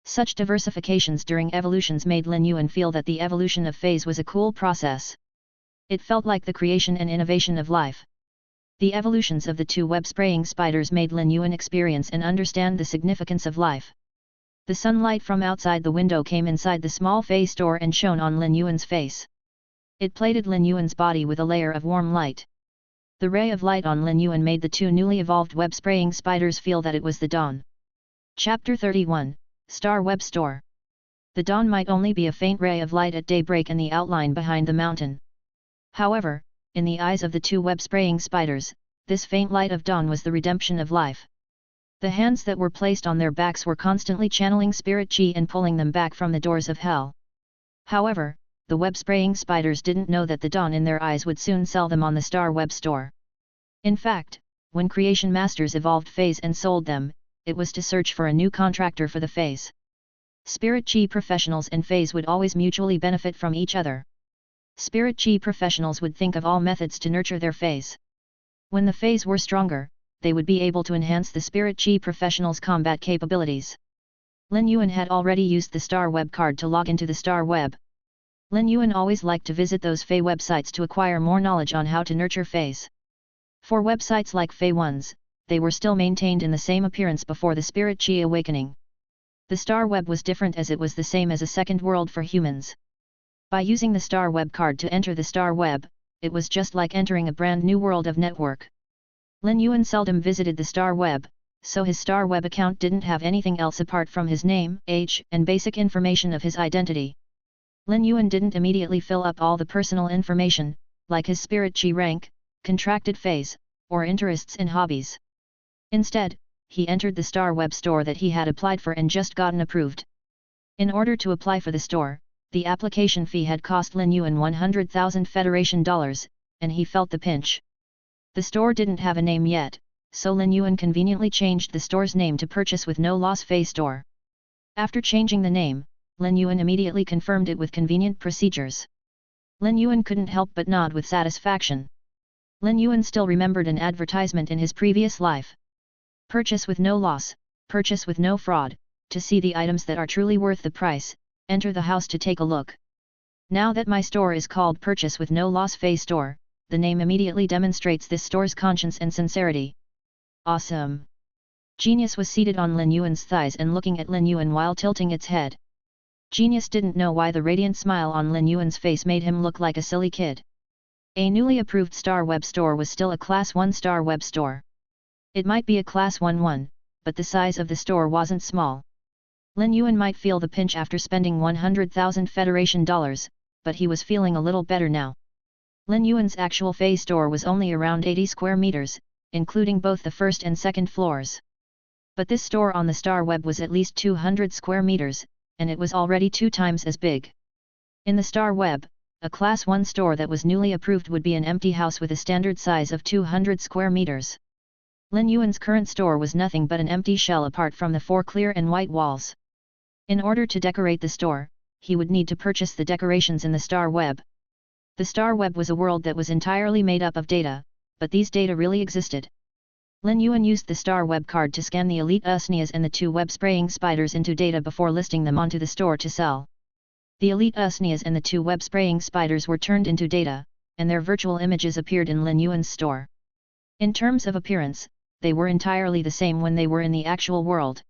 Speaker 1: Such diversifications during evolutions made Lin Yuan feel that the evolution of phase was a cool process. It felt like the creation and innovation of life. The evolutions of the 2 web-spraying spiders made Lin Yuan experience and understand the significance of life. The sunlight from outside the window came inside the small Fey store and shone on Lin Yuan's face. It plated Lin Yuan's body with a layer of warm light. The ray of light on Lin Yuan made the 2 newly evolved web-spraying spiders feel that it was the dawn. Chapter 31, Star Web Store. The dawn might only be a faint ray of light at daybreak in the outline behind the mountain. However, in the eyes of the 2 web-spraying spiders, this faint light of dawn was the redemption of life. The hands that were placed on their backs were constantly channeling spirit chi and pulling them back from the doors of hell. However, the web-spraying spiders didn't know that the dawn in their eyes would soon sell them on the Star Web Store. In fact, when creation masters evolved phase and sold them, it was to search for a new contractor for the phase. Spirit chi professionals and phase would always mutually benefit from each other. Spirit chi professionals would think of all methods to nurture their phase. When the phase were stronger, they would be able to enhance the Spirit Chi professionals' combat capabilities. Lin Yuan had already used the Star Web card to log into the Star Web. Lin Yuan always liked to visit those Fey websites to acquire more knowledge on how to nurture Feys. For websites like Fey ones, they were still maintained in the same appearance before the Spirit Chi awakening. The Star Web was different as it was the same as a second world for humans. By using the Star Web card to enter the Star Web, it was just like entering a brand new world of network. Lin Yuan seldom visited the Star Web, so his Star Web account didn't have anything else apart from his name, age, and basic information of his identity. Lin Yuan didn't immediately fill up all the personal information, like his Spirit Chi rank, contracted phase, or interests and hobbies. Instead, he entered the Star Web store that he had applied for and just gotten approved. In order to apply for the store, the application fee had cost Lin Yuan 100,000 Federation dollars, and he felt the pinch. The store didn't have a name yet, so Lin Yuan conveniently changed the store's name to Purchase with No Loss Fey Store. After changing the name, Lin Yuan immediately confirmed it with convenient procedures. Lin Yuan couldn't help but nod with satisfaction. Lin Yuan still remembered an advertisement in his previous life. Purchase with no loss, purchase with no fraud. To see the items that are truly worth the price, enter the house to take a look. Now that my store is called Purchase with No Loss Fey Store, the name immediately demonstrates this store's conscience and sincerity. Awesome! Genius was seated on Lin Yuan's thighs and looking at Lin Yuan while tilting its head. Genius didn't know why the radiant smile on Lin Yuan's face made him look like a silly kid. A newly approved Star Web store was still a Class 1 Star Web store. It might be a Class 1, but the size of the store wasn't small. Lin Yuan might feel the pinch after spending 100,000 Federation dollars, but he was feeling a little better now. Lin Yuan's actual feys store was only around 80 square meters, including both the first and second floors. But this store on the Star Web was at least 200 square meters, and it was already 2 times as big. In the Star Web, a Class 1 store that was newly approved would be an empty house with a standard size of 200 square meters. Lin Yuan's current store was nothing but an empty shell apart from the 4 clear and white walls. In order to decorate the store, he would need to purchase the decorations in the Star Web. The Star Web was a world that was entirely made up of data, but these data really existed. Lin Yuan used the Star Web card to scan the elite usnias and the 2 web-spraying spiders into data before listing them onto the store to sell. The elite usnias and the 2 web-spraying spiders were turned into data, and their virtual images appeared in Lin Yuan's store. In terms of appearance, they were entirely the same when they were in the actual world.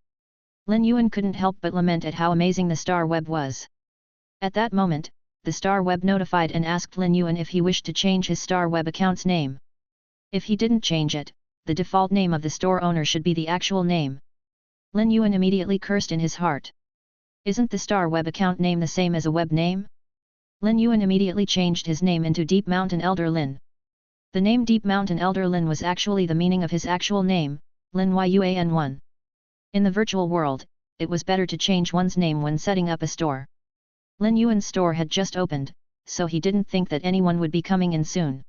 Speaker 1: Lin Yuan couldn't help but lament at how amazing the Star Web was. At that moment, the Star Web notified and asked Lin Yuan if he wished to change his Star Web account's name. If he didn't change it, the default name of the store owner should be the actual name. Lin Yuan immediately cursed in his heart. Isn't the Star Web account name the same as a web name? Lin Yuan immediately changed his name into Deep Mountain Elder Lin. The name Deep Mountain Elder Lin was actually the meaning of his actual name, Lin Yuan. In the virtual world, it was better to change one's name when setting up a store. Lin Yuan's store had just opened, so he didn't think that anyone would be coming in soon.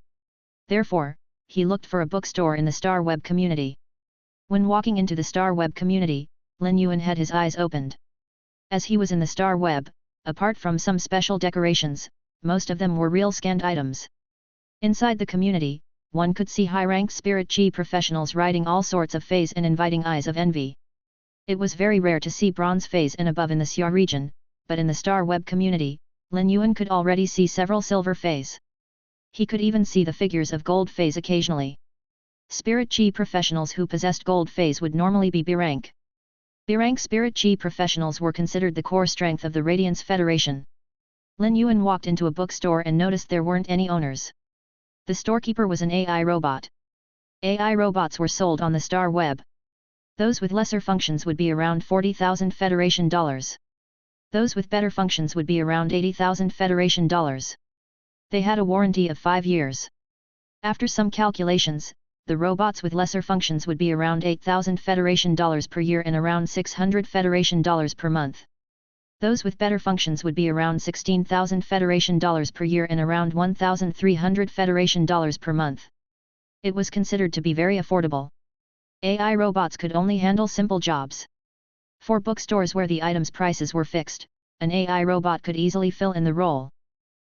Speaker 1: Therefore, he looked for a bookstore in the Star Web community. When walking into the Star Web community, Lin Yuan had his eyes opened. As he was in the Star Web, apart from some special decorations, most of them were real scanned items. Inside the community, one could see high-ranked spirit chi professionals writing all sorts of feys and inviting eyes of envy. It was very rare to see bronze feys and above in the Xia region, but in the Star Web community, Lin Yuan could already see several silver feys. He could even see the figures of gold feys occasionally. Spirit chi professionals who possessed gold feys would normally be B-rank. B-rank spirit chi professionals were considered the core strength of the Radiance Federation. Lin Yuan walked into a bookstore and noticed there weren't any owners. The storekeeper was an AI robot. AI robots were sold on the Star Web. Those with lesser functions would be around 40,000 Federation dollars. Those with better functions would be around 80,000 Federation dollars. They had a warranty of 5 years. After some calculations, the robots with lesser functions would be around 8,000 Federation dollars per year and around 600 Federation dollars per month. Those with better functions would be around 16,000 Federation dollars per year and around 1,300 Federation dollars per month. It was considered to be very affordable. AI robots could only handle simple jobs. For bookstores where the items' prices were fixed, an AI robot could easily fill in the role.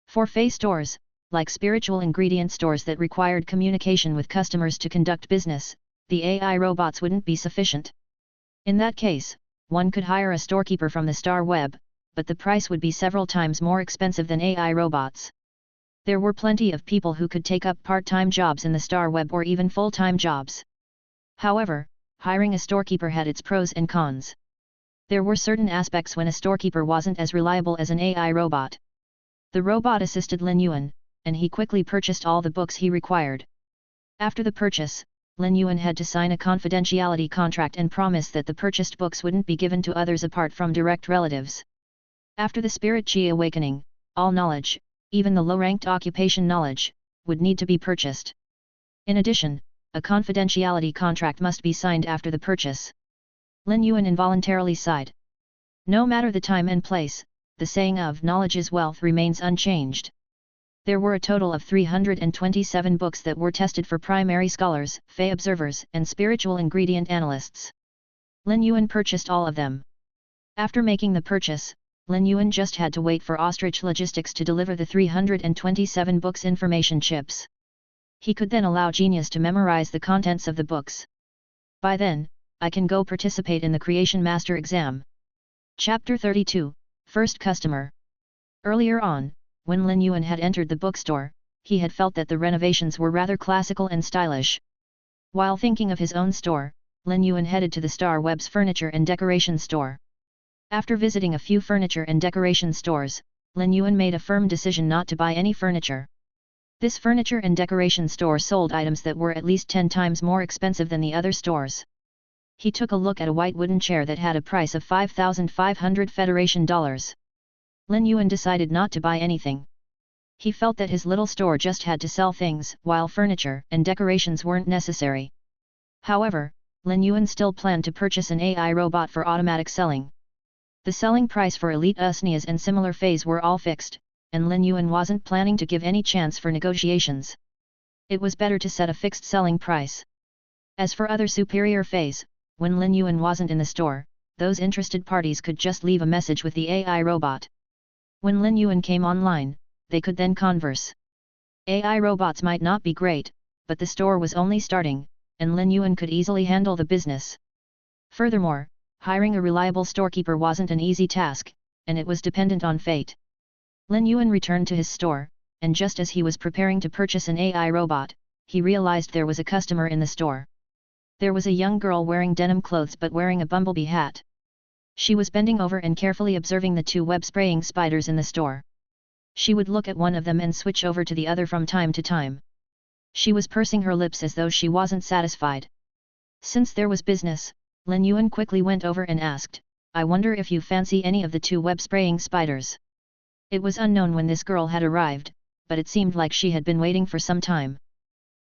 Speaker 1: For fey stores, like spiritual ingredient stores that required communication with customers to conduct business, the AI robots wouldn't be sufficient. In that case, one could hire a storekeeper from the Star Web, but the price would be several times more expensive than AI robots. There were plenty of people who could take up part-time jobs in the Star Web or even full-time jobs. However, hiring a storekeeper had its pros and cons. There were certain aspects when a storekeeper wasn't as reliable as an AI robot. The robot assisted Lin Yuan, and he quickly purchased all the books he required. After the purchase, Lin Yuan had to sign a confidentiality contract and promise that the purchased books wouldn't be given to others apart from direct relatives. After the Spirit Chi awakening, all knowledge, even the low-ranked occupation knowledge, would need to be purchased. In addition, a confidentiality contract must be signed after the purchase. Lin Yuan involuntarily sighed. No matter the time and place, the saying of knowledge is wealth remains unchanged. There were a total of 327 books that were tested for primary scholars, fey observers, and spiritual ingredient analysts. Lin Yuan purchased all of them. After making the purchase, Lin Yuan just had to wait for Ostrich Logistics to deliver the 327 books information chips. He could then allow Genius to memorize the contents of the books. By then, I can go participate in the Creation Master exam. Chapter 32, First Customer. Earlier on, when Lin Yuan had entered the bookstore, he had felt that the renovations were rather classical and stylish. While thinking of his own store, Lin Yuan headed to the Star Web's furniture and decoration store. After visiting a few furniture and decoration stores, Lin Yuan made a firm decision not to buy any furniture. This furniture and decoration store sold items that were at least 10 times more expensive than the other stores. He took a look at a white wooden chair that had a price of 5,500 Federation dollars. Lin Yuan decided not to buy anything. He felt that his little store just had to sell things, while furniture and decorations weren't necessary. However, Lin Yuan still planned to purchase an AI robot for automatic selling. The selling price for elite usnias and similar feys were all fixed, and Lin Yuan wasn't planning to give any chance for negotiations. It was better to set a fixed selling price. As for other superior feys, when Lin Yuan wasn't in the store, those interested parties could just leave a message with the AI robot. When Lin Yuan came online, they could then converse. AI robots might not be great, but the store was only starting, and Lin Yuan could easily handle the business. Furthermore, hiring a reliable storekeeper wasn't an easy task, and it was dependent on fate. Lin Yuan returned to his store, and just as he was preparing to purchase an AI robot, he realized there was a customer in the store. There was a young girl wearing denim clothes but wearing a bumblebee hat. She was bending over and carefully observing the 2 web-spraying spiders in the store. She would look at one of them and switch over to the other from time to time. She was pursing her lips as though she wasn't satisfied. Since there was business, Lin Yuan quickly went over and asked, "I wonder if you fancy any of the 2 web-spraying spiders?" It was unknown when this girl had arrived, but it seemed like she had been waiting for some time.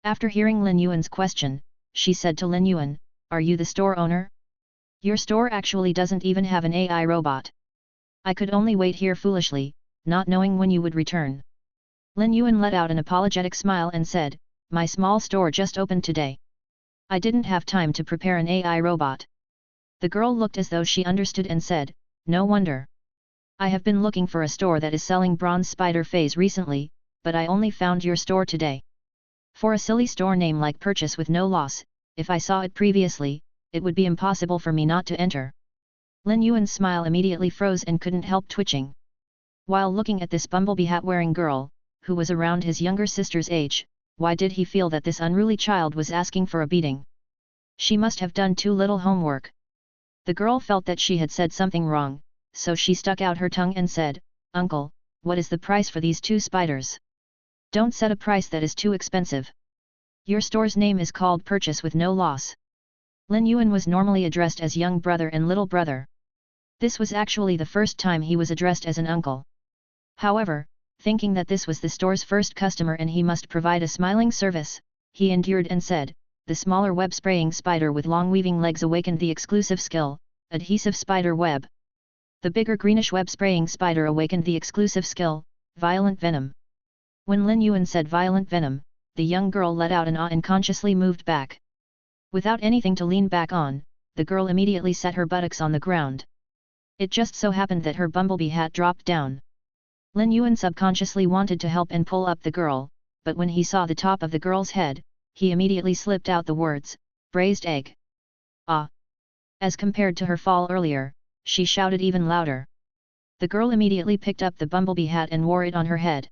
Speaker 1: After hearing Lin Yuan's question, she said to Lin Yuan, "Are you the store owner? Your store actually doesn't even have an AI robot. I could only wait here foolishly, not knowing when you would return." Lin Yuan let out an apologetic smile and said, "My small store just opened today. I didn't have time to prepare an AI robot." The girl looked as though she understood and said, "No wonder. I have been looking for a store that is selling bronze spider feys recently, but I only found your store today. For a silly store name like Purchase with No Loss, if I saw it previously, it would be impossible for me not to enter." Lin Yuan's smile immediately froze and couldn't help twitching. While looking at this bumblebee hat-wearing girl, who was around his younger sister's age, why did he feel that this unruly child was asking for a beating? She must have done too little homework. The girl felt that she had said something wrong, so she stuck out her tongue and said, "Uncle, what is the price for these 2 spiders? Don't set a price that is too expensive. Your store's name is called Purchase with No Loss." Lin Yuan was normally addressed as young brother and little brother. This was actually the first time he was addressed as an uncle. However, thinking that this was the store's first customer and he must provide a smiling service, he endured and said, "The smaller web-spraying spider with long weaving legs awakened the exclusive skill, Adhesive Spider Web. The bigger greenish web-spraying spider awakened the exclusive skill, Violent Venom." When Lin Yuan said Violent Venom, the young girl let out an ah and consciously moved back. Without anything to lean back on, the girl immediately set her buttocks on the ground. It just so happened that her bumblebee hat dropped down. Lin Yuan subconsciously wanted to help and pull up the girl, but when he saw the top of the girl's head, he immediately slipped out the words, "Braised egg." Ah! As compared to her fall earlier, she shouted even louder. The girl immediately picked up the bumblebee hat and wore it on her head.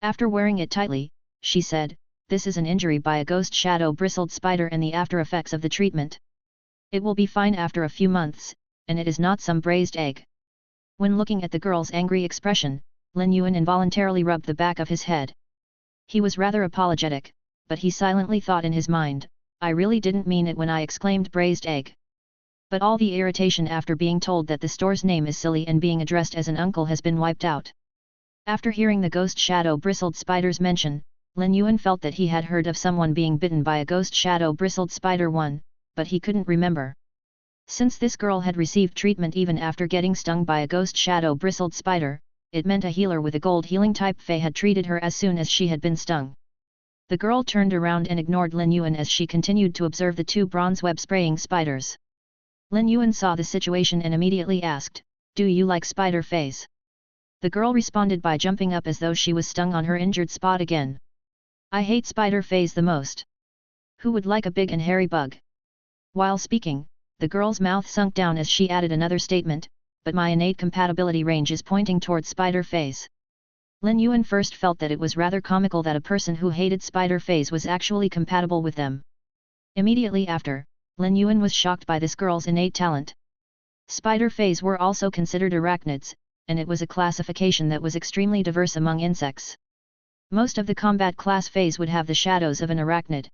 Speaker 1: After wearing it tightly, she said, "This is an injury by a ghost shadow bristled spider and the after effects of the treatment. It will be fine after a few months, and it is not some braised egg." When looking at the girl's angry expression, Lin Yuan involuntarily rubbed the back of his head. He was rather apologetic, but he silently thought in his mind, "I really didn't mean it when I exclaimed braised egg." But all the irritation after being told that the store's name is silly and being addressed as an uncle has been wiped out. After hearing the ghost shadow bristled spider's mention, Lin Yuan felt that he had heard of someone being bitten by a ghost shadow bristled spider but he couldn't remember. Since this girl had received treatment even after getting stung by a ghost shadow bristled spider, it meant a healer with a gold healing type fey had treated her as soon as she had been stung. The girl turned around and ignored Lin Yuan as she continued to observe the 2 bronze web-spraying spiders. Lin Yuan saw the situation and immediately asked, "Do you like spider feys?" The girl responded by jumping up as though she was stung on her injured spot again. "I hate spider feys the most. Who would like a big and hairy bug?" While speaking, the girl's mouth sunk down as she added another statement, "But my innate compatibility range is pointing towards spider feys." Lin Yuan first felt that it was rather comical that a person who hated spider feys was actually compatible with them. Immediately after, Lin Yuan was shocked by this girl's innate talent. Spider feys were also considered arachnids, and it was a classification that was extremely diverse among insects. Most of the combat class feys would have the shadows of an arachnid.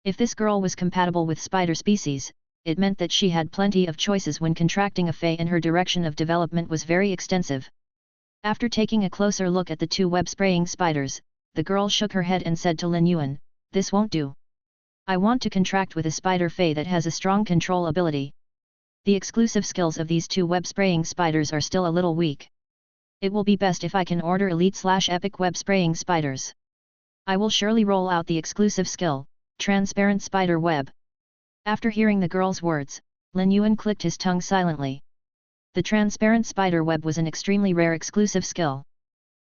Speaker 1: If this girl was compatible with spider species, it meant that she had plenty of choices when contracting a fey, and her direction of development was very extensive. After taking a closer look at the two web-spraying spiders, the girl shook her head and said to Lin Yuan, "This won't do. I want to contract with a spider fey that has a strong control ability. The exclusive skills of these two web-spraying spiders are still a little weak. It will be best if I can order elite/epic web-spraying spiders. I will surely roll out the exclusive skill, transparent spider web." After hearing the girl's words, Lin Yuan clicked his tongue silently. The transparent spider web was an extremely rare exclusive skill.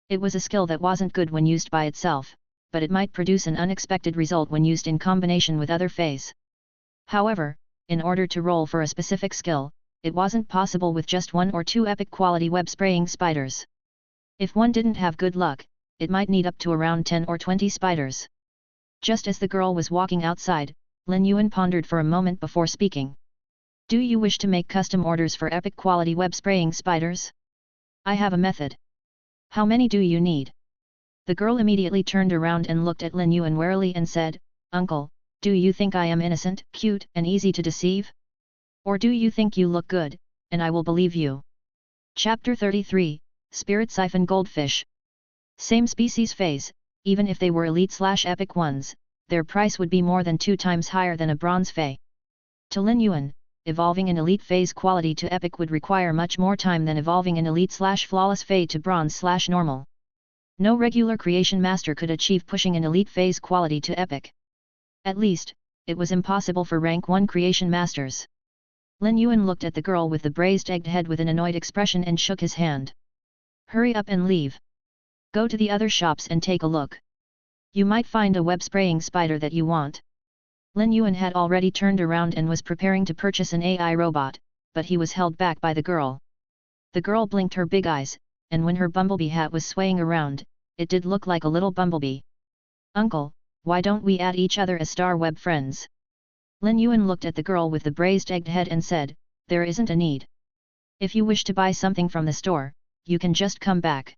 Speaker 1: It was a skill that wasn't good when used by itself, but it might produce an unexpected result when used in combination with other feys. However, in order to roll for a specific skill, it wasn't possible with just one or two epic quality web spraying spiders. If one didn't have good luck, it might need up to around 10 or 20 spiders. Just as the girl was walking outside, Lin Yuan pondered for a moment before speaking. "Do you wish to make custom orders for epic quality web spraying spiders? I have a method. How many do you need?" The girl immediately turned around and looked at Lin Yuan warily and said, "Uncle, do you think I am innocent, cute and easy to deceive? Or do you think you look good, and I will believe you?" Chapter 33, Spirit Siphon Goldfish. Same species feys, even if they were elite/epic ones, their price would be more than 2 times higher than a bronze fey. To Lin Yuan, evolving an elite fey's quality to epic would require much more time than evolving an elite/flawless fey to bronze/normal. No regular creation master could achieve pushing an elite fey's quality to epic. At least, it was impossible for rank 1 creation masters. Lin Yuan looked at the girl with the braised egged head with an annoyed expression and shook his hand. "Hurry up and leave. Go to the other shops and take a look. You might find a web-spraying spider that you want." Lin Yuan had already turned around and was preparing to purchase an AI robot, but he was held back by the girl. The girl blinked her big eyes, and when her bumblebee hat was swaying around, it did look like a little bumblebee. "Uncle, why don't we add each other as star web friends?" Lin Yuan looked at the girl with the braised egged head and said, "There isn't a need. If you wish to buy something from the store, you can just come back."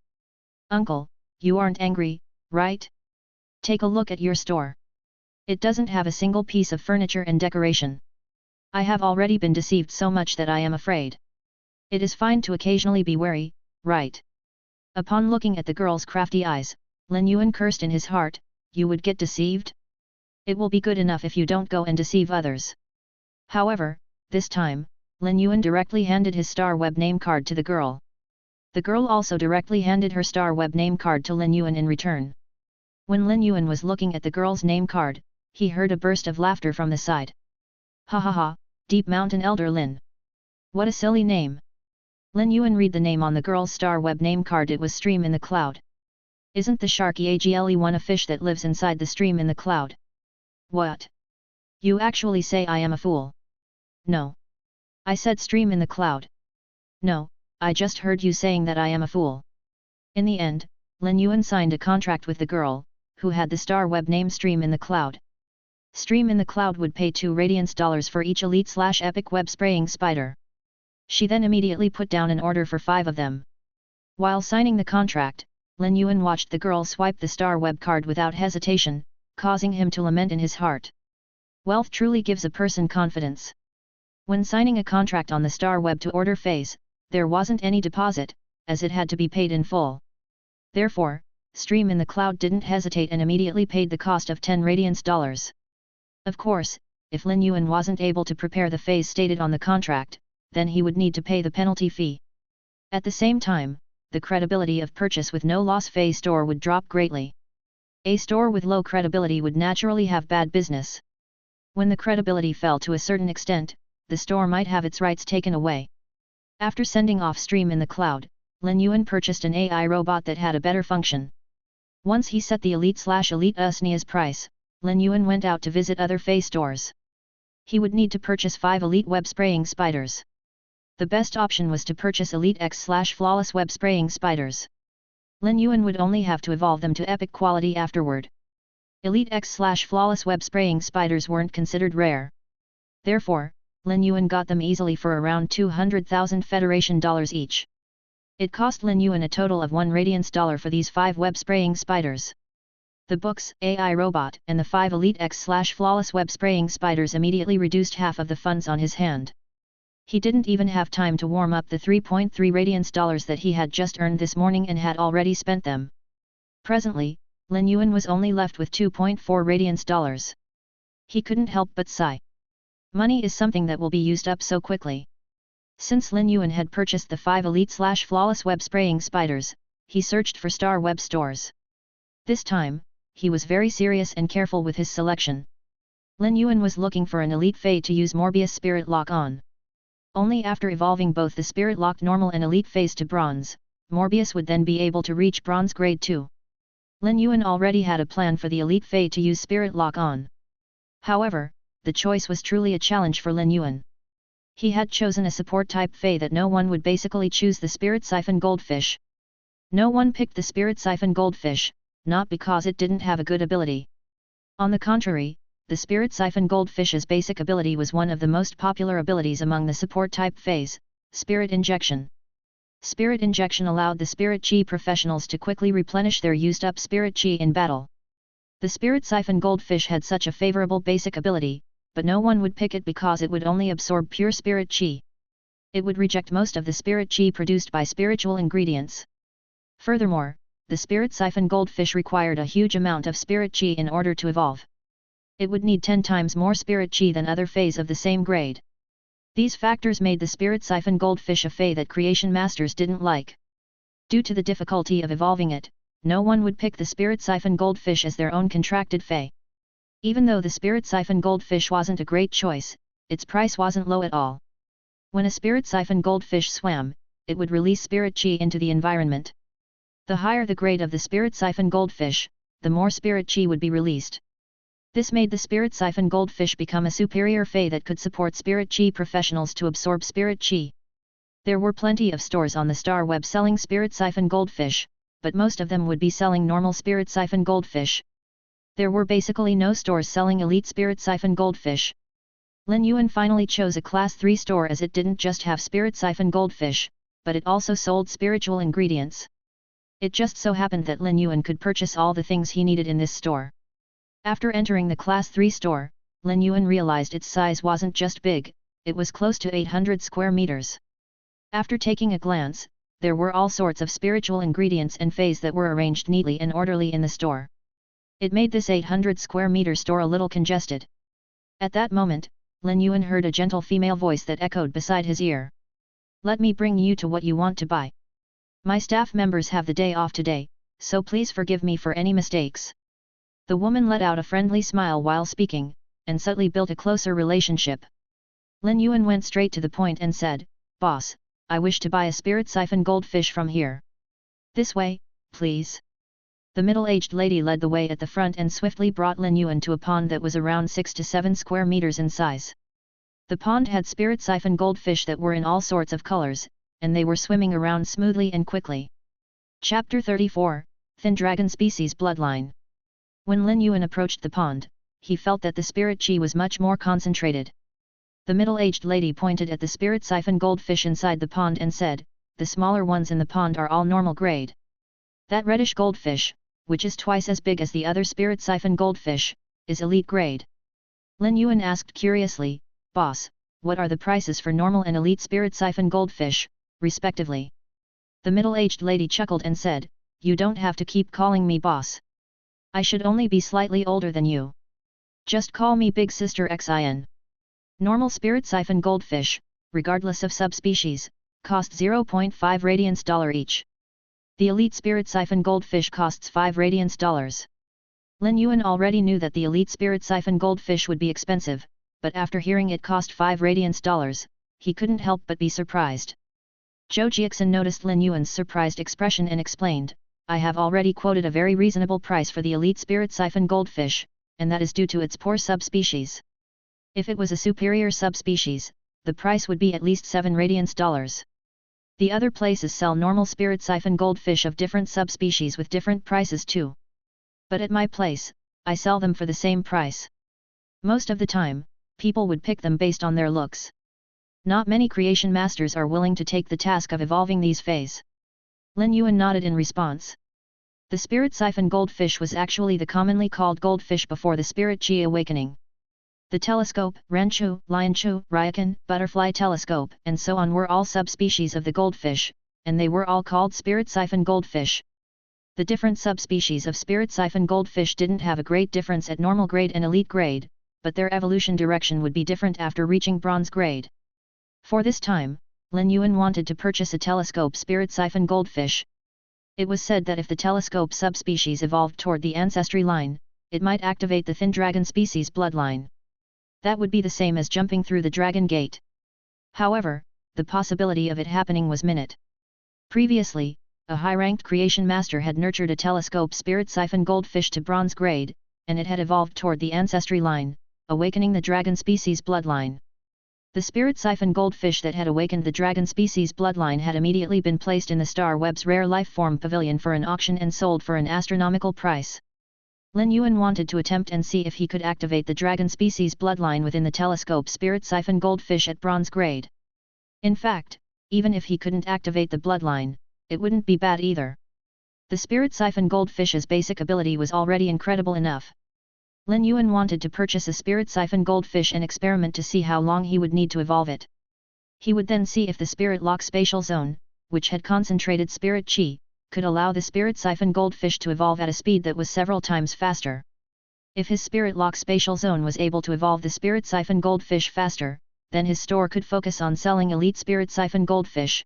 Speaker 1: "Uncle, you aren't angry, right? Take a look at your store. It doesn't have a single piece of furniture and decoration. I have already been deceived so much that I am afraid. It is fine to occasionally be wary, right?" Upon looking at the girl's crafty eyes, Lin Yuan cursed in his heart, "You would get deceived? It will be good enough if you don't go and deceive others." However, this time, Lin Yuan directly handed his star web name card to the girl. The girl also directly handed her star web name card to Lin Yuan in return. When Lin Yuan was looking at the girl's name card, he heard a burst of laughter from the side. "Ha ha ha, Deep Mountain Elder Lin. What a silly name." Lin Yuan read the name on the girl's star web name card. It was Stream in the Cloud. "Isn't the Sharky Agle1 a fish that lives inside the stream in the cloud?" "What? You actually say I am a fool?" "No. I said stream in the cloud. No, I just heard you saying that I am a fool." In the end, Lin Yuan signed a contract with the girl, who had the star web name Stream in the Cloud. Stream in the Cloud would pay 2 radiance dollars for each elite/epic web spraying spider. She then immediately put down an order for 5 of them. While signing the contract, Lin Yuan watched the girl swipe the star web card without hesitation, causing him to lament in his heart. Wealth truly gives a person confidence. When signing a contract on the star web to order feys, there wasn't any deposit, as it had to be paid in full. Therefore, Stream in the Cloud didn't hesitate and immediately paid the cost of 10 radiance dollars. Of course, if Lin Yuan wasn't able to prepare the feys stated on the contract, then he would need to pay the penalty fee. At the same time, the credibility of purchase with no loss fey store would drop greatly. A store with low credibility would naturally have bad business. When the credibility fell to a certain extent, the store might have its rights taken away. After sending off Stream in the Cloud, Lin Yuan purchased an AI robot that had a better function. Once he set the elite/elite Usnia's price, Lin Yuan went out to visit other fey stores. He would need to purchase 5 elite web spraying spiders. The best option was to purchase elite X/flawless web spraying spiders. Lin Yuan would only have to evolve them to epic quality afterward. Elite X/flawless web spraying spiders weren't considered rare. Therefore, Lin Yuan got them easily for around 200,000 Federation dollars each. It cost Lin Yuan a total of 1 radiance dollar for these 5 web-spraying spiders. The books, AI robot, and the 5 Elite X/flawless web-spraying spiders immediately reduced half of the funds on his hand. He didn't even have time to warm up the 3.3 radiance dollars that he had just earned this morning and had already spent them. Presently, Lin Yuan was only left with 2.4 radiance dollars. He couldn't help but sigh. Money is something that will be used up so quickly. Since Lin Yuan had purchased the 5 Elite/flawless web-spraying spiders, he searched for star web stores. This time, he was very serious and careful with his selection. Lin Yuan was looking for an elite Fey to use Morbius Spirit Lock on. Only after evolving both the Spirit Lock Normal and Elite Phase to Bronze, Morbius would then be able to reach Bronze Grade 2. Lin Yuan already had a plan for the Elite Fey to use Spirit Lock on. However, the choice was truly a challenge for Lin Yuan. He had chosen a support-type Fey that no one would basically choose the Spirit Siphon Goldfish. No one picked the Spirit Siphon Goldfish, not because it didn't have a good ability. On the contrary, the Spirit Siphon Goldfish's basic ability was one of the most popular abilities among the support-type Feys, Spirit Injection. Spirit Injection allowed the Spirit Chi professionals to quickly replenish their used-up Spirit Chi in battle. The Spirit Siphon Goldfish had such a favorable basic ability, but no one would pick it because it would only absorb pure Spirit Chi. It would reject most of the Spirit Chi produced by spiritual ingredients. Furthermore, the Spirit Siphon Goldfish required a huge amount of Spirit Chi in order to evolve. It would need 10 times more Spirit Chi than other Feys of the same grade. These factors made the Spirit Siphon Goldfish a Fey that Creation Masters didn't like. Due to the difficulty of evolving it, no one would pick the Spirit Siphon Goldfish as their own contracted Fey. Even though the Spirit Siphon Goldfish wasn't a great choice, its price wasn't low at all. When a Spirit Siphon Goldfish swam, it would release Spirit Chi into the environment. The higher the grade of the Spirit Siphon Goldfish, the more Spirit Chi would be released. This made the Spirit Siphon Goldfish become a superior Fey that could support Spirit Chi professionals to absorb Spirit Chi. There were plenty of stores on the Star Web selling Spirit Siphon Goldfish, but most of them would be selling normal Spirit Siphon Goldfish. There were basically no stores selling Elite Spirit Siphon Goldfish. Lin Yuan finally chose a Class 3 store as it didn't just have Spirit Siphon Goldfish, but it also sold spiritual ingredients. It just so happened that Lin Yuan could purchase all the things he needed in this store. After entering the Class 3 store, Lin Yuan realized its size wasn't just big, it was close to 800 square meters. After taking a glance, there were all sorts of spiritual ingredients and Feys that were arranged neatly and orderly in the store. It made this 800 square meter store a little congested. At that moment, Lin Yuan heard a gentle female voice that echoed beside his ear. "Let me bring you to what you want to buy. My staff members have the day off today, so please forgive me for any mistakes." The woman let out a friendly smile while speaking, and subtly built a closer relationship. Lin Yuan went straight to the point and said, "Boss, I wish to buy a Spirit Siphon Goldfish from here. This way, please." The middle-aged lady led the way at the front and swiftly brought Lin Yuan to a pond that was around 6 to 7 square meters in size. The pond had Spirit Siphon Goldfish that were in all sorts of colors, and they were swimming around smoothly and quickly. Chapter 34, Thin Dragon Species Bloodline. When Lin Yuan approached the pond, he felt that the Spirit Chi was much more concentrated. The middle-aged lady pointed at the Spirit Siphon Goldfish inside the pond and said, "The smaller ones in the pond are all normal grade. That reddish goldfish, which is twice as big as the other Spirit Siphon Goldfish, is elite grade." Lin Yuan asked curiously, "Boss, what are the prices for normal and elite Spirit Siphon Goldfish, respectively?" The middle-aged lady chuckled and said, "You don't have to keep calling me boss. I should only be slightly older than you. Just call me Big Sister Xin. Normal Spirit Siphon Goldfish, regardless of subspecies, cost 0.5 radiance dollar each. The Elite Spirit Siphon Goldfish costs 5 radiance dollars. Lin Yuan already knew that the Elite Spirit Siphon Goldfish would be expensive, but after hearing it cost 5 radiance dollars, he couldn't help but be surprised. Zhou Jiaxin noticed Lin Yuan's surprised expression and explained, "I have already quoted a very reasonable price for the Elite Spirit Siphon Goldfish, and that is due to its poor subspecies. If it was a superior subspecies, the price would be at least 7 radiance dollars. The other places sell normal Spirit Siphon Goldfish of different subspecies with different prices too. But at my place, I sell them for the same price. Most of the time, people would pick them based on their looks. Not many creation masters are willing to take the task of evolving these feys. Lin Yuan nodded in response. The spirit siphon goldfish was actually the commonly called goldfish before the spirit qi awakening. The telescope, Ranchu, Lionchu, Ryakan, butterfly telescope, and so on were all subspecies of the goldfish, and they were all called spirit siphon goldfish. The different subspecies of spirit siphon goldfish didn't have a great difference at normal grade and elite grade, but their evolution direction would be different after reaching bronze grade. For this time, Lin Yuan wanted to purchase a telescope spirit siphon goldfish. It was said that if the telescope subspecies evolved toward the ancestry line, it might activate the thin dragon species bloodline. That would be the same as jumping through the dragon gate. However, the possibility of it happening was minute. Previously, a high-ranked creation master had nurtured a telescope spirit siphon goldfish to bronze grade, and it had evolved toward the ancestry line, awakening the dragon species bloodline. The spirit siphon goldfish that had awakened the dragon species bloodline had immediately been placed in the Star Web's rare life form pavilion for an auction and sold for an astronomical price. Lin Yuan wanted to attempt and see if he could activate the dragon species bloodline within the telescope spirit siphon goldfish at bronze grade. In fact, even if he couldn't activate the bloodline, it wouldn't be bad either. The spirit siphon goldfish's basic ability was already incredible enough. Lin Yuan wanted to purchase a spirit siphon goldfish and experiment to see how long he would need to evolve it. He would then see if the spirit lock spatial zone, which had concentrated spirit qi, could allow the spirit siphon goldfish to evolve at a speed that was several times faster. If his spirit lock spatial zone was able to evolve the spirit siphon goldfish faster, then his store could focus on selling elite spirit siphon goldfish.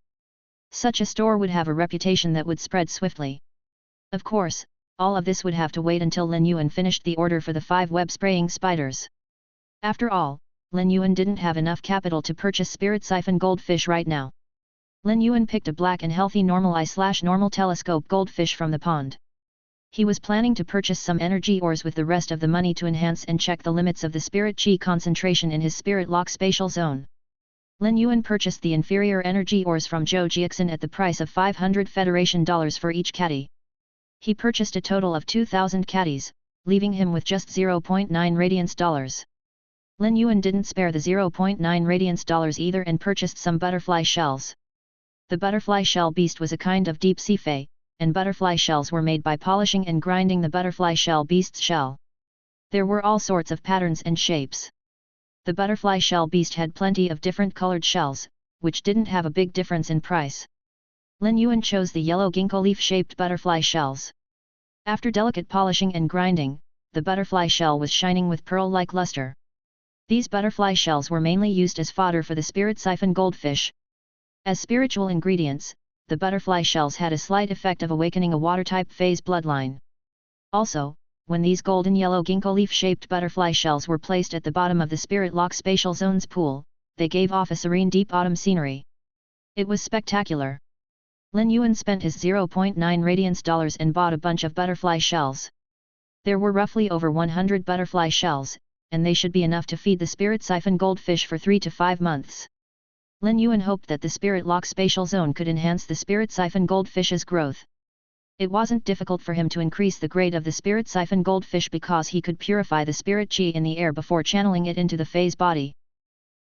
Speaker 1: Such a store would have a reputation that would spread swiftly. Of course, all of this would have to wait until Lin Yuan finished the order for the 5 web-spraying spiders. After all, Lin Yuan didn't have enough capital to purchase spirit siphon goldfish right now. Lin Yuan picked a black and healthy normal eye/normal telescope goldfish from the pond. He was planning to purchase some energy ores with the rest of the money to enhance and check the limits of the spirit qi concentration in his spirit lock spatial zone. Lin Yuan purchased the inferior energy ores from Zhou Jiaxin at the price of 500 Federation dollars for each caddy. He purchased a total of 2,000 caddies, leaving him with just 0.9 radiance dollars. Lin Yuan didn't spare the 0.9 radiance dollars either and purchased some butterfly shells. The butterfly shell beast was a kind of deep sea fey, and butterfly shells were made by polishing and grinding the butterfly shell beast's shell. There were all sorts of patterns and shapes. The butterfly shell beast had plenty of different colored shells, which didn't have a big difference in price. Lin Yuan chose the yellow ginkgo leaf-shaped butterfly shells. After delicate polishing and grinding, the butterfly shell was shining with pearl-like luster. These butterfly shells were mainly used as fodder for the spirit siphon goldfish. As spiritual ingredients, the butterfly shells had a slight effect of awakening a water-type phase bloodline. Also, when these golden yellow ginkgo leaf-shaped butterfly shells were placed at the bottom of the spirit lock spatial zone's pool, they gave off a serene deep autumn scenery. It was spectacular. Lin Yuan spent his 0.9 radiance dollars and bought a bunch of butterfly shells. There were roughly over 100 butterfly shells, and they should be enough to feed the spirit siphon goldfish for 3 to 5 months. Lin Yuan hoped that the spirit lock spatial zone could enhance the spirit siphon goldfish's growth. It wasn't difficult for him to increase the grade of the spirit siphon goldfish because he could purify the spirit qi in the air before channeling it into the fey's body.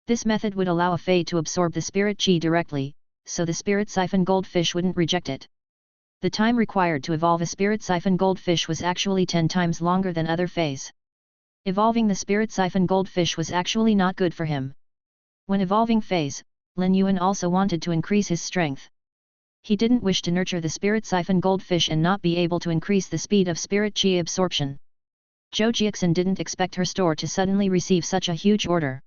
Speaker 1: This method would allow a fey to absorb the spirit qi directly, so the spirit siphon goldfish wouldn't reject it. The time required to evolve a spirit siphon goldfish was actually 10 times longer than other feys. Evolving the spirit siphon goldfish was actually not good for him. When evolving feys, Lin Yuan also wanted to increase his strength. He didn't wish to nurture the spirit siphon goldfish and not be able to increase the speed of spirit qi absorption. Zhou Jiaxin didn't expect her store to suddenly receive such a huge order.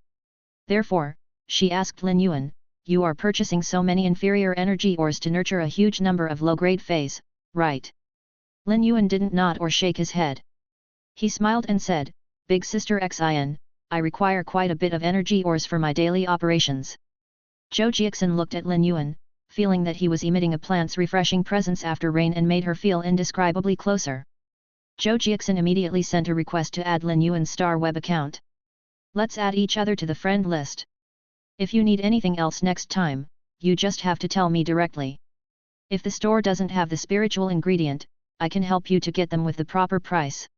Speaker 1: Therefore, she asked Lin Yuan, "You are purchasing so many inferior energy ores to nurture a huge number of low-grade feys, right?" Lin Yuan didn't nod or shake his head. He smiled and said, "Big Sister Xin, I require quite a bit of energy ores for my daily operations." Zhou Jiaxin looked at Lin Yuan, feeling that he was emitting a plant's refreshing presence after rain and made her feel indescribably closer. Zhou Jiaxin immediately sent a request to add Lin Yuan's Star Web account. "Let's add each other to the friend list. If you need anything else next time, you just have to tell me directly. If the store doesn't have the spiritual ingredient, I can help you to get them with the proper price."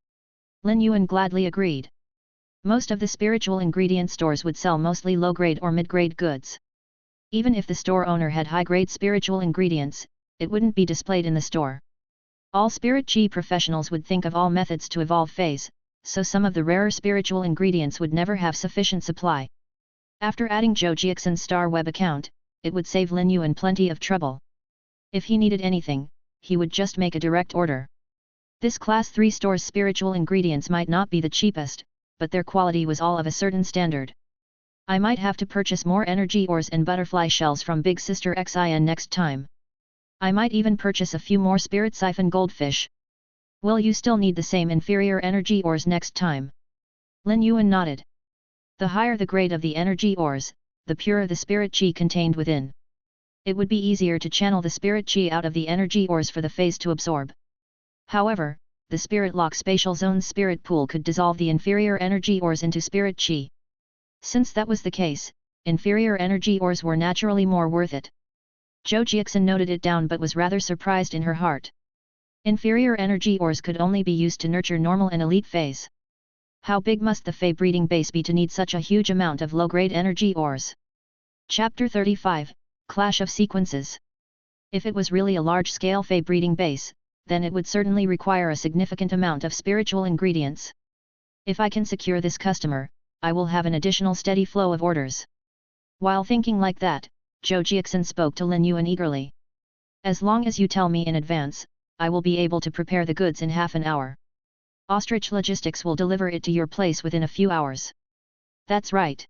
Speaker 1: Lin Yuan gladly agreed. Most of the spiritual ingredient stores would sell mostly low-grade or mid-grade goods. Even if the store owner had high-grade spiritual ingredients, it wouldn't be displayed in the store. All spirit chi professionals would think of all methods to evolve feys, so some of the rarer spiritual ingredients would never have sufficient supply. After adding Zhou Jiaxin's star web account, it would save Lin Yuan plenty of trouble. If he needed anything, he would just make a direct order. This class 3 store's spiritual ingredients might not be the cheapest, but their quality was all of a certain standard. I might have to purchase more energy ores and butterfly shells from Big Sister Xin next time. I might even purchase a few more spirit siphon goldfish. Will you still need the same inferior energy ores next time? Lin Yuan nodded. The higher the grade of the energy ores, the purer the spirit chi contained within. It would be easier to channel the spirit chi out of the energy ores for the feys to absorb. However, the Spirit Lock Spatial Zone's spirit pool could dissolve the inferior energy ores into spirit chi. Since that was the case, inferior energy ores were naturally more worth it. Zhou Jiaxin noted it down but was rather surprised in her heart. Inferior energy ores could only be used to nurture normal and elite feys. How big must the fey breeding base be to need such a huge amount of low-grade energy ores? Chapter 35, Clash of Sequences. If it was really a large-scale fey breeding base, then it would certainly require a significant amount of spiritual ingredients. If I can secure this customer, I will have an additional steady flow of orders. While thinking like that, Zhou Jiaxin spoke to Lin Yuan eagerly. As long as you tell me in advance, I will be able to prepare the goods in half an hour. Ostrich Logistics will deliver it to your place within a few hours. That's right.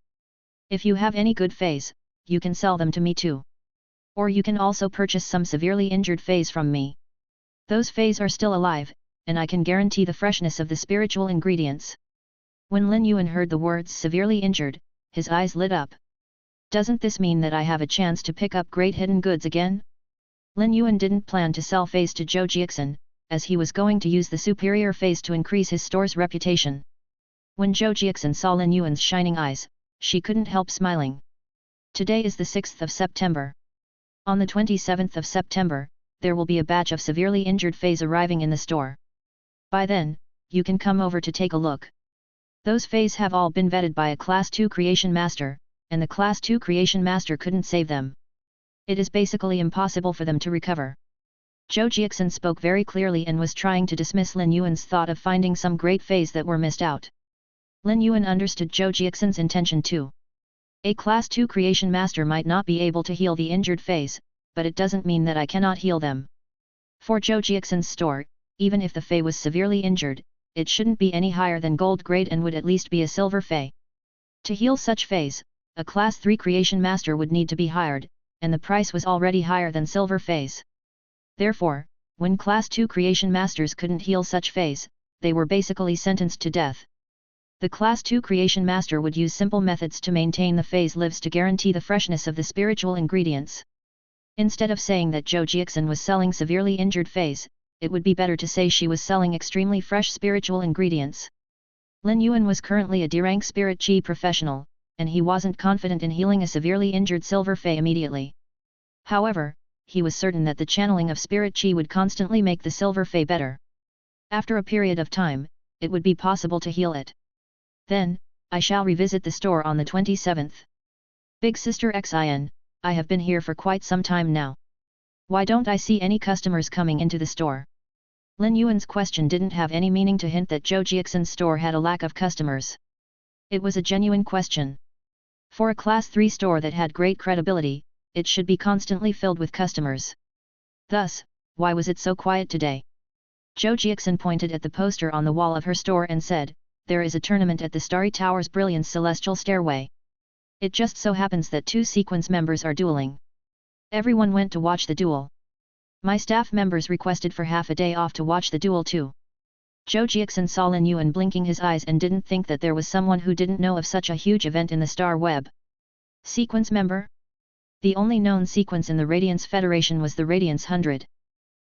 Speaker 1: If you have any good feys, you can sell them to me too. Or you can also purchase some severely injured feys from me. Those feys are still alive, and I can guarantee the freshness of the spiritual ingredients. When Lin Yuan heard the words severely injured, his eyes lit up. Doesn't this mean that I have a chance to pick up great hidden goods again? Lin Yuan didn't plan to sell feys to Zhou Jiaxin, as he was going to use the superior feys to increase his store's reputation. When Zhou Jiaxin saw Lin Yuan's shining eyes, she couldn't help smiling. Today is the 6th of September. On the 27th of September, there will be a batch of severely injured feys arriving in the store. By then, you can come over to take a look. Those feys have all been vetted by a Class 2 Creation Master, and the Class 2 Creation Master couldn't save them. It is basically impossible for them to recover. Zhou Jiaxin spoke very clearly and was trying to dismiss Lin Yuan's thought of finding some great feys that were missed out. Lin Yuan understood Zhou Jiaxin's intention too. A Class 2 Creation Master might not be able to heal the injured feys, but it doesn't mean that I cannot heal them. For Zhou Jiaxin's store, even if the fey was severely injured, it shouldn't be any higher than gold grade and would at least be a silver fey. To heal such feys, a Class 3 Creation Master would need to be hired, and the price was already higher than silver feys. Therefore, when Class 2 Creation Masters couldn't heal such feys, they were basically sentenced to death. The Class 2 Creation Master would use simple methods to maintain the feys lives to guarantee the freshness of the spiritual ingredients. Instead of saying that Zhou Jiaxin was selling severely injured feys, it would be better to say she was selling extremely fresh spiritual ingredients. Lin Yuan was currently a D-rank spirit chi professional, and he wasn't confident in healing a severely injured silver fey immediately. However, he was certain that the channeling of spirit chi would constantly make the silver fey better. After a period of time, it would be possible to heal it. Then, I shall revisit the store on the 27th. Big Sister Xin, I have been here for quite some time now. Why don't I see any customers coming into the store? Lin Yuan's question didn't have any meaning to hint that Zhou Jiaxin's store had a lack of customers. It was a genuine question. For a Class 3 store that had great credibility, it should be constantly filled with customers. Thus, why was it so quiet today? Zhou Jiaxin pointed at the poster on the wall of her store and said, "There is a tournament at the Starry Tower's Brilliance Celestial Stairway. It just so happens that 2 sequence members are dueling. Everyone went to watch the duel. My staff members requested for half a day off to watch the duel too." Zhou Jiaxin saw Lin Yuan blinking his eyes and didn't think that there was someone who didn't know of such a huge event in the Star Web. Sequence member? The only known sequence in the Radiance Federation was the Radiance 100.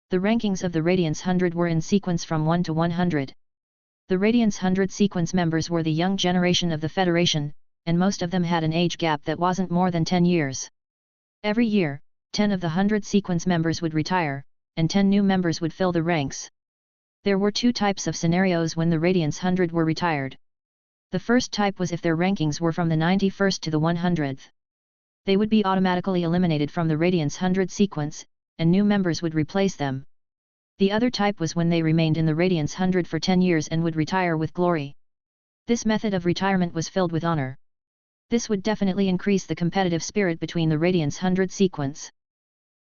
Speaker 1: The rankings of the Radiance 100 were in sequence from 1 to 100. The Radiance 100 sequence members were the young generation of the Federation, and most of them had an age gap that wasn't more than 10 years. Every year, 10 of the 100 sequence members would retire, and 10 new members would fill the ranks. There were 2 types of scenarios when the Radiance 100 were retired. The first type was if their rankings were from the 91st to the 100th. They would be automatically eliminated from the Radiance 100 sequence, and new members would replace them. The other type was when they remained in the Radiance 100 for 10 years and would retire with glory. This method of retirement was filled with honor. This would definitely increase the competitive spirit between the Radiance 100 sequence.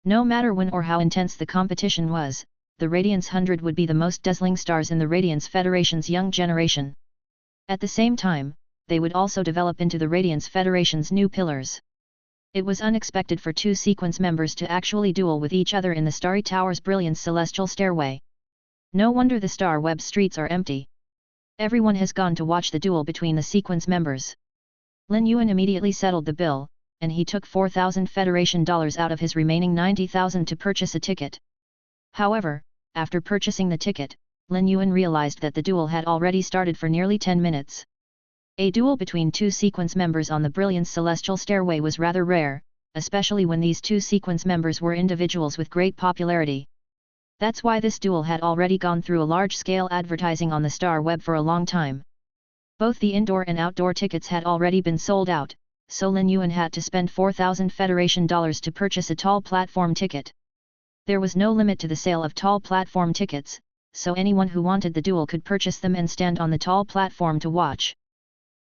Speaker 1: No matter when or how intense the competition was, the Radiance 100 would be the most dazzling stars in the Radiance Federation's young generation. At the same time, they would also develop into the Radiance Federation's new pillars. It was unexpected for two sequence members to actually duel with each other in the Starry Tower's brilliant celestial stairway. No wonder the Star Web streets are empty. Everyone has gone to watch the duel between the sequence members. Lin Yuan immediately settled the bill, and he took 4,000 Federation dollars out of his remaining 90,000 to purchase a ticket. However, after purchasing the ticket, Lin Yuan realized that the duel had already started for nearly 10 minutes. A duel between two sequence members on the brilliant celestial stairway was rather rare, especially when these two sequence members were individuals with great popularity. That's why this duel had already gone through a large-scale advertising on the Star Web for a long time. Both the indoor and outdoor tickets had already been sold out, so Lin Yuan had to spend 4,000 Federation dollars to purchase a tall platform ticket. There was no limit to the sale of tall platform tickets, so anyone who wanted the duel could purchase them and stand on the tall platform to watch.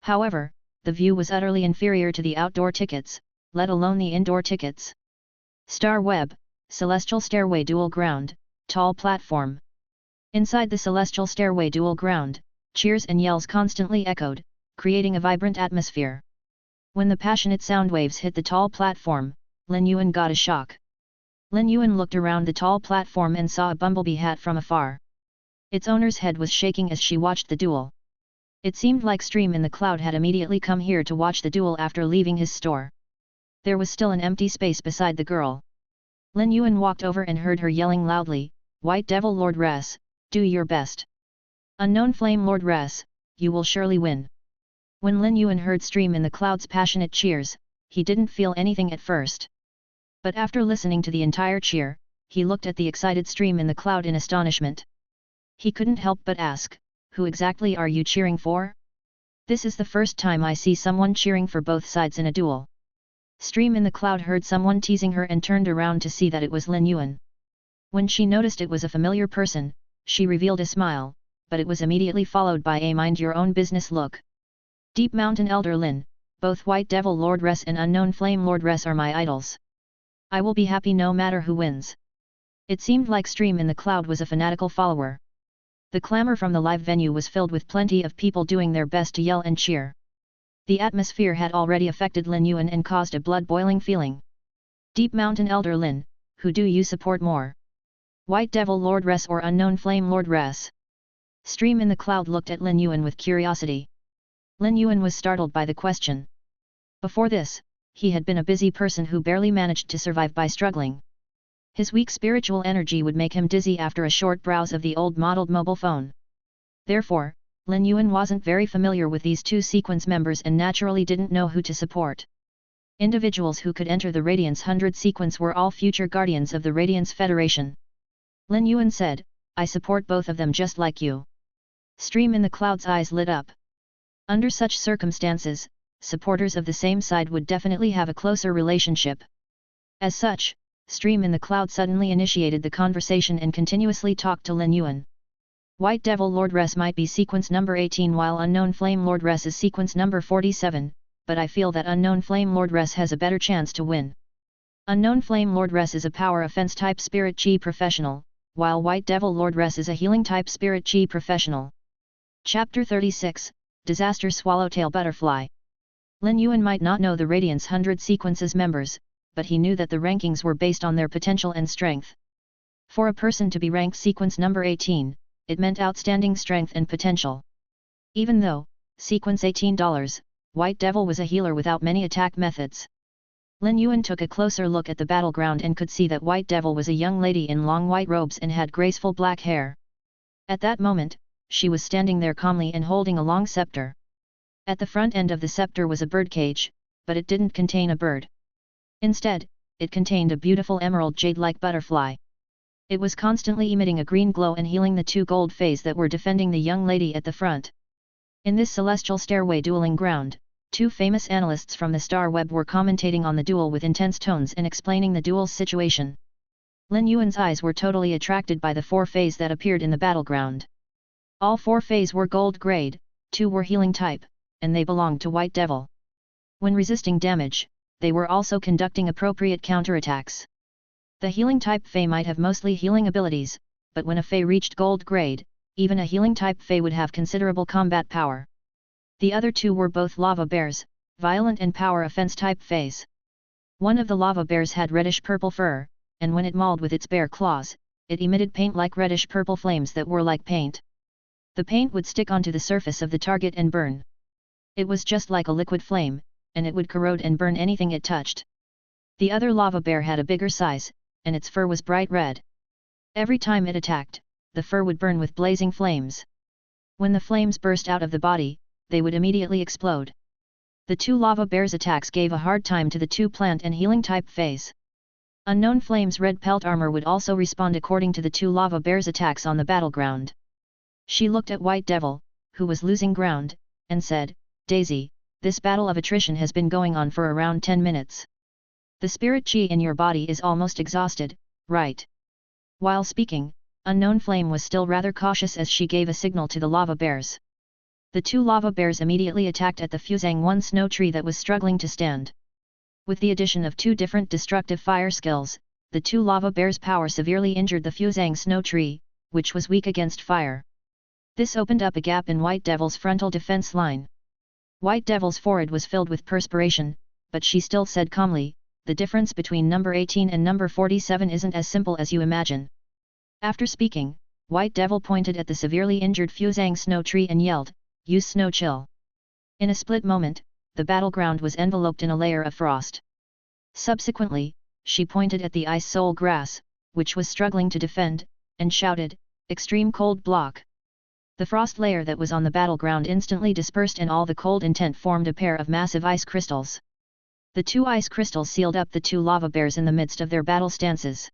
Speaker 1: However, the view was utterly inferior to the outdoor tickets, let alone the indoor tickets. Star Web, Celestial Stairway Duel Ground, Tall Platform. Inside the Celestial Stairway Duel Ground, cheers and yells constantly echoed, creating a vibrant atmosphere. When the passionate sound waves hit the tall platform, Lin Yuan got a shock. Lin Yuan looked around the tall platform and saw a bumblebee hat from afar. Its owner's head was shaking as she watched the duel. It seemed like Stream in the Cloud had immediately come here to watch the duel after leaving his store. There was still an empty space beside the girl. Lin Yuan walked over and heard her yelling loudly, "White Devil Lord Res, do your best. Unknown Flame Lord Res, you will surely win." When Lin Yuan heard Stream in the Cloud's passionate cheers, he didn't feel anything at first. But after listening to the entire cheer, he looked at the excited Stream in the Cloud in astonishment. He couldn't help but ask, "Who exactly are you cheering for? This is the first time I see someone cheering for both sides in a duel." Stream in the Cloud heard someone teasing her and turned around to see that it was Lin Yuan. When she noticed it was a familiar person, she revealed a smile, but it was immediately followed by a mind-your-own-business look. "Deep Mountain Elder Lin, both White Devil Lord Res and Unknown Flame Lord Res are my idols. I will be happy no matter who wins." It seemed like Stream in the Cloud was a fanatical follower. The clamor from the live venue was filled with plenty of people doing their best to yell and cheer. The atmosphere had already affected Lin Yuan and caused a blood-boiling feeling. "Deep Mountain Elder Lin, who do you support more? White Devil Lord Res or Unknown Flame Lord Res?" Stream in the Cloud looked at Lin Yuan with curiosity. Lin Yuan was startled by the question. Before this, he had been a busy person who barely managed to survive by struggling. His weak spiritual energy would make him dizzy after a short browse of the old-modeled mobile phone. Therefore, Lin Yuan wasn't very familiar with these two sequence members and naturally didn't know who to support. Individuals who could enter the Radiance 100 sequence were all future guardians of the Radiance Federation. Lin Yuan said, "I support both of them just like you." Stream in the Cloud's eyes lit up. Under such circumstances, supporters of the same side would definitely have a closer relationship. As such, Stream in the Cloud suddenly initiated the conversation and continuously talked to Lin Yuan. "White Devil Lord Res might be sequence number 18 while Unknown Flame Lord Res is sequence number 47, but I feel that Unknown Flame Lord Res has a better chance to win. Unknown Flame Lord Res is a power offense type spirit chi professional, while White Devil Lord Res is a healing type spirit chi professional." Chapter 36, Disaster Swallowtail Butterfly. Lin Yuan might not know the Radiance 100 sequence's members, but he knew that the rankings were based on their potential and strength. For a person to be ranked sequence number 18, it meant outstanding strength and potential. Even though, sequence $18, White Devil was a healer without many attack methods. Lin Yuan took a closer look at the battleground and could see that White Devil was a young lady in long white robes and had graceful black hair. At that moment, she was standing there calmly and holding a long scepter. At the front end of the scepter was a birdcage, but it didn't contain a bird. Instead, it contained a beautiful emerald jade-like butterfly. It was constantly emitting a green glow and healing the two gold feys that were defending the young lady at the front. In this celestial stairway dueling ground, two famous analysts from the star web were commentating on the duel with intense tones and explaining the duel's situation. Lin Yuan's eyes were totally attracted by the 4 feys that appeared in the battleground. All 4 feys were gold grade, 2 were healing type, and they belonged to White Devil. When resisting damage, they were also conducting appropriate counterattacks. The healing type fey might have mostly healing abilities, but when a fey reached gold grade, even a healing type fey would have considerable combat power. The other 2 were both lava bears, violent and power offense type feys. One of the lava bears had reddish-purple fur, and when it mauled with its bare claws, it emitted paint-like reddish-purple flames that were like paint. The paint would stick onto the surface of the target and burn. It was just like a liquid flame, and it would corrode and burn anything it touched. The other lava bear had a bigger size, and its fur was bright red. Every time it attacked, the fur would burn with blazing flames. When the flames burst out of the body, they would immediately explode. The 2 lava bears' attacks gave a hard time to the 2 plant and healing type feys. Unknown Flame's red pelt armor would also respond according to the 2 lava bears' attacks on the battleground. She looked at White Devil, who was losing ground, and said, "Daisy, this battle of attrition has been going on for around 10 minutes. The spirit chi in your body is almost exhausted, right?" While speaking, Unknown Flame was still rather cautious as she gave a signal to the lava bears. The 2 lava bears immediately attacked at the Fuzang 1 snow tree that was struggling to stand. With the addition of 2 different destructive fire skills, the 2 lava bears' power severely injured the Fuzang snow tree, which was weak against fire. This opened up a gap in White Devil's frontal defense line. White Devil's forehead was filled with perspiration, but she still said calmly, "The difference between number 18 and number 47 isn't as simple as you imagine." After speaking, White Devil pointed at the severely injured Fuzang snow tree and yelled, "Use snow chill." In a split moment, the battleground was enveloped in a layer of frost. Subsequently, she pointed at the ice soul grass, which was struggling to defend, and shouted, "Extreme cold block." The frost layer that was on the battleground instantly dispersed and all the cold intent formed a pair of massive ice crystals. The 2 ice crystals sealed up the 2 lava bears in the midst of their battle stances.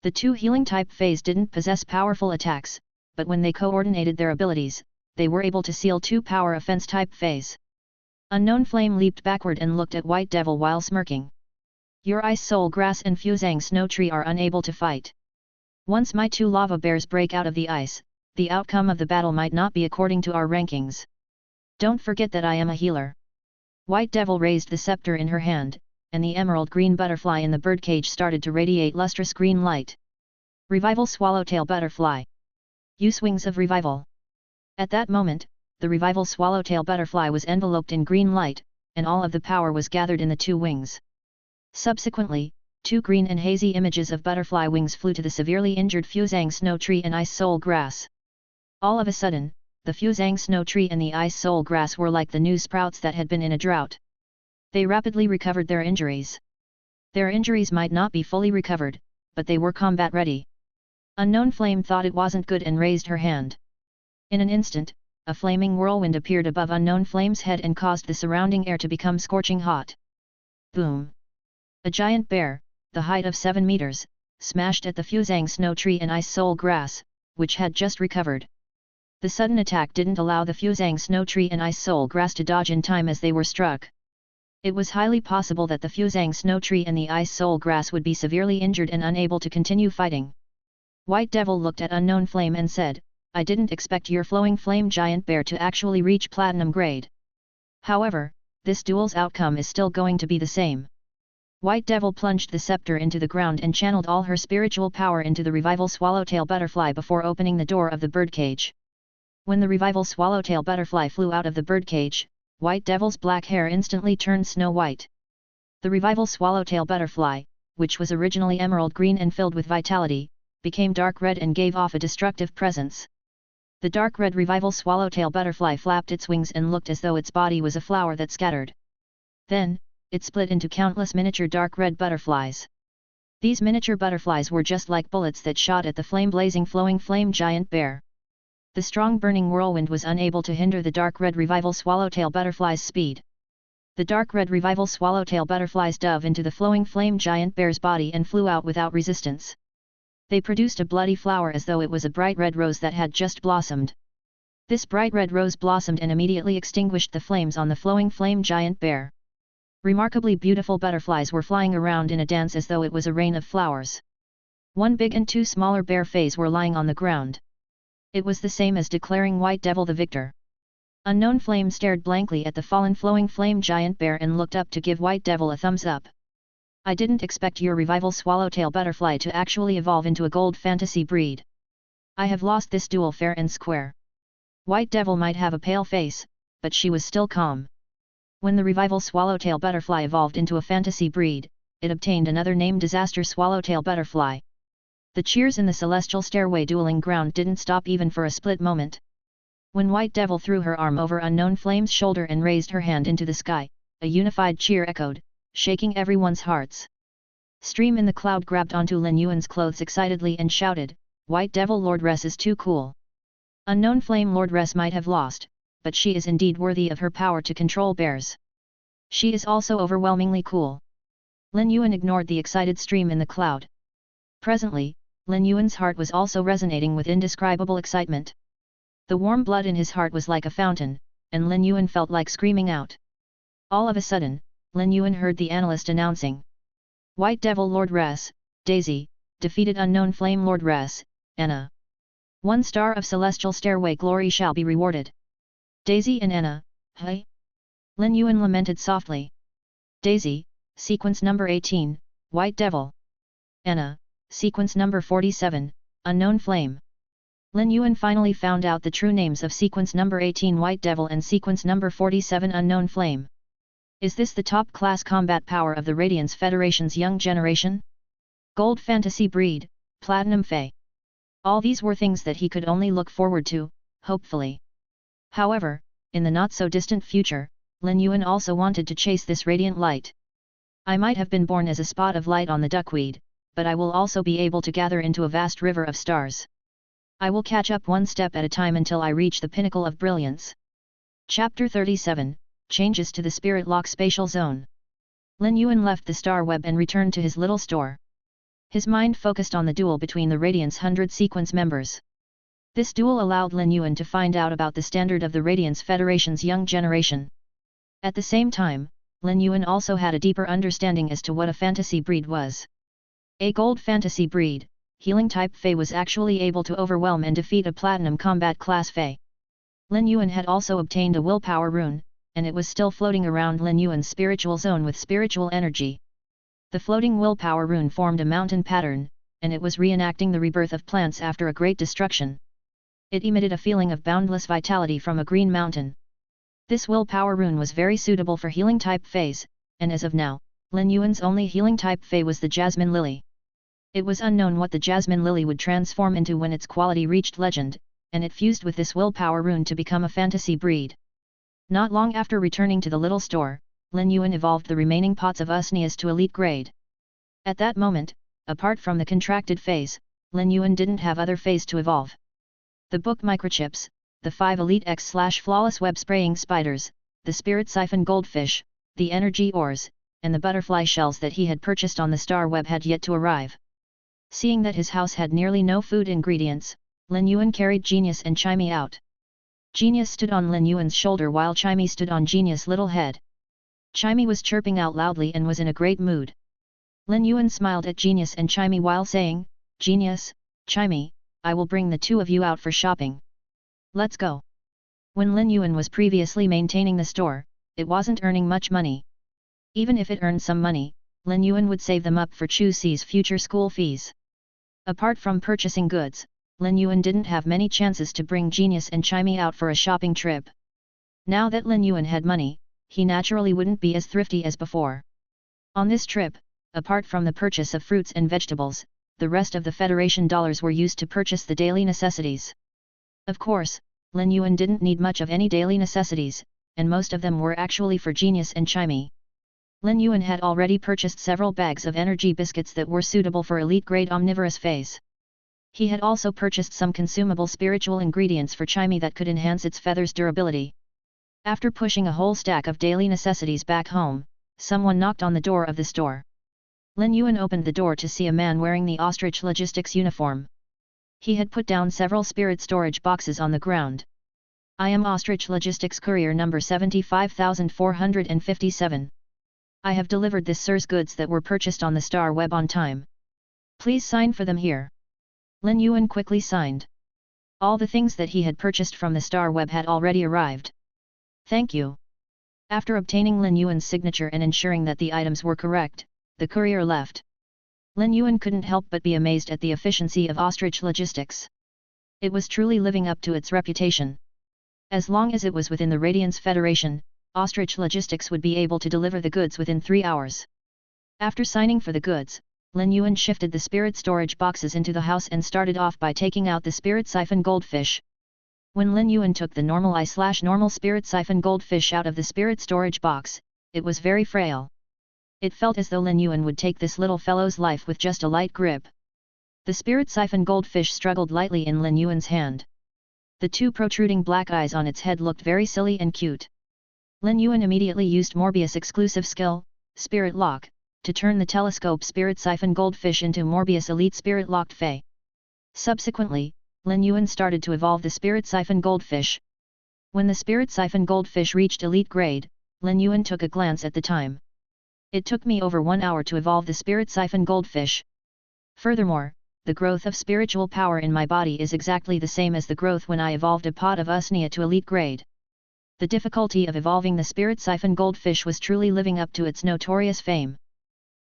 Speaker 1: The 2 healing type feys didn't possess powerful attacks, but when they coordinated their abilities, they were able to seal 2 power offense type feys. Unknown Flame leaped backward and looked at White Devil while smirking. "Your ice soul grass and Fuzang snow tree are unable to fight. Once my 2 lava bears break out of the ice, the outcome of the battle might not be according to our rankings. Don't forget that I am a healer." White Devil raised the scepter in her hand, and the emerald green butterfly in the birdcage started to radiate lustrous green light. Revival Swallowtail Butterfly. Use Wings of Revival. At that moment, the Revival Swallowtail Butterfly was enveloped in green light, and all of the power was gathered in the 2 wings. Subsequently, 2 green and hazy images of butterfly wings flew to the severely injured Fuzang snow tree and ice soul grass. All of a sudden, the Fuzang snow tree and the ice soul grass were like the new sprouts that had been in a drought. They rapidly recovered their injuries. Their injuries might not be fully recovered, but they were combat ready. Unknown Flame thought it wasn't good and raised her hand. In an instant, a flaming whirlwind appeared above Unknown Flame's head and caused the surrounding air to become scorching hot. Boom! A giant bear, the height of 7 meters, smashed at the Fuzang snow tree and ice soul grass, which had just recovered. The sudden attack didn't allow the Fuzang snow tree and ice soul grass to dodge in time as they were struck. It was highly possible that the Fuzang snow tree and the ice soul grass would be severely injured and unable to continue fighting. White Devil looked at Unknown Flame and said, "I didn't expect your flowing flame giant bear to actually reach platinum grade. However, this duel's outcome is still going to be the same." White Devil plunged the scepter into the ground and channeled all her spiritual power into the Revival Swallowtail Butterfly before opening the door of the birdcage. When the Revival Swallowtail Butterfly flew out of the birdcage, White Devil's black hair instantly turned snow white. The Revival Swallowtail Butterfly, which was originally emerald green and filled with vitality, became dark red and gave off a destructive presence. The dark red Revival Swallowtail Butterfly flapped its wings and looked as though its body was a flower that scattered. Then, it split into countless miniature dark red butterflies. These miniature butterflies were just like bullets that shot at the flame-blazing flowing flame giant bear. The strong burning whirlwind was unable to hinder the dark red Revival Swallowtail Butterfly's speed. The dark red Revival Swallowtail Butterflies dove into the flowing flame giant bear's body and flew out without resistance. They produced a bloody flower as though it was a bright red rose that had just blossomed. This bright red rose blossomed and immediately extinguished the flames on the flowing flame giant bear. Remarkably beautiful butterflies were flying around in a dance as though it was a rain of flowers. One big and two smaller bear feys were lying on the ground. It was the same as declaring White Devil the victor. Unknown Flame stared blankly at the fallen flowing flame giant bear and looked up to give White Devil a thumbs up. I didn't expect your revival swallowtail butterfly to actually evolve into a gold fantasy breed. I have lost this duel fair and square. White Devil might have a pale face, but she was still calm. When the revival swallowtail butterfly evolved into a fantasy breed, it obtained another name: Disaster Swallowtail Butterfly. The cheers in the celestial stairway dueling ground didn't stop even for a split moment. When White Devil threw her arm over Unknown Flame's shoulder and raised her hand into the sky, a unified cheer echoed, shaking everyone's hearts. Stream in the Cloud grabbed onto Lin Yuan's clothes excitedly and shouted, "White Devil Lordress is too cool. Unknown Flame Lordress might have lost, but she is indeed worthy of her power to control bears. She is also overwhelmingly cool." Lin Yuan ignored the excited Stream in the Cloud. Presently, Lin Yuan's heart was also resonating with indescribable excitement. The warm blood in his heart was like a fountain, and Lin Yuan felt like screaming out. All of a sudden, Lin Yuan heard the analyst announcing. White Devil Lordress, Daisy, defeated Unknown Flame Lordress, Anna. 1 star of Celestial Stairway glory shall be rewarded. Daisy and Anna, hey? Lin Yuan lamented softly. Daisy, sequence number 18, White Devil. Anna, sequence number 47, Unknown Flame. Lin Yuan finally found out the true names of sequence number 18 White Devil and sequence number 47 Unknown Flame. Is this the top-class combat power of the Radiance Federation's young generation? Gold Fantasy Breed, Platinum Fey. All these were things that he could only look forward to, hopefully. However, in the not-so-distant future, Lin Yuan also wanted to chase this radiant light. I might have been born as a spot of light on the duckweed, but I will also be able to gather into a vast river of stars. I will catch up one step at a time until I reach the pinnacle of brilliance. Chapter 37, Changes to the Spirit Lock Spatial Zone. Lin Yuan left the star web and returned to his little store. His mind focused on the duel between the Radiance 100 sequence members. This duel allowed Lin Yuan to find out about the standard of the Radiance Federation's young generation. At the same time, Lin Yuan also had a deeper understanding as to what a fantasy breed was. A gold fantasy breed, healing type Fey, was actually able to overwhelm and defeat a platinum combat class Fey. Lin Yuan had also obtained a willpower rune, and it was still floating around Lin Yuan's spiritual zone with spiritual energy. The floating willpower rune formed a mountain pattern, and it was reenacting the rebirth of plants after a great destruction. It emitted a feeling of boundless vitality from a green mountain. This willpower rune was very suitable for healing type Feys, and as of now, Lin Yuan's only healing type Fey was the Jasmine Lily. It was unknown what the Jasmine Lily would transform into when its quality reached legend, and it fused with this willpower rune to become a fantasy breed. Not long after returning to the little store, Lin Yuan evolved the remaining pots of Usneas to elite grade. At that moment, apart from the contracted phase, Lin Yuan didn't have other phase to evolve. The book microchips, the 5 elite X/flawless web spraying spiders, the spirit siphon goldfish, the energy ores, and the butterfly shells that he had purchased on the star web had yet to arrive. Seeing that his house had nearly no food ingredients, Lin Yuan carried Genius and Chimey out. Genius stood on Lin Yuan's shoulder while Chimey stood on Genius' little head. Chimey was chirping out loudly and was in a great mood. Lin Yuan smiled at Genius and Chimey while saying, "Genius, Chimey, I will bring the two of you out for shopping. Let's go." When Lin Yuan was previously maintaining the store, it wasn't earning much money. Even if it earned some money, Lin Yuan would save them up for Chu Si's future school fees. Apart from purchasing goods, Lin Yuan didn't have many chances to bring Genius and Chimey out for a shopping trip. Now that Lin Yuan had money, he naturally wouldn't be as thrifty as before. On this trip, apart from the purchase of fruits and vegetables, the rest of the Federation dollars were used to purchase the daily necessities. Of course, Lin Yuan didn't need much of any daily necessities, and most of them were actually for Genius and Chimey. Lin Yuan had already purchased several bags of energy biscuits that were suitable for elite-grade omnivorous phase. He had also purchased some consumable spiritual ingredients for Chimey that could enhance its feather's durability. After pushing a whole stack of daily necessities back home, someone knocked on the door of the store. Lin Yuan opened the door to see a man wearing the ostrich logistics uniform. He had put down several spirit storage boxes on the ground. I am Ostrich Logistics Courier number 75457. I have delivered this sir's goods that were purchased on the Star Web on time. Please sign for them here. Lin Yuan quickly signed. All the things that he had purchased from the Star Web had already arrived. Thank you. After obtaining Lin Yuan's signature and ensuring that the items were correct, the courier left. Lin Yuan couldn't help but be amazed at the efficiency of Ostrich Logistics. It was truly living up to its reputation. As long as it was within the Radiance Federation, Ostrich Logistics would be able to deliver the goods within 3 hours. After signing for the goods, Lin Yuan shifted the spirit storage boxes into the house and started off by taking out the spirit siphon goldfish. When Lin Yuan took the normal spirit siphon goldfish out of the spirit storage box, it was very frail. It felt as though Lin Yuan would take this little fellow's life with just a light grip. The spirit siphon goldfish struggled lightly in Lin Yuan's hand. The 2 protruding black eyes on its head looked very silly and cute. Lin Yuan immediately used Morbius' exclusive skill, Spirit Lock, to turn the telescope spirit siphon goldfish into Morbius Elite Spirit Locked Fey. Subsequently, Lin Yuan started to evolve the spirit siphon goldfish. When the spirit siphon goldfish reached elite grade, Lin Yuan took a glance at the time. It took me over 1 hour to evolve the spirit siphon goldfish. Furthermore, the growth of spiritual power in my body is exactly the same as the growth when I evolved a pot of Usnia to elite grade. The difficulty of evolving the spirit siphon goldfish was truly living up to its notorious fame.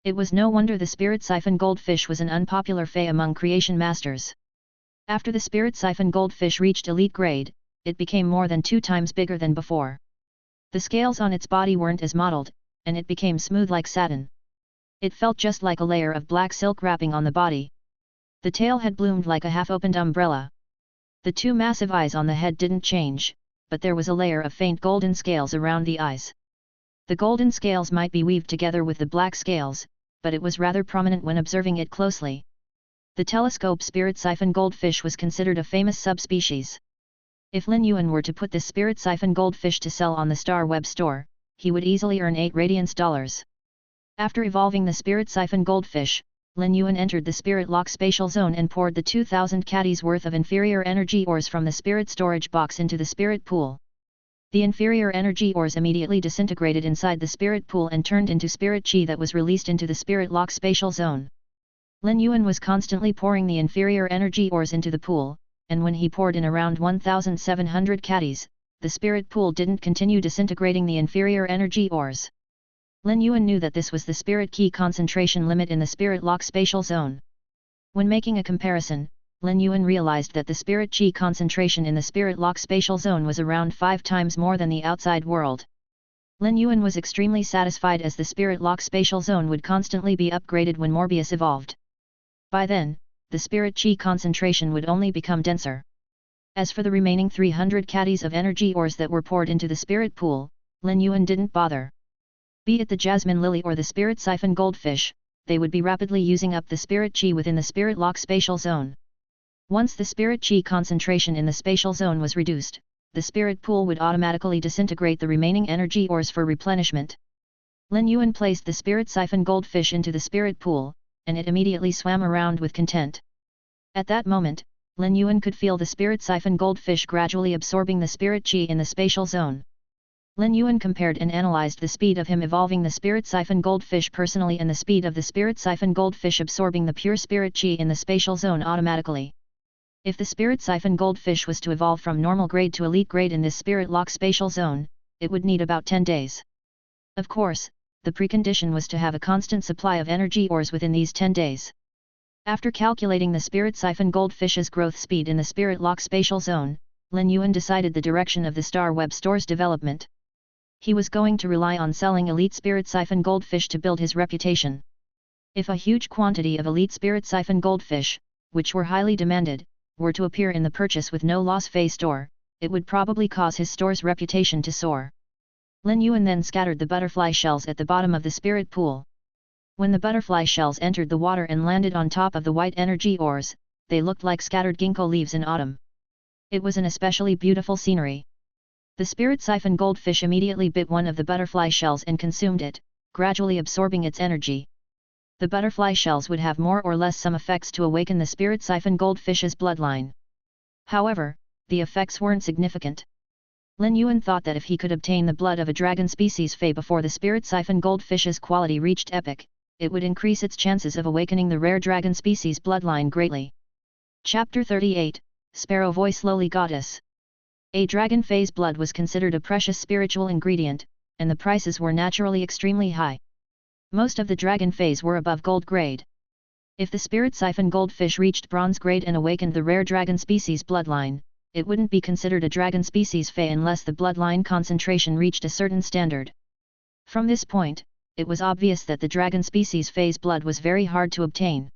Speaker 1: It was no wonder the spirit siphon goldfish was an unpopular fey among creation masters. After the spirit siphon goldfish reached elite grade, it became more than 2 times bigger than before. The scales on its body weren't as mottled, and it became smooth like satin. It felt just like a layer of black silk wrapping on the body. The tail had bloomed like a half-opened umbrella. The 2 massive eyes on the head didn't change, but there was a layer of faint golden scales around the eyes. The golden scales might be weaved together with the black scales, but it was rather prominent when observing it closely. The telescope spirit siphon goldfish was considered a famous subspecies. If Lin Yuan were to put this spirit siphon goldfish to sell on the Star Web store, he would easily earn 8 radiance dollars. After evolving the spirit siphon goldfish, Lin Yuan entered the Spirit Lock spatial zone and poured the 2,000 caddies worth of inferior energy ores from the spirit storage box into the spirit pool. The inferior energy ores immediately disintegrated inside the spirit pool and turned into spirit chi that was released into the Spirit Lock spatial zone. Lin Yuan was constantly pouring the inferior energy ores into the pool, and when he poured in around 1,700 caddies, the spirit pool didn't continue disintegrating the inferior energy ores. Lin Yuan knew that this was the spirit key concentration limit in the Spirit Lock spatial zone. When making a comparison, Lin Yuan realized that the spirit chi concentration in the Spirit Lock spatial zone was around 5 times more than the outside world. Lin Yuan was extremely satisfied as the Spirit Lock spatial zone would constantly be upgraded when Morbius evolved. By then, the spirit chi concentration would only become denser. As for the remaining 300 caddies of energy ores that were poured into the spirit pool, Lin Yuan didn't bother. Be it the jasmine lily or the spirit siphon goldfish, they would be rapidly using up the spirit chi within the Spirit Lock spatial zone. Once the spirit chi concentration in the spatial zone was reduced, the spirit pool would automatically disintegrate the remaining energy ores for replenishment. Lin Yuan placed the spirit siphon goldfish into the spirit pool, and it immediately swam around with content. At that moment, Lin Yuan could feel the spirit siphon goldfish gradually absorbing the spirit chi in the spatial zone. Lin Yuan compared and analyzed the speed of him evolving the spirit siphon goldfish personally and the speed of the spirit siphon goldfish absorbing the pure spirit chi in the spatial zone automatically. If the spirit siphon goldfish was to evolve from normal grade to elite grade in this Spirit Lock spatial zone, it would need about 10 days. Of course, the precondition was to have a constant supply of energy ores within these 10 days. After calculating the spirit siphon goldfish's growth speed in the Spirit Lock spatial zone, Lin Yuan decided the direction of the Star Web store's development. He was going to rely on selling elite spirit siphon goldfish to build his reputation. If a huge quantity of elite spirit siphon goldfish, which were highly demanded, were to appear in the purchase with no loss fee store, it would probably cause his store's reputation to soar. Lin Yuan then scattered the butterfly shells at the bottom of the spirit pool. When the butterfly shells entered the water and landed on top of the white energy ores, they looked like scattered ginkgo leaves in autumn. It was an especially beautiful scenery. The spirit siphon goldfish immediately bit one of the butterfly shells and consumed it, gradually absorbing its energy. The butterfly shells would have more or less some effects to awaken the spirit siphon goldfish's bloodline. However, the effects weren't significant. Lin Yuan thought that if he could obtain the blood of a dragon species fey before the spirit siphon goldfish's quality reached epic, it would increase its chances of awakening the rare dragon species bloodline greatly. Chapter 38, Sparrow Voice Lowly Goddess. A dragon fey's blood was considered a precious spiritual ingredient, and the prices were naturally extremely high. Most of the dragon feys were above gold grade. If the spirit siphon goldfish reached bronze grade and awakened the rare dragon species bloodline, it wouldn't be considered a dragon species fey unless the bloodline concentration reached a certain standard. From this point, it was obvious that the dragon species fey's blood was very hard to obtain.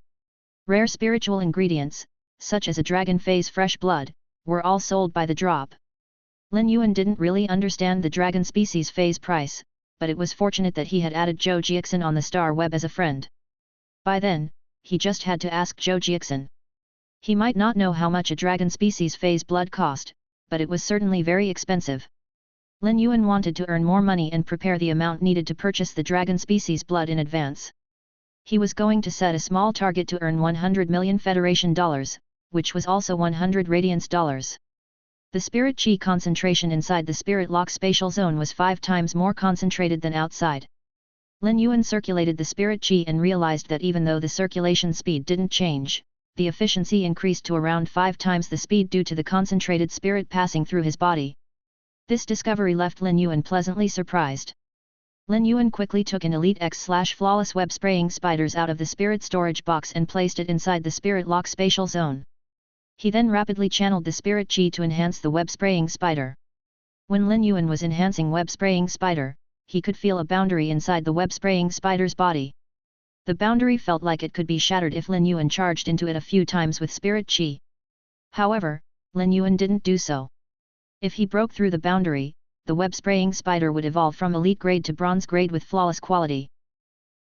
Speaker 1: Rare spiritual ingredients, such as a dragon fey's fresh blood, were all sold by the drop. Lin Yuan didn't really understand the dragon species fey's price, but it was fortunate that he had added Zhou Jiaxin on the star web as a friend. By then, he just had to ask Zhou Jiaxin. He might not know how much a dragon species fey's blood cost, but it was certainly very expensive. Lin Yuan wanted to earn more money and prepare the amount needed to purchase the dragon species blood in advance. He was going to set a small target to earn 100 million Federation dollars, which was also 100 radiance dollars. The spirit chi concentration inside the spirit lock spatial zone was 5 times more concentrated than outside. Lin Yuan circulated the spirit chi and realized that even though the circulation speed didn't change, the efficiency increased to around 5 times the speed due to the concentrated spirit passing through his body. This discovery left Lin Yuan pleasantly surprised. Lin Yuan quickly took an Elite X/Flawless web spraying spiders out of the spirit storage box and placed it inside the spirit lock spatial zone. He then rapidly channeled the spirit chi to enhance the web spraying spider. When Lin Yuan was enhancing web spraying spider, he could feel a boundary inside the web spraying spider's body. The boundary felt like it could be shattered if Lin Yuan charged into it a few times with spirit chi. However, Lin Yuan didn't do so. If he broke through the boundary, the web spraying spider would evolve from elite grade to bronze grade with flawless quality.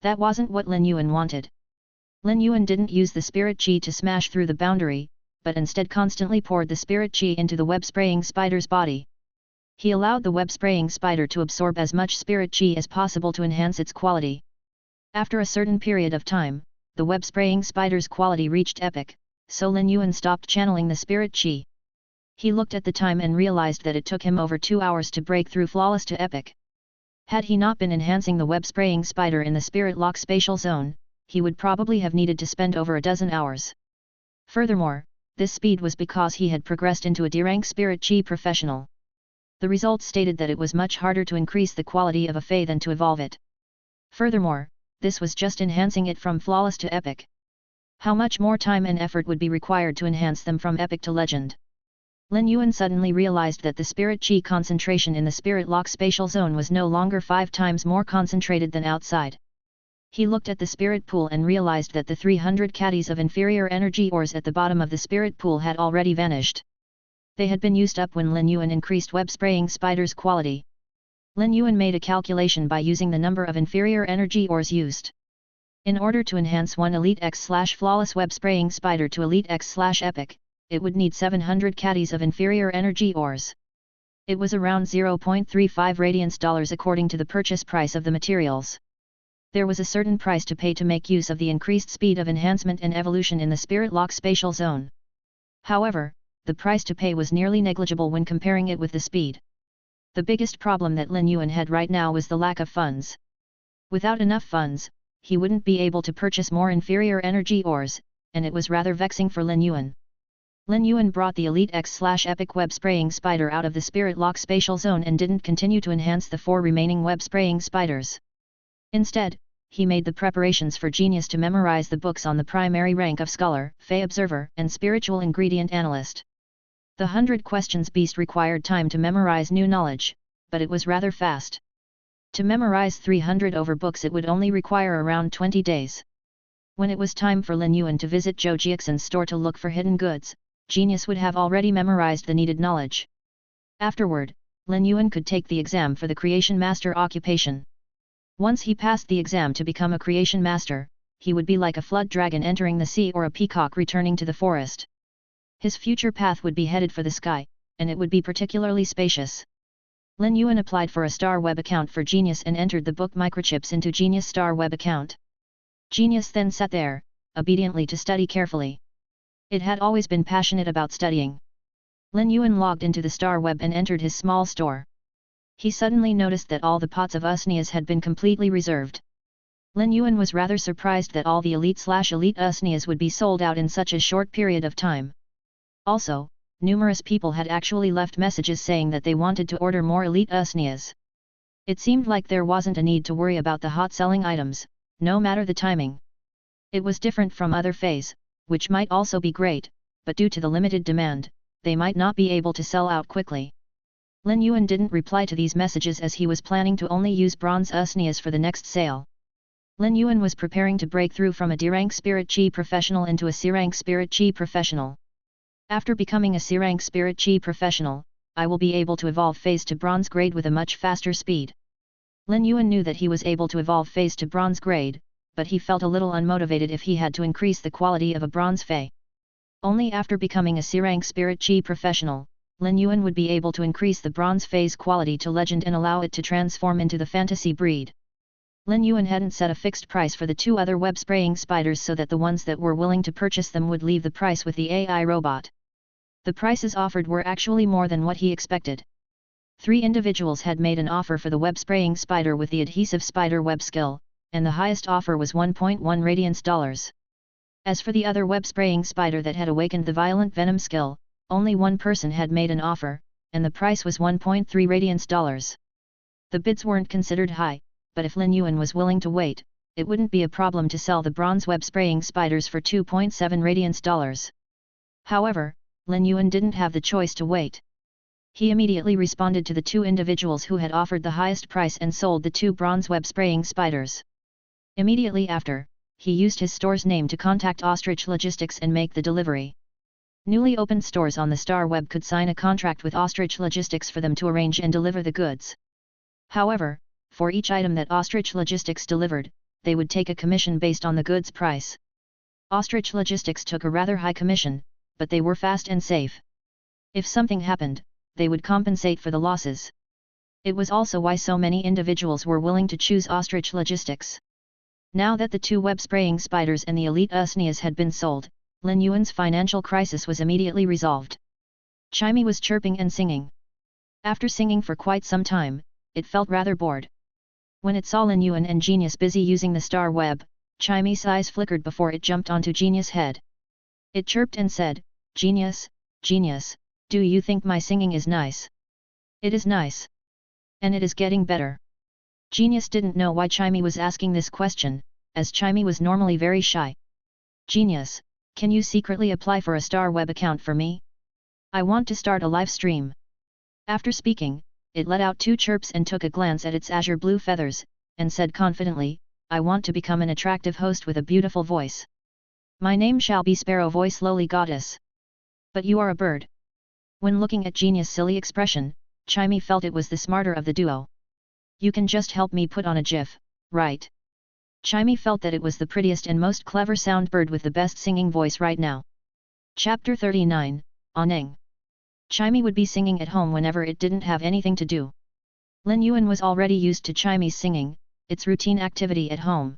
Speaker 1: That wasn't what Lin Yuan wanted. Lin Yuan didn't use the spirit chi to smash through the boundary, but instead constantly poured the spirit chi into the web spraying spider's body. He allowed the web spraying spider to absorb as much spirit chi as possible to enhance its quality. After a certain period of time, the web spraying spider's quality reached epic, so Lin Yuan stopped channeling the spirit chi. He looked at the time and realized that it took him over 2 hours to break through flawless to epic. Had he not been enhancing the web spraying spider in the spirit lock spatial zone, he would probably have needed to spend over a dozen hours. Furthermore, this speed was because he had progressed into a D-rank spirit chi professional. The results stated that it was much harder to increase the quality of a fey than to evolve it. Furthermore, this was just enhancing it from flawless to epic. How much more time and effort would be required to enhance them from epic to legend? Lin Yuan suddenly realized that the spirit chi concentration in the spirit lock spatial zone was no longer 5 times more concentrated than outside. He looked at the spirit pool and realized that the 300 caddies of inferior energy ores at the bottom of the spirit pool had already vanished. They had been used up when Lin Yuan increased web spraying spider's quality. Lin Yuan made a calculation by using the number of inferior energy ores used. In order to enhance one Elite X/Flawless web spraying spider to Elite X/Epic, it would need 700 caddies of inferior energy ores. It was around 0.35 radiance dollars according to the purchase price of the materials. There was a certain price to pay to make use of the increased speed of enhancement and evolution in the spirit lock spatial zone. However, the price to pay was nearly negligible when comparing it with the speed. The biggest problem that Lin Yuan had right now was the lack of funds. Without enough funds, he wouldn't be able to purchase more inferior energy ores, and it was rather vexing for Lin Yuan. Lin Yuan brought the Elite X/Epic web spraying spider out of the spirit lock spatial zone and didn't continue to enhance the 4 remaining web spraying spiders. Instead, he made the preparations for Genius to memorize the books on the primary rank of Scholar, Fey Observer, and Spiritual Ingredient Analyst. The 100 Questions Beast required time to memorize new knowledge, but it was rather fast. To memorize 300 over books it would only require around 20 days. When it was time for Lin Yuan to visit Zhou Jiaxin's store to look for hidden goods, Genius would have already memorized the needed knowledge. Afterward, Lin Yuan could take the exam for the Creation Master occupation. Once he passed the exam to become a Creation Master, he would be like a flood dragon entering the sea or a peacock returning to the forest. His future path would be headed for the sky, and it would be particularly spacious. Lin Yuan applied for a Star Web account for Genius and entered the book microchips into Genius Star Web account. Genius then sat there, obediently to study carefully. It had always been passionate about studying. Lin Yuan logged into the star web and entered his small store. He suddenly noticed that all the pots of usneas had been completely reserved. Lin Yuan was rather surprised that all the elite/elite usneas would be sold out in such a short period of time. Also, numerous people had actually left messages saying that they wanted to order more elite usneas. It seemed like there wasn't a need to worry about the hot-selling items, no matter the timing. It was different from other feys, which might also be great, but due to the limited demand, they might not be able to sell out quickly. Lin Yuan didn't reply to these messages as he was planning to only use bronze usneas for the next sale. Lin Yuan was preparing to break through from a D-rank Spirit Chi professional into a C-rank Spirit Chi professional. After becoming a C-rank Spirit Chi professional, I will be able to evolve feys to bronze grade with a much faster speed. Lin Yuan knew that he was able to evolve feys to bronze grade, but he felt a little unmotivated if he had to increase the quality of a bronze fey. Only after becoming a C-rank Spirit Chi professional, Lin Yuan would be able to increase the bronze fey's quality to legend and allow it to transform into the fantasy breed. Lin Yuan hadn't set a fixed price for the 2 other web-spraying spiders so that the ones that were willing to purchase them would leave the price with the AI robot. The prices offered were actually more than what he expected. 3 individuals had made an offer for the web-spraying spider with the adhesive spider web skill, and the highest offer was 1.1 radiance dollars. As for the other web-spraying spider that had awakened the violent venom skill, only one person had made an offer, and the price was 1.3 radiance dollars. The bids weren't considered high, but if Lin Yuan was willing to wait, it wouldn't be a problem to sell the bronze web-spraying spiders for 2.7 radiance dollars. However, Lin Yuan didn't have the choice to wait. He immediately responded to the 2 individuals who had offered the highest price and sold the 2 bronze web-spraying spiders. Immediately after, he used his store's name to contact Ostrich Logistics and make the delivery. Newly opened stores on the Star Web could sign a contract with Ostrich Logistics for them to arrange and deliver the goods. However, for each item that Ostrich Logistics delivered, they would take a commission based on the goods price. Ostrich Logistics took a rather high commission, but they were fast and safe. If something happened, they would compensate for the losses. It was also why so many individuals were willing to choose Ostrich Logistics. Now that the 2 web-spraying spiders and the elite usneas had been sold, Lin Yuan's financial crisis was immediately resolved. Chimey was chirping and singing. After singing for quite some time, it felt rather bored. When it saw Lin Yuan and Genius busy using the star web, Chimey's eyes flickered before it jumped onto Genius' head. It chirped and said, "Genius, Genius, do you think my singing is nice?" "It is nice. And it is getting better." Genius didn't know why Chimey was asking this question, as Chimey was normally very shy. "Genius, can you secretly apply for a star web account for me? I want to start a live stream." After speaking, it let out 2 chirps and took a glance at its azure blue feathers, and said confidently, "I want to become an attractive host with a beautiful voice. My name shall be Sparrow Voice Lowly Goddess. But you are a bird." When looking at Genius' silly expression, Chimey felt it was the smarter of the duo. "You can just help me put on a GIF, right?" Chimey felt that it was the prettiest and most clever sound bird with the best singing voice right now. Chapter 39, Awning. Chimey would be singing at home whenever it didn't have anything to do. Lin Yuan was already used to Chimey's singing, its routine activity at home.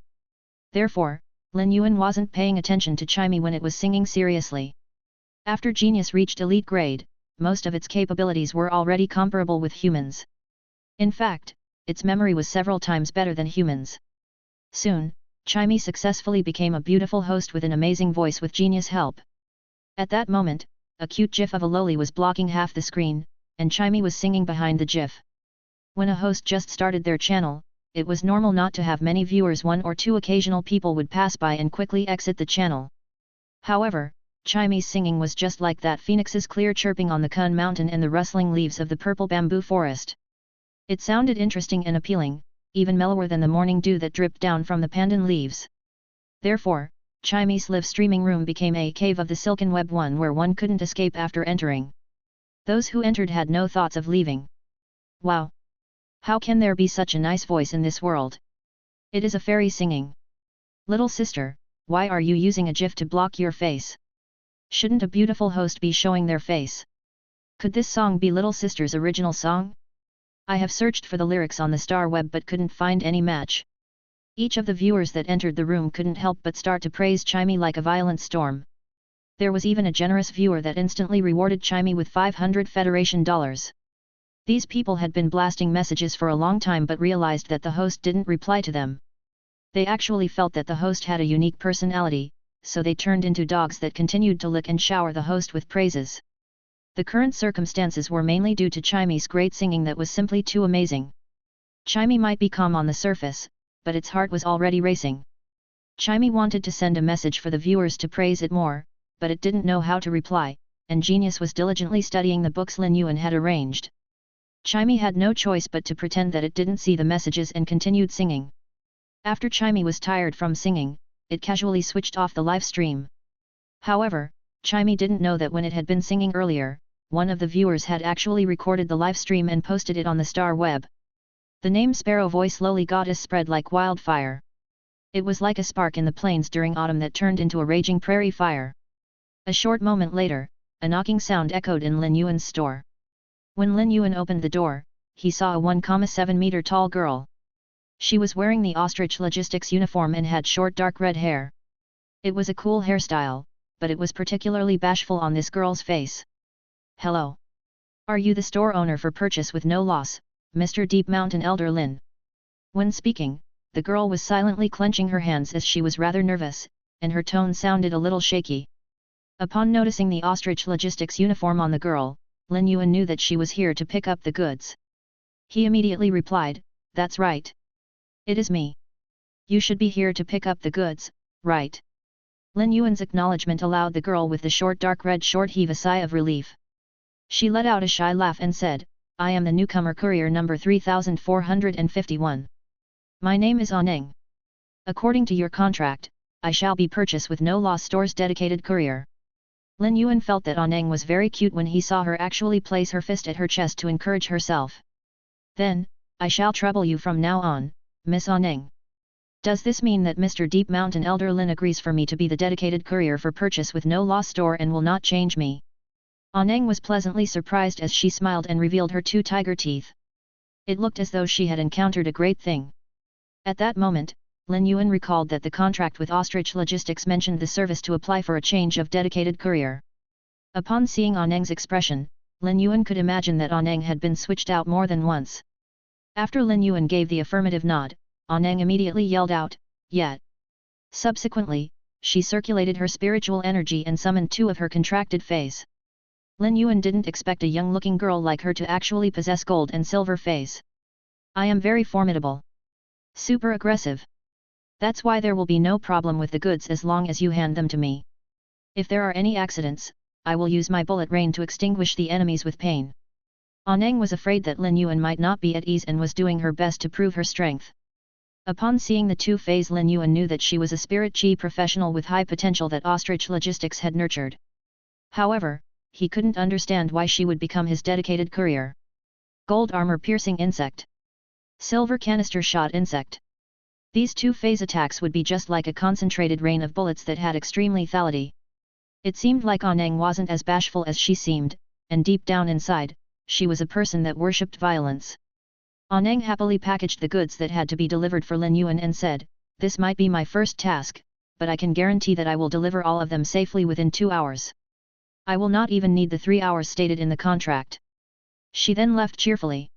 Speaker 1: Therefore, Lin Yuan wasn't paying attention to Chimey when it was singing seriously. After Genius reached elite grade, most of its capabilities were already comparable with humans. In fact, its memory was several times better than humans. Soon, Chimey successfully became a beautiful host with an amazing voice with Genius' help. At that moment, a cute gif of a loli was blocking half the screen, and Chimey was singing behind the gif. When a host just started their channel, it was normal not to have many viewers. 1 or 2 occasional people would pass by and quickly exit the channel. However, Chimey's singing was just like that phoenix's clear chirping on the Kun Mountain and the rustling leaves of the purple bamboo forest. It sounded interesting and appealing, even mellower than the morning dew that dripped down from the pandan leaves. Therefore, Chimey's live streaming room became a cave of the silken web, one where one couldn't escape after entering. Those who entered had no thoughts of leaving. Wow! How can there be such a nice voice in this world? It is a fairy singing. Little sister, why are you using a GIF to block your face? Shouldn't a beautiful host be showing their face? Could this song be Little Sister's original song? I have searched for the lyrics on the star web but couldn't find any match. Each of the viewers that entered the room couldn't help but start to praise Chimey like a violent storm. There was even a generous viewer that instantly rewarded Chimey with 500 Federation dollars. These people had been blasting messages for a long time but realized that the host didn't reply to them. They actually felt that the host had a unique personality, so they turned into dogs that continued to lick and shower the host with praises. The current circumstances were mainly due to Chimey's great singing that was simply too amazing. Chimey might be calm on the surface, but its heart was already racing. Chimey wanted to send a message for the viewers to praise it more, but it didn't know how to reply, and Genius was diligently studying the books Lin Yuan had arranged. Chimey had no choice but to pretend that it didn't see the messages and continued singing. After Chimey was tired from singing, it casually switched off the live stream. However, Chimey didn't know that when it had been singing earlier, one of the viewers had actually recorded the live stream and posted it on the star web. The name Sparrow Voice Lowly Goddess spread like wildfire. It was like a spark in the plains during autumn that turned into a raging prairie fire. A short moment later, a knocking sound echoed in Lin Yuan's store. When Lin Yuan opened the door, he saw a 1.7 meter tall girl. She was wearing the ostrich logistics uniform and had short dark red hair. It was a cool hairstyle, but it was particularly bashful on this girl's face. "Hello. Are you the store owner for purchase with no loss, Mr. Deep Mountain Elder Lin?" When speaking, the girl was silently clenching her hands as she was rather nervous, and her tone sounded a little shaky. Upon noticing the ostrich logistics uniform on the girl, Lin Yuan knew that she was here to pick up the goods. He immediately replied, "That's right. It is me. You should be here to pick up the goods, right?" Lin Yuan's acknowledgement allowed the girl with the short dark red short heave a sigh of relief. She let out a shy laugh and said, "I am the newcomer courier number 3451. My name is Aneng. According to your contract, I shall be purchase with no loss store's dedicated courier." Lin Yuan felt that Aneng was very cute when he saw her actually place her fist at her chest to encourage herself. "Then, I shall trouble you from now on, Miss Aneng. Does this mean that Mr. Deep Mountain Elder Lin agrees for me to be the dedicated courier for purchase with no loss store and will not change me?" Aneng was pleasantly surprised as she smiled and revealed her 2 tiger teeth. It looked as though she had encountered a great thing. At that moment, Lin Yuan recalled that the contract with Ostrich Logistics mentioned the service to apply for a change of dedicated courier. Upon seeing Aneng's expression, Lin Yuan could imagine that Aneng had been switched out more than once. After Lin Yuan gave the affirmative nod, Aneng immediately yelled out, "Yet!" Subsequently, she circulated her spiritual energy and summoned 2 of her contracted feys. Lin Yuan didn't expect a young-looking girl like her to actually possess gold and silver feys. "I am very formidable. Super aggressive. That's why there will be no problem with the goods as long as you hand them to me. If there are any accidents, I will use my bullet rain to extinguish the enemies with pain." Aneng was afraid that Lin Yuan might not be at ease and was doing her best to prove her strength. Upon seeing the 2 feys, Lin Yuan knew that she was a spirit chi professional with high potential that Ostrich Logistics had nurtured. However, he couldn't understand why she would become his dedicated courier. Gold armor piercing insect. Silver canister shot insect. These 2 phase attacks would be just like a concentrated rain of bullets that had extreme lethality. It seemed like Aneng wasn't as bashful as she seemed, and deep down inside, she was a person that worshipped violence. Aneng happily packaged the goods that had to be delivered for Lin Yuan and said, "This might be my first task, but I can guarantee that I will deliver all of them safely within 2 hours. I will not even need the 3 hours stated in the contract." She then left cheerfully.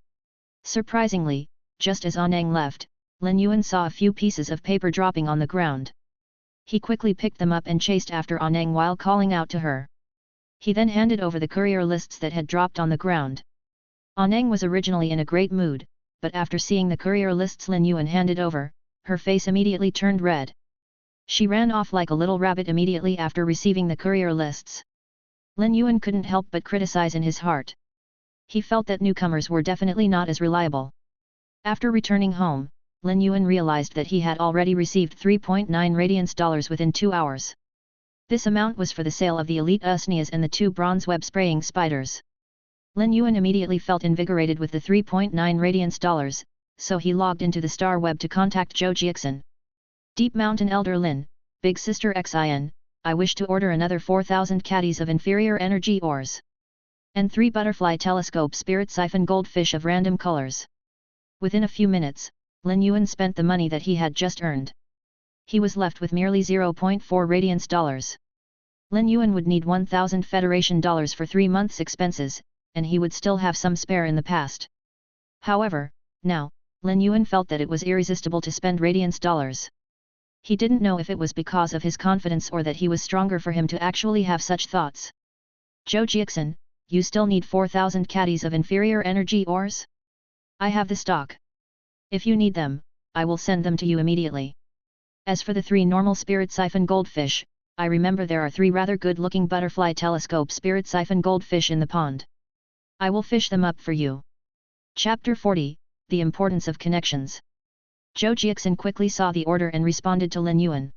Speaker 1: Surprisingly, just as Aneng left, Lin Yuan saw a few pieces of paper dropping on the ground. He quickly picked them up and chased after Aneng while calling out to her. He then handed over the courier lists that had dropped on the ground. Aneng was originally in a great mood, but after seeing the courier lists Lin Yuan handed over, her face immediately turned red. She ran off like a little rabbit immediately after receiving the courier lists. Lin Yuan couldn't help but criticize in his heart. He felt that newcomers were definitely not as reliable. After returning home, Lin Yuan realized that he had already received 3.9 radiance dollars within 2 hours. This amount was for the sale of the elite usnias and the 2 bronze web spraying spiders. Lin Yuan immediately felt invigorated with the 3.9 radiance dollars, so he logged into the star web to contact Zhou Jiaxin. "Deep Mountain Elder Lin, Big Sister Xin, I wish to order another 4,000 caddies of inferior energy ores. And 3 butterfly telescope spirit siphon goldfish of random colors." Within a few minutes, Lin Yuan spent the money that he had just earned. He was left with merely 0.4 radiance dollars. Lin Yuan would need 1,000 Federation dollars for 3 months' expenses, and he would still have some spare in the past. However, now, Lin Yuan felt that it was irresistible to spend Radiance dollars. He didn't know if it was because of his confidence or that he was stronger for him to actually have such thoughts. Zhou Jiaxin, you still need 4,000 caddies of inferior energy ores? I have the stock. If you need them, I will send them to you immediately. As for the 3 normal spirit siphon goldfish, I remember there are 3 rather good-looking butterfly telescope spirit siphon goldfish in the pond. I will fish them up for you. Chapter 40, The Importance of Connections. Zhou Jiaxin quickly saw the order and responded to Lin Yuan.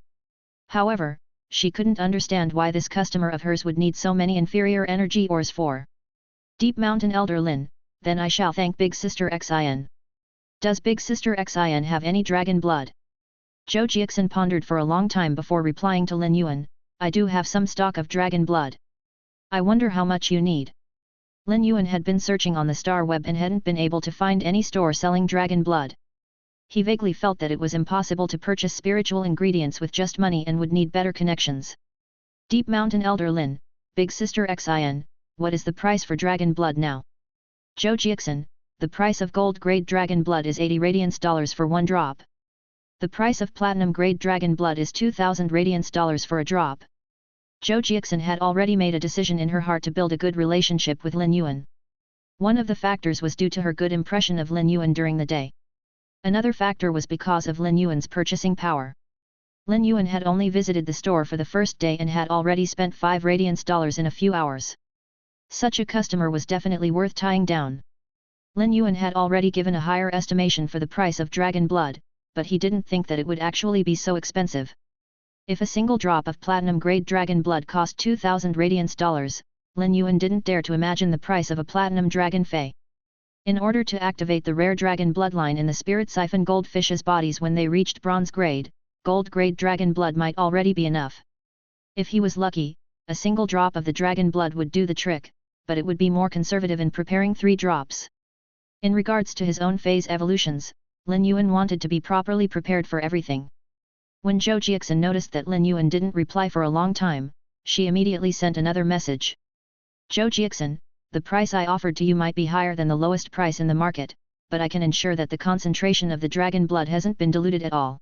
Speaker 1: However, she couldn't understand why this customer of hers would need so many inferior energy ores for. Deep Mountain Elder Lin, then I shall thank Big Sister Xin. Does Big Sister Xin have any dragon blood? Zhou Jiaxin pondered for a long time before replying to Lin Yuan, I do have some stock of dragon blood. I wonder how much you need. Lin Yuan had been searching on the star web and hadn't been able to find any store selling dragon blood. He vaguely felt that it was impossible to purchase spiritual ingredients with just money and would need better connections. Deep Mountain Elder Lin, Big Sister Xin, what is the price for dragon blood now? Zhou Jiaxin, the price of gold-grade dragon blood is 80 Radiance dollars for 1 drop. The price of platinum-grade dragon blood is 2,000 Radiance dollars for a drop. Zhou Jiaxin had already made a decision in her heart to build a good relationship with Lin Yuan. One of the factors was due to her good impression of Lin Yuan during the day. Another factor was because of Lin Yuan's purchasing power. Lin Yuan had only visited the store for the first day and had already spent 5 Radiance dollars in a few hours. Such a customer was definitely worth tying down. Lin Yuan had already given a higher estimation for the price of dragon blood, but he didn't think that it would actually be so expensive. If a single drop of platinum-grade dragon blood cost 2,000 Radiance dollars, Lin Yuan didn't dare to imagine the price of a platinum dragon fey. In order to activate the rare dragon bloodline in the spirit siphon goldfish's bodies when they reached bronze grade, gold-grade dragon blood might already be enough. If he was lucky, a single drop of the dragon blood would do the trick, but it would be more conservative in preparing 3 drops. In regards to his own phase evolutions, Lin Yuan wanted to be properly prepared for everything. When Zhou Jiaxin noticed that Lin Yuan didn't reply for a long time, she immediately sent another message. Zhou Jiaxin, the price I offered to you might be higher than the lowest price in the market, but I can ensure that the concentration of the dragon blood hasn't been diluted at all.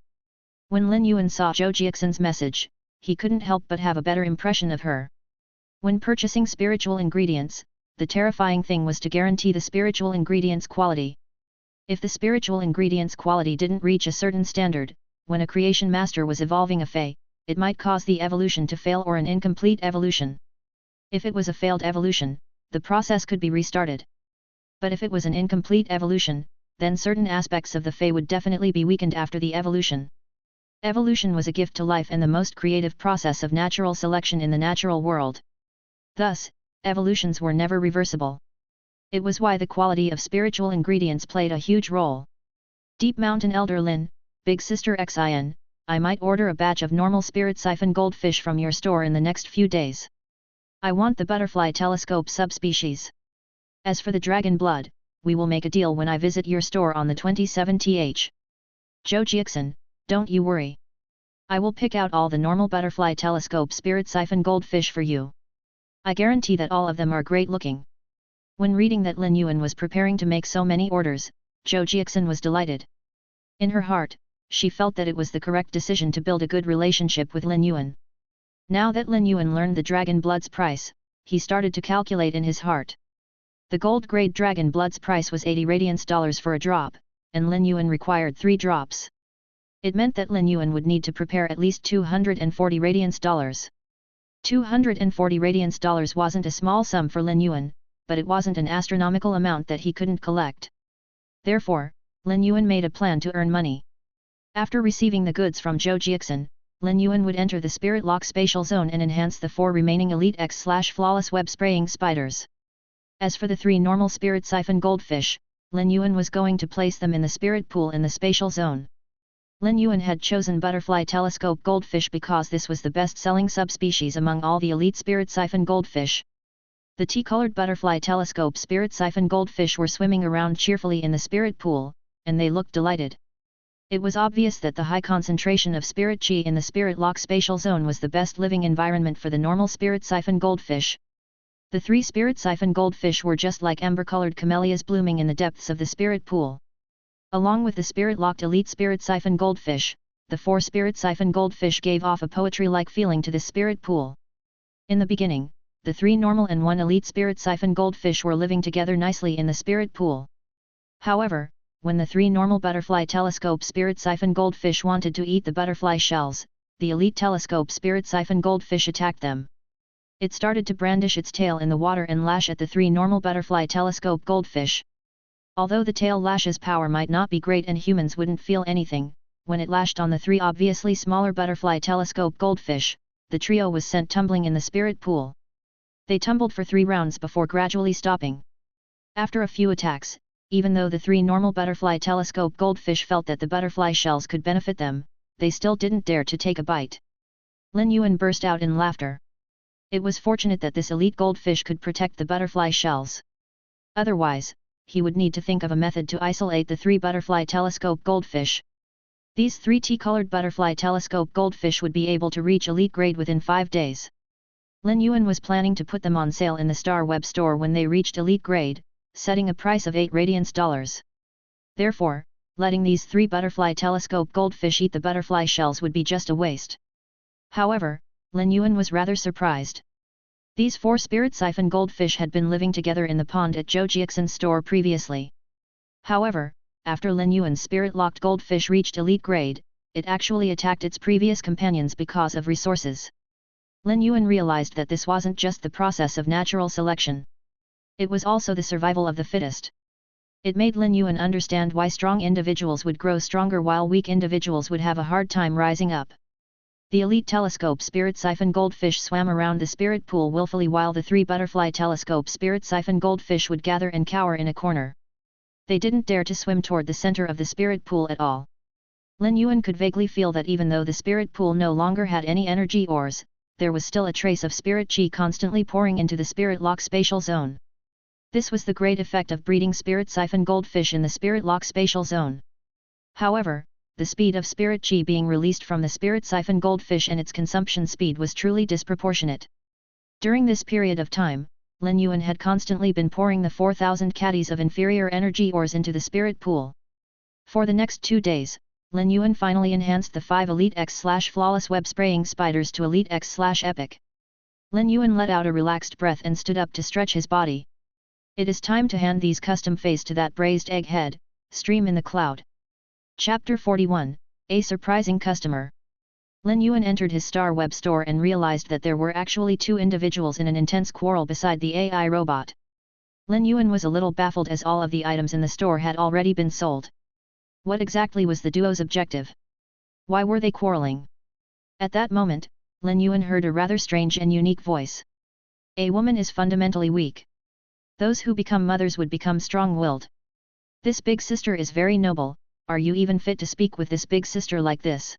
Speaker 1: When Lin Yuan saw Zhou Jiaxin's message, he couldn't help but have a better impression of her. When purchasing spiritual ingredients, the terrifying thing was to guarantee the spiritual ingredients' quality. If the spiritual ingredients' quality didn't reach a certain standard, when a creation master was evolving a fey, it might cause the evolution to fail or an incomplete evolution. If it was a failed evolution, the process could be restarted. But if it was an incomplete evolution, then certain aspects of the fey would definitely be weakened after the evolution. Evolution was a gift to life and the most creative process of natural selection in the natural world. Thus, evolutions were never reversible. It was why the quality of spiritual ingredients played a huge role. Deep Mountain Elder Lin, Big Sister Xin, I might order a batch of normal spirit siphon goldfish from your store in the next few days. I want the butterfly telescope subspecies. As for the dragon blood, we will make a deal when I visit your store on the 27th. Zhou Jiaxin, don't you worry. I will pick out all the normal butterfly telescope spirit siphon goldfish for you. I guarantee that all of them are great looking. When reading that Lin Yuan was preparing to make so many orders, Zhou Jiaxin was delighted. In her heart, she felt that it was the correct decision to build a good relationship with Lin Yuan. Now that Lin Yuan learned the dragon blood's price, he started to calculate in his heart. The gold-grade dragon blood's price was 80 Radiance dollars for a drop, and Lin Yuan required 3 drops. It meant that Lin Yuan would need to prepare at least 240 Radiance dollars. 240 Radiance dollars wasn't a small sum for Lin Yuan, but it wasn't an astronomical amount that he couldn't collect. Therefore, Lin Yuan made a plan to earn money. After receiving the goods from Zhou Jiaxin, Lin Yuan would enter the Spirit Lock Spatial Zone and enhance the 4 remaining Elite X/Flawless Web Spraying Spiders. As for the 3 normal Spirit Siphon Goldfish, Lin Yuan was going to place them in the Spirit Pool in the Spatial Zone. Lin Yuan had chosen Butterfly Telescope Goldfish because this was the best-selling subspecies among all the Elite Spirit Siphon Goldfish. The tea-colored Butterfly Telescope Spirit Siphon Goldfish were swimming around cheerfully in the Spirit Pool, and they looked delighted. It was obvious that the high concentration of spirit chi in the spirit lock spatial zone was the best living environment for the normal spirit siphon goldfish. The 3 spirit siphon goldfish were just like amber-colored camellias blooming in the depths of the spirit pool. Along with the spirit-locked elite spirit siphon goldfish, the 4 spirit siphon goldfish gave off a poetry-like feeling to the spirit pool. In the beginning, the 3 normal and 1 elite spirit siphon goldfish were living together nicely in the spirit pool. However, when the 3 normal butterfly telescope spirit siphon goldfish wanted to eat the butterfly shells, the elite telescope spirit siphon goldfish attacked them. It started to brandish its tail in the water and lash at the 3 normal butterfly telescope goldfish. Although the tail lash's power might not be great and humans wouldn't feel anything, when it lashed on the 3 obviously smaller butterfly telescope goldfish, the trio was sent tumbling in the spirit pool. They tumbled for 3 rounds before gradually stopping. After a few attacks, even though the 3 normal butterfly telescope goldfish felt that the butterfly shells could benefit them, they still didn't dare to take a bite. Lin Yuan burst out in laughter. It was fortunate that this elite goldfish could protect the butterfly shells. Otherwise, he would need to think of a method to isolate the 3 butterfly telescope goldfish. These 3 tea-colored butterfly telescope goldfish would be able to reach elite grade within 5 days. Lin Yuan was planning to put them on sale in the Star Web store when they reached elite grade, setting a price of 8 radiance dollars. Therefore, letting these 3 butterfly telescope goldfish eat the butterfly shells would be just a waste. However, Lin Yuan was rather surprised. These 4 spirit siphon goldfish had been living together in the pond at Zhou Jiaxin's store previously. However, after Lin Yuan's spirit-locked goldfish reached elite grade, it actually attacked its previous companions because of resources. Lin Yuan realized that this wasn't just the process of natural selection. It was also the survival of the fittest. It made Lin Yuan understand why strong individuals would grow stronger while weak individuals would have a hard time rising up. The elite telescope spirit siphon goldfish swam around the spirit pool willfully while the 3 butterfly telescope spirit siphon goldfish would gather and cower in a corner. They didn't dare to swim toward the center of the spirit pool at all. Lin Yuan could vaguely feel that even though the spirit pool no longer had any energy ores, there was still a trace of spirit chi constantly pouring into the spirit lock spatial zone. This was the great effect of breeding spirit siphon goldfish in the spirit lock spatial zone. However, the speed of spirit chi being released from the spirit siphon goldfish and its consumption speed was truly disproportionate. During this period of time, Lin Yuan had constantly been pouring the 4,000 caddies of inferior energy ores into the spirit pool. For the next 2 days, Lin Yuan finally enhanced the 5 Elite X/Flawless Web Spraying Spiders to Elite X/Epic. Lin Yuan let out a relaxed breath and stood up to stretch his body. It is time to hand these custom feys to that braised egg head, stream in the cloud. Chapter 41, A Surprising Customer. Lin Yuan entered his Star Web store and realized that there were actually 2 individuals in an intense quarrel beside the AI robot. Lin Yuan was a little baffled as all of the items in the store had already been sold. What exactly was the duo's objective? Why were they quarreling? At that moment, Lin Yuan heard a rather strange and unique voice. A woman is fundamentally weak. Those who become mothers would become strong-willed. This big sister is very noble, are you even fit to speak with this big sister like this?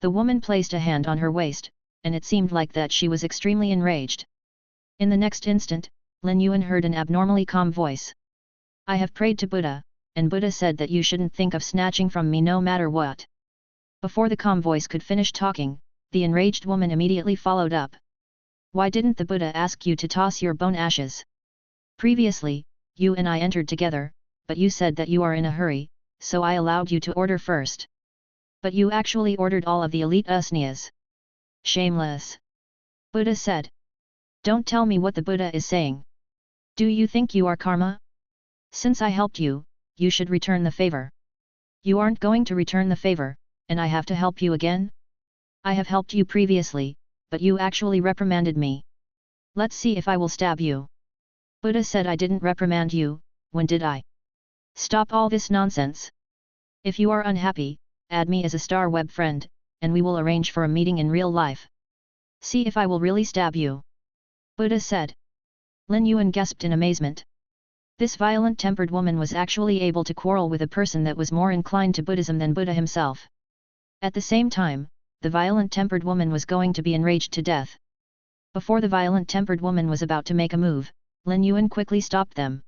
Speaker 1: The woman placed a hand on her waist, and it seemed like that she was extremely enraged. In the next instant, Lin Yuan heard an abnormally calm voice. I have prayed to Buddha, and Buddha said that you shouldn't think of snatching from me no matter what. Before the calm voice could finish talking, the enraged woman immediately followed up. Why didn't the Buddha ask you to toss your bone ashes? Previously, you and I entered together, but you said that you are in a hurry, so I allowed you to order first. But you actually ordered all of the elite usnias. Shameless. Buddha said. Don't tell me what the Buddha is saying. Do you think you are karma? Since I helped you, you should return the favor. You aren't going to return the favor, and I have to help you again? I have helped you previously, but you actually reprimanded me. Let's see if I will stab you. Buddha said I didn't reprimand you, when did I? Stop all this nonsense. If you are unhappy, add me as a Star Web friend, and we will arrange for a meeting in real life. See if I will really stab you. Buddha said. Lin Yuan gasped in amazement. This violent-tempered woman was actually able to quarrel with a person that was more inclined to Buddhism than Buddha himself. At the same time, the violent-tempered woman was going to be enraged to death. Before the violent-tempered woman was about to make a move, Lin Yuan quickly stopped them.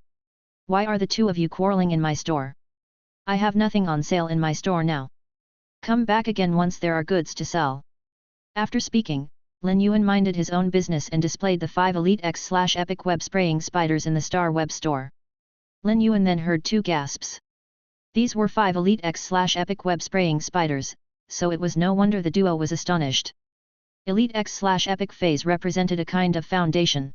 Speaker 1: Why are the 2 of you quarreling in my store? I have nothing on sale in my store now. Come back again once there are goods to sell. After speaking, Lin Yuan minded his own business and displayed the 5 Elite X/Epic web spraying spiders in the Star Web store. Lin Yuan then heard 2 gasps. These were 5 Elite X/Epic web spraying spiders, so it was no wonder the duo was astonished. Elite X/Epic phase represented a kind of foundation.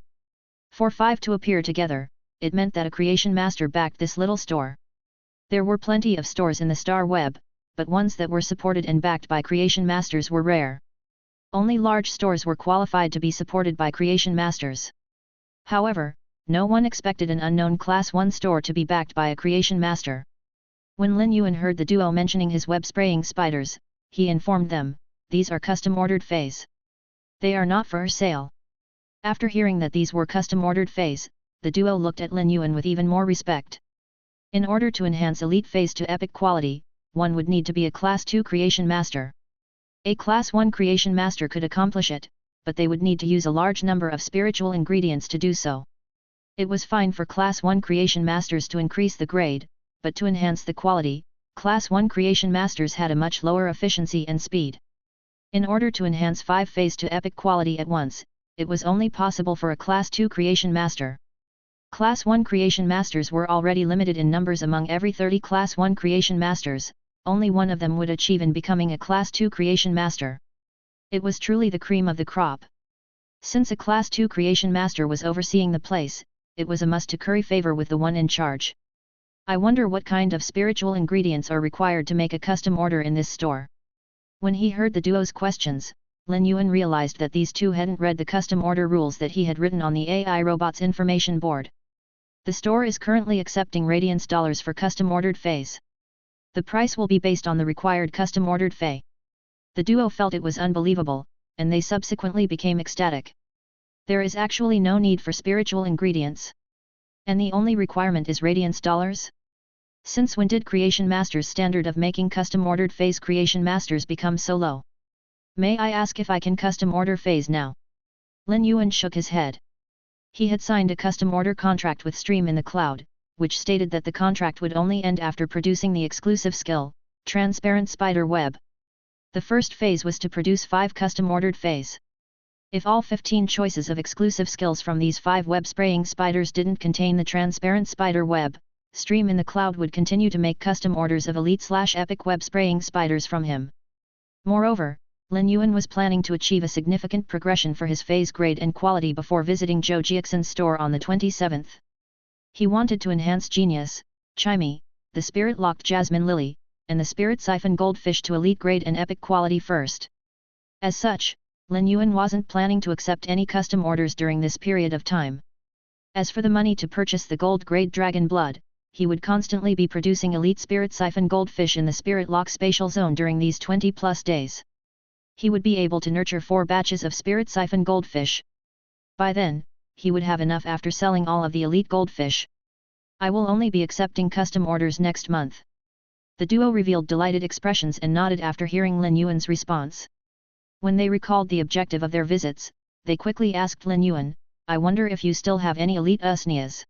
Speaker 1: For 5 to appear together, it meant that a creation master backed this little store. There were plenty of stores in the Star Web, but ones that were supported and backed by creation masters were rare. Only large stores were qualified to be supported by creation masters. However, no one expected an unknown Class 1 store to be backed by a creation master. When Lin Yuan heard the duo mentioning his web spraying spiders, he informed them, "These are custom-ordered feys. They are not for sale." After hearing that these were custom-ordered feys, the duo looked at Lin Yuan with even more respect. In order to enhance elite feys to epic quality, one would need to be a Class 2 creation master. A Class 1 creation master could accomplish it, but they would need to use a large number of spiritual ingredients to do so. It was fine for Class 1 creation masters to increase the grade, but to enhance the quality, Class 1 creation masters had a much lower efficiency and speed. In order to enhance 5 feys to epic quality at once, it was only possible for a Class 2 creation master. Class 1 creation masters were already limited in numbers. Among every 30 Class 1 creation masters, only one of them would achieve in becoming a Class 2 creation master. It was truly the cream of the crop. Since a Class 2 creation master was overseeing the place, it was a must to curry favor with the one in charge. I wonder what kind of spiritual ingredients are required to make a custom order in this store. When he heard the duo's questions, Lin Yuan realized that these two hadn't read the custom order rules that he had written on the AI robot's information board. The store is currently accepting radiance dollars for custom ordered feys. The price will be based on the required custom ordered fey. The duo felt it was unbelievable, and they subsequently became ecstatic. There is actually no need for spiritual ingredients. And the only requirement is radiance dollars? Since when did creation masters' standard of making custom ordered feys creation masters become so low? May I ask if I can custom order feys now? Lin Yuan shook his head. He had signed a custom order contract with Stream in the Cloud, which stated that the contract would only end after producing the exclusive skill, Transparent Spider Web. The first phase was to produce 5 custom-ordered feys. If all 15 choices of exclusive skills from these 5 web-spraying spiders didn't contain the Transparent Spider Web, Stream in the Cloud would continue to make custom orders of elite/epic web-spraying spiders from him. Moreover, Lin Yuan was planning to achieve a significant progression for his feys grade and quality before visiting Zhou Jiaxin's store on the 27th. He wanted to enhance Genius, Chimey, the Spirit-Locked Jasmine Lily, and the Spirit Siphon Goldfish to elite grade and epic quality first. As such, Lin Yuan wasn't planning to accept any custom orders during this period of time. As for the money to purchase the gold grade Dragon Blood, he would constantly be producing elite Spirit Siphon Goldfish in the Spirit Lock Spatial Zone during these 20+ days. He would be able to nurture 4 batches of Spirit Siphon Goldfish. By then, he would have enough after selling all of the elite goldfish. I will only be accepting custom orders next month. The duo revealed delighted expressions and nodded after hearing Lin Yuan's response. When they recalled the objective of their visits, they quickly asked Lin Yuan, "I wonder if you still have any elite usnias?"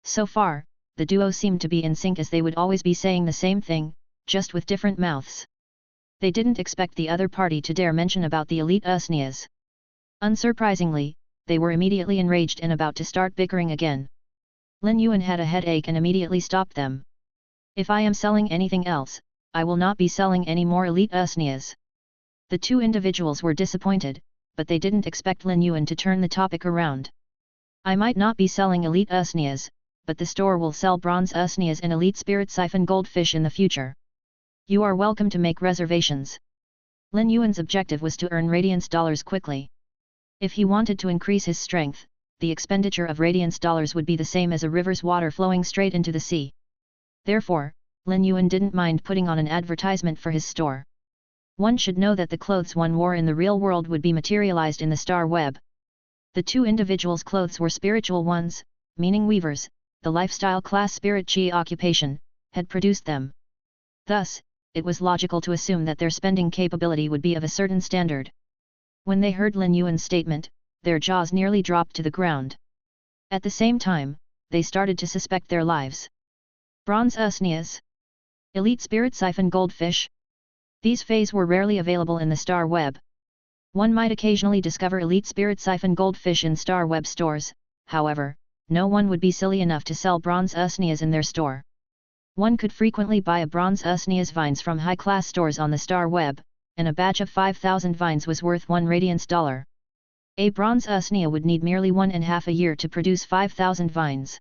Speaker 1: So far, the duo seemed to be in sync, as they would always be saying the same thing, just with different mouths. They didn't expect the other party to dare mention about the elite usnias. Unsurprisingly, they were immediately enraged and about to start bickering again. Lin Yuan had a headache and immediately stopped them. "If I am selling anything else, I will not be selling any more elite usnias." The two individuals were disappointed, but they didn't expect Lin Yuan to turn the topic around. "I might not be selling elite usnias, but the store will sell bronze usnias and elite Spirit Siphon Goldfish in the future. You are welcome to make reservations." Lin Yuan's objective was to earn radiance dollars quickly. If he wanted to increase his strength, the expenditure of radiance dollars would be the same as a river's water flowing straight into the sea. Therefore, Lin Yuan didn't mind putting on an advertisement for his store. One should know that the clothes one wore in the real world would be materialized in the Star Web. The two individuals' clothes were spiritual ones, meaning weavers, the lifestyle class Spirit Chi occupation, had produced them. Thus, it was logical to assume that their spending capability would be of a certain standard. When they heard Lin Yuan's statement, their jaws nearly dropped to the ground. At the same time, they started to suspect their lives. Bronze usnias? Elite Spirit Siphon Goldfish? These feys were rarely available in the star web. One might occasionally discover elite spirit siphon goldfish in star web stores, however, no one would be silly enough to sell bronze usnias in their store. One could frequently buy a bronze usnia's vines from high-class stores on the star web, and a batch of 5,000 vines was worth $1 radiance. A bronze usnia would need merely 1.5 year to produce 5,000 vines.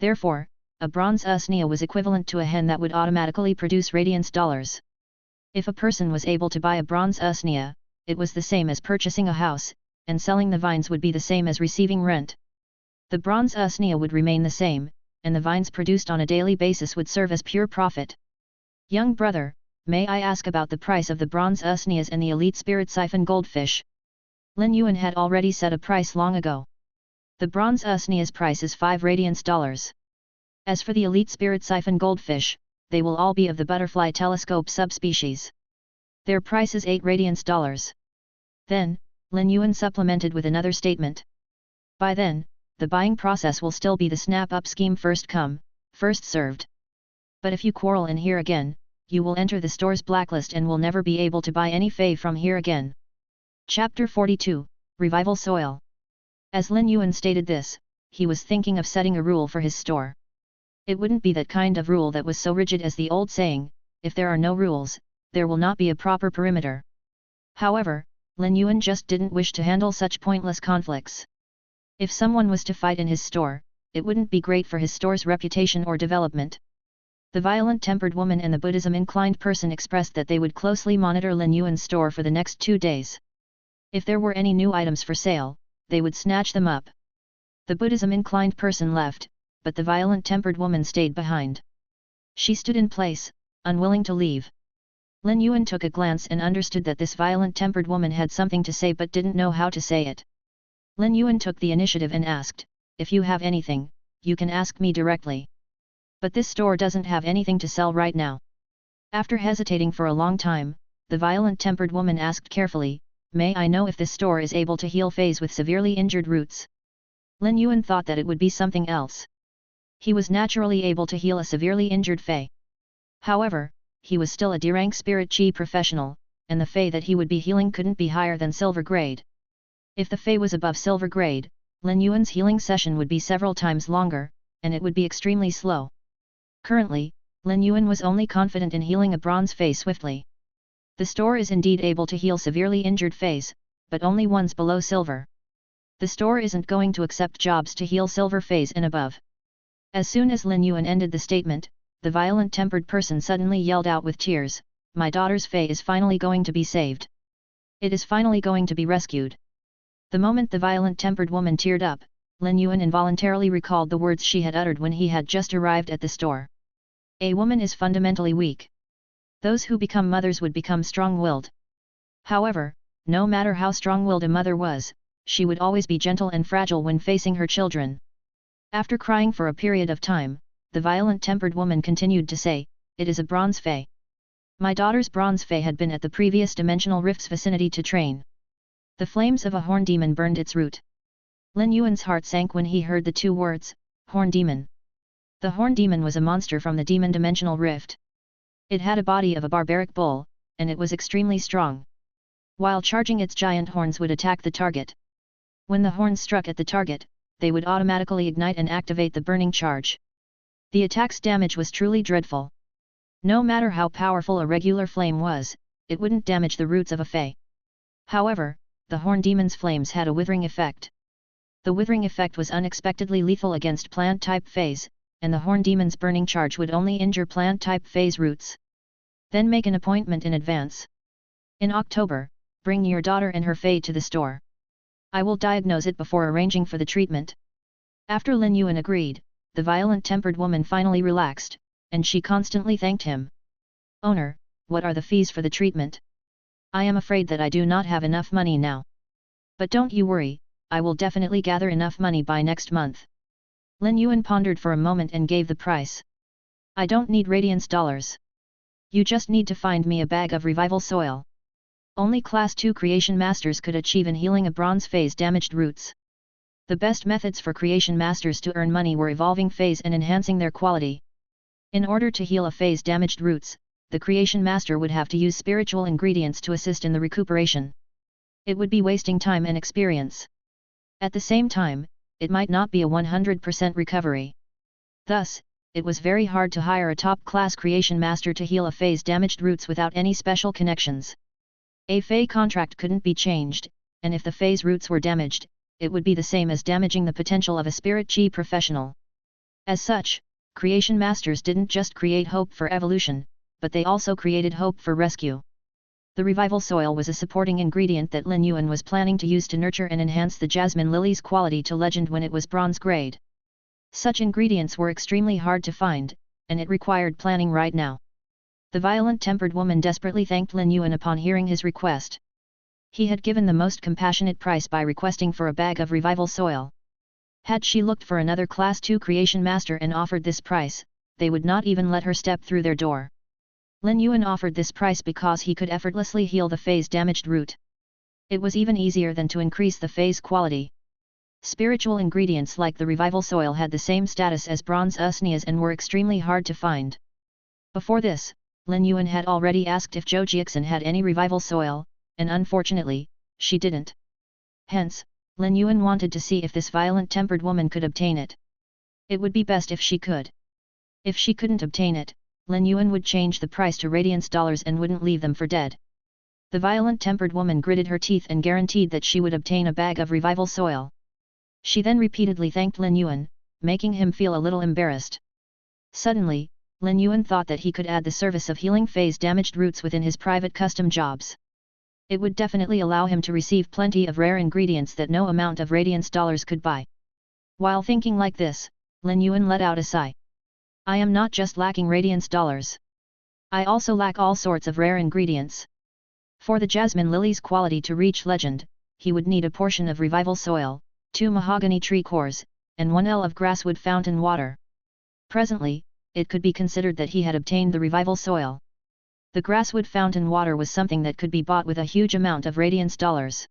Speaker 1: Therefore, a bronze usnia was equivalent to a hen that would automatically produce radiance dollars. If a person was able to buy a bronze usnia, it was the same as purchasing a house, and selling the vines would be the same as receiving rent. The bronze usnia would remain the same, and the vines produced on a daily basis would serve as pure profit. Young brother, may I ask about the price of the bronze usnias and the elite spirit siphon goldfish? Lin Yuan had already set a price long ago. The bronze usnia's price is 5 radiance dollars. As for the elite spirit siphon goldfish, they will all be of the butterfly telescope subspecies. Their price is 8 radiance dollars. Then, Lin Yuan supplemented with another statement. By then, the buying process will still be the snap-up scheme, first come, first served. But if you quarrel in here again, you will enter the store's blacklist and will never be able to buy any fey from here again. Chapter 42, Revival Soil. As Lin Yuan stated this, he was thinking of setting a rule for his store. It wouldn't be that kind of rule that was so rigid as the old saying, if there are no rules, there will not be a proper perimeter. However, Lin Yuan just didn't wish to handle such pointless conflicts. If someone was to fight in his store, it wouldn't be great for his store's reputation or development. The violent-tempered woman and the Buddhism-inclined person expressed that they would closely monitor Lin Yuan's store for the next 2 days. If there were any new items for sale, they would snatch them up. The Buddhism-inclined person left, but the violent-tempered woman stayed behind. She stood in place, unwilling to leave. Lin Yuan took a glance and understood that this violent-tempered woman had something to say but didn't know how to say it. Lin Yuan took the initiative and asked, "If you have anything, you can ask me directly. But this store doesn't have anything to sell right now." After hesitating for a long time, the violent-tempered woman asked carefully, "May I know if this store is able to heal feys with severely injured roots?" Lin Yuan thought that it would be something else. He was naturally able to heal a severely injured fey. However, he was still a D-rank spirit chi professional, and the fey that he would be healing couldn't be higher than silver grade. If the fey was above silver grade, Lin Yuan's healing session would be several times longer, and it would be extremely slow. Currently, Lin Yuan was only confident in healing a bronze fey swiftly. The store is indeed able to heal severely injured feys, but only ones below silver. The store isn't going to accept jobs to heal silver feys and above. As soon as Lin Yuan ended the statement, the violent-tempered person suddenly yelled out with tears, "My daughter's fey is finally going to be saved. It is finally going to be rescued." The moment the violent-tempered woman teared up, Lin Yuan involuntarily recalled the words she had uttered when he had just arrived at the store. A woman is fundamentally weak. Those who become mothers would become strong-willed. However, no matter how strong-willed a mother was, she would always be gentle and fragile when facing her children. After crying for a period of time, the violent-tempered woman continued to say, "It is a bronze fey. My daughter's bronze fey had been at the previous dimensional rift's vicinity to train." The flames of a horn demon burned its root. Lin Yuan's heart sank when he heard the 2 words, horn demon. The horn demon was a monster from the demon dimensional rift. It had a body of a barbaric bull, and it was extremely strong. While charging, its giant horns would attack the target. When the horns struck at the target, they would automatically ignite and activate the burning charge. The attack's damage was truly dreadful. No matter how powerful a regular flame was, it wouldn't damage the roots of a fey. However, the horn demon's flames had a withering effect. The withering effect was unexpectedly lethal against plant-type feys, and the horn demon's burning charge would only injure plant-type feys' roots. Then make an appointment in advance. In October, bring your daughter and her fey to the store. I will diagnose it before arranging for the treatment. After Lin Yuan agreed, the violent-tempered woman finally relaxed, and she constantly thanked him. "Owner, what are the fees for the treatment? I am afraid that I do not have enough money now. But don't you worry, I will definitely gather enough money by next month." Lin Yuan pondered for a moment and gave the price. "I don't need radiance dollars. You just need to find me a bag of revival soil." Only Class 2 creation masters could achieve in healing a bronze fey's damaged roots. The best methods for creation masters to earn money were evolving feys and enhancing their quality. In order to heal a fey's damaged roots, the creation master would have to use spiritual ingredients to assist in the recuperation. It would be wasting time and experience. At the same time, it might not be a 100% recovery. Thus, it was very hard to hire a top-class creation master to heal a fey's damaged roots without any special connections. A fey contract couldn't be changed, and if the fey's roots were damaged, it would be the same as damaging the potential of a spirit chi professional. As such, creation masters didn't just create hope for evolution, but they also created hope for rescue. The revival soil was a supporting ingredient that Lin Yuan was planning to use to nurture and enhance the jasmine lily's quality to legend when it was bronze grade. Such ingredients were extremely hard to find, and it required planning right now. The violent-tempered woman desperately thanked Lin Yuan upon hearing his request. He had given the most compassionate price by requesting for a bag of revival soil. Had she looked for another Class 2 creation master and offered this price, they would not even let her step through their door. Lin Yuan offered this price because he could effortlessly heal the fey's damaged root. It was even easier than to increase the fey's quality. Spiritual ingredients like the revival soil had the same status as bronze usnias and were extremely hard to find. Before this, Lin Yuan had already asked if Zhou Jiaxin had any revival soil, and unfortunately, she didn't. Hence, Lin Yuan wanted to see if this violent-tempered woman could obtain it. It would be best if she could. If she couldn't obtain it, Lin Yuan would change the price to radiance dollars and wouldn't leave them for dead. The violent-tempered woman gritted her teeth and guaranteed that she would obtain a bag of revival soil. She then repeatedly thanked Lin Yuan, making him feel a little embarrassed. Suddenly, Lin Yuan thought that he could add the service of healing fey's damaged roots within his private custom jobs. It would definitely allow him to receive plenty of rare ingredients that no amount of radiance dollars could buy. While thinking like this, Lin Yuan let out a sigh. I am not just lacking radiance dollars. I also lack all sorts of rare ingredients. For the jasmine lily's quality to reach legend, he would need a portion of revival soil, 2 mahogany tree cores, and 1 L of grasswood fountain water. Presently, it could be considered that he had obtained the revival soil. The grasswood fountain water was something that could be bought with a huge amount of radiance dollars.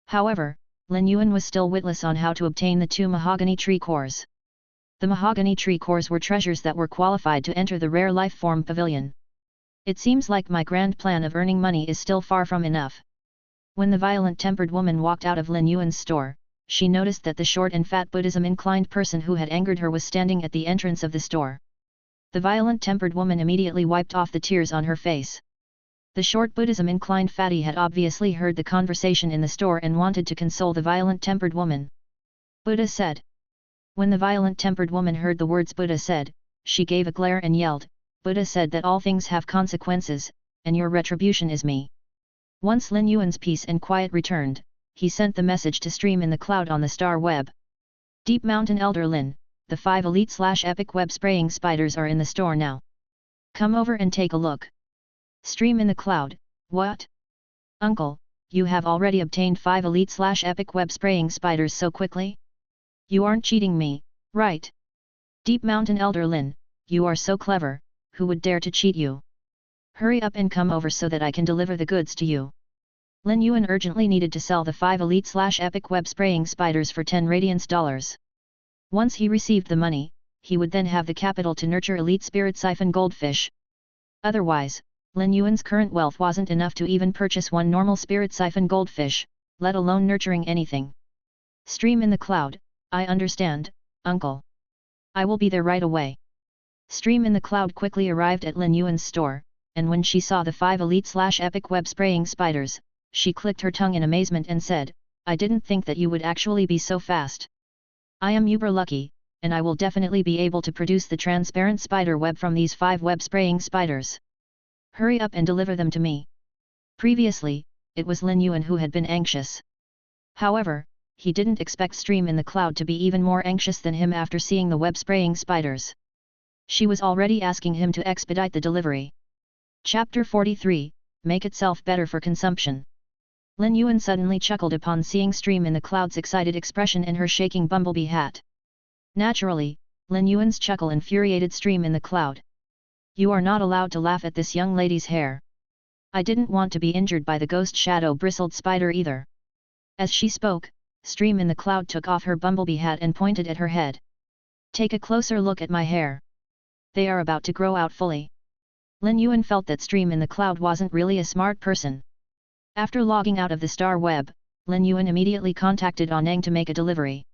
Speaker 1: However, Lin Yuan was still witless on how to obtain the 2 mahogany tree cores. The mahogany tree cores were treasures that were qualified to enter the rare life form pavilion. It seems like my grand plan of earning money is still far from enough. When the violent-tempered woman walked out of Lin Yuan's store, she noticed that the short and fat Buddhism-inclined person who had angered her was standing at the entrance of the store. The violent-tempered woman immediately wiped off the tears on her face. The short Buddhism-inclined fatty had obviously heard the conversation in the store and wanted to console the violent-tempered woman. Buddha said. When the violent-tempered woman heard the words Buddha said, she gave a glare and yelled, Buddha said that all things have consequences, and your retribution is me. Once Lin Yuan's peace and quiet returned, he sent the message to stream in the cloud on the star web. Deep Mountain Elder Lin, the 5 elite/epic web spraying spiders are in the store now. Come over and take a look. Stream in the cloud, what? Uncle, you have already obtained 5 elite/epic web spraying spiders so quickly? You aren't cheating me, right? Deep Mountain Elder Lin, you are so clever, who would dare to cheat you? Hurry up and come over so that I can deliver the goods to you. Lin Yuan urgently needed to sell the 5 elite/epic web spraying spiders for 10 radiance dollars. Once he received the money, he would then have the capital to nurture elite spirit siphon goldfish. Otherwise, Lin Yuan's current wealth wasn't enough to even purchase one normal spirit siphon goldfish, let alone nurturing anything. Stream in the cloud, I understand, uncle. I will be there right away. Stream in the cloud quickly arrived at Lin Yuan's store, and when she saw the 5 elite/epic web spraying spiders, she clicked her tongue in amazement and said, I didn't think that you would actually be so fast. I am uber lucky, and I will definitely be able to produce the transparent spider web from these 5 web spraying spiders. Hurry up and deliver them to me. Previously, it was Lin Yuan who had been anxious. However, he didn't expect Stream in the Cloud to be even more anxious than him after seeing the web spraying spiders. She was already asking him to expedite the delivery. Chapter 43, Make Itself Better for Consumption. Lin Yuan suddenly chuckled upon seeing Stream in the Cloud's excited expression in her shaking bumblebee hat. Naturally, Lin Yuan's chuckle infuriated Stream in the Cloud. You are not allowed to laugh at this young lady's hair. I didn't want to be injured by the ghost shadow bristled spider either. As she spoke, Stream in the Cloud took off her bumblebee hat and pointed at her head. Take a closer look at my hair. They are about to grow out fully. Lin Yuan felt that Stream in the Cloud wasn't really a smart person. After logging out of the star web, Lin Yuan immediately contacted Aneng to make a delivery.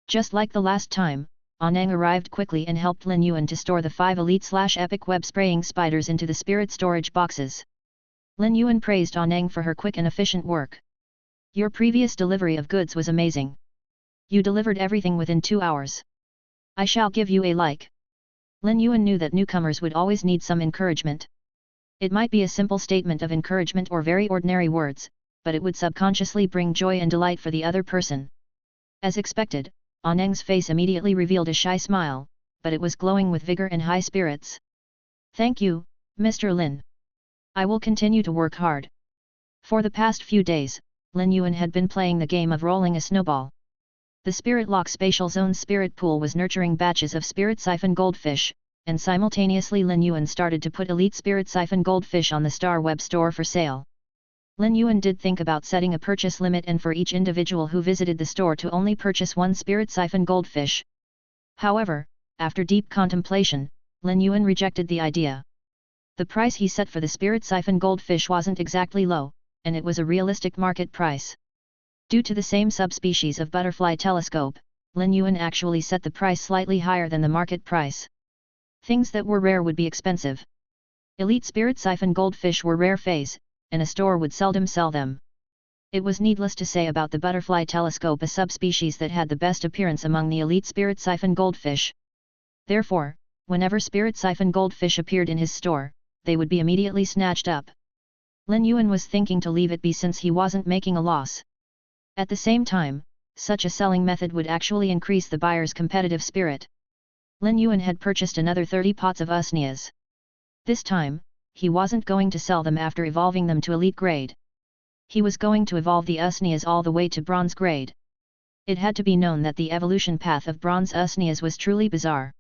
Speaker 1: Just like the last time, Aneng arrived quickly and helped Lin Yuan to store the 5 elite/epic web spraying spiders into the spirit storage boxes. Lin Yuan praised Aneng for her quick and efficient work. Your previous delivery of goods was amazing. You delivered everything within 2 hours. I shall give you a like. Lin Yuan knew that newcomers would always need some encouragement. It might be a simple statement of encouragement or very ordinary words, but it would subconsciously bring joy and delight for the other person. As expected, Aneng's face immediately revealed a shy smile, but it was glowing with vigor and high spirits. Thank you, Mr. Lin. I will continue to work hard. For the past few days, Lin Yuan had been playing the game of rolling a snowball. The Spirit Lock Spatial Zone's spirit pool was nurturing batches of Spirit Siphon Goldfish, and simultaneously Lin Yuan started to put Elite Spirit Siphon Goldfish on the Star Web store for sale. Lin Yuan did think about setting a purchase limit and for each individual who visited the store to only purchase 1 Spirit Siphon Goldfish. However, after deep contemplation, Lin Yuan rejected the idea. The price he set for the Spirit Siphon Goldfish wasn't exactly low, and it was a realistic market price. Due to the same subspecies of butterfly telescope, Lin Yuan actually set the price slightly higher than the market price. Things that were rare would be expensive. Elite Spirit Siphon Goldfish were rare feys, and a store would seldom sell them. It was needless to say about the butterfly telescope, a subspecies that had the best appearance among the elite Spirit Siphon Goldfish. Therefore, whenever Spirit Siphon Goldfish appeared in his store, they would be immediately snatched up. Lin Yuan was thinking to leave it be since he wasn't making a loss. At the same time, such a selling method would actually increase the buyer's competitive spirit. Lin Yuan had purchased another 30 pots of usnias. This time, he wasn't going to sell them after evolving them to elite grade. He was going to evolve the usnias all the way to bronze grade. It had to be known that the evolution path of bronze usnias was truly bizarre.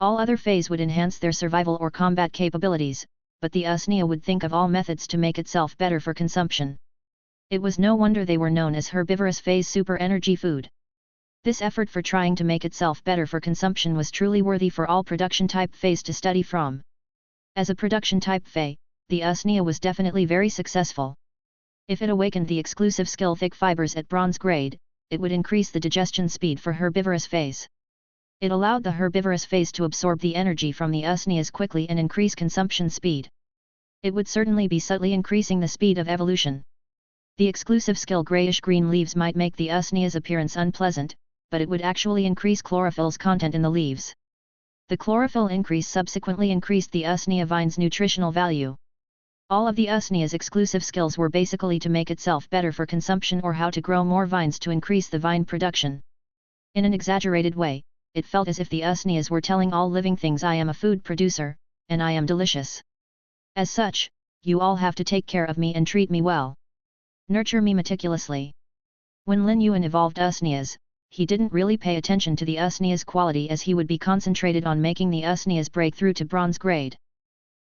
Speaker 1: All other feys would enhance their survival or combat capabilities, but the usnia would think of all methods to make itself better for consumption. It was no wonder they were known as herbivorous feys super energy food. This effort for trying to make itself better for consumption was truly worthy for all production type feys to study from. As a production type fey, the usnia was definitely very successful. If it awakened the exclusive skill thick fibers at bronze grade, it would increase the digestion speed for herbivorous feys. It allowed the herbivorous feys to absorb the energy from the usnias quickly and increase consumption speed. It would certainly be subtly increasing the speed of evolution. The exclusive skill grayish-green leaves might make the usnia's appearance unpleasant, but it would actually increase chlorophyll's content in the leaves. The chlorophyll increase subsequently increased the usnia vine's nutritional value. All of the usnia's exclusive skills were basically to make itself better for consumption or how to grow more vines to increase the vine production. In an exaggerated way, it felt as if the usnias were telling all living things, I am a food producer, and I am delicious. As such, you all have to take care of me and treat me well. Nurture me meticulously. When Lin Yuan evolved usnias, he didn't really pay attention to the usnia's quality as he would be concentrated on making the usnias break through to bronze grade.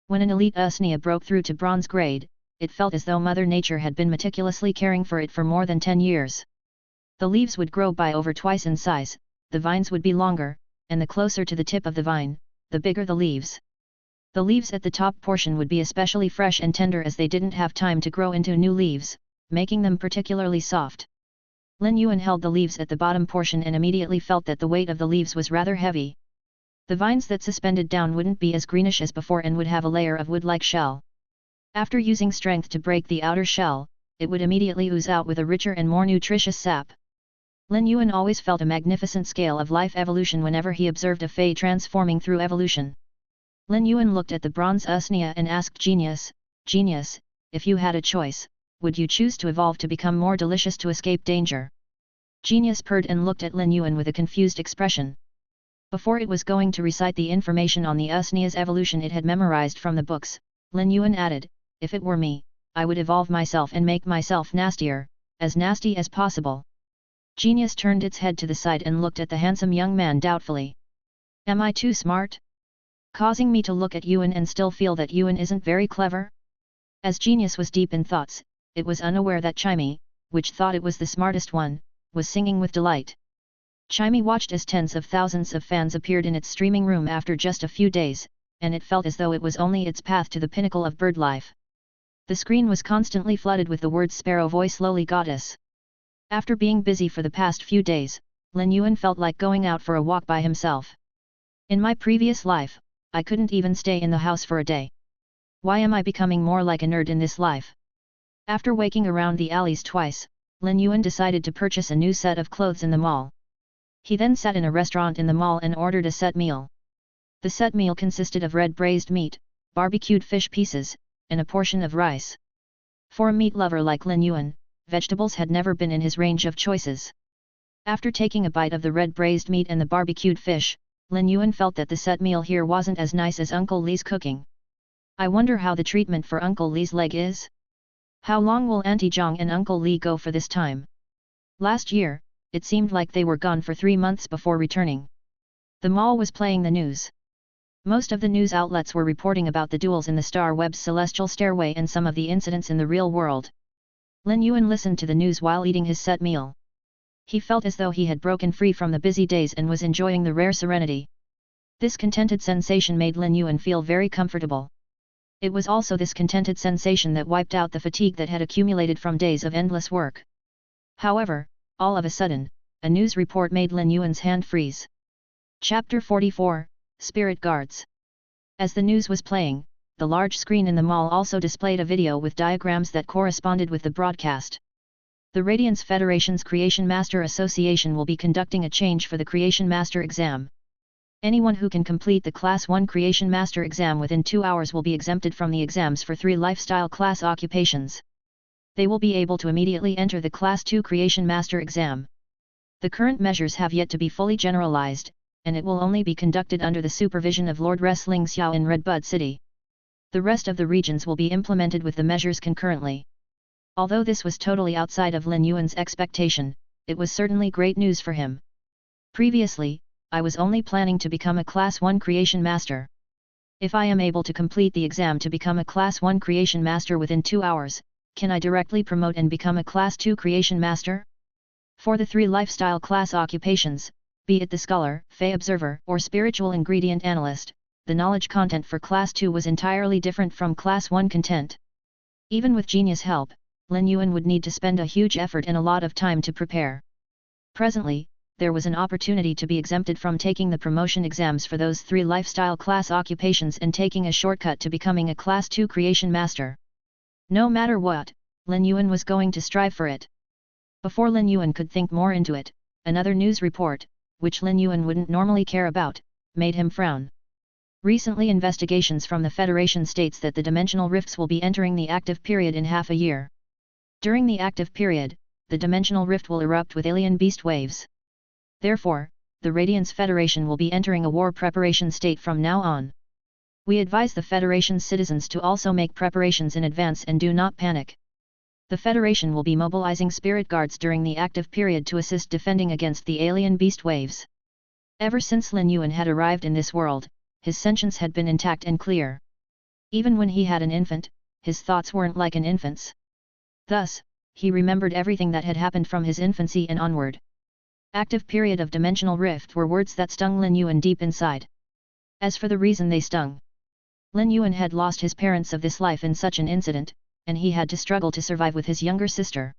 Speaker 1: When an elite usnia broke through to bronze grade, it felt as though Mother Nature had been meticulously caring for it for more than 10 years. The leaves would grow by over twice in size, the vines would be longer, and the closer to the tip of the vine, the bigger the leaves. The leaves at the top portion would be especially fresh and tender as they didn't have time to grow into new leaves, making them particularly soft. Lin Yuan held the leaves at the bottom portion and immediately felt that the weight of the leaves was rather heavy. The vines that suspended down wouldn't be as greenish as before and would have a layer of wood-like shell. After using strength to break the outer shell, it would immediately ooze out with a richer and more nutritious sap. Lin Yuan always felt a magnificent scale of life evolution whenever he observed a fey transforming through evolution. Lin Yuan looked at the bronze usnia and asked Genius, if you had a choice, would you choose to evolve to become more delicious to escape danger? Genius purred and looked at Lin Yuan with a confused expression. Before it was going to recite the information on the usnia's evolution it had memorized from the books, Lin Yuan added, if it were me, I would evolve myself and make myself nastier, as nasty as possible. Genius turned its head to the side and looked at the handsome young man doubtfully. Am I too smart? Causing me to look at Yuan and still feel that Yuan isn't very clever? As Genius was deep in thoughts, it was unaware that Chimey, which thought it was the smartest one, was singing with delight. Chimey watched as tens of thousands of fans appeared in its streaming room after just a few days, and it felt as though it was only its path to the pinnacle of bird life. The screen was constantly flooded with the words "Sparrow Voice Lowly Goddess." After being busy for the past few days, Lin Yuan felt like going out for a walk by himself. In my previous life, I couldn't even stay in the house for a day. Why am I becoming more like a nerd in this life? After waking around the alleys twice, Lin Yuan decided to purchase a new set of clothes in the mall. He then sat in a restaurant in the mall and ordered a set meal. The set meal consisted of red braised meat, barbecued fish pieces, and a portion of rice. For a meat lover like Lin Yuan, vegetables had never been in his range of choices. After taking a bite of the red braised meat and the barbecued fish, Lin Yuan felt that the set meal here wasn't as nice as Uncle Li's cooking. I wonder how the treatment for Uncle Li's leg is? How long will Auntie Zhang and Uncle Li go for this time? Last year, it seemed like they were gone for 3 months before returning. The mall was playing the news. Most of the news outlets were reporting about the duels in the Star Web's celestial stairway and some of the incidents in the real world. Lin Yuan listened to the news while eating his set meal. He felt as though he had broken free from the busy days and was enjoying the rare serenity. This contented sensation made Lin Yuan feel very comfortable. It was also this contented sensation that wiped out the fatigue that had accumulated from days of endless work. However, all of a sudden, a news report made Lin Yuan's hand freeze. Chapter 44, Spirit Guards. As the news was playing, the large screen in the mall also displayed a video with diagrams that corresponded with the broadcast. The Radiance Federation's Creation Master Association will be conducting a change for the Creation Master exam. Anyone who can complete the Class 1 Creation Master exam within 2 hours will be exempted from the exams for 3 lifestyle class occupations. They will be able to immediately enter the Class 2 Creation Master exam. The current measures have yet to be fully generalized, and it will only be conducted under the supervision of Lord Wrestling Xiao in Redbud City. The rest of the regions will be implemented with the measures concurrently. Although this was totally outside of Lin Yuan's expectation, it was certainly great news for him. Previously, I was only planning to become a Class 1 Creation Master. If I am able to complete the exam to become a Class 1 Creation Master within 2 hours, can I directly promote and become a Class 2 Creation Master? For the 3 lifestyle class occupations, be it the Scholar, Fey Observer, or Spiritual Ingredient Analyst, the knowledge content for Class 2 was entirely different from Class 1 content. Even with genius help, Lin Yuan would need to spend a huge effort and a lot of time to prepare. Presently, there was an opportunity to be exempted from taking the promotion exams for those 3 lifestyle class occupations and taking a shortcut to becoming a Class 2 Creation Master. No matter what, Lin Yuan was going to strive for it. Before Lin Yuan could think more into it, another news report, which Lin Yuan wouldn't normally care about, made him frown. Recently, investigations from the Federation states that the dimensional rifts will be entering the active period in half a year. During the active period, the dimensional rift will erupt with alien beast waves. Therefore, the Radiance Federation will be entering a war preparation state from now on. We advise the Federation's citizens to also make preparations in advance and do not panic. The Federation will be mobilizing spirit guards during the active period to assist defending against the alien beast waves. Ever since Lin Yuan had arrived in this world, his sentience had been intact and clear. Even when he had an infant, his thoughts weren't like an infant's. Thus, he remembered everything that had happened from his infancy and onward. Active period of dimensional rift were words that stung Lin Yuan deep inside. As for the reason they stung, Lin Yuan had lost his parents of this life in such an incident, and he had to struggle to survive with his younger sister.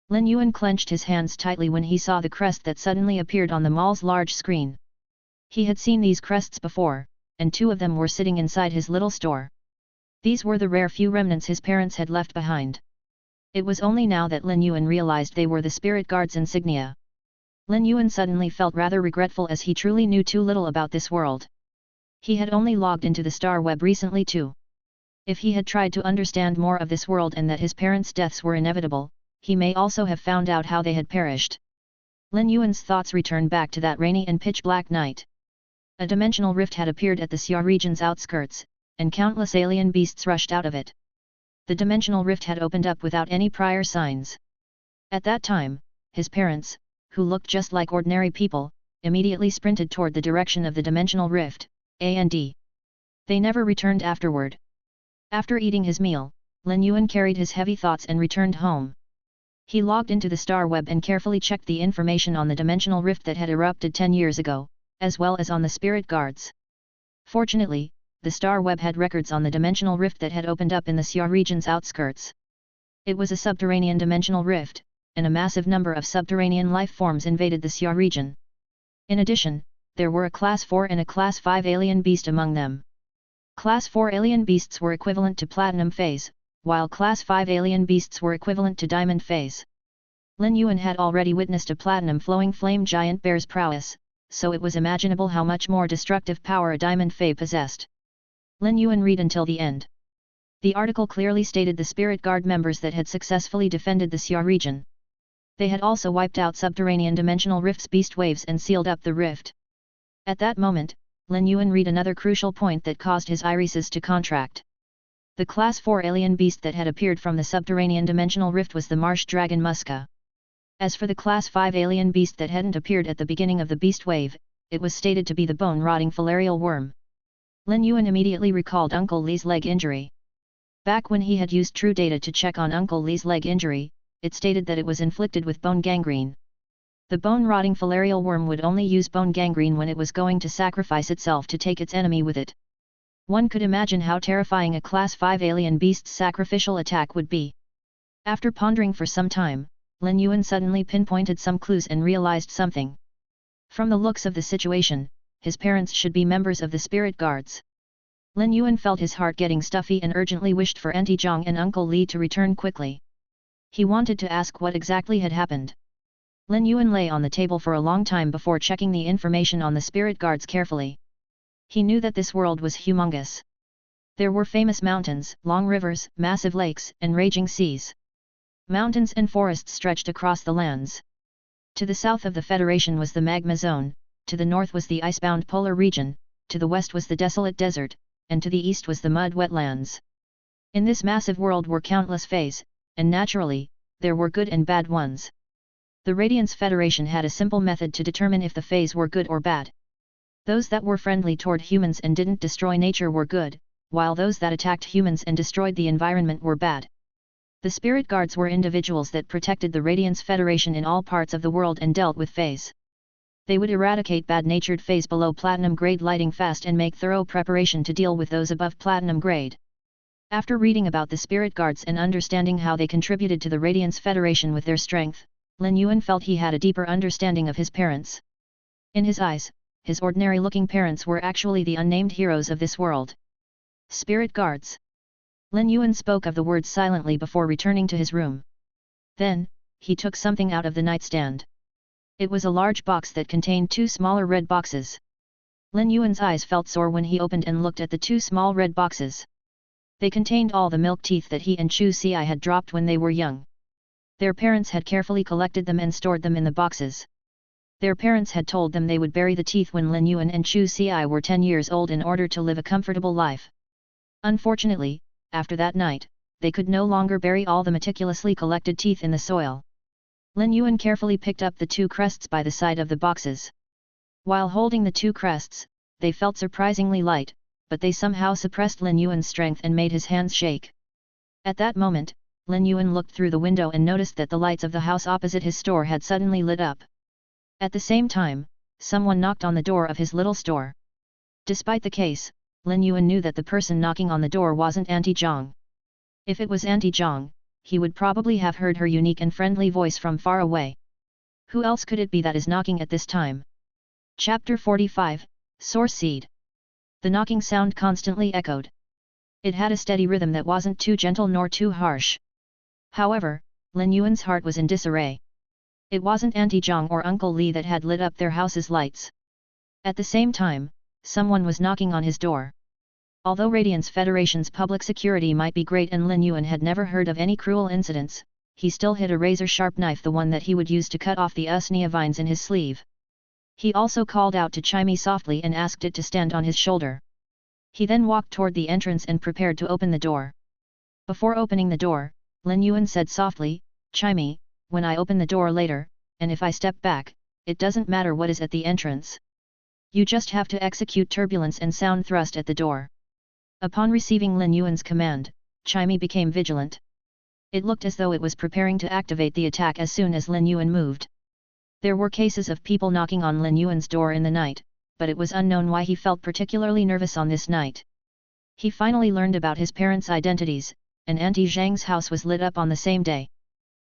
Speaker 1: Lin Yuan clenched his hands tightly when he saw the crest that suddenly appeared on the mall's large screen. He had seen these crests before, and 2 of them were sitting inside his little store. These were the rare few remnants his parents had left behind. It was only now that Lin Yuan realized they were the Spirit Guards insignia. Lin Yuan suddenly felt rather regretful as he truly knew too little about this world. He had only logged into the Star Web recently too. If he had tried to understand more of this world and that his parents' deaths were inevitable, he may also have found out how they had perished. Lin Yuan's thoughts returned back to that rainy and pitch-black night. A dimensional rift had appeared at the Xia region's outskirts, and countless alien beasts rushed out of it. The dimensional rift had opened up without any prior signs. At that time, his parents, who looked just like ordinary people, immediately sprinted toward the direction of the dimensional rift, and they never returned afterward. After eating his meal, Lin Yuan carried his heavy thoughts and returned home. He logged into the Star Web and carefully checked the information on the dimensional rift that had erupted 10 years ago, as well as on the spirit guards. Fortunately, the star web had records on the dimensional rift that had opened up in the Xia region's outskirts. It was a subterranean dimensional rift, and a massive number of subterranean life forms invaded the Xia region. In addition, there were a Class 4 and a Class 5 alien beast among them. Class 4 alien beasts were equivalent to Platinum Phase, while Class 5 alien beasts were equivalent to Diamond Phase. Lin Yuan had already witnessed a platinum flowing flame giant bear's prowess, so it was imaginable how much more destructive power a Diamond Fae possessed. Lin Yuan read until the end. The article clearly stated the Spirit Guard members that had successfully defended the Xia region. They had also wiped out subterranean dimensional rifts beast waves and sealed up the rift. At that moment, Lin Yuan read another crucial point that caused his irises to contract. The Class 4 alien beast that had appeared from the subterranean dimensional rift was the marsh dragon Muska. As for the Class 5 alien beast that hadn't appeared at the beginning of the beast wave, it was stated to be the bone-rotting filarial worm. Lin Yuan immediately recalled Uncle Li's leg injury. Back when he had used True Data to check on Uncle Li's leg injury, it stated that it was inflicted with bone gangrene. The bone-rotting filarial worm would only use bone gangrene when it was going to sacrifice itself to take its enemy with it. One could imagine how terrifying a Class 5 alien beast's sacrificial attack would be. After pondering for some time, Lin Yuan suddenly pinpointed some clues and realized something. From the looks of the situation, his parents should be members of the Spirit Guards. Lin Yuan felt his heart getting stuffy and urgently wished for Auntie Zhang and Uncle Li to return quickly. He wanted to ask what exactly had happened. Lin Yuan lay on the table for a long time before checking the information on the Spirit Guards carefully. He knew that this world was humongous. There were famous mountains, long rivers, massive lakes, and raging seas. Mountains and forests stretched across the lands. To the south of the Federation was the magma zone, to the north was the icebound polar region, to the west was the desolate desert, and to the east was the mud wetlands. In this massive world were countless feys, and naturally, there were good and bad ones. The Radiance Federation had a simple method to determine if the feys were good or bad. Those that were friendly toward humans and didn't destroy nature were good, while those that attacked humans and destroyed the environment were bad. The Spirit Guards were individuals that protected the Radiance Federation in all parts of the world and dealt with feys. They would eradicate bad-natured feys below platinum grade lighting fast and make thorough preparation to deal with those above platinum grade. After reading about the Spirit Guards and understanding how they contributed to the Radiance Federation with their strength, Lin Yuan felt he had a deeper understanding of his parents. In his eyes, his ordinary-looking parents were actually the unnamed heroes of this world. Spirit Guards. Lin Yuan spoke of the words silently before returning to his room. Then, he took something out of the nightstand. It was a large box that contained two smaller red boxes. Lin Yuan's eyes felt sore when he opened and looked at the two small red boxes. They contained all the milk teeth that he and Chu Xi had dropped when they were young. Their parents had carefully collected them and stored them in the boxes. Their parents had told them they would bury the teeth when Lin Yuan and Chu Xi were 10 years old in order to live a comfortable life. Unfortunately, after that night, they could no longer bury all the meticulously collected teeth in the soil. Lin Yuan carefully picked up the two crests by the side of the boxes. While holding the two crests, they felt surprisingly light, but they somehow suppressed Lin Yuan's strength and made his hands shake. At that moment, Lin Yuan looked through the window and noticed that the lights of the house opposite his store had suddenly lit up. At the same time, someone knocked on the door of his little store. Despite the case, Lin Yuan knew that the person knocking on the door wasn't Auntie Zhang. If it was Auntie Zhang, he would probably have heard her unique and friendly voice from far away. Who else could it be that is knocking at this time? Chapter 45, Source Seed. The knocking sound constantly echoed. It had a steady rhythm that wasn't too gentle nor too harsh. However, Lin Yuan's heart was in disarray. It wasn't Auntie Zhang or Uncle Li that had lit up their house's lights. At the same time, someone was knocking on his door. Although Radiance Federation's public security might be great and Lin Yuan had never heard of any cruel incidents, he still hid a razor-sharp knife, the one that he would use to cut off the usnea vines in his sleeve. He also called out to Chimey softly and asked it to stand on his shoulder. He then walked toward the entrance and prepared to open the door. Before opening the door, Lin Yuan said softly, "Chimey, when I open the door later, and if I step back, it doesn't matter what is at the entrance. You just have to execute turbulence and sound thrust at the door." Upon receiving Lin Yuan's command, Chimey became vigilant. It looked as though it was preparing to activate the attack as soon as Lin Yuan moved. There were cases of people knocking on Lin Yuan's door in the night, but it was unknown why he felt particularly nervous on this night. He finally learned about his parents' identities, and Auntie Zhang's house was lit up on the same day.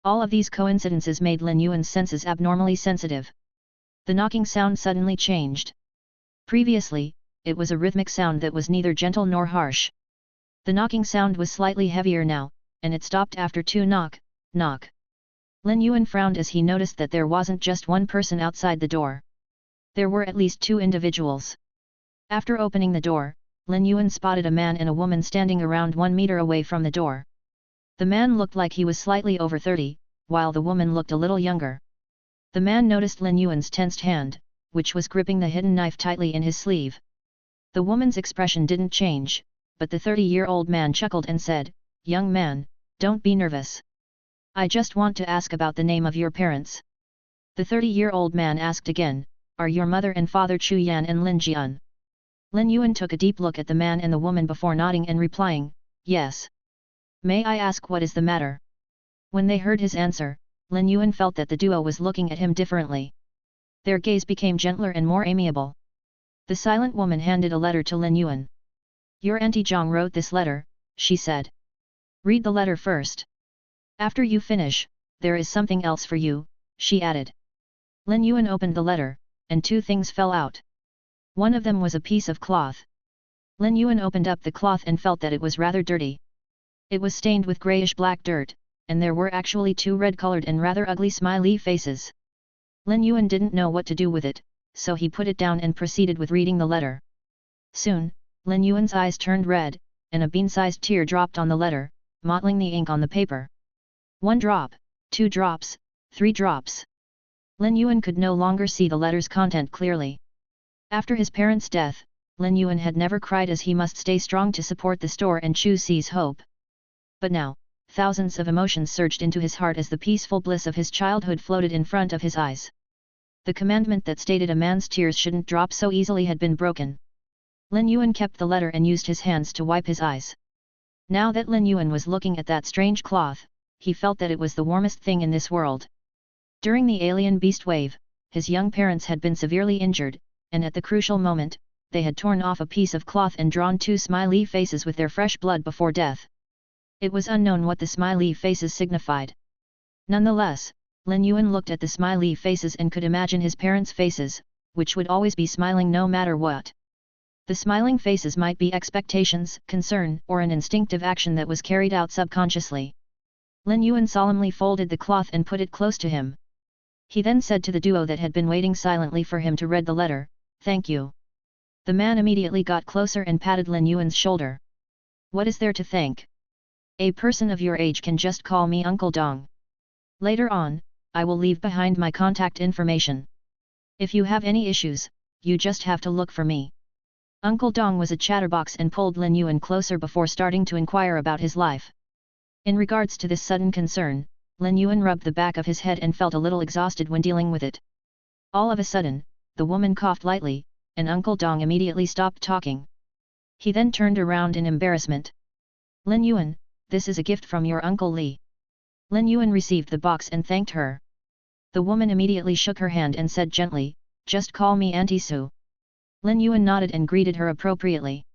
Speaker 1: All of these coincidences made Lin Yuan's senses abnormally sensitive. The knocking sound suddenly changed. Previously, it was a rhythmic sound that was neither gentle nor harsh. The knocking sound was slightly heavier now, and it stopped after 2 knock, knock. Lin Yuan frowned as he noticed that there wasn't just one person outside the door. There were at least 2 individuals. After opening the door, Lin Yuan spotted a man and a woman standing around 1 meter away from the door. The man looked like he was slightly over 30, while the woman looked a little younger. The man noticed Lin Yuan's tensed hand, which was gripping the hidden knife tightly in his sleeve. The woman's expression didn't change, but the 30-year-old man chuckled and said, "Young man, don't be nervous. I just want to ask about the name of your parents." The 30-year-old man asked again, "Are your mother and father Chu Yan and Lin Jian?" Lin Yuan took a deep look at the man and the woman before nodding and replying, "Yes. May I ask what is the matter?" When they heard his answer, Lin Yuan felt that the duo was looking at him differently. Their gaze became gentler and more amiable. The silent woman handed a letter to Lin Yuan. "Your Auntie Zhang wrote this letter," she said. "Read the letter first. After you finish, there is something else for you," she added. Lin Yuan opened the letter, and 2 things fell out. One of them was a piece of cloth. Lin Yuan opened up the cloth and felt that it was rather dirty. It was stained with grayish-black dirt, and there were actually 2 red-colored and rather ugly smiley faces. Lin Yuan didn't know what to do with it, so he put it down and proceeded with reading the letter. Soon, Lin Yuan's eyes turned red, and a bean-sized tear dropped on the letter, mottling the ink on the paper. 1 drop, 2 drops, 3 drops. Lin Yuan could no longer see the letter's content clearly. After his parents' death, Lin Yuan had never cried as he must stay strong to support the store and Chu Si's hope. But now, thousands of emotions surged into his heart as the peaceful bliss of his childhood floated in front of his eyes. The commandment that stated a man's tears shouldn't drop so easily had been broken. Lin Yuan kept the letter and used his hands to wipe his eyes. Now that Lin Yuan was looking at that strange cloth, he felt that it was the warmest thing in this world. During the alien beast wave, his young parents had been severely injured, and at the crucial moment, they had torn off a piece of cloth and drawn 2 smiley faces with their fresh blood before death. It was unknown what the smiley faces signified. Nonetheless, Lin Yuan looked at the smiley faces and could imagine his parents' faces, which would always be smiling no matter what. The smiling faces might be expectations, concern, or an instinctive action that was carried out subconsciously. Lin Yuan solemnly folded the cloth and put it close to him. He then said to the duo that had been waiting silently for him to read the letter, "Thank you." The man immediately got closer and patted Lin Yuan's shoulder. "What is there to thank? A person of your age can just call me Uncle Dong. Later on, I will leave behind my contact information. If you have any issues, you just have to look for me." Uncle Dong was a chatterbox and pulled Lin Yuan closer before starting to inquire about his life. In regards to this sudden concern, Lin Yuan rubbed the back of his head and felt a little exhausted when dealing with it. All of a sudden, the woman coughed lightly, and Uncle Dong immediately stopped talking. He then turned around in embarrassment. "Lin Yuan, this is a gift from your Uncle Li." Lin Yuan received the box and thanked her. The woman immediately shook her hand and said gently, "Just call me Auntie Su." Lin Yuan nodded and greeted her appropriately.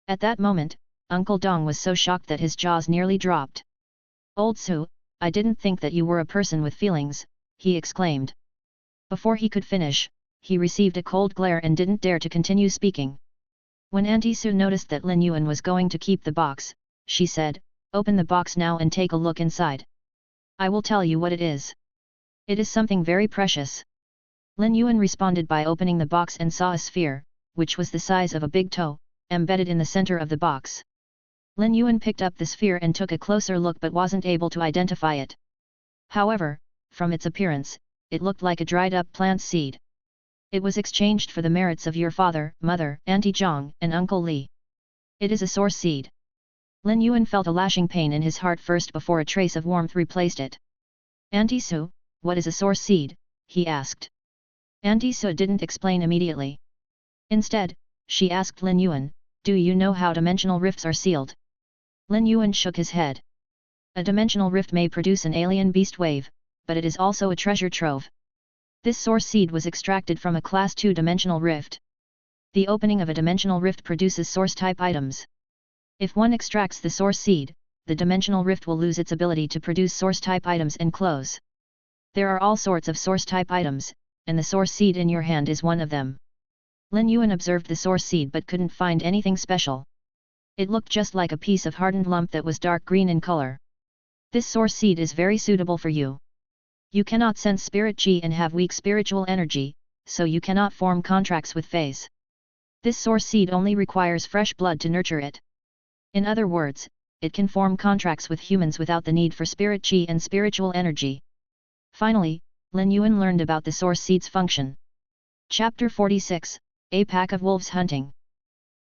Speaker 1: At that moment, Uncle Dong was so shocked that his jaws nearly dropped. "Old Su, I didn't think that you were a person with feelings," he exclaimed. Before he could finish, he received a cold glare and didn't dare to continue speaking. When Auntie Su noticed that Lin Yuan was going to keep the box, she said, "Open the box now and take a look inside. I will tell you what it is. It is something very precious." Lin Yuan responded by opening the box and saw a sphere, which was the size of a big toe, embedded in the center of the box. Lin Yuan picked up the sphere and took a closer look but wasn't able to identify it. However, from its appearance, it looked like a dried-up plant seed. "It was exchanged for the merits of your father, mother, Auntie Zhang, and Uncle Li. It is a source seed." Lin Yuan felt a lashing pain in his heart first before a trace of warmth replaced it. "Auntie Su, what is a source seed?" he asked. Auntie Su didn't explain immediately. Instead, she asked Lin Yuan, "Do you know how dimensional rifts are sealed?" Lin Yuan shook his head. A dimensional rift may produce an alien beast wave, but it is also a treasure trove. This source seed was extracted from a Class 2 dimensional rift. The opening of a dimensional rift produces source-type items. If one extracts the source seed, the dimensional rift will lose its ability to produce source-type items and close. There are all sorts of source-type items, and the source seed in your hand is one of them. Lin Yuan observed the source seed but couldn't find anything special. It looked just like a piece of hardened lump that was dark green in color. This source seed is very suitable for you. You cannot sense spirit chi and have weak spiritual energy, so you cannot form contracts with feys. This source seed only requires fresh blood to nurture it. In other words, it can form contracts with humans without the need for spirit chi and spiritual energy. Finally, Lin Yuan learned about the source seed's function. Chapter 46, A Pack of Wolves Hunting.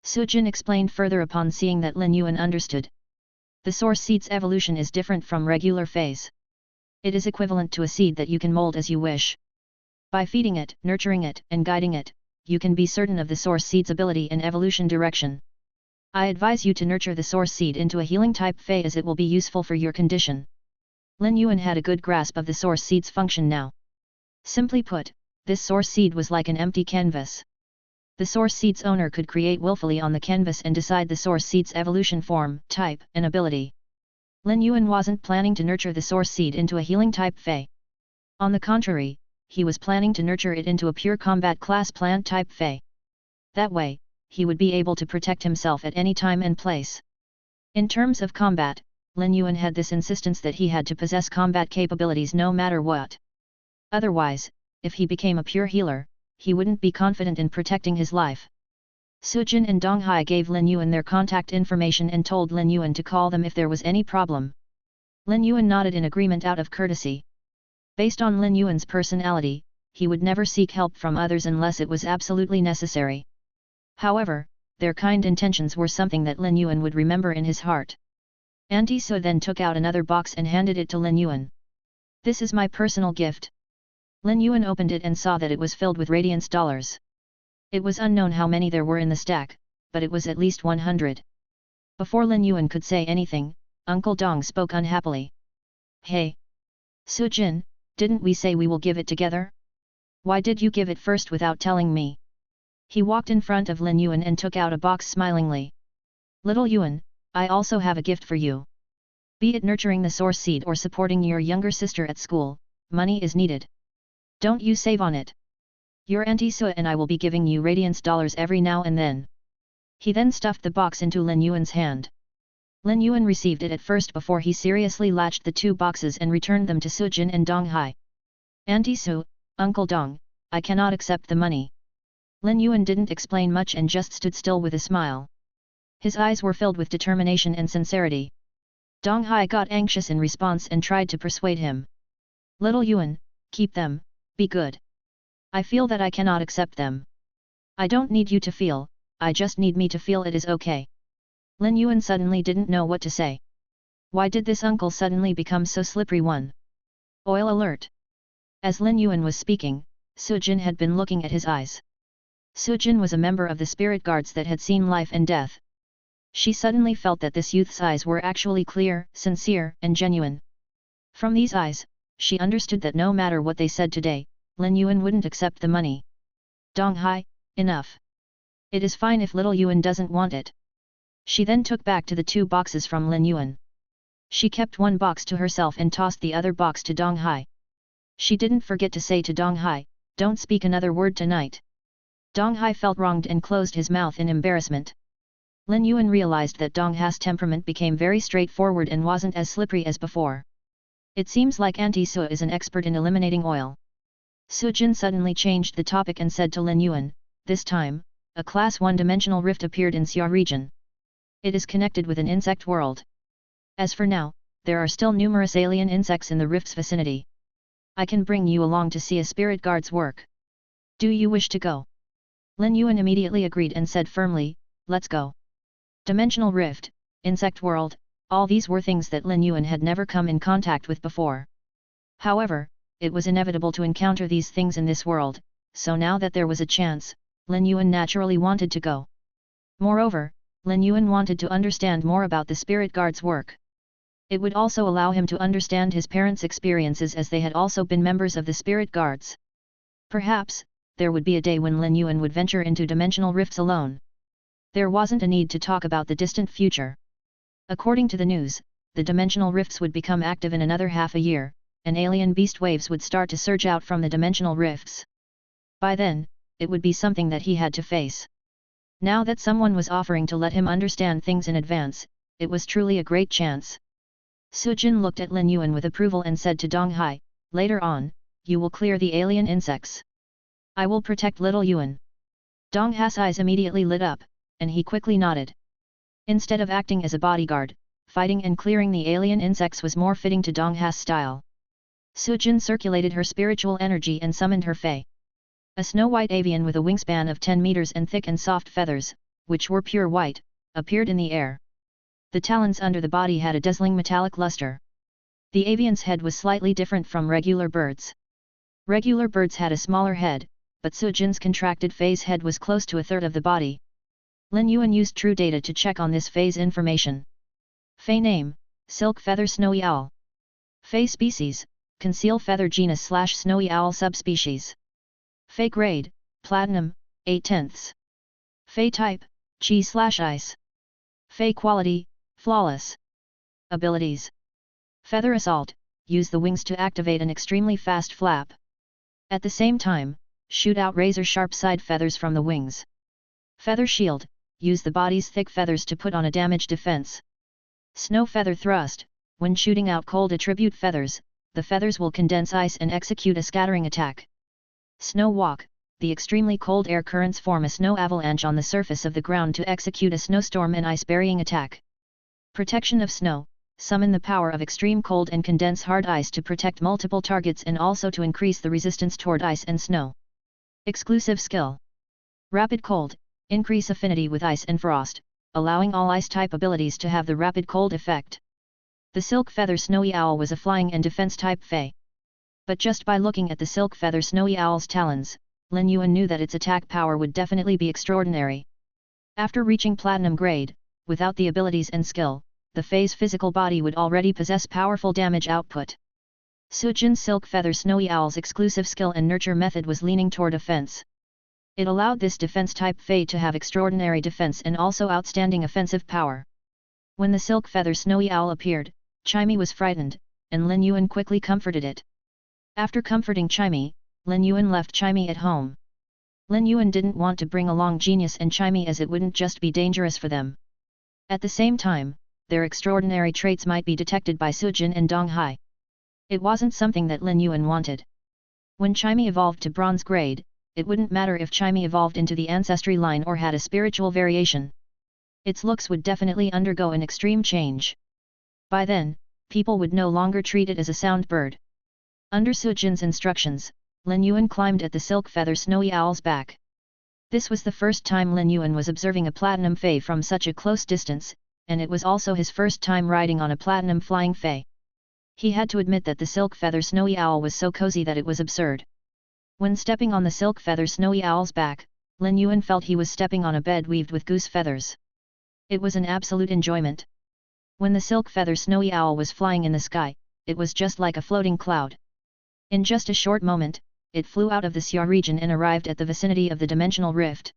Speaker 1: Sujin explained further upon seeing that Lin Yuan understood. The source seed's evolution is different from regular feys. It is equivalent to a seed that you can mold as you wish. By feeding it, nurturing it, and guiding it, you can be certain of the source seed's ability and evolution direction. I advise you to nurture the source seed into a healing type fey as it will be useful for your condition. Lin Yuan had a good grasp of the source seed's function now. Simply put, this source seed was like an empty canvas. The source seed's owner could create willfully on the canvas and decide the source seed's evolution form, type, and ability. Lin Yuan wasn't planning to nurture the source seed into a healing type fey. On the contrary, he was planning to nurture it into a pure combat class plant type fey. That way, he would be able to protect himself at any time and place. In terms of combat, Lin Yuan had this insistence that he had to possess combat capabilities no matter what. Otherwise, if he became a pure healer, he wouldn't be confident in protecting his life. Sujin and Dong Hai gave Lin Yuan their contact information and told Lin Yuan to call them if there was any problem. Lin Yuan nodded in agreement out of courtesy. Based on Lin Yuan's personality, he would never seek help from others unless it was absolutely necessary. However, their kind intentions were something that Lin Yuan would remember in his heart. Auntie Su then took out another box and handed it to Lin Yuan. This is my personal gift. Lin Yuan opened it and saw that it was filled with radiance dollars. It was unknown how many there were in the stack, but it was at least 100. Before Lin Yuan could say anything, Uncle Dong spoke unhappily. Hey! Sujin, didn't we say we will give it together? Why did you give it first without telling me? He walked in front of Lin Yuan and took out a box smilingly. Little Yuan, I also have a gift for you. Be it nurturing the source seed or supporting your younger sister at school, money is needed. Don't you save on it. Your Auntie Su and I will be giving you radiance dollars every now and then. He then stuffed the box into Lin Yuan's hand. Lin Yuan received it at first before he seriously latched the two boxes and returned them to Sujin and Dong Hai. Auntie Su, Uncle Dong, I cannot accept the money. Lin Yuan didn't explain much and just stood still with a smile. His eyes were filled with determination and sincerity. Dong Hai got anxious in response and tried to persuade him. Little Yuan, keep them, be good. I feel that I cannot accept them. I don't need you to feel, I just need me to feel it is okay. Lin Yuan suddenly didn't know what to say. Why did this uncle suddenly become so slippery one? Oil alert! As Lin Yuan was speaking, Sujin had been looking at his eyes. Sujin was a member of the spirit guards that had seen life and death. She suddenly felt that this youth's eyes were actually clear, sincere, and genuine. From these eyes, she understood that no matter what they said today, Lin Yuan wouldn't accept the money. Dong Hai, enough. It is fine if little Yuan doesn't want it. She then took back to the two boxes from Lin Yuan. She kept one box to herself and tossed the other box to Dong Hai. She didn't forget to say to Dong Hai, don't speak another word tonight. Dong Hai felt wronged and closed his mouth in embarrassment. Lin Yuan realized that Dong Hai's temperament became very straightforward and wasn't as slippery as before. It seems like Auntie Su is an expert in eliminating oil. Sujin suddenly changed the topic and said to Lin Yuan, this time, a class 1-dimensional rift appeared in Xia region. It is connected with an insect world. As for now, there are still numerous alien insects in the rift's vicinity. I can bring you along to see a spirit guard's work. Do you wish to go? Lin Yuan immediately agreed and said firmly, let's go. Dimensional rift, insect world, all these were things that Lin Yuan had never come in contact with before. However, it was inevitable to encounter these things in this world, so now that there was a chance, Lin Yuan naturally wanted to go. Moreover, Lin Yuan wanted to understand more about the spirit guard's work. It would also allow him to understand his parents' experiences as they had also been members of the spirit guards. Perhaps, there would be a day when Lin Yuan would venture into dimensional rifts alone. There wasn't a need to talk about the distant future. According to the news, the dimensional rifts would become active in another half a year, and alien beast waves would start to surge out from the dimensional rifts. By then, it would be something that he had to face. Now that someone was offering to let him understand things in advance, it was truly a great chance. Sujin looked at Lin Yuan with approval and said to Dong Hai, "Later on, you will clear the alien insects. I will protect little Yuan." Dong Hai's eyes immediately lit up, and he quickly nodded. Instead of acting as a bodyguard, fighting and clearing the alien insects was more fitting to Dong Hai's style. Sujin circulated her spiritual energy and summoned her fey. A snow-white avian with a wingspan of 10 meters and thick and soft feathers, which were pure white, appeared in the air. The talons under the body had a dazzling metallic luster. The avian's head was slightly different from regular birds. Regular birds had a smaller head, but Sujin's contracted fey's head was close to a third of the body. Lin Yuan used true data to check on this fey's information. Fey name, Silk Feather Snowy Owl. Fey species, Conceal Feather genus/Snowy Owl subspecies. Fey grade, Platinum, 8/10. Fey type, Chi/Ice. Fey quality, Flawless. Abilities. Feather Assault, use the wings to activate an extremely fast flap. At the same time, shoot out razor-sharp side feathers from the wings. Feather Shield, use the body's thick feathers to put on a damage defense. Snow Feather Thrust, when shooting out cold attribute feathers, the feathers will condense ice and execute a scattering attack. Snow Walk, the extremely cold air currents form a snow avalanche on the surface of the ground to execute a snowstorm and ice-burying attack. Protection of Snow, summon the power of extreme cold and condense hard ice to protect multiple targets and also to increase the resistance toward ice and snow. Exclusive skill. Rapid Cold, increase affinity with ice and frost, allowing all ice-type abilities to have the rapid cold effect. The Silk Feather Snowy Owl was a flying and defense-type fey. But just by looking at the Silk Feather Snowy Owl's talons, Lin Yuan knew that its attack power would definitely be extraordinary. After reaching Platinum grade, without the abilities and skill, the fey's physical body would already possess powerful damage output. Sujin's Silk Feather Snowy Owl's exclusive skill and nurture method was leaning toward offense. It allowed this defense-type fey to have extraordinary defense and also outstanding offensive power. When the Silk Feather Snowy Owl appeared, Chimey was frightened, and Lin Yuan quickly comforted it. After comforting Chimey, Lin Yuan left Chimey at home. Lin Yuan didn't want to bring along Genius and Chimey as it wouldn't just be dangerous for them. At the same time, their extraordinary traits might be detected by Sujin and Dong Hai. It wasn't something that Lin Yuan wanted. When Chimey evolved to bronze grade, it wouldn't matter if Chimey evolved into the ancestry line or had a spiritual variation. Its looks would definitely undergo an extreme change. By then, people would no longer treat it as a sound bird. Under Sujin's instructions, Lin Yuan climbed at the Silk Feather Snowy Owl's back. This was the first time Lin Yuan was observing a platinum fey from such a close distance, and it was also his first time riding on a platinum flying fey. He had to admit that the Silk Feather Snowy Owl was so cozy that it was absurd. When stepping on the Silk Feather Snowy Owl's back, Lin Yuan felt he was stepping on a bed weaved with goose feathers. It was an absolute enjoyment. When the Silk Feather Snowy Owl was flying in the sky, it was just like a floating cloud. In just a short moment, it flew out of the Xia region and arrived at the vicinity of the dimensional rift.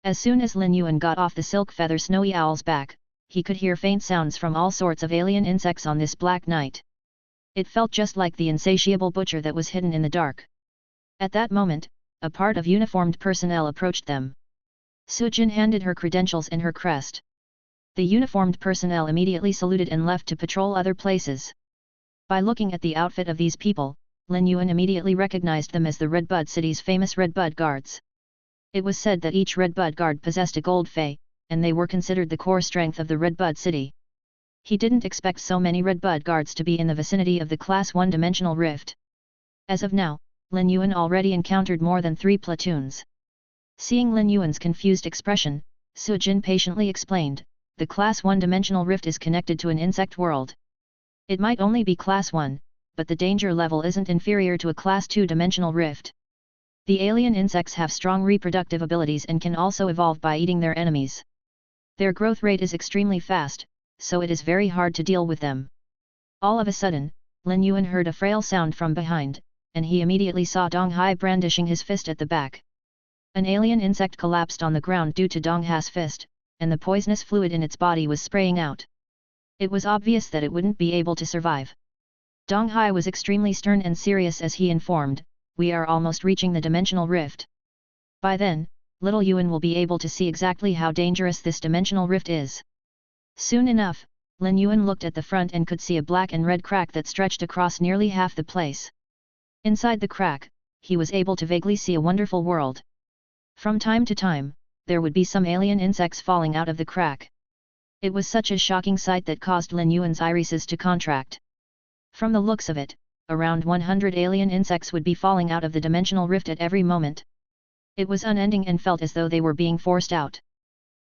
Speaker 1: As soon as Lin Yuan got off the Silk Feather Snowy Owl's back, he could hear faint sounds from all sorts of alien insects on this black night. It felt just like the insatiable butcher that was hidden in the dark. At that moment, a part of uniformed personnel approached them. Sujin handed her credentials and her crest. The uniformed personnel immediately saluted and left to patrol other places. By looking at the outfit of these people, Lin Yuan immediately recognized them as the Redbud City's famous Redbud Guards. It was said that each Redbud Guard possessed a gold fey, and they were considered the core strength of the Redbud City. He didn't expect so many Redbud Guards to be in the vicinity of the Class 1 dimensional rift. As of now, Lin Yuan already encountered more than 3 platoons. Seeing Lin Yuan's confused expression, Sujin patiently explained, the Class 1 dimensional rift is connected to an insect world. It might only be Class 1, but the danger level isn't inferior to a Class 2 dimensional rift. The alien insects have strong reproductive abilities and can also evolve by eating their enemies. Their growth rate is extremely fast, so it is very hard to deal with them. All of a sudden, Lin Yuan heard a frail sound from behind, and he immediately saw Dong Hai brandishing his fist at the back. An alien insect collapsed on the ground due to Dong Hai's fist, and the poisonous fluid in its body was spraying out. It was obvious that it wouldn't be able to survive. Dong Hai was extremely stern and serious as he informed, "We are almost reaching the dimensional rift. By then, little Yuan will be able to see exactly how dangerous this dimensional rift is." Soon enough, Lin Yuan looked at the front and could see a black and red crack that stretched across nearly half the place. Inside the crack, he was able to vaguely see a wonderful world. From time to time, there would be some alien insects falling out of the crack. It was such a shocking sight that caused Lin Yuan's irises to contract. From the looks of it, around 100 alien insects would be falling out of the dimensional rift at every moment. It was unending and felt as though they were being forced out.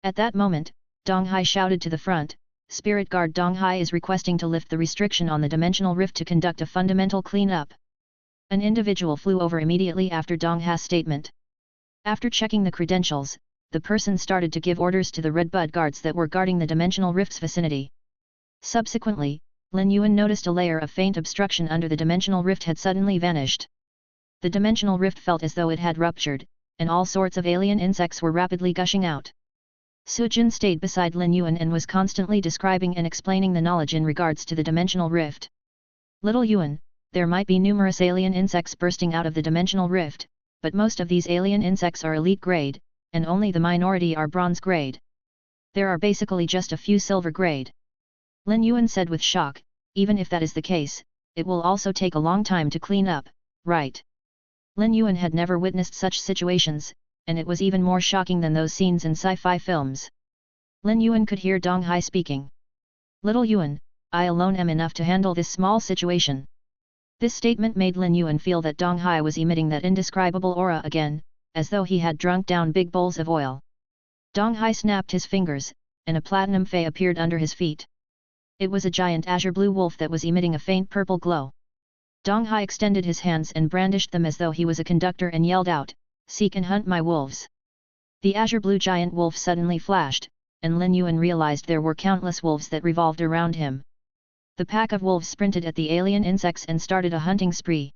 Speaker 1: At that moment, Dong Hai shouted to the front, "Spirit Guard Dong Hai is requesting to lift the restriction on the dimensional rift to conduct a fundamental clean-up." An individual flew over immediately after Dong Hai's statement. After checking the credentials, the person started to give orders to the Red Bud guards that were guarding the dimensional rift's vicinity. Subsequently, Lin Yuan noticed a layer of faint obstruction under the dimensional rift had suddenly vanished. The dimensional rift felt as though it had ruptured, and all sorts of alien insects were rapidly gushing out. Su Jin stayed beside Lin Yuan and was constantly describing and explaining the knowledge in regards to the dimensional rift. "Little Yuan, there might be numerous alien insects bursting out of the dimensional rift, but most of these alien insects are elite grade, and only the minority are bronze grade. There are basically just a few silver grade." Lin Yuan said with shock, "Even if that is the case, it will also take a long time to clean up, right?" Lin Yuan had never witnessed such situations, and it was even more shocking than those scenes in sci-fi films. Lin Yuan could hear Dong Hai speaking. "Little Yuan, I alone am enough to handle this small situation." This statement made Lin Yuan feel that Dong Hai was emitting that indescribable aura again, as though he had drunk down big bowls of oil. Dong Hai snapped his fingers, and a platinum fey appeared under his feet. It was a giant azure blue wolf that was emitting a faint purple glow. Dong Hai extended his hands and brandished them as though he was a conductor and yelled out, "Seek and hunt my wolves." The azure blue giant wolf suddenly flashed, and Lin Yuan realized there were countless wolves that revolved around him. The pack of wolves sprinted at the alien insects and started a hunting spree.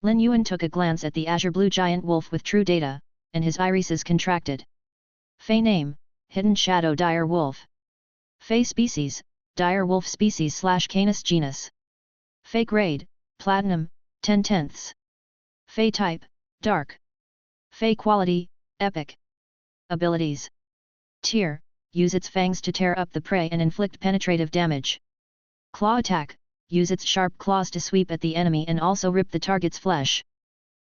Speaker 1: Lin Yuan took a glance at the azure blue giant wolf with true data, and his irises contracted. Fey name, Hidden Shadow Dire Wolf. Fey species, Dire Wolf species / Canis genus. Fey grade, Platinum, 10/10. Fey type, Dark. Fey quality, Epic. Abilities. Tier, use its fangs to tear up the prey and inflict penetrative damage. Claw attack, use its sharp claws to sweep at the enemy and also rip the target's flesh.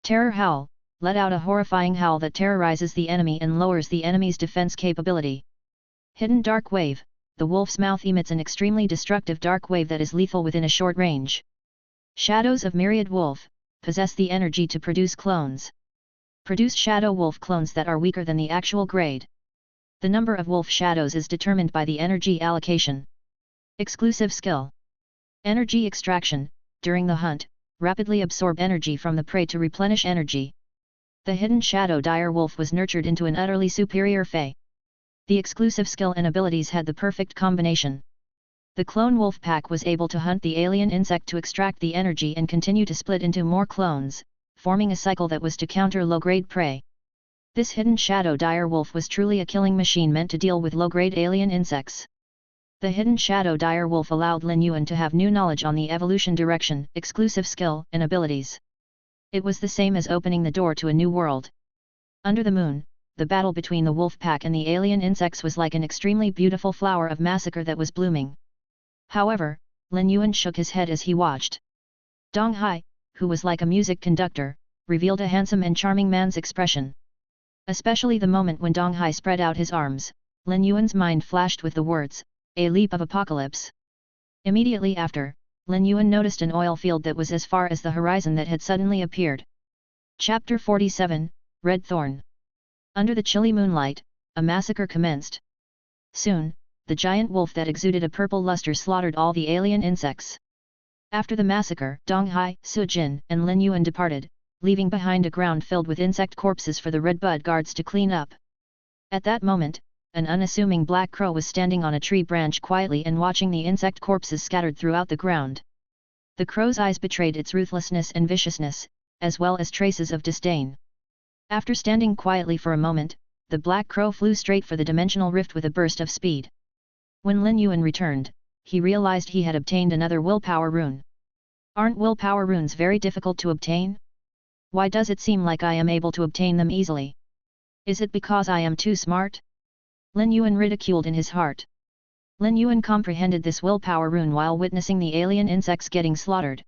Speaker 1: Terror howl, let out a horrifying howl that terrorizes the enemy and lowers the enemy's defense capability. Hidden dark wave, the wolf's mouth emits an extremely destructive dark wave that is lethal within a short range. Shadows of Myriad Wolf, possess the energy to produce clones. Produce shadow wolf clones that are weaker than the actual grade. The number of wolf shadows is determined by the energy allocation. Exclusive skill. Energy extraction, during the hunt, rapidly absorb energy from the prey to replenish energy. The hidden shadow dire wolf was nurtured into an utterly superior fey. The exclusive skill and abilities had the perfect combination. The clone wolf pack was able to hunt the alien insect to extract the energy and continue to split into more clones, forming a cycle that was to counter low-grade prey. This hidden shadow dire wolf was truly a killing machine meant to deal with low-grade alien insects. The hidden shadow dire wolf allowed Lin Yuan to have new knowledge on the evolution direction, exclusive skill and abilities. It was the same as opening the door to a new world. Under the moon, the battle between the wolf pack and the alien insects was like an extremely beautiful flower of massacre that was blooming. However, Lin Yuan shook his head as he watched. Dong Hai, who was like a music conductor, revealed a handsome and charming man's expression. Especially the moment when Dong Hai spread out his arms, Lin Yuan's mind flashed with the words, "A leap of apocalypse." Immediately after, Lin Yuan noticed an oil field that was as far as the horizon that had suddenly appeared. Chapter 47, Red Thorn. Under the chilly moonlight, a massacre commenced. Soon, the giant wolf that exuded a purple luster slaughtered all the alien insects. After the massacre, Dong Hai, Su Jin, and Lin Yuan departed, leaving behind a ground filled with insect corpses for the Red Bud guards to clean up. At that moment, an unassuming black crow was standing on a tree branch quietly and watching the insect corpses scattered throughout the ground. The crow's eyes betrayed its ruthlessness and viciousness, as well as traces of disdain. After standing quietly for a moment, the black crow flew straight for the dimensional rift with a burst of speed. When Lin Yuan returned, he realized he had obtained another willpower rune. Aren't willpower runes very difficult to obtain? Why does it seem like I am able to obtain them easily? Is it because I am too smart? Lin Yuan ridiculed in his heart. Lin Yuan comprehended this willpower rune while witnessing the alien insects getting slaughtered.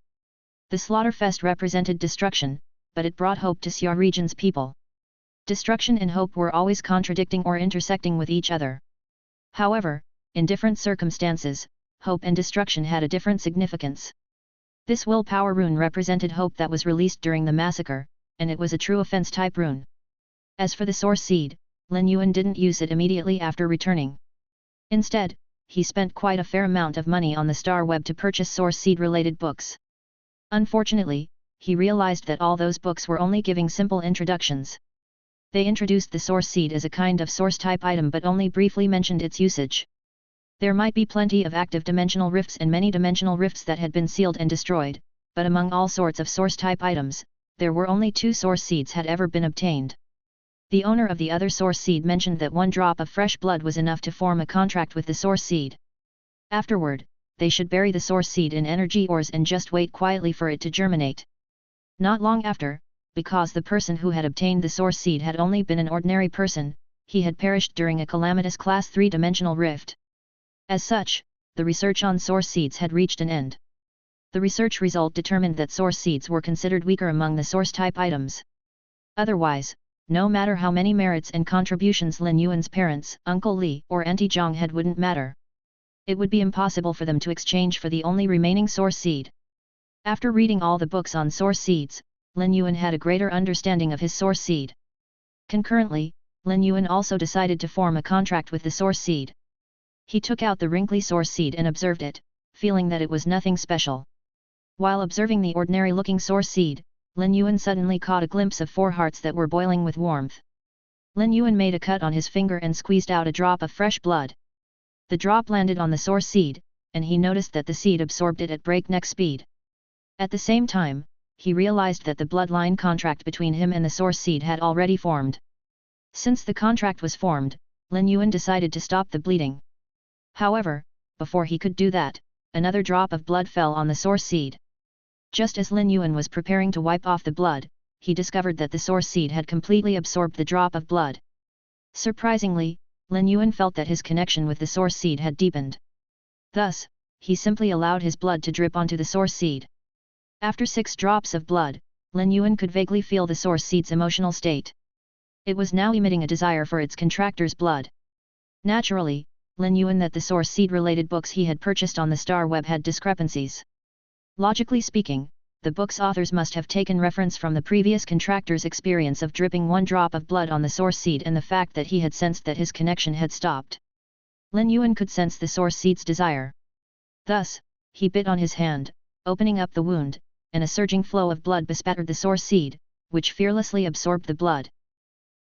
Speaker 1: The slaughterfest represented destruction, but it brought hope to Xia region's people. Destruction and hope were always contradicting or intersecting with each other. However, in different circumstances, hope and destruction had a different significance. This willpower rune represented hope that was released during the massacre, and it was a true offense-type rune. As for the source seed, Lin Yuan didn't use it immediately after returning. Instead, he spent quite a fair amount of money on the star web to purchase source seed-related books. Unfortunately, he realized that all those books were only giving simple introductions. They introduced the source seed as a kind of source-type item but only briefly mentioned its usage. There might be plenty of active dimensional rifts and many dimensional rifts that had been sealed and destroyed, but among all sorts of source-type items, there were only 2 source seeds had ever been obtained. The owner of the other source seed mentioned that 1 drop of fresh blood was enough to form a contract with the source seed. Afterward, they should bury the source seed in energy ores and just wait quietly for it to germinate. Not long after, because the person who had obtained the source seed had only been an ordinary person, he had perished during a calamitous class 3-dimensional rift. As such, the research on source seeds had reached an end. The research result determined that source seeds were considered weaker among the source-type items. Otherwise, no matter how many merits and contributions Lin Yuan's parents, Uncle Li or Auntie Zhang had wouldn't matter. It would be impossible for them to exchange for the only remaining source seed. After reading all the books on source seeds, Lin Yuan had a greater understanding of his source seed. Concurrently, Lin Yuan also decided to form a contract with the source seed. He took out the wrinkly source seed and observed it, feeling that it was nothing special. While observing the ordinary-looking source seed, Lin Yuan suddenly caught a glimpse of 4 hearts that were boiling with warmth. Lin Yuan made a cut on his finger and squeezed out a drop of fresh blood. The drop landed on the source seed, and he noticed that the seed absorbed it at breakneck speed. At the same time, he realized that the bloodline contract between him and the source seed had already formed. Since the contract was formed, Lin Yuan decided to stop the bleeding. However, before he could do that, another drop of blood fell on the source seed. Just as Lin Yuan was preparing to wipe off the blood, he discovered that the source seed had completely absorbed the drop of blood. Surprisingly, Lin Yuan felt that his connection with the source seed had deepened. Thus, he simply allowed his blood to drip onto the source seed. After 6 drops of blood, Lin Yuan could vaguely feel the source seed's emotional state. It was now emitting a desire for its contractor's blood. Naturally, Lin Yuan that the source seed-related books he had purchased on the star web had discrepancies. Logically speaking, the book's authors must have taken reference from the previous contractor's experience of dripping 1 drop of blood on the source seed and the fact that he had sensed that his connection had stopped. Lin Yuan could sense the source seed's desire. Thus, he bit on his hand, opening up the wound, and a surging flow of blood bespattered the source seed, which fearlessly absorbed the blood.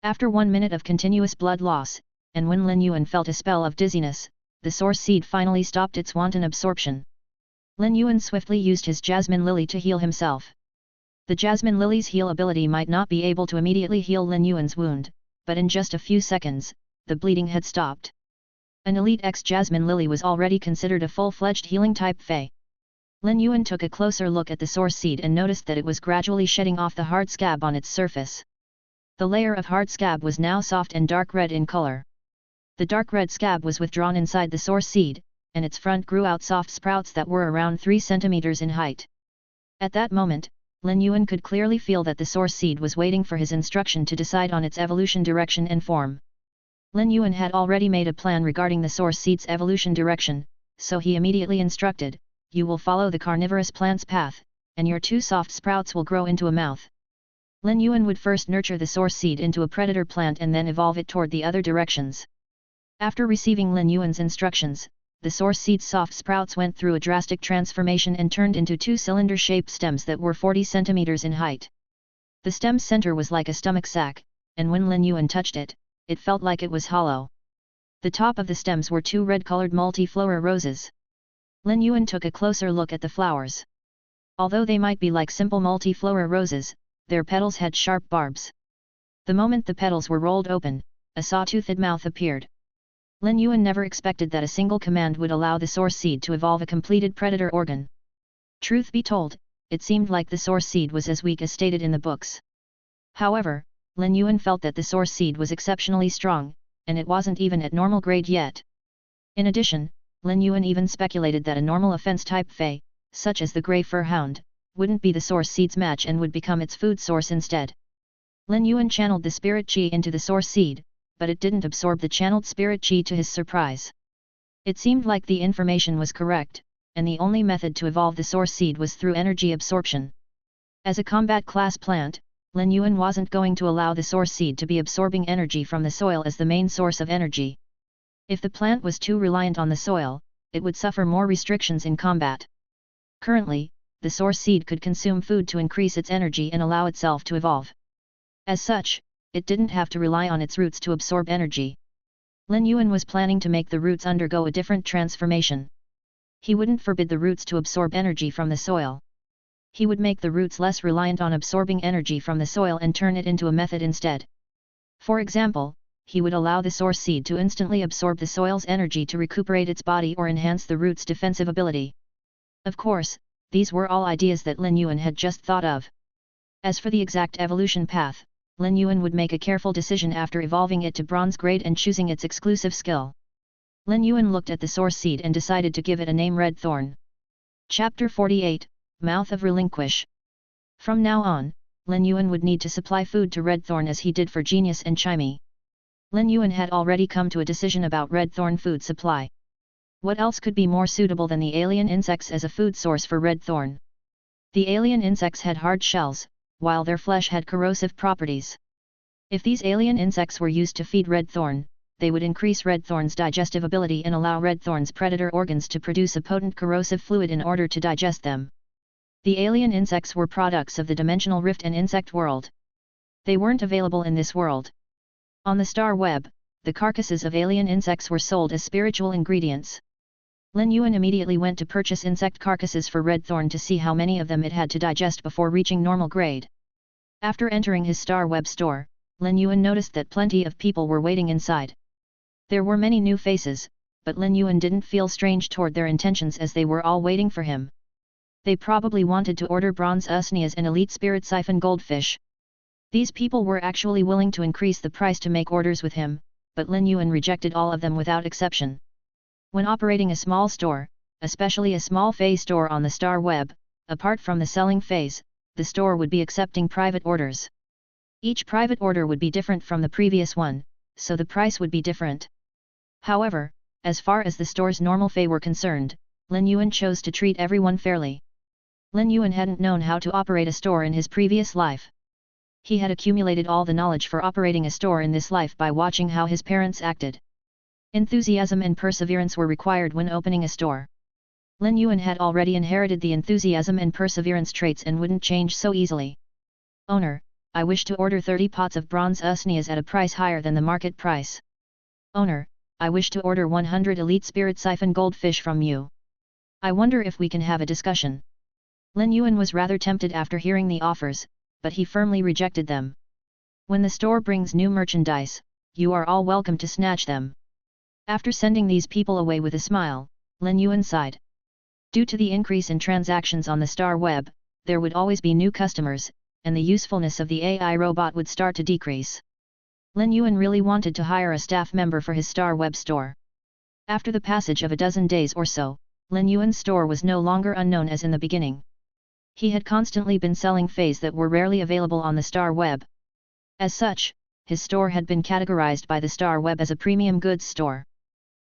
Speaker 1: After 1 minute of continuous blood loss, and when Lin Yuan felt a spell of dizziness, the source seed finally stopped its wanton absorption. Lin Yuan swiftly used his jasmine lily to heal himself. The jasmine lily's heal ability might not be able to immediately heal Lin Yuan's wound, but in just a few seconds, the bleeding had stopped. An Elite X jasmine lily was already considered a full-fledged healing type fey. Lin Yuan took a closer look at the source seed and noticed that it was gradually shedding off the hard scab on its surface. The layer of hard scab was now soft and dark red in color. The dark red scab was withdrawn inside the source seed, and its front grew out soft sprouts that were around 3 centimeters in height. At that moment, Lin Yuan could clearly feel that the source seed was waiting for his instruction to decide on its evolution direction and form. Lin Yuan had already made a plan regarding the source seed's evolution direction, so he immediately instructed, "You will follow the carnivorous plant's path, and your 2 soft sprouts will grow into a mouth." Lin Yuan would first nurture the source seed into a predator plant and then evolve it toward the other directions. After receiving Lin Yuan's instructions, the source seed's soft sprouts went through a drastic transformation and turned into 2 cylinder-shaped stems that were 40 centimeters in height. The stem's center was like a stomach sac, and when Lin Yuan touched it, it felt like it was hollow. The top of the stems were 2 red-colored multiflora roses. Lin Yuan took a closer look at the flowers. Although they might be like simple multiflora roses, their petals had sharp barbs. The moment the petals were rolled open, a saw-toothed mouth appeared. Lin Yuan never expected that a single command would allow the source seed to evolve a completed predator organ. Truth be told, it seemed like the source seed was as weak as stated in the books. However, Lin Yuan felt that the source seed was exceptionally strong, and it wasn't even at normal grade yet. In addition, Lin Yuan even speculated that a normal offense-type fey, such as the Grey Fur Hound, wouldn't be the source seed's match and would become its food source instead. Lin Yuan channeled the spirit chi into the source seed, but it didn't absorb the channeled spirit chi to his surprise. It seemed like the information was correct, and the only method to evolve the source seed was through energy absorption. As a combat class plant, Lin Yuan wasn't going to allow the source seed to be absorbing energy from the soil as the main source of energy. If the plant was too reliant on the soil, it would suffer more restrictions in combat. Currently, the source seed could consume food to increase its energy and allow itself to evolve. As such, it didn't have to rely on its roots to absorb energy. Lin Yuan was planning to make the roots undergo a different transformation. He wouldn't forbid the roots to absorb energy from the soil. He would make the roots less reliant on absorbing energy from the soil and turn it into a method instead. For example, he would allow the source seed to instantly absorb the soil's energy to recuperate its body or enhance the root's defensive ability. Of course, these were all ideas that Lin Yuan had just thought of. As for the exact evolution path, Lin Yuan would make a careful decision after evolving it to bronze grade and choosing its exclusive skill. Lin Yuan looked at the source seed and decided to give it a name: Red Thorn. Chapter 48, Mouth of Relinquish. From now on, Lin Yuan would need to supply food to Red Thorn as he did for Genius and Chimey. Lin Yuan had already come to a decision about Red Thorn food supply. What else could be more suitable than the alien insects as a food source for Red Thorn? The alien insects had hard shells, while their flesh had corrosive properties. If these alien insects were used to feed Red Thorn, they would increase Red Thorn's digestive ability and allow Red Thorn's predator organs to produce a potent corrosive fluid in order to digest them. The alien insects were products of the dimensional rift and insect world. They weren't available in this world. On the star web, the carcasses of alien insects were sold as spiritual ingredients. Lin Yuan immediately went to purchase insect carcasses for Red Thorn to see how many of them it had to digest before reaching normal grade. After entering his star web store, Lin Yuan noticed that plenty of people were waiting inside. There were many new faces, but Lin Yuan didn't feel strange toward their intentions as they were all waiting for him. They probably wanted to order bronze usnias and elite spirit siphon goldfish. These people were actually willing to increase the price to make orders with him, but Lin Yuan rejected all of them without exception. When operating a small store, especially a small fey store on the star web, apart from the selling feys, the store would be accepting private orders. Each private order would be different from the previous one, so the price would be different. However, as far as the store's normal fey were concerned, Lin Yuan chose to treat everyone fairly. Lin Yuan hadn't known how to operate a store in his previous life. He had accumulated all the knowledge for operating a store in this life by watching how his parents acted. Enthusiasm and perseverance were required when opening a store. Lin Yuan had already inherited the enthusiasm and perseverance traits and wouldn't change so easily. Owner, I wish to order 30 pots of bronze usnias at a price higher than the market price. Owner, I wish to order 100 elite spirit siphon goldfish from you. I wonder if we can have a discussion. Lin Yuan was rather tempted after hearing the offers, but he firmly rejected them. When the store brings new merchandise, you are all welcome to snatch them. After sending these people away with a smile, Lin Yuan sighed. Due to the increase in transactions on the star web, there would always be new customers, and the usefulness of the AI robot would start to decrease. Lin Yuan really wanted to hire a staff member for his star web store. After the passage of a dozen days or so, Lin Yuan's store was no longer unknown as in the beginning. He had constantly been selling feys that were rarely available on the star web. As such, his store had been categorized by the star web as a premium goods store.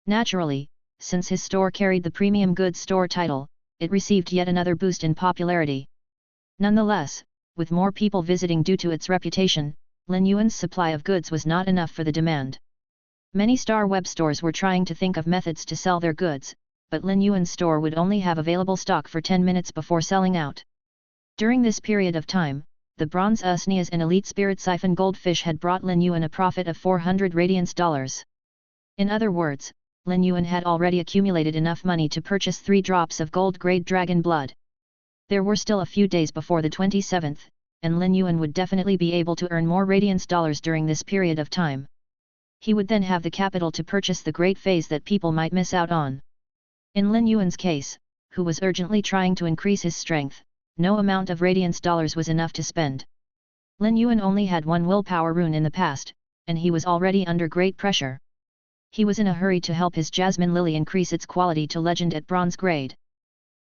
Speaker 1: Naturally, since his store carried the premium goods store title, it received yet another boost in popularity. Nonetheless, with more people visiting due to its reputation, Lin Yuan's supply of goods was not enough for the demand. Many star web stores were trying to think of methods to sell their goods, but Lin Yuan's store would only have available stock for 10 minutes before selling out. During this period of time, the bronze usnias and elite spirit siphon goldfish had brought Lin Yuan a profit of 400 radiance dollars. In other words, Lin Yuan had already accumulated enough money to purchase 3 drops of gold-grade dragon blood. There were still a few days before the 27th, and Lin Yuan would definitely be able to earn more radiance dollars during this period of time. He would then have the capital to purchase the great feys that people might miss out on. In Lin Yuan's case, who was urgently trying to increase his strength, no amount of radiance dollars was enough to spend. Lin Yuan only had one willpower rune in the past, and he was already under great pressure. He was in a hurry to help his jasmine lily increase its quality to legend at bronze grade.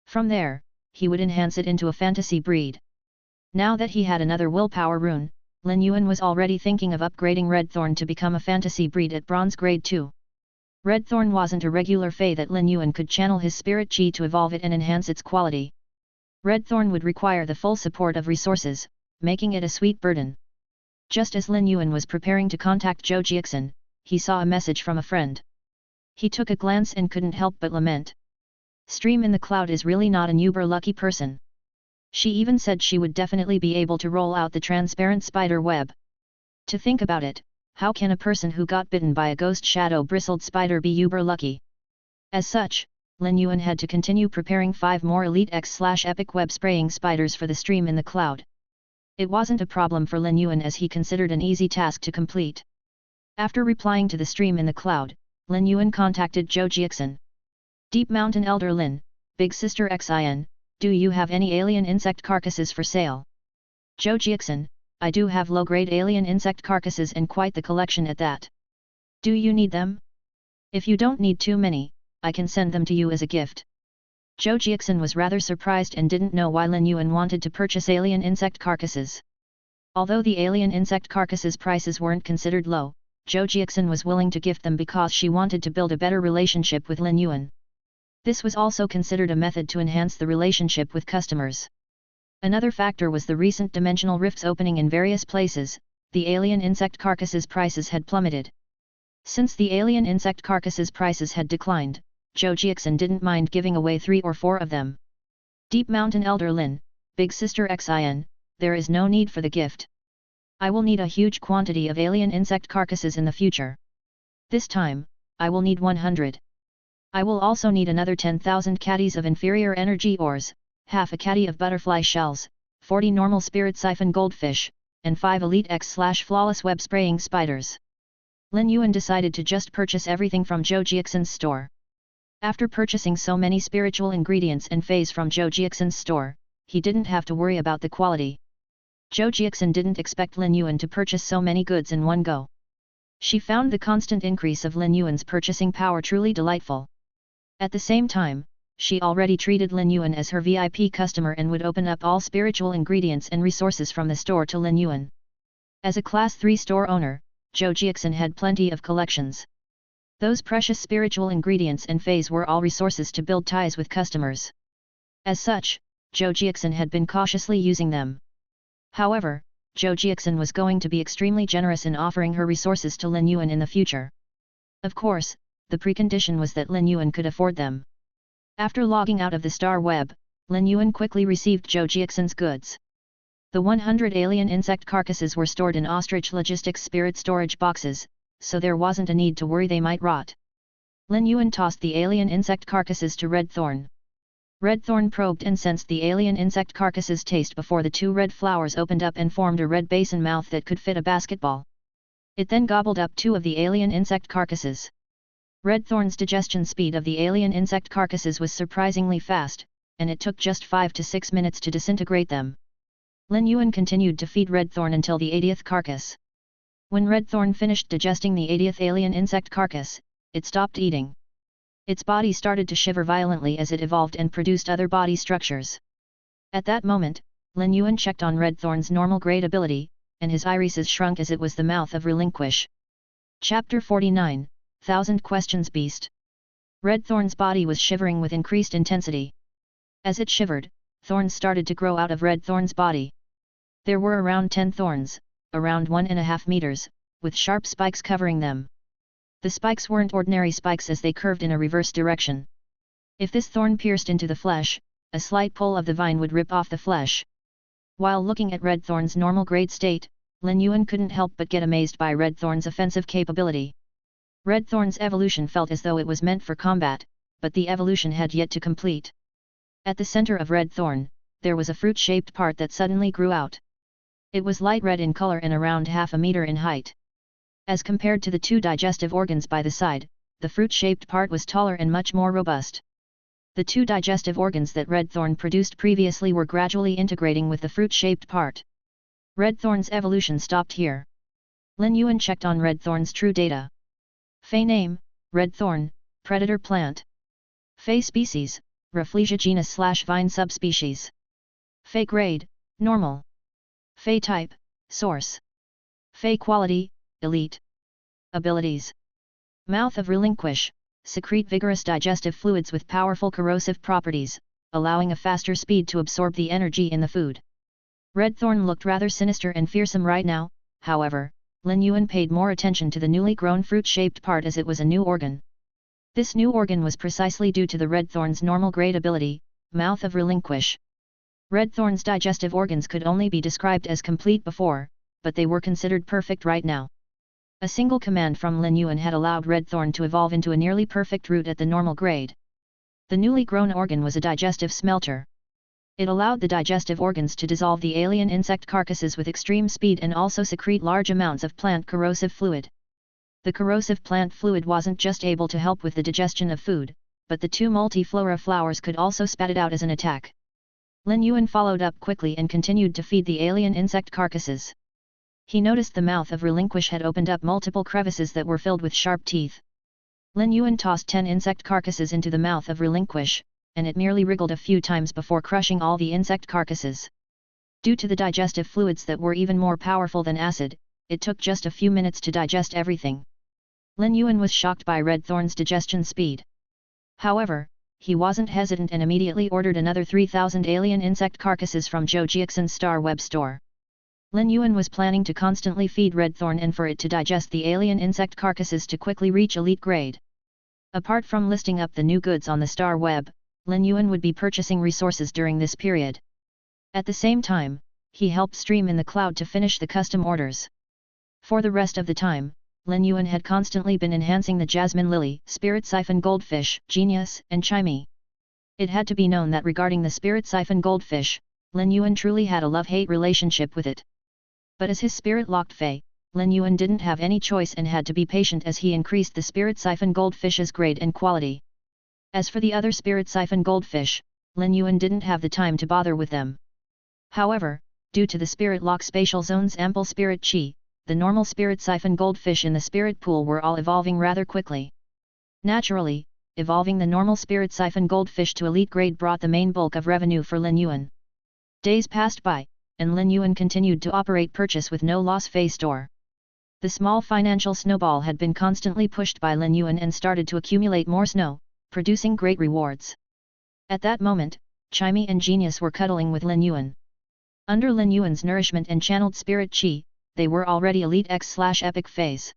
Speaker 1: From there, he would enhance it into a fantasy breed. Now that he had another willpower rune, Lin Yuan was already thinking of upgrading Redthorn to become a fantasy breed at bronze grade too. Redthorn wasn't a regular fey that Lin Yuan could channel his spirit chi to evolve it and enhance its quality. Redthorn would require the full support of resources, making it a sweet burden. Just as Lin Yuan was preparing to contact Zhou Jiaxin, he saw a message from a friend. He took a glance and couldn't help but lament. Stream in the Cloud is really not an uber lucky person. She even said she would definitely be able to roll out the transparent spider web. To think about it, how can a person who got bitten by a ghost shadow bristled spider be uber lucky? As such, Lin Yuan had to continue preparing 5 more Elite X/Epic web spraying spiders for the stream in the cloud. It wasn't a problem for Lin Yuan as he considered an easy task to complete. After replying to the stream in the cloud, Lin Yuan contacted Zhou Jiaxin. Deep Mountain Elder Lin, Big Sister Xin, do you have any alien insect carcasses for sale? Zhou Jiaxin, I do have low-grade alien insect carcasses and quite the collection at that. Do you need them? If you don't need too many, I can send them to you as a gift. Zhou Jiaxin was rather surprised and didn't know why Lin Yuan wanted to purchase alien insect carcasses. Although the alien insect carcasses prices weren't considered low, Zhou Jiaxin was willing to gift them because she wanted to build a better relationship with Lin Yuan. This was also considered a method to enhance the relationship with customers. Another factor was the recent dimensional rifts opening in various places. The alien insect carcasses prices had plummeted. Since the alien insect carcasses prices had declined, Zhou Jiaxin didn't mind giving away 3 or 4 of them. Deep Mountain Elder Lin, Big Sister Xin, there is no need for the gift. I will need a huge quantity of alien insect carcasses in the future. This time, I will need 100. I will also need another 10,000 caddies of inferior energy ores, half a caddy of butterfly shells, 40 normal spirit siphon goldfish, and 5 Elite X/flawless web spraying spiders. Lin Yuan decided to just purchase everything from Zhou Jiaxin's store. After purchasing so many spiritual ingredients and feys from Zhou Jiaxin's store, he didn't have to worry about the quality. Zhou Jiaxin didn't expect Lin Yuan to purchase so many goods in one go. She found the constant increase of Lin Yuan's purchasing power truly delightful. At the same time, she already treated Lin Yuan as her VIP customer and would open up all spiritual ingredients and resources from the store to Lin Yuan. As a Class 3 store owner, Zhou Jiaxin had plenty of collections. Those precious spiritual ingredients and feys were all resources to build ties with customers. As such, Zhou Jiaxin had been cautiously using them. However, Zhou Jiaxin was going to be extremely generous in offering her resources to Lin Yuan in the future. Of course, the precondition was that Lin Yuan could afford them. After logging out of the star web, Lin Yuan quickly received Zhou Jiaxin's goods. The 100 alien insect carcasses were stored in Ostrich Logistics spirit storage boxes, so there wasn't a need to worry they might rot. Lin Yuan tossed the alien insect carcasses to Redthorn. Redthorn probed and sensed the alien insect carcasses' taste before the 2 red flowers opened up and formed a red basin mouth that could fit a basketball. It then gobbled up 2 of the alien insect carcasses. Redthorn's digestion speed of the alien insect carcasses was surprisingly fast, and it took just 5 to 6 minutes to disintegrate them. Lin Yuan continued to feed Redthorn until the 80th carcass. When Redthorn finished digesting the 80th alien insect carcass, it stopped eating. Its body started to shiver violently as it evolved and produced other body structures. At that moment, Lin Yuan checked on Redthorn's normal grade ability, and his irises shrunk as it was the mouth of Relinquish. Chapter 49, 1000 Questions Beast. Redthorn's body was shivering with increased intensity. As it shivered, thorns started to grow out of Redthorn's body. There were around 10 thorns, around 1.5 meters, with sharp spikes covering them. The spikes weren't ordinary spikes as they curved in a reverse direction. If this thorn pierced into the flesh, a slight pull of the vine would rip off the flesh. While looking at Redthorn's normal grade state, Lin Yuan couldn't help but get amazed by Redthorn's offensive capability. Redthorn's evolution felt as though it was meant for combat, but the evolution had yet to complete. At the center of Redthorn, there was a fruit-shaped part that suddenly grew out. It was light red in color and around half a meter in height. As compared to the two digestive organs by the side, the fruit-shaped part was taller and much more robust. The two digestive organs that Red Thorn produced previously were gradually integrating with the fruit-shaped part. Red Thorn's evolution stopped here. Lin Yuan checked on Red Thorn's true data. Fey name, Red Thorn, predator plant. Fey species, Rafflesia genus/vine subspecies. Fey grade, normal. Fey type, source. Fey quality, elite. Abilities. Mouth of relinquish, secrete vigorous digestive fluids with powerful corrosive properties, allowing a faster speed to absorb the energy in the food. Red Thorn looked rather sinister and fearsome right now, however, Lin Yuan paid more attention to the newly grown fruit-shaped part as it was a new organ. This new organ was precisely due to the Red Thorn's normal grade ability, mouth of relinquish. Red Thorn's digestive organs could only be described as complete before, but they were considered perfect right now. A single command from Lin Yuan had allowed Red Thorn to evolve into a nearly perfect root at the normal grade. The newly grown organ was a digestive smelter. It allowed the digestive organs to dissolve the alien insect carcasses with extreme speed and also secrete large amounts of plant corrosive fluid. The corrosive plant fluid wasn't just able to help with the digestion of food, but the two multiflora flowers could also spat it out as an attack. Lin Yuan followed up quickly and continued to feed the alien insect carcasses. He noticed the mouth of relinquish had opened up multiple crevices that were filled with sharp teeth. Lin Yuan tossed 10 insect carcasses into the mouth of relinquish, and it merely wriggled a few times before crushing all the insect carcasses. Due to the digestive fluids that were even more powerful than acid, it took just a few minutes to digest everything. Lin Yuan was shocked by Red Thorn's digestion speed. However, he wasn't hesitant and immediately ordered another 3,000 alien insect carcasses from Zhou Jiaxin's Star Web store. Lin Yuan was planning to constantly feed Red Thorn and for it to digest the alien insect carcasses to quickly reach elite grade. Apart from listing up the new goods on the Star Web, Lin Yuan would be purchasing resources during this period. At the same time, he helped stream in the cloud to finish the custom orders. For the rest of the time, Lin Yuan had constantly been enhancing the Jasmine Lily, Spirit Siphon Goldfish, Genius, and Chimey. It had to be known that regarding the Spirit Siphon Goldfish, Lin Yuan truly had a love-hate relationship with it. But as his spirit-locked Fey, Lin Yuan didn't have any choice and had to be patient as he increased the Spirit Siphon Goldfish's grade and quality. As for the other Spirit Siphon Goldfish, Lin Yuan didn't have the time to bother with them. However, due to the Spirit Lock Spatial Zone's ample Spirit Chi, the normal Spirit Siphon Goldfish in the Spirit Pool were all evolving rather quickly. Naturally, evolving the normal Spirit Siphon Goldfish to elite grade brought the main bulk of revenue for Lin Yuan. Days passed by, and Lin Yuan continued to operate purchase with no loss Fey store. The small financial snowball had been constantly pushed by Lin Yuan and started to accumulate more snow, producing great rewards. At that moment, Chimey and Genius were cuddling with Lin Yuan. Under Lin Yuan's nourishment and channeled spirit chi, they were already elite X/epic phase.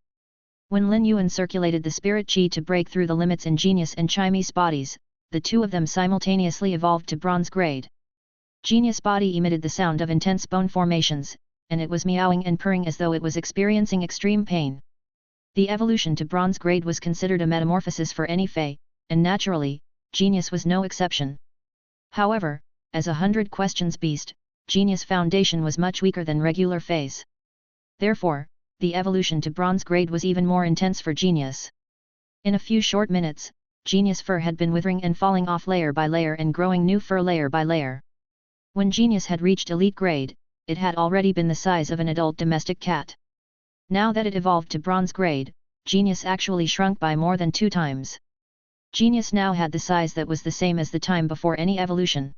Speaker 1: When Lin Yuan circulated the spirit chi to break through the limits in Genius and Chimey's bodies, the two of them simultaneously evolved to bronze grade. Genius' body emitted the sound of intense bone formations, and it was meowing and purring as though it was experiencing extreme pain. The evolution to bronze grade was considered a metamorphosis for any Fey, and naturally, Genius was no exception. However, as a 100 questions beast, Genius' foundation was much weaker than regular Feys. Therefore, the evolution to bronze grade was even more intense for Genius. In a few short minutes, Genius' fur had been withering and falling off layer by layer and growing new fur layer by layer. When Genius had reached elite grade, it had already been the size of an adult domestic cat. Now that it evolved to bronze grade, Genius actually shrunk by more than 2 times. Genius now had the size that was the same as the time before any evolution.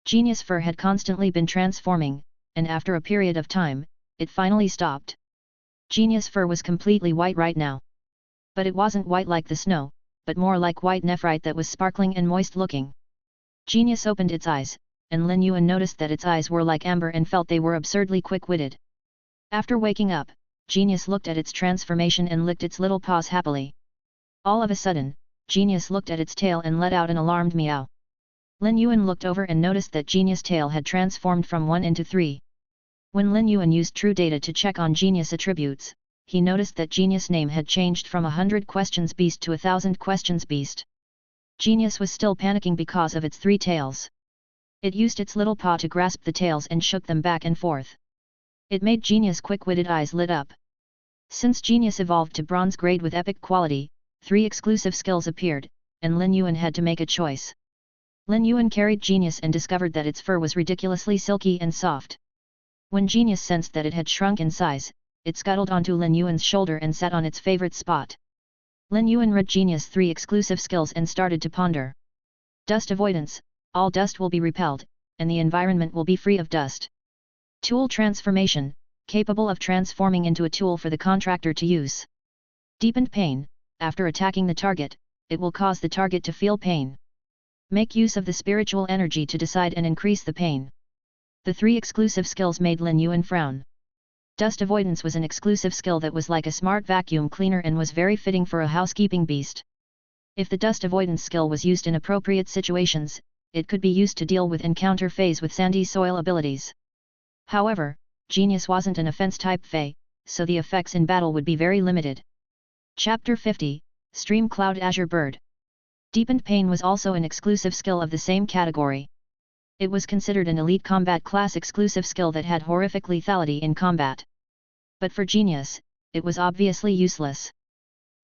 Speaker 1: Genius' fur had constantly been transforming, and after a period of time, it finally stopped. Genius' fur was completely white right now. But it wasn't white like the snow, but more like white nephrite that was sparkling and moist looking. Genius opened its eyes, and Lin Yuan noticed that its eyes were like amber and felt they were absurdly quick-witted. After waking up, Genius looked at its transformation and licked its little paws happily. All of a sudden, Genius looked at its tail and let out an alarmed meow. Lin Yuan looked over and noticed that Genius' tail had transformed from 1 into 3. When Lin Yuan used true data to check on Genius attributes, he noticed that Genius' name had changed from 100 questions beast to 1,000 questions beast. Genius was still panicking because of its 3 tails. It used its little paw to grasp the tails and shook them back and forth. It made Genius' quick-witted eyes lit up. Since Genius evolved to bronze grade with epic quality, 3 exclusive skills appeared, and Lin Yuan had to make a choice. Lin Yuan carried Genius and discovered that its fur was ridiculously silky and soft. When Genius sensed that it had shrunk in size, it scuttled onto Lin Yuan's shoulder and sat on its favorite spot. Lin Yuan read Genius' 3 exclusive skills and started to ponder. Dust avoidance, all dust will be repelled, and the environment will be free of dust. Tool transformation, capable of transforming into a tool for the contractor to use. Deepened pain, after attacking the target, it will cause the target to feel pain. Make use of the spiritual energy to decide and increase the pain. The 3 exclusive skills made Lin Yuan frown. Dust avoidance was an exclusive skill that was like a smart vacuum cleaner and was very fitting for a housekeeping beast. If the dust avoidance skill was used in appropriate situations, it could be used to deal with encounter feys with sandy soil abilities. However, Genius wasn't an offense-type fey, so the effects in battle would be very limited. Chapter 50, Stream Cloud Azure Bird. Deepened Pain was also an exclusive skill of the same category. It was considered an elite combat class exclusive skill that had horrific lethality in combat. But for Genius, it was obviously useless.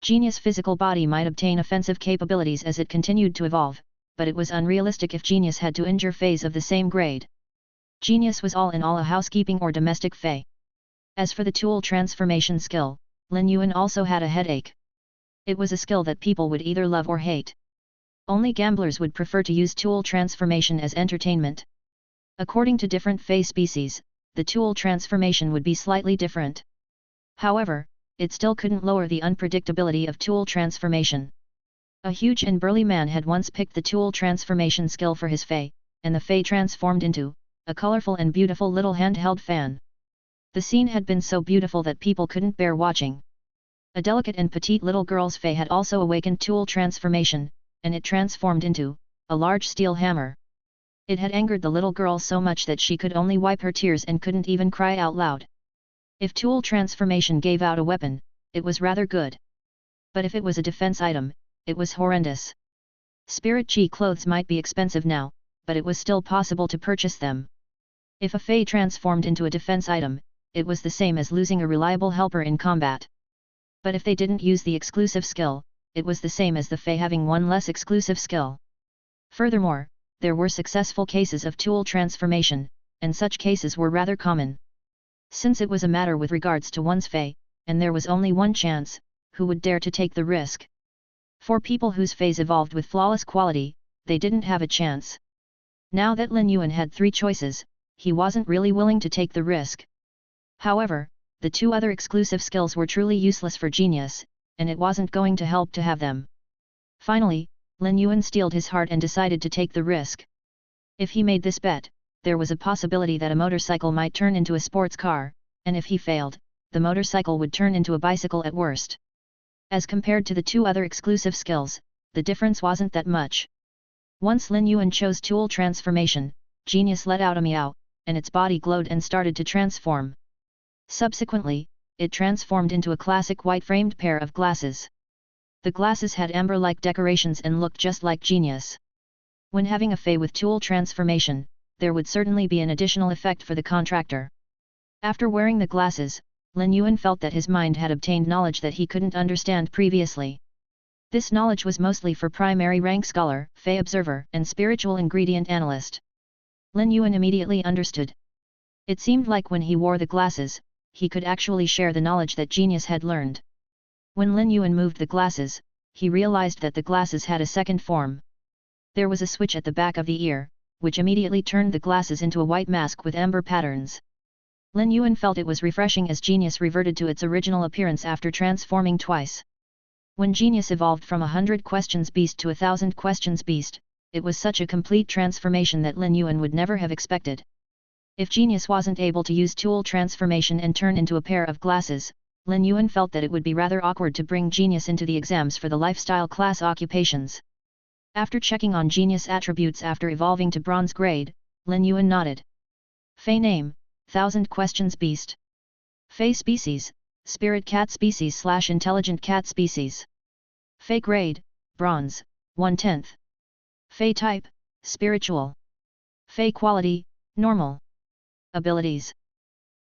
Speaker 1: Genius' physical body might obtain offensive capabilities as it continued to evolve, but it was unrealistic if Genius had to injure feys of the same grade. Genius was all in all a housekeeping or domestic fey. As for the tool transformation skill, Lin Yuan also had a headache. It was a skill that people would either love or hate. Only gamblers would prefer to use tool transformation as entertainment. According to different fey species, the tool transformation would be slightly different. However, it still couldn't lower the unpredictability of tool transformation. A huge and burly man had once picked the tool transformation skill for his fey, and the fey transformed into a colorful and beautiful little handheld fan. The scene had been so beautiful that people couldn't bear watching. A delicate and petite little girl's fey had also awakened tool transformation, and it transformed into a large steel hammer. It had angered the little girl so much that she could only wipe her tears and couldn't even cry out loud. If tool transformation gave out a weapon, it was rather good. But if it was a defense item, it was horrendous. Spirit Chi clothes might be expensive now, but it was still possible to purchase them. If a fey transformed into a defense item, it was the same as losing a reliable helper in combat. But if they didn't use the exclusive skill, it was the same as the fey having one less exclusive skill. Furthermore, there were successful cases of tool transformation, and such cases were rather common. Since it was a matter with regards to one's fey, and there was only one chance, who would dare to take the risk? For people whose feys evolved with flawless quality, they didn't have a chance. Now that Lin Yuan had 3 choices, he wasn't really willing to take the risk. However, the 2 other exclusive skills were truly useless for Genius, and it wasn't going to help to have them. Finally, Lin Yuan steeled his heart and decided to take the risk. If he made this bet, there was a possibility that a motorcycle might turn into a sports car, and if he failed, the motorcycle would turn into a bicycle at worst. As compared to the 2 other exclusive skills, the difference wasn't that much. Once Lin Yuan chose tool transformation, Genius let out a meow, and its body glowed and started to transform. Subsequently, it transformed into a classic white-framed pair of glasses. The glasses had amber-like decorations and looked just like Genius. When having a fey with tool transformation, there would certainly be an additional effect for the contractor. After wearing the glasses, Lin Yuan felt that his mind had obtained knowledge that he couldn't understand previously. This knowledge was mostly for primary rank scholar, fey observer, and spiritual ingredient analyst. Lin Yuan immediately understood. It seemed like when he wore the glasses, he could actually share the knowledge that Genius had learned. When Lin Yuan moved the glasses, he realized that the glasses had a second form. There was a switch at the back of the ear, which immediately turned the glasses into a white mask with amber patterns. Lin Yuan felt it was refreshing as Genius reverted to its original appearance after transforming twice. When Genius evolved from 100 questions beast to 1000 questions beast, it was such a complete transformation that Lin Yuan would never have expected. If Genius wasn't able to use tool transformation and turn into a pair of glasses, Lin Yuan felt that it would be rather awkward to bring Genius into the exams for the lifestyle class occupations. After checking on Genius attributes after evolving to bronze grade, Lin Yuan nodded. Fey name, 1000 questions beast. Fey species, spirit cat species / intelligent cat species. Fey grade, bronze, 1/10. Fey type, spiritual. Fey quality, normal. Abilities.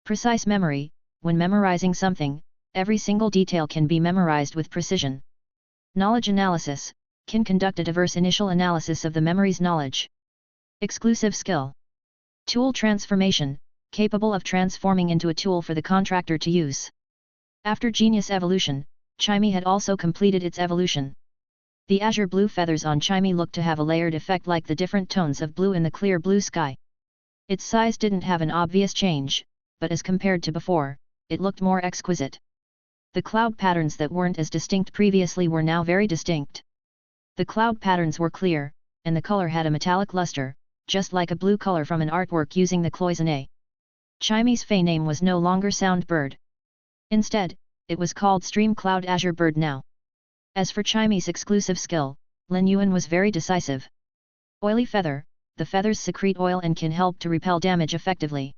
Speaker 1: Precise memory, when memorizing something, Every single detail can be memorized with precision. Knowledge analysis, can conduct a diverse initial analysis of the memory's knowledge. Exclusive skill. Tool transformation, capable of transforming into a tool for the contractor to use. After Genius evolution, Chimey had also completed its evolution. The azure blue feathers on Chimey looked to have a layered effect like the different tones of blue in the clear blue sky. Its size didn't have an obvious change, but as compared to before, it looked more exquisite. The cloud patterns that weren't as distinct previously were now very distinct. The cloud patterns were clear, and the color had a metallic luster, just like a blue color from an artwork using the cloisonne. Chimey's fey name was no longer Sound Bird. Instead, it was called Stream Cloud Azure Bird now. As for Chimey's exclusive skill, Lin Yuan was very decisive. Oily feather, the feathers secrete oil and can help to repel damage effectively.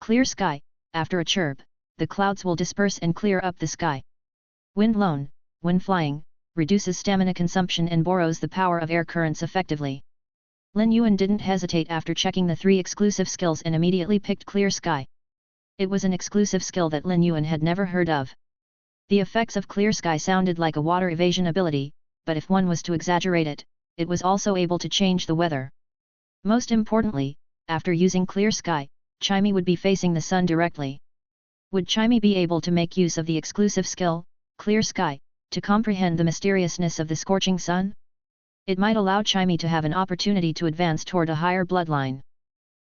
Speaker 1: Clear sky, after a chirp, the clouds will disperse and clear up the sky. Wind blown, when flying, reduces stamina consumption and borrows the power of air currents effectively. Lin Yuan didn't hesitate after checking the 3 exclusive skills and immediately picked Clear Sky. It was an exclusive skill that Lin Yuan had never heard of. The effects of Clear Sky sounded like a water evasion ability, but if one was to exaggerate it, it was also able to change the weather. Most importantly, after using Clear Sky, Chimey would be facing the sun directly. Would Chimey be able to make use of the exclusive skill, Clear Sky, to comprehend the mysteriousness of the scorching sun? It might allow Chimey to have an opportunity to advance toward a higher bloodline.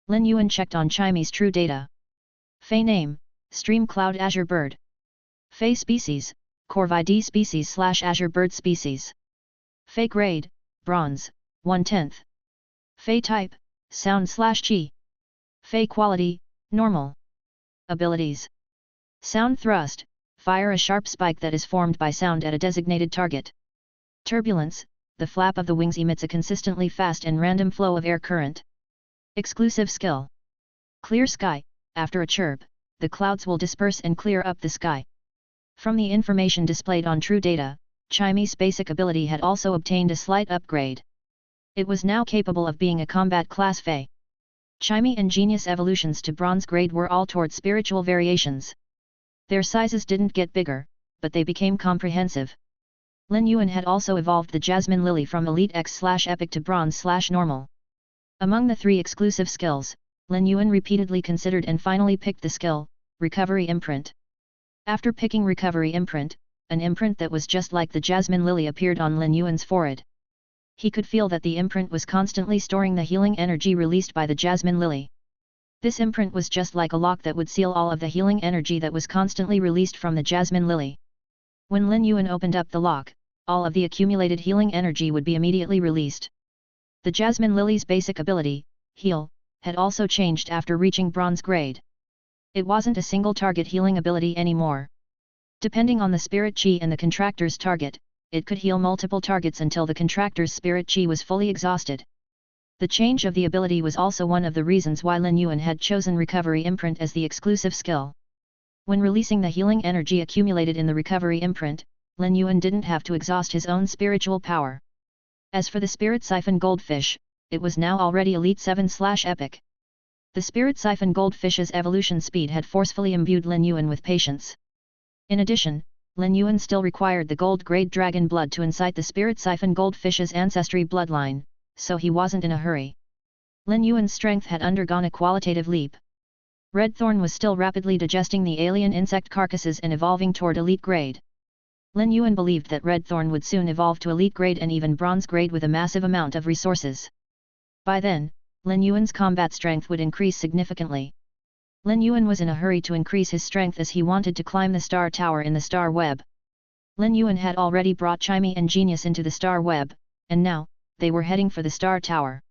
Speaker 1: Lin Yuan checked on Chimey's true data. Fey name, Stream Cloud Azure Bird. Fey species, Corvidae species / Azure Bird species. Fey grade, Bronze, 1/10. Fey type, Sound / Chi. Fey quality, Normal. Abilities. Sound thrust, fire a sharp spike that is formed by sound at a designated target. Turbulence, the flap of the wings emits a consistently fast and random flow of air current. Exclusive skill. Clear sky, after a chirp, the clouds will disperse and clear up the sky. From the information displayed on True Data, Chimey's basic ability had also obtained a slight upgrade. It was now capable of being a combat class Fey. Chimey and Genius evolutions to Bronze grade were all toward spiritual variations. Their sizes didn't get bigger, but they became comprehensive. Lin Yuan had also evolved the Jasmine Lily from Elite X / Epic to Bronze / Normal. Among the 3 exclusive skills, Lin Yuan repeatedly considered and finally picked the skill, Recovery Imprint. After picking Recovery Imprint, an imprint that was just like the Jasmine Lily appeared on Lin Yuan's forehead. He could feel that the imprint was constantly storing the healing energy released by the Jasmine Lily. This imprint was just like a lock that would seal all of the healing energy that was constantly released from the Jasmine Lily. When Lin Yuan opened up the lock, all of the accumulated healing energy would be immediately released. The Jasmine Lily's basic ability, Heal, had also changed after reaching Bronze grade. It wasn't a single target healing ability anymore. Depending on the spirit chi and the contractor's target, it could heal multiple targets until the contractor's spirit chi was fully exhausted. The change of the ability was also one of the reasons why Lin Yuan had chosen Recovery Imprint as the exclusive skill. When releasing the healing energy accumulated in the Recovery Imprint, Lin Yuan didn't have to exhaust his own spiritual power. As for the Spirit Siphon Goldfish, it was now already Elite 7 / Epic. The Spirit Siphon Goldfish's evolution speed had forcefully imbued Lin Yuan with patience. In addition, Lin Yuan still required the Gold Grade Dragon blood to incite the Spirit Siphon Goldfish's ancestry bloodline, so he wasn't in a hurry. Lin Yuan's strength had undergone a qualitative leap. Redthorn was still rapidly digesting the alien insect carcasses and evolving toward Elite grade. Lin Yuan believed that Redthorn would soon evolve to Elite grade and even Bronze grade with a massive amount of resources. By then, Lin Yuan's combat strength would increase significantly. Lin Yuan was in a hurry to increase his strength as he wanted to climb the star tower in the star web. Lin Yuan had already brought Chimey and Genius into the star web, and now, they were heading for the star tower.